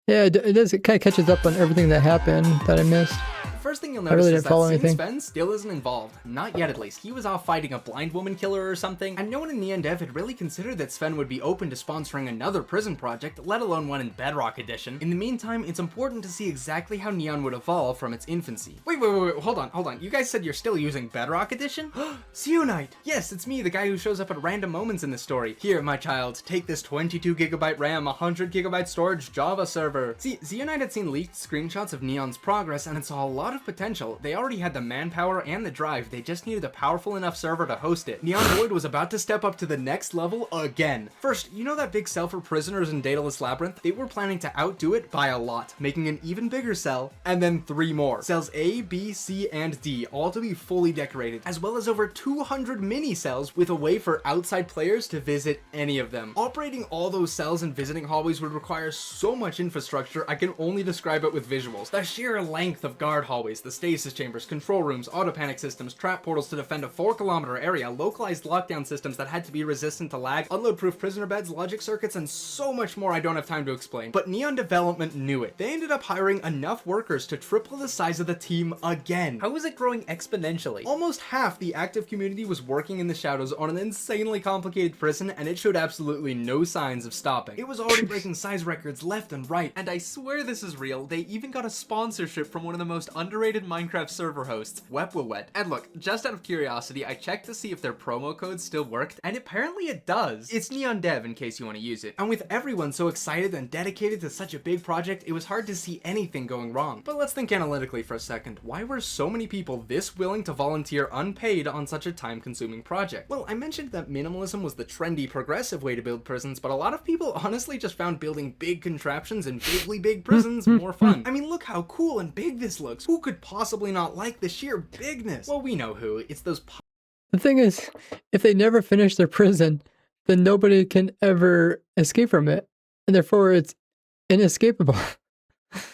Yeah, it does. It kind of catches up on everything that happened that I missed. First thing you'll I really notice is didn't follow that anything. Sven still isn't involved. Not yet, at least. He was off fighting a blind woman killer or something, and no one in the Undev had really considered that Sven would be open to sponsoring another prison project, let alone one in Bedrock Edition. In the meantime, it's important to see exactly how Neon would evolve from its infancy. Wait, hold on. You guys said you're still using Bedrock Edition? Zeonite! Yes, it's me, the guy who shows up at random moments in the story. Here, my child, take this 22GB RAM, 100GB storage Java server. See, Zeonite had seen leaked screenshots of Neon's progress, and it saw a lot lot of potential. They already had the manpower and the drive, they just needed a powerful enough server to host it. Neon Void was about to step up to the next level again. First, you know that big cell for prisoners in Daedalus Labyrinth? They were planning to outdo it by a lot, making an even bigger cell, and then 3 more. Cells A, B, C, and D, all to be fully decorated, as well as over 200 mini cells with a way for outside players to visit any of them. Operating all those cells and visiting hallways would require so much infrastructure, I can only describe it with visuals. The sheer length of guard hallways, the stasis chambers, control rooms, auto panic systems, trap portals to defend a 4-kilometer area, localized lockdown systems that had to be resistant to lag, unload-proof prisoner beds, logic circuits, and so much more I don't have time to explain. But Neon Development knew it. They ended up hiring enough workers to triple the size of the team again. How was it growing exponentially? Almost half the active community was working in the shadows on an insanely complicated prison, and it showed absolutely no signs of stopping. It was already breaking size records left and right, and I swear this is real, they even got a sponsorship from one of the most underrated Minecraft server hosts, Wepwawet. And look, just out of curiosity, I checked to see if their promo code still worked, and apparently it does. It's Neon Dev in case you want to use it. And with everyone so excited and dedicated to such a big project, it was hard to see anything going wrong. But let's think analytically for a second. Why were so many people this willing to volunteer unpaid on such a time-consuming project? Well, I mentioned that minimalism was the trendy, progressive way to build prisons, but a lot of people honestly just found building big contraptions and bigly big prisons more fun. I mean, look how cool and big this looks. Who could possibly not like the sheer bigness? Well, we know who. It's those The thing is, if they never finish their prison, then nobody can ever escape from it, and therefore it's inescapable.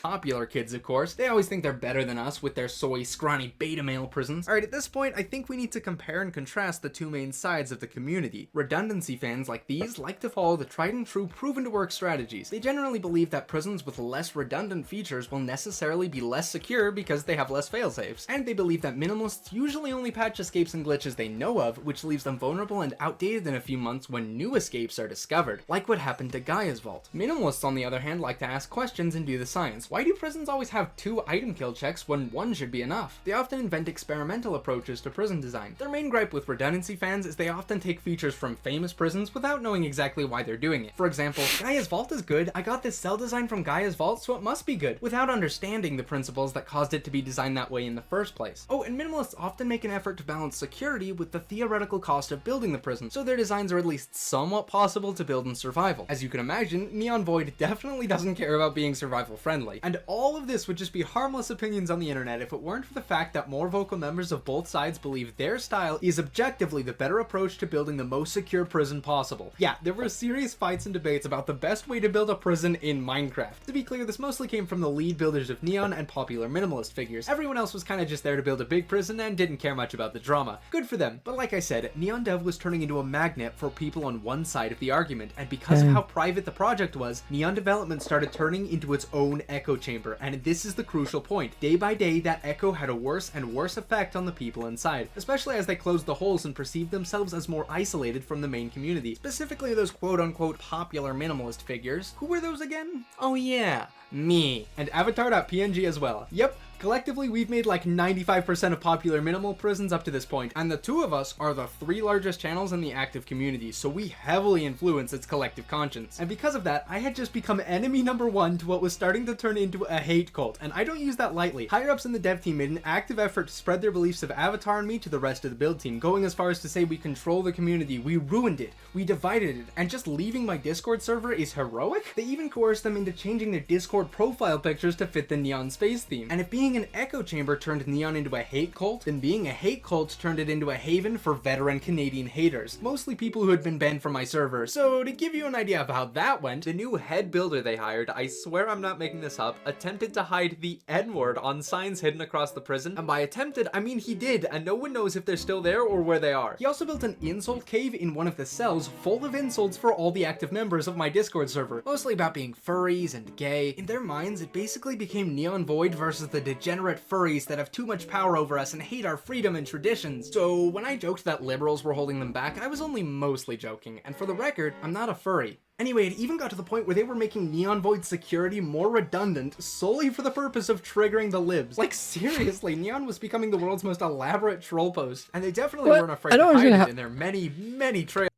popular kids, of course. They always think they're better than us with their soy, scrawny beta male prisons. Alright, at this point, I think we need to compare and contrast the two main sides of the community. Redundancy fans like these like to follow the tried and true proven to work strategies. They generally believe that prisons with less redundant features will necessarily be less secure because they have less failsafes. And they believe that minimalists usually only patch escapes and glitches they know of, which leaves them vulnerable and outdated in a few months when new escapes are discovered, like what happened to Gaia's Vault. Minimalists, on the other hand, like to ask questions and do the science. Why do prisons always have 2 item kill checks when 1 should be enough? They often invent experimental approaches to prison design. Their main gripe with redundancy fans is they often take features from famous prisons without knowing exactly why they're doing it. For example, Gaia's Vault is good, I got this cell design from Gaia's Vault, so it must be good, without understanding the principles that caused it to be designed that way in the first place. Oh, and minimalists often make an effort to balance security with the theoretical cost of building the prison, so their designs are at least somewhat possible to build in survival. As you can imagine, Neon Void definitely doesn't care about being survival friendly, and all of this would just be harmless opinions on the internet if it weren't for the fact that more vocal members of both sides believe their style is objectively the better approach to building the most secure prison possible. Yeah, there were serious fights and debates about the best way to build a prison in Minecraft. To be clear, this mostly came from the lead builders of Neon and popular minimalist figures. Everyone else was kinda just there to build a big prison and didn't care much about the drama. Good for them, but like I said, Neon Dev was turning into a magnet for people on one side of the argument, and because of how private the project was, Neon Development started turning into its own echo chamber, and this is the crucial point. Day by day, that echo had a worse and worse effect on the people inside, especially as they closed the holes and perceived themselves as more isolated from the main community, specifically those quote-unquote popular minimalist figures. Who were those again? Oh yeah, me. And avatar.png as well. Yep. Collectively, we've made like 95% of popular minimal prisons up to this point, and the two of us are the 3 largest channels in the active community, so we heavily influence its collective conscience. And because of that, I had just become enemy number 1 to what was starting to turn into a hate cult, and I don't use that lightly. Higher ups in the dev team made an active effort to spread their beliefs of Avatar and me to the rest of the build team, going as far as to say we control the community, we ruined it, we divided it, and just leaving my Discord server is heroic? They even coerced them into changing their Discord profile pictures to fit the Neon space theme. And if being an echo chamber turned Neon into a hate cult, then being a hate cult turned it into a haven for veteran Canadian haters, mostly people who had been banned from my server. So to give you an idea of how that went, the new head builder they hired, I swear I'm not making this up, attempted to hide the N-word on signs hidden across the prison, and by attempted, I mean he did, and no one knows if they're still there or where they are. He also built an insult cave in one of the cells full of insults for all the active members of my Discord server, mostly about being furries and gay. In their minds, it basically became Neon Void versus the degenerate furries that have too much power over us and hate our freedom and traditions. So when I joked that liberals were holding them back, I was only mostly joking, and for the record, I'm not a furry. Anyway, it even got to the point where they were making Neon Void security more redundant solely for the purpose of triggering the libs. Like seriously, Neon was becoming the world's most elaborate troll post, and they definitely weren't afraid to hide it in their many trails.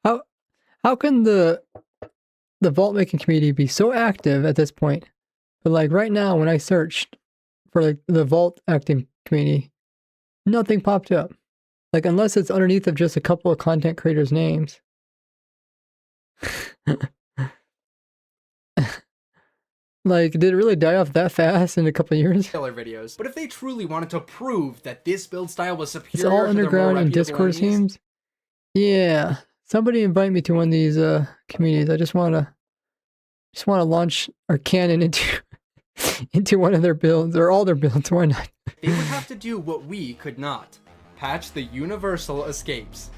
How can the vault making community be so active at this point? But like right now, when I searched for like the vault acting community, nothing popped up. Like unless it's underneath of just a couple of content creators' names. Like, did it really die off that fast in a couple of years? Killer videos. But if they truly wanted to prove that this build style was superior It's all to their more underground and reputable Discord enemies, teams. Yeah, somebody invite me to one of these communities. I just want to launch our cannon into one of their builds or all their builds. Why not? they would have to do what we could not. Patch the universal escapes.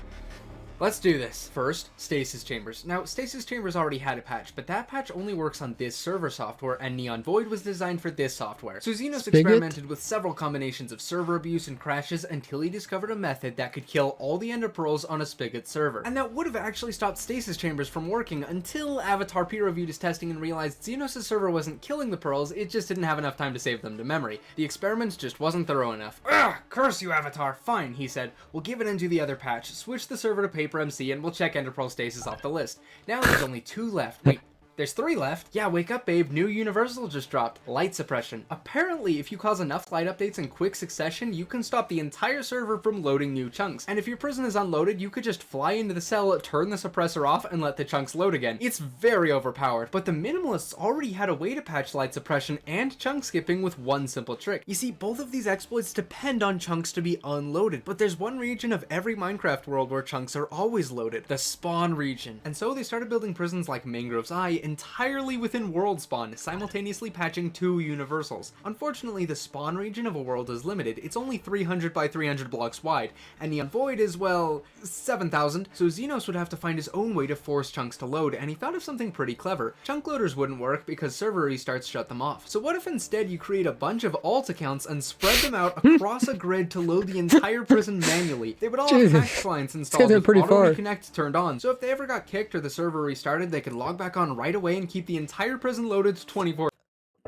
Let's do this. First, Stasis Chambers. Now, Stasis Chambers already had a patch, but that patch only works on this server software, and Neon Void was designed for this software. So Xenos Spigot? experimented with several combinations of server abuse and crashes until he discovered a method that could kill all the Ender Pearls on a Spigot server. And that would have actually stopped Stasis Chambers from working until Avatar peer reviewed his testing and realized Xenos' server wasn't killing the pearls, it just didn't have enough time to save them to memory. The experiment just wasn't thorough enough. Ugh, curse you, Avatar. Fine, he said. We'll give it into the other patch, switch the server to Paper MC, and we'll check Ender Pearl Stasis off the list. Now there's only 2 left. Wait, there's 3 left? Yeah, wake up, babe. New Universal just dropped. Light Suppression. Apparently, if you cause enough light updates in quick succession, you can stop the entire server from loading new chunks. And if your prison is unloaded, you could just fly into the cell, turn the suppressor off, and let the chunks load again. It's very overpowered, but the Minimalists already had a way to patch light suppression and chunk skipping with one simple trick. You see, both of these exploits depend on chunks to be unloaded, but there's one region of every Minecraft world where chunks are always loaded, the spawn region. And so they started building prisons like Mangrove's Eye entirely within world spawn, simultaneously patching 2 universals. Unfortunately, the spawn region of a world is limited. It's only 300 by 300 blocks wide, and Neon Void is, well, 7,000, so Xenos would have to find his own way to force chunks to load, and he thought of something pretty clever. Chunk loaders wouldn't work because server restarts shut them off. So what if instead you create a bunch of alt accounts and spread them out across a grid to load the entire prison manually? They would all have hack clients installed with auto reconnect turned on, so if they ever got kicked or the server restarted, they could log back on right away and keep the entire prison loaded 24.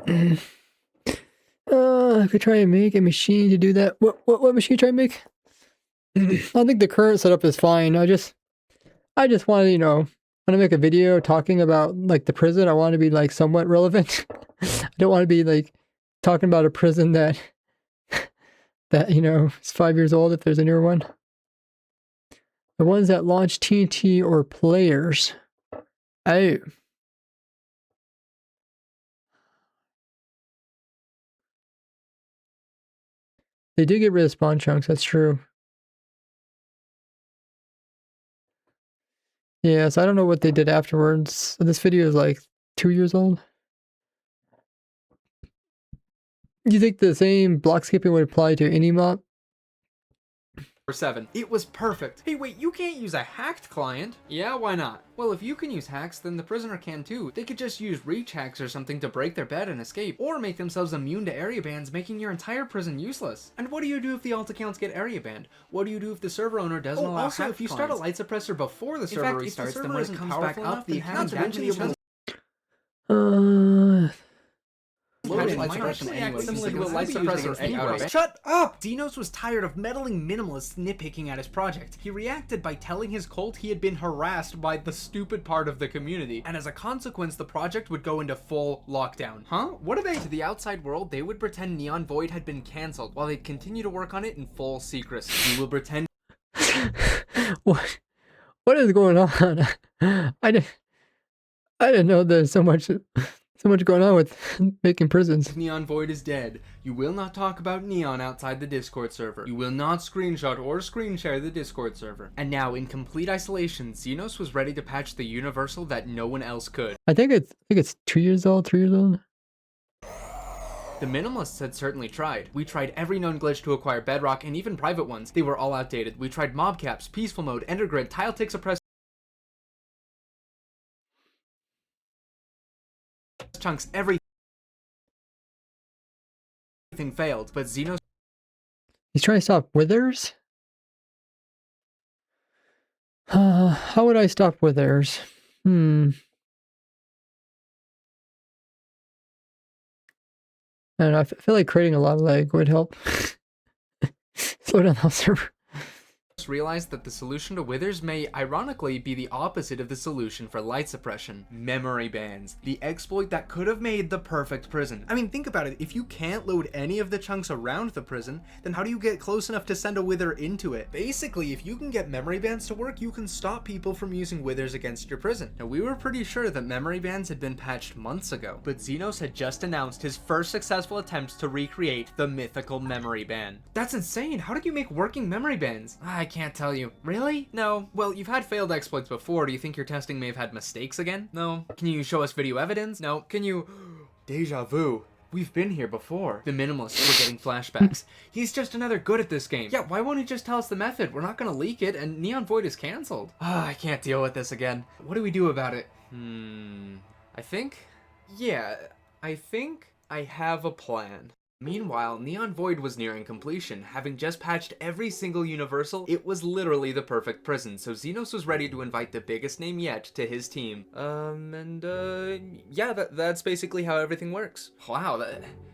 I could try and make a machine to do that. What machine try and make? I think the current setup is fine. I just want to, when I make a video talking about like the prison, I want to be like somewhat relevant. I don't want to be like talking about a prison that is 5 years old if there's a newer one. The ones that launch TNT or players. Oh. They do get rid of spawn chunks, that's true. Yeah, so I don't know what they did afterwards. This video is like 2 years old. Do you think the same block skipping would apply to any mod? 7. It was perfect. Hey, wait, you can't use a hacked client. Yeah, why not? Well, if you can use hacks, then the prisoner can too. They could just use reach hacks or something to break their bed and escape, or make themselves immune to area bans, making your entire prison useless. And what do you do if the alt accounts get area banned? What do you do if the server owner doesn't allow also, hacked if you clients? start a light suppressor before the server restarts, then when it comes back up, the account eventually will Shut up! Xenos was tired of meddling minimalists nitpicking at his project. He reacted by telling his cult he had been harassed by the stupid part of the community, and as a consequence the project would go into full lockdown. Huh? What are they? To the outside world, they would pretend Neon Void had been cancelled, while they'd continue to work on it in full secrecy. We will pretend... What is going on? I didn't know there's so much going on with making prisons. Neon Void is dead. You will not talk about Neon outside the Discord server. You will not screenshot or screen share the Discord server. And now, in complete isolation, Xenos was ready to patch the universal that no one else could. I think it's 2 years old, 3 years old. The minimalists had certainly tried. We tried every known glitch to acquire bedrock and even private ones. They were all outdated. We tried mob caps, peaceful mode, endergrid, tile tick suppress chunks, everything failed, but Xenos... He's trying to stop withers? How would I stop withers? I don't know, I feel like creating a lava lag would help. Slow down the server. realized that the solution to withers may ironically be the opposite of the solution for light suppression. Memory bands. The exploit that could have made the perfect prison. I mean, think about it. If you can't load any of the chunks around the prison, then how do you get close enough to send a wither into it? Basically, if you can get memory bands to work, you can stop people from using withers against your prison. Now, we were pretty sure that memory bands had been patched months ago, but Xenos had just announced his first successful attempt to recreate the mythical memory ban. That's insane. How did you make working memory bands? I can't tell you. Really? No. Well, you've had failed exploits before. Do you think your testing may have had mistakes again? No. Can you show us video evidence? No. Can you... Deja vu. We've been here before. The minimalists were getting flashbacks. He's just another good at this game. Yeah, why won't he just tell us the method? We're not gonna leak it, and Neon Void is cancelled. I can't deal with this again. What do we do about it? I think I have a plan. Meanwhile, Neon Void was nearing completion. Having just patched every single universal, it was literally the perfect prison, so Xenos was ready to invite the biggest name yet to his team. Yeah, that's basically how everything works. Wow,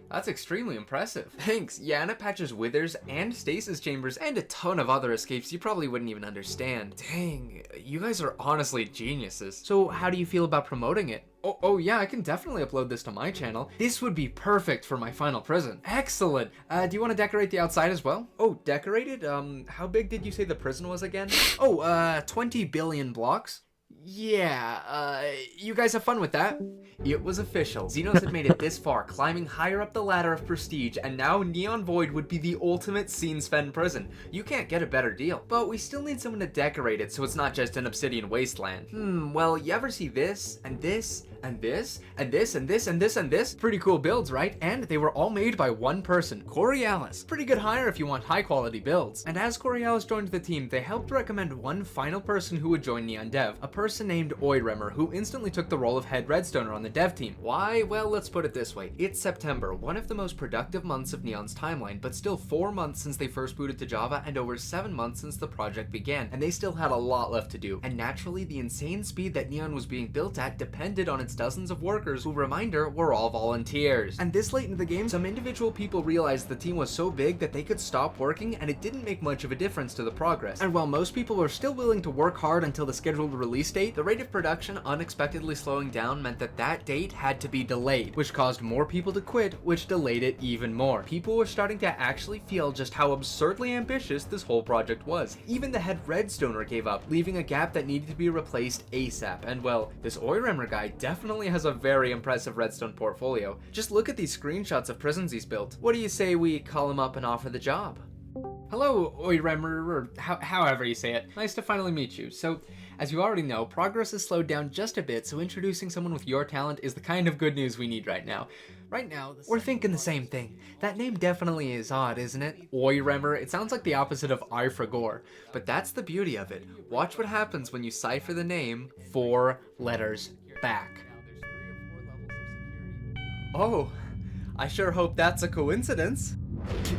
that's extremely impressive. Thanks. Yeah, and it patches withers and stasis chambers and a ton of other escapes you probably wouldn't even understand. Dang, you guys are honestly geniuses. So how do you feel about promoting it? Oh yeah, I can definitely upload this to my channel. This would be perfect for my final prison. Excellent. Do you want to decorate the outside as well? Oh, decorated? How big did you say the prison was again? 20 billion blocks? Yeah, you guys have fun with that? It was official. Xenos had made it this far, climbing higher up the ladder of prestige, and now Neon Void would be the ultimate scene-spend prison. You can't get a better deal. But we still need someone to decorate it so it's not just an obsidian wasteland. Well, you ever see this, and this, and this, and this, and this, and this, and this? Pretty cool builds, right? And they were all made by one person, Coriolis. Pretty good hire if you want high-quality builds. And as Coriolis joined the team, they helped recommend one final person who would join Neon Dev, a person named Oiremer, who instantly took the role of head redstoner on the dev team. Why? Well, let's put it this way. It's September, one of the most productive months of Neon's timeline, but still 4 months since they first booted to Java and over 7 months since the project began, and they still had a lot left to do. And naturally, the insane speed that Neon was being built at depended on its dozens of workers who, reminder, were all volunteers. And this late in the game, some individual people realized the team was so big that they could stop working and it didn't make much of a difference to the progress. And while most people were still willing to work hard until the scheduled release date, the rate of production unexpectedly slowing down meant that that date had to be delayed, which caused more people to quit, which delayed it even more. People were starting to actually feel just how absurdly ambitious this whole project was. Even the head redstoner gave up, leaving a gap that needed to be replaced ASAP. And well, this Oiremer guy definitely has a very impressive redstone portfolio. Just look at these screenshots of prisons he's built. What do you say we call him up and offer the job? Hello, Oiremer, or however you say it. Nice to finally meet you. So, as you already know, progress has slowed down just a bit, so introducing someone with your talent is the kind of good news we need right now. Right now, we're thinking the same thing. That name definitely is odd, isn't it? Oiremer, it sounds like the opposite of Ifragor, but that's the beauty of it. Watch what happens when you cipher the name 4 letters back. Oh, I sure hope that's a coincidence.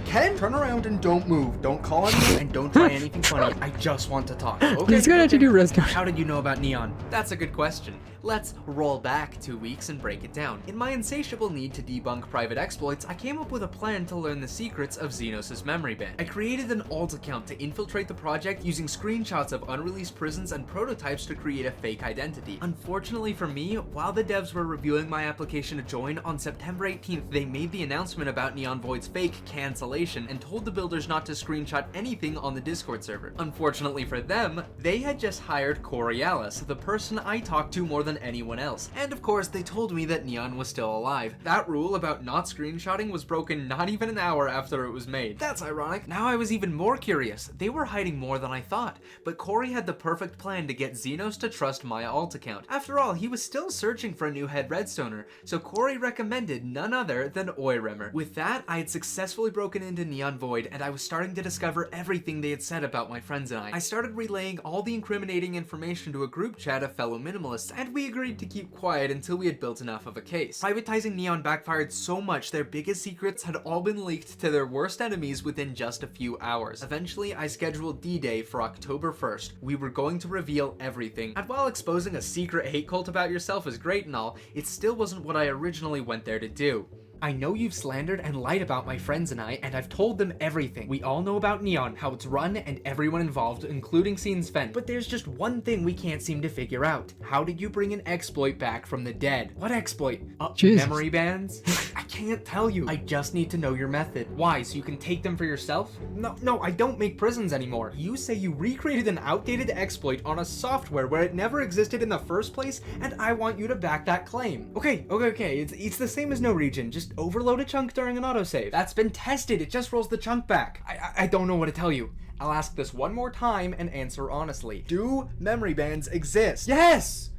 Ken, turn around and don't move. Don't call on me and don't try anything funny. I just want to talk. Okay. He's gonna have to do redstone. How did you know about Neon? That's a good question. Let's roll back 2 weeks and break it down. In my insatiable need to debunk private exploits, I came up with a plan to learn the secrets of Xenos' memory ban. I created an alt account to infiltrate the project using screenshots of unreleased prisons and prototypes to create a fake identity. Unfortunately for me, while the devs were reviewing my application to join, on September 18th, they made the announcement about Neon Void's fake cancellation and told the builders not to screenshot anything on the Discord server. Unfortunately for them, they had just hired Coriolis, the person I talked to more than anyone else. And of course, they told me that Neon was still alive. That rule about not screenshotting was broken not even an hour after it was made. That's ironic. Now I was even more curious. They were hiding more than I thought, but Corey had the perfect plan to get Xenos to trust my alt account. After all, he was still searching for a new head redstoner, so Corey recommended none other than Oiremer. With that, I had successfully broken into Neon Void, and I was starting to discover everything they had said about my friends and I started relaying all the incriminating information to a group chat of fellow minimalists, and we agreed to keep quiet until we had built enough of a case. Privatizing Neon backfired so much their biggest secrets had all been leaked to their worst enemies within just a few hours. Eventually, I scheduled D-Day for October 1st. We were going to reveal everything. And while exposing a secret hate cult about yourself is great and all, it still wasn't what I originally went there to do. I know you've slandered and lied about my friends and I, and I've told them everything. We all know about Neon, how it's run, and everyone involved, including Sven. But there's just one thing we can't seem to figure out. How did you bring an exploit back from the dead? What exploit? Memory bands? I can't tell you. I just need to know your method. Why, so you can take them for yourself? No, I don't make prisons anymore. You say you recreated an outdated exploit on a software where it never existed in the first place, and I want you to back that claim. Okay. It's the same as no region. Just overload a chunk during an autosave. That's been tested. It just rolls the chunk back. I don't know what to tell you. I'll ask this one more time and answer honestly. Do memory bands exist? Yes!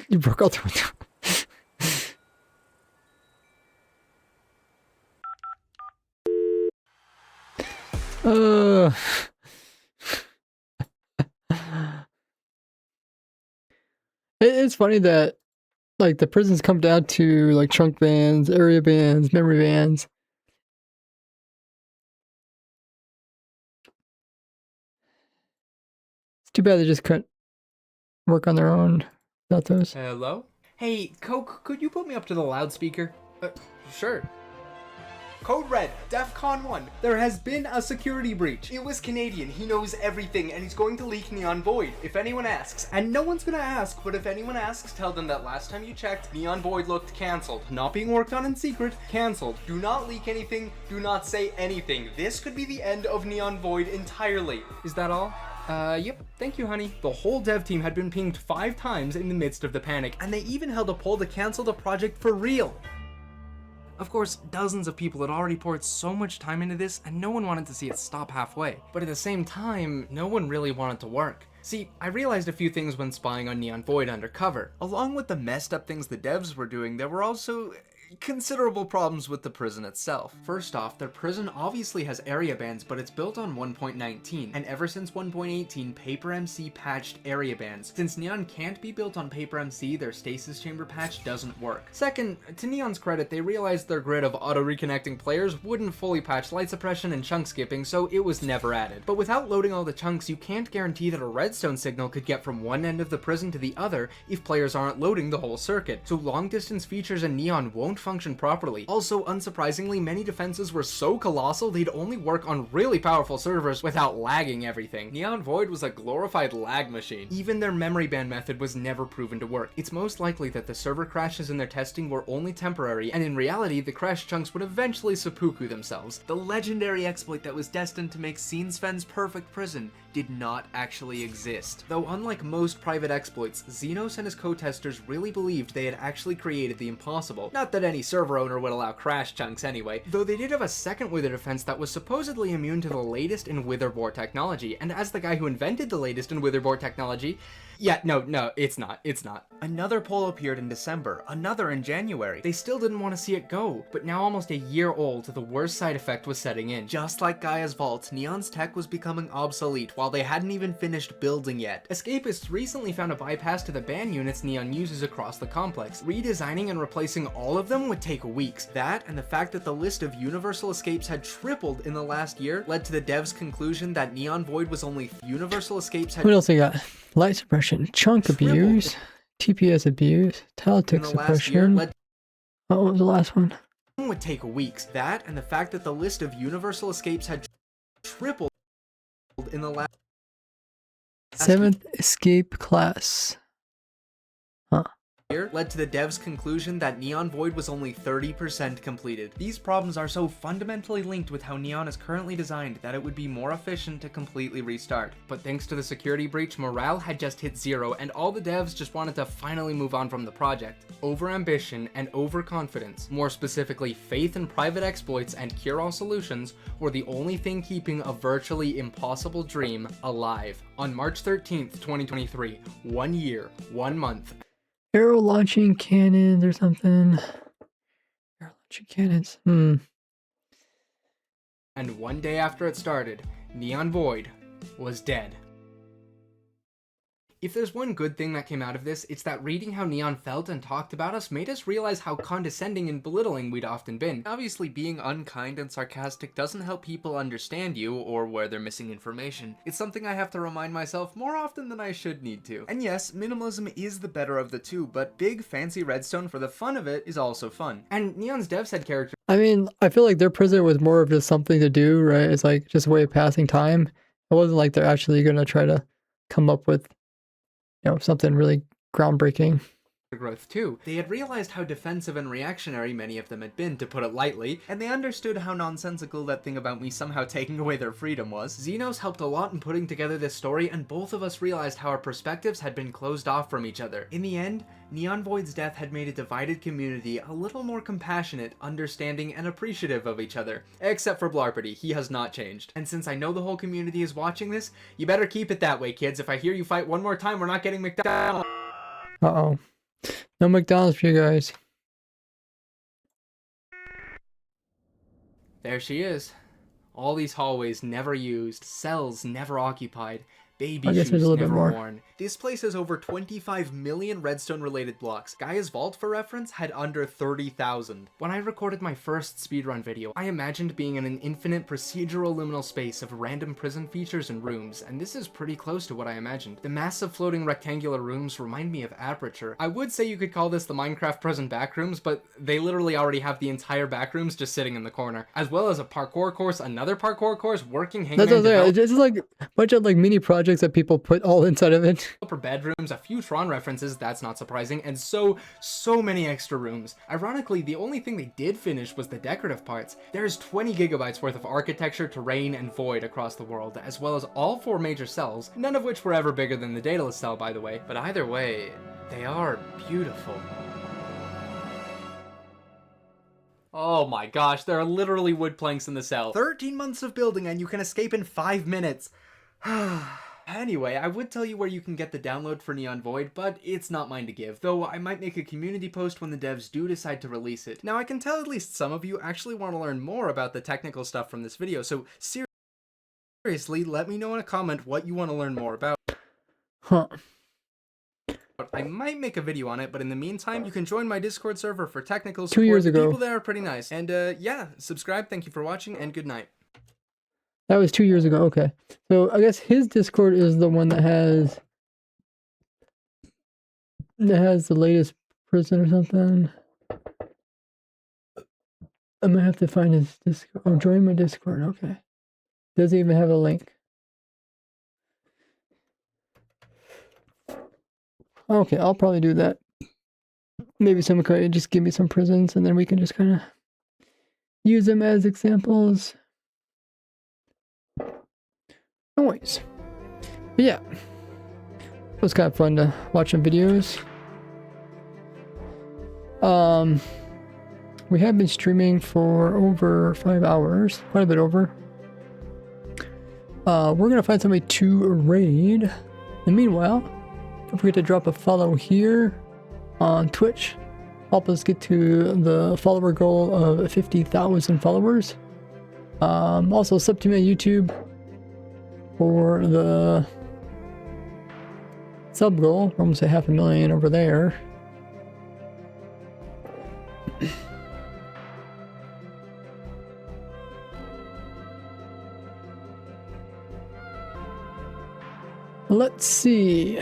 You broke out the window. It's funny that like the prisons come down to like chunk bands, area bands, memory bands. It's too bad they just couldn't work on their own without those. Hello? Hey, Coke, could you put me up to the loudspeaker? Sure. Code Red, DEFCON 1. There has been a security breach. It was Canadian. He knows everything, and he's going to leak Neon Void if anyone asks. And no one's gonna ask, but if anyone asks, tell them that last time you checked, Neon Void looked cancelled. Not being worked on in secret, cancelled. Do not leak anything. Do not say anything. This could be the end of Neon Void entirely. Is that all? Yep. Thank you, honey. The whole dev team had been pinged 5 times in the midst of the panic, and they even held a poll to cancel the project for real. Of course, dozens of people had already poured so much time into this, and no one wanted to see it stop halfway. But at the same time, no one really wanted to work. See, I realized a few things when spying on Neon Void undercover. Along with the messed up things the devs were doing, there were also considerable problems with the prison itself. First off, their prison obviously has area bands, but it's built on 1.19, and ever since 1.18, PaperMC patched area bands. Since Neon can't be built on PaperMC, their stasis chamber patch doesn't work. Second, to Neon's credit, they realized their grid of auto-reconnecting players wouldn't fully patch light suppression and chunk skipping, so it was never added. But without loading all the chunks, you can't guarantee that a redstone signal could get from one end of the prison to the other if players aren't loading the whole circuit, so long-distance features in Neon won't function properly. Also, unsurprisingly, many defenses were so colossal they'd only work on really powerful servers without lagging everything. Neon Void was a glorified lag machine. Even their memory band method was never proven to work. It's most likely that the server crashes in their testing were only temporary, and in reality, the crash chunks would eventually seppuku themselves. The legendary exploit that was destined to make Sven's perfect prison did not actually exist. Though unlike most private exploits, Xenos and his co-testers really believed they had actually created the impossible. Not that any server owner would allow crash chunks anyway, though they did have a second wither defense that was supposedly immune to the latest in witherboard technology, and as the guy who invented the latest in witherboard technology, no, it's not. Another poll appeared in December, another in January. They still didn't want to see it go, but now almost a year old, the worst side effect was setting in. Just like Gaia's Vault, Neon's tech was becoming obsolete while they hadn't even finished building yet. Escapists recently found a bypass to the ban units Neon uses across the complex. Redesigning and replacing all of them would take weeks. That, and the fact that the list of universal escapes had tripled in the last year, led to the devs' conclusion that Neon Void was only universal escapes had— What else they got? Light suppression, chunk abuse, TPS abuse, tile tick suppression. What was the last one? Would take weeks. That, and the fact that the list of universal escapes had tripled in the last— 7th escape class. led to the devs' conclusion that Neon Void was only 30% completed. These problems are so fundamentally linked with how Neon is currently designed that it would be more efficient to completely restart. But thanks to the security breach, morale had just hit 0, and all the devs just wanted to finally move on from the project. Overambition and overconfidence, more specifically faith in private exploits and cure-all solutions, were the only thing keeping a virtually impossible dream alive. On March 13th, 2023, 1 year, 1 month, Arrow launching cannons or something. Arrow launching cannons. And 1 day after it started, Neon Void was dead. If there's one good thing that came out of this, it's that reading how Neon felt and talked about us made us realize how condescending and belittling we'd often been. Obviously, being unkind and sarcastic doesn't help people understand you or where they're missing information. It's something I have to remind myself more often than I should need to. And yes, minimalism is the better of the two, but big fancy redstone for the fun of it is also fun. And Neon's dev said character. I mean, I feel like their prison was more of just something to do, right? It's like just a way of passing time. It wasn't like they're actually going to try to come up with, you know, something really groundbreaking. Growth too. They had realized how defensive and reactionary many of them had been, to put it lightly, and they understood how nonsensical that thing about me somehow taking away their freedom was. Xenos helped a lot in putting together this story, and both of us realized how our perspectives had been closed off from each other. In the end, Neon Void's death had made a divided community a little more compassionate, understanding, and appreciative of each other. Except for Blarpity, he has not changed. And since I know the whole community is watching this, you better keep it that way, kids. If I hear you fight one more time, we're not getting McDonald's. Uh-oh. No McDonald's for you guys. There she is. All these hallways never used, cells never occupied, baby I guess there's shoes a little bit never more. worn. This place has over 25 million redstone-related blocks. Gaia's Vault, for reference, had under 30,000. When I recorded my first speedrun video, I imagined being in an infinite procedural liminal space of random prison features and rooms, and this is pretty close to what I imagined. The massive floating rectangular rooms remind me of Aperture. I would say you could call this the Minecraft prison backrooms, but they literally already have the entire backrooms just sitting in the corner, as well as a parkour course, another parkour course, working hangman. That's what I'm saying. It's just like a bunch of like mini projects that people put all inside of it. For bedrooms, a few Tron references, that's not surprising, and so many extra rooms. Ironically, the only thing they did finish was the decorative parts. There's 20 gigabytes worth of architecture, terrain, and void across the world, as well as all 4 major cells, none of which were ever bigger than the Daedalus cell, by the way. But either way, they are beautiful. Oh my gosh, there are literally wood planks in the cell. 13 months of building and you can escape in 5 minutes. Anyway, I would tell you where you can get the download for Neon Void, but it's not mine to give, though I might make a community post when the devs do decide to release it. Now, I can tell at least some of you actually want to learn more about the technical stuff from this video, so seriously, let me know in a comment what you want to learn more about. Huh. I might make a video on it, but in the meantime, you can join my Discord server for technical support. 2 years ago. The people there are pretty nice. And yeah, subscribe, thank you for watching, and good night. That was 2 years ago. Okay. So I guess his Discord is the one that has the latest prison or something. I'm gonna have to find his Discord. Oh, join my Discord. Okay. Doesn't even have a link. Okay, I'll probably do that. Maybe someone could just give me some prisons and then we can just kind of use them as examples. Noise. But yeah, it was kind of fun to watch some videos. We have been streaming for over 5 hours, quite a bit over. We're gonna find somebody to raid. And meanwhile, don't forget to drop a follow here on Twitch. Help us get to the follower goal of 50,000 followers. Also sub to me on YouTube for the sub goal. We're almost at 500,000 over there. Let's see.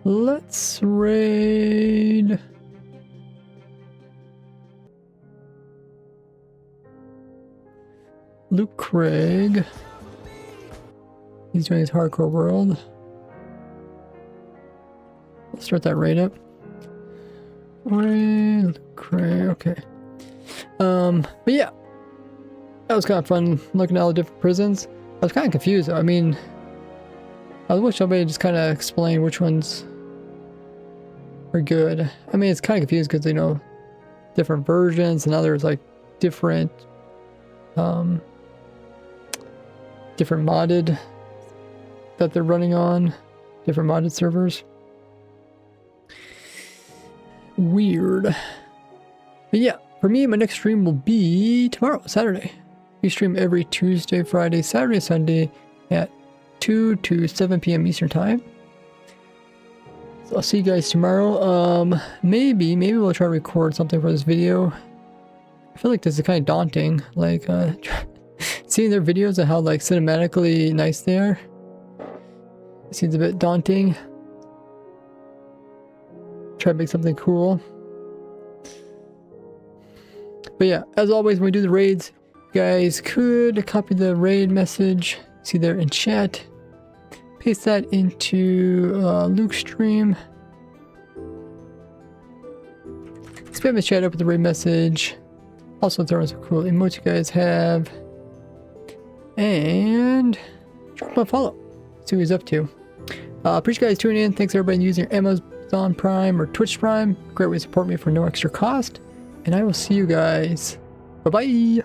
Let's raid Luke Craig. He's doing his hardcore world. Let's start that raid up. Raid Luke Craig, okay. But yeah, that was kind of fun looking at all the different prisons. I was kind of confused though. I mean, I wish somebody just kind of explained which ones are good. I mean, it's kind of confused because, you know, different versions and others like different different modded that they're running on, different modded servers. Weird. But yeah, for me, my next stream will be tomorrow, Saturday. We stream every Tuesday, Friday, Saturday, Sunday at 2 to 7 p.m. Eastern Time. So I'll see you guys tomorrow. Maybe we'll try to record something for this video. I feel like this is kind of daunting, like seeing their videos and how like cinematically nice they are. It seems a bit daunting. Try to make something cool. But yeah, as always, when we do the raids, you guys could copy the raid message, see there in chat, paste that into Luke's stream, spam his chat up with the raid message, also throw in some cool emotes you guys have, and drop him a follow, see what he's up to. Appreciate you guys tuning in. Thanks everybody using Amazon Prime or Twitch Prime. Great way to support me for no extra cost. And I will see you guys. Bye-bye.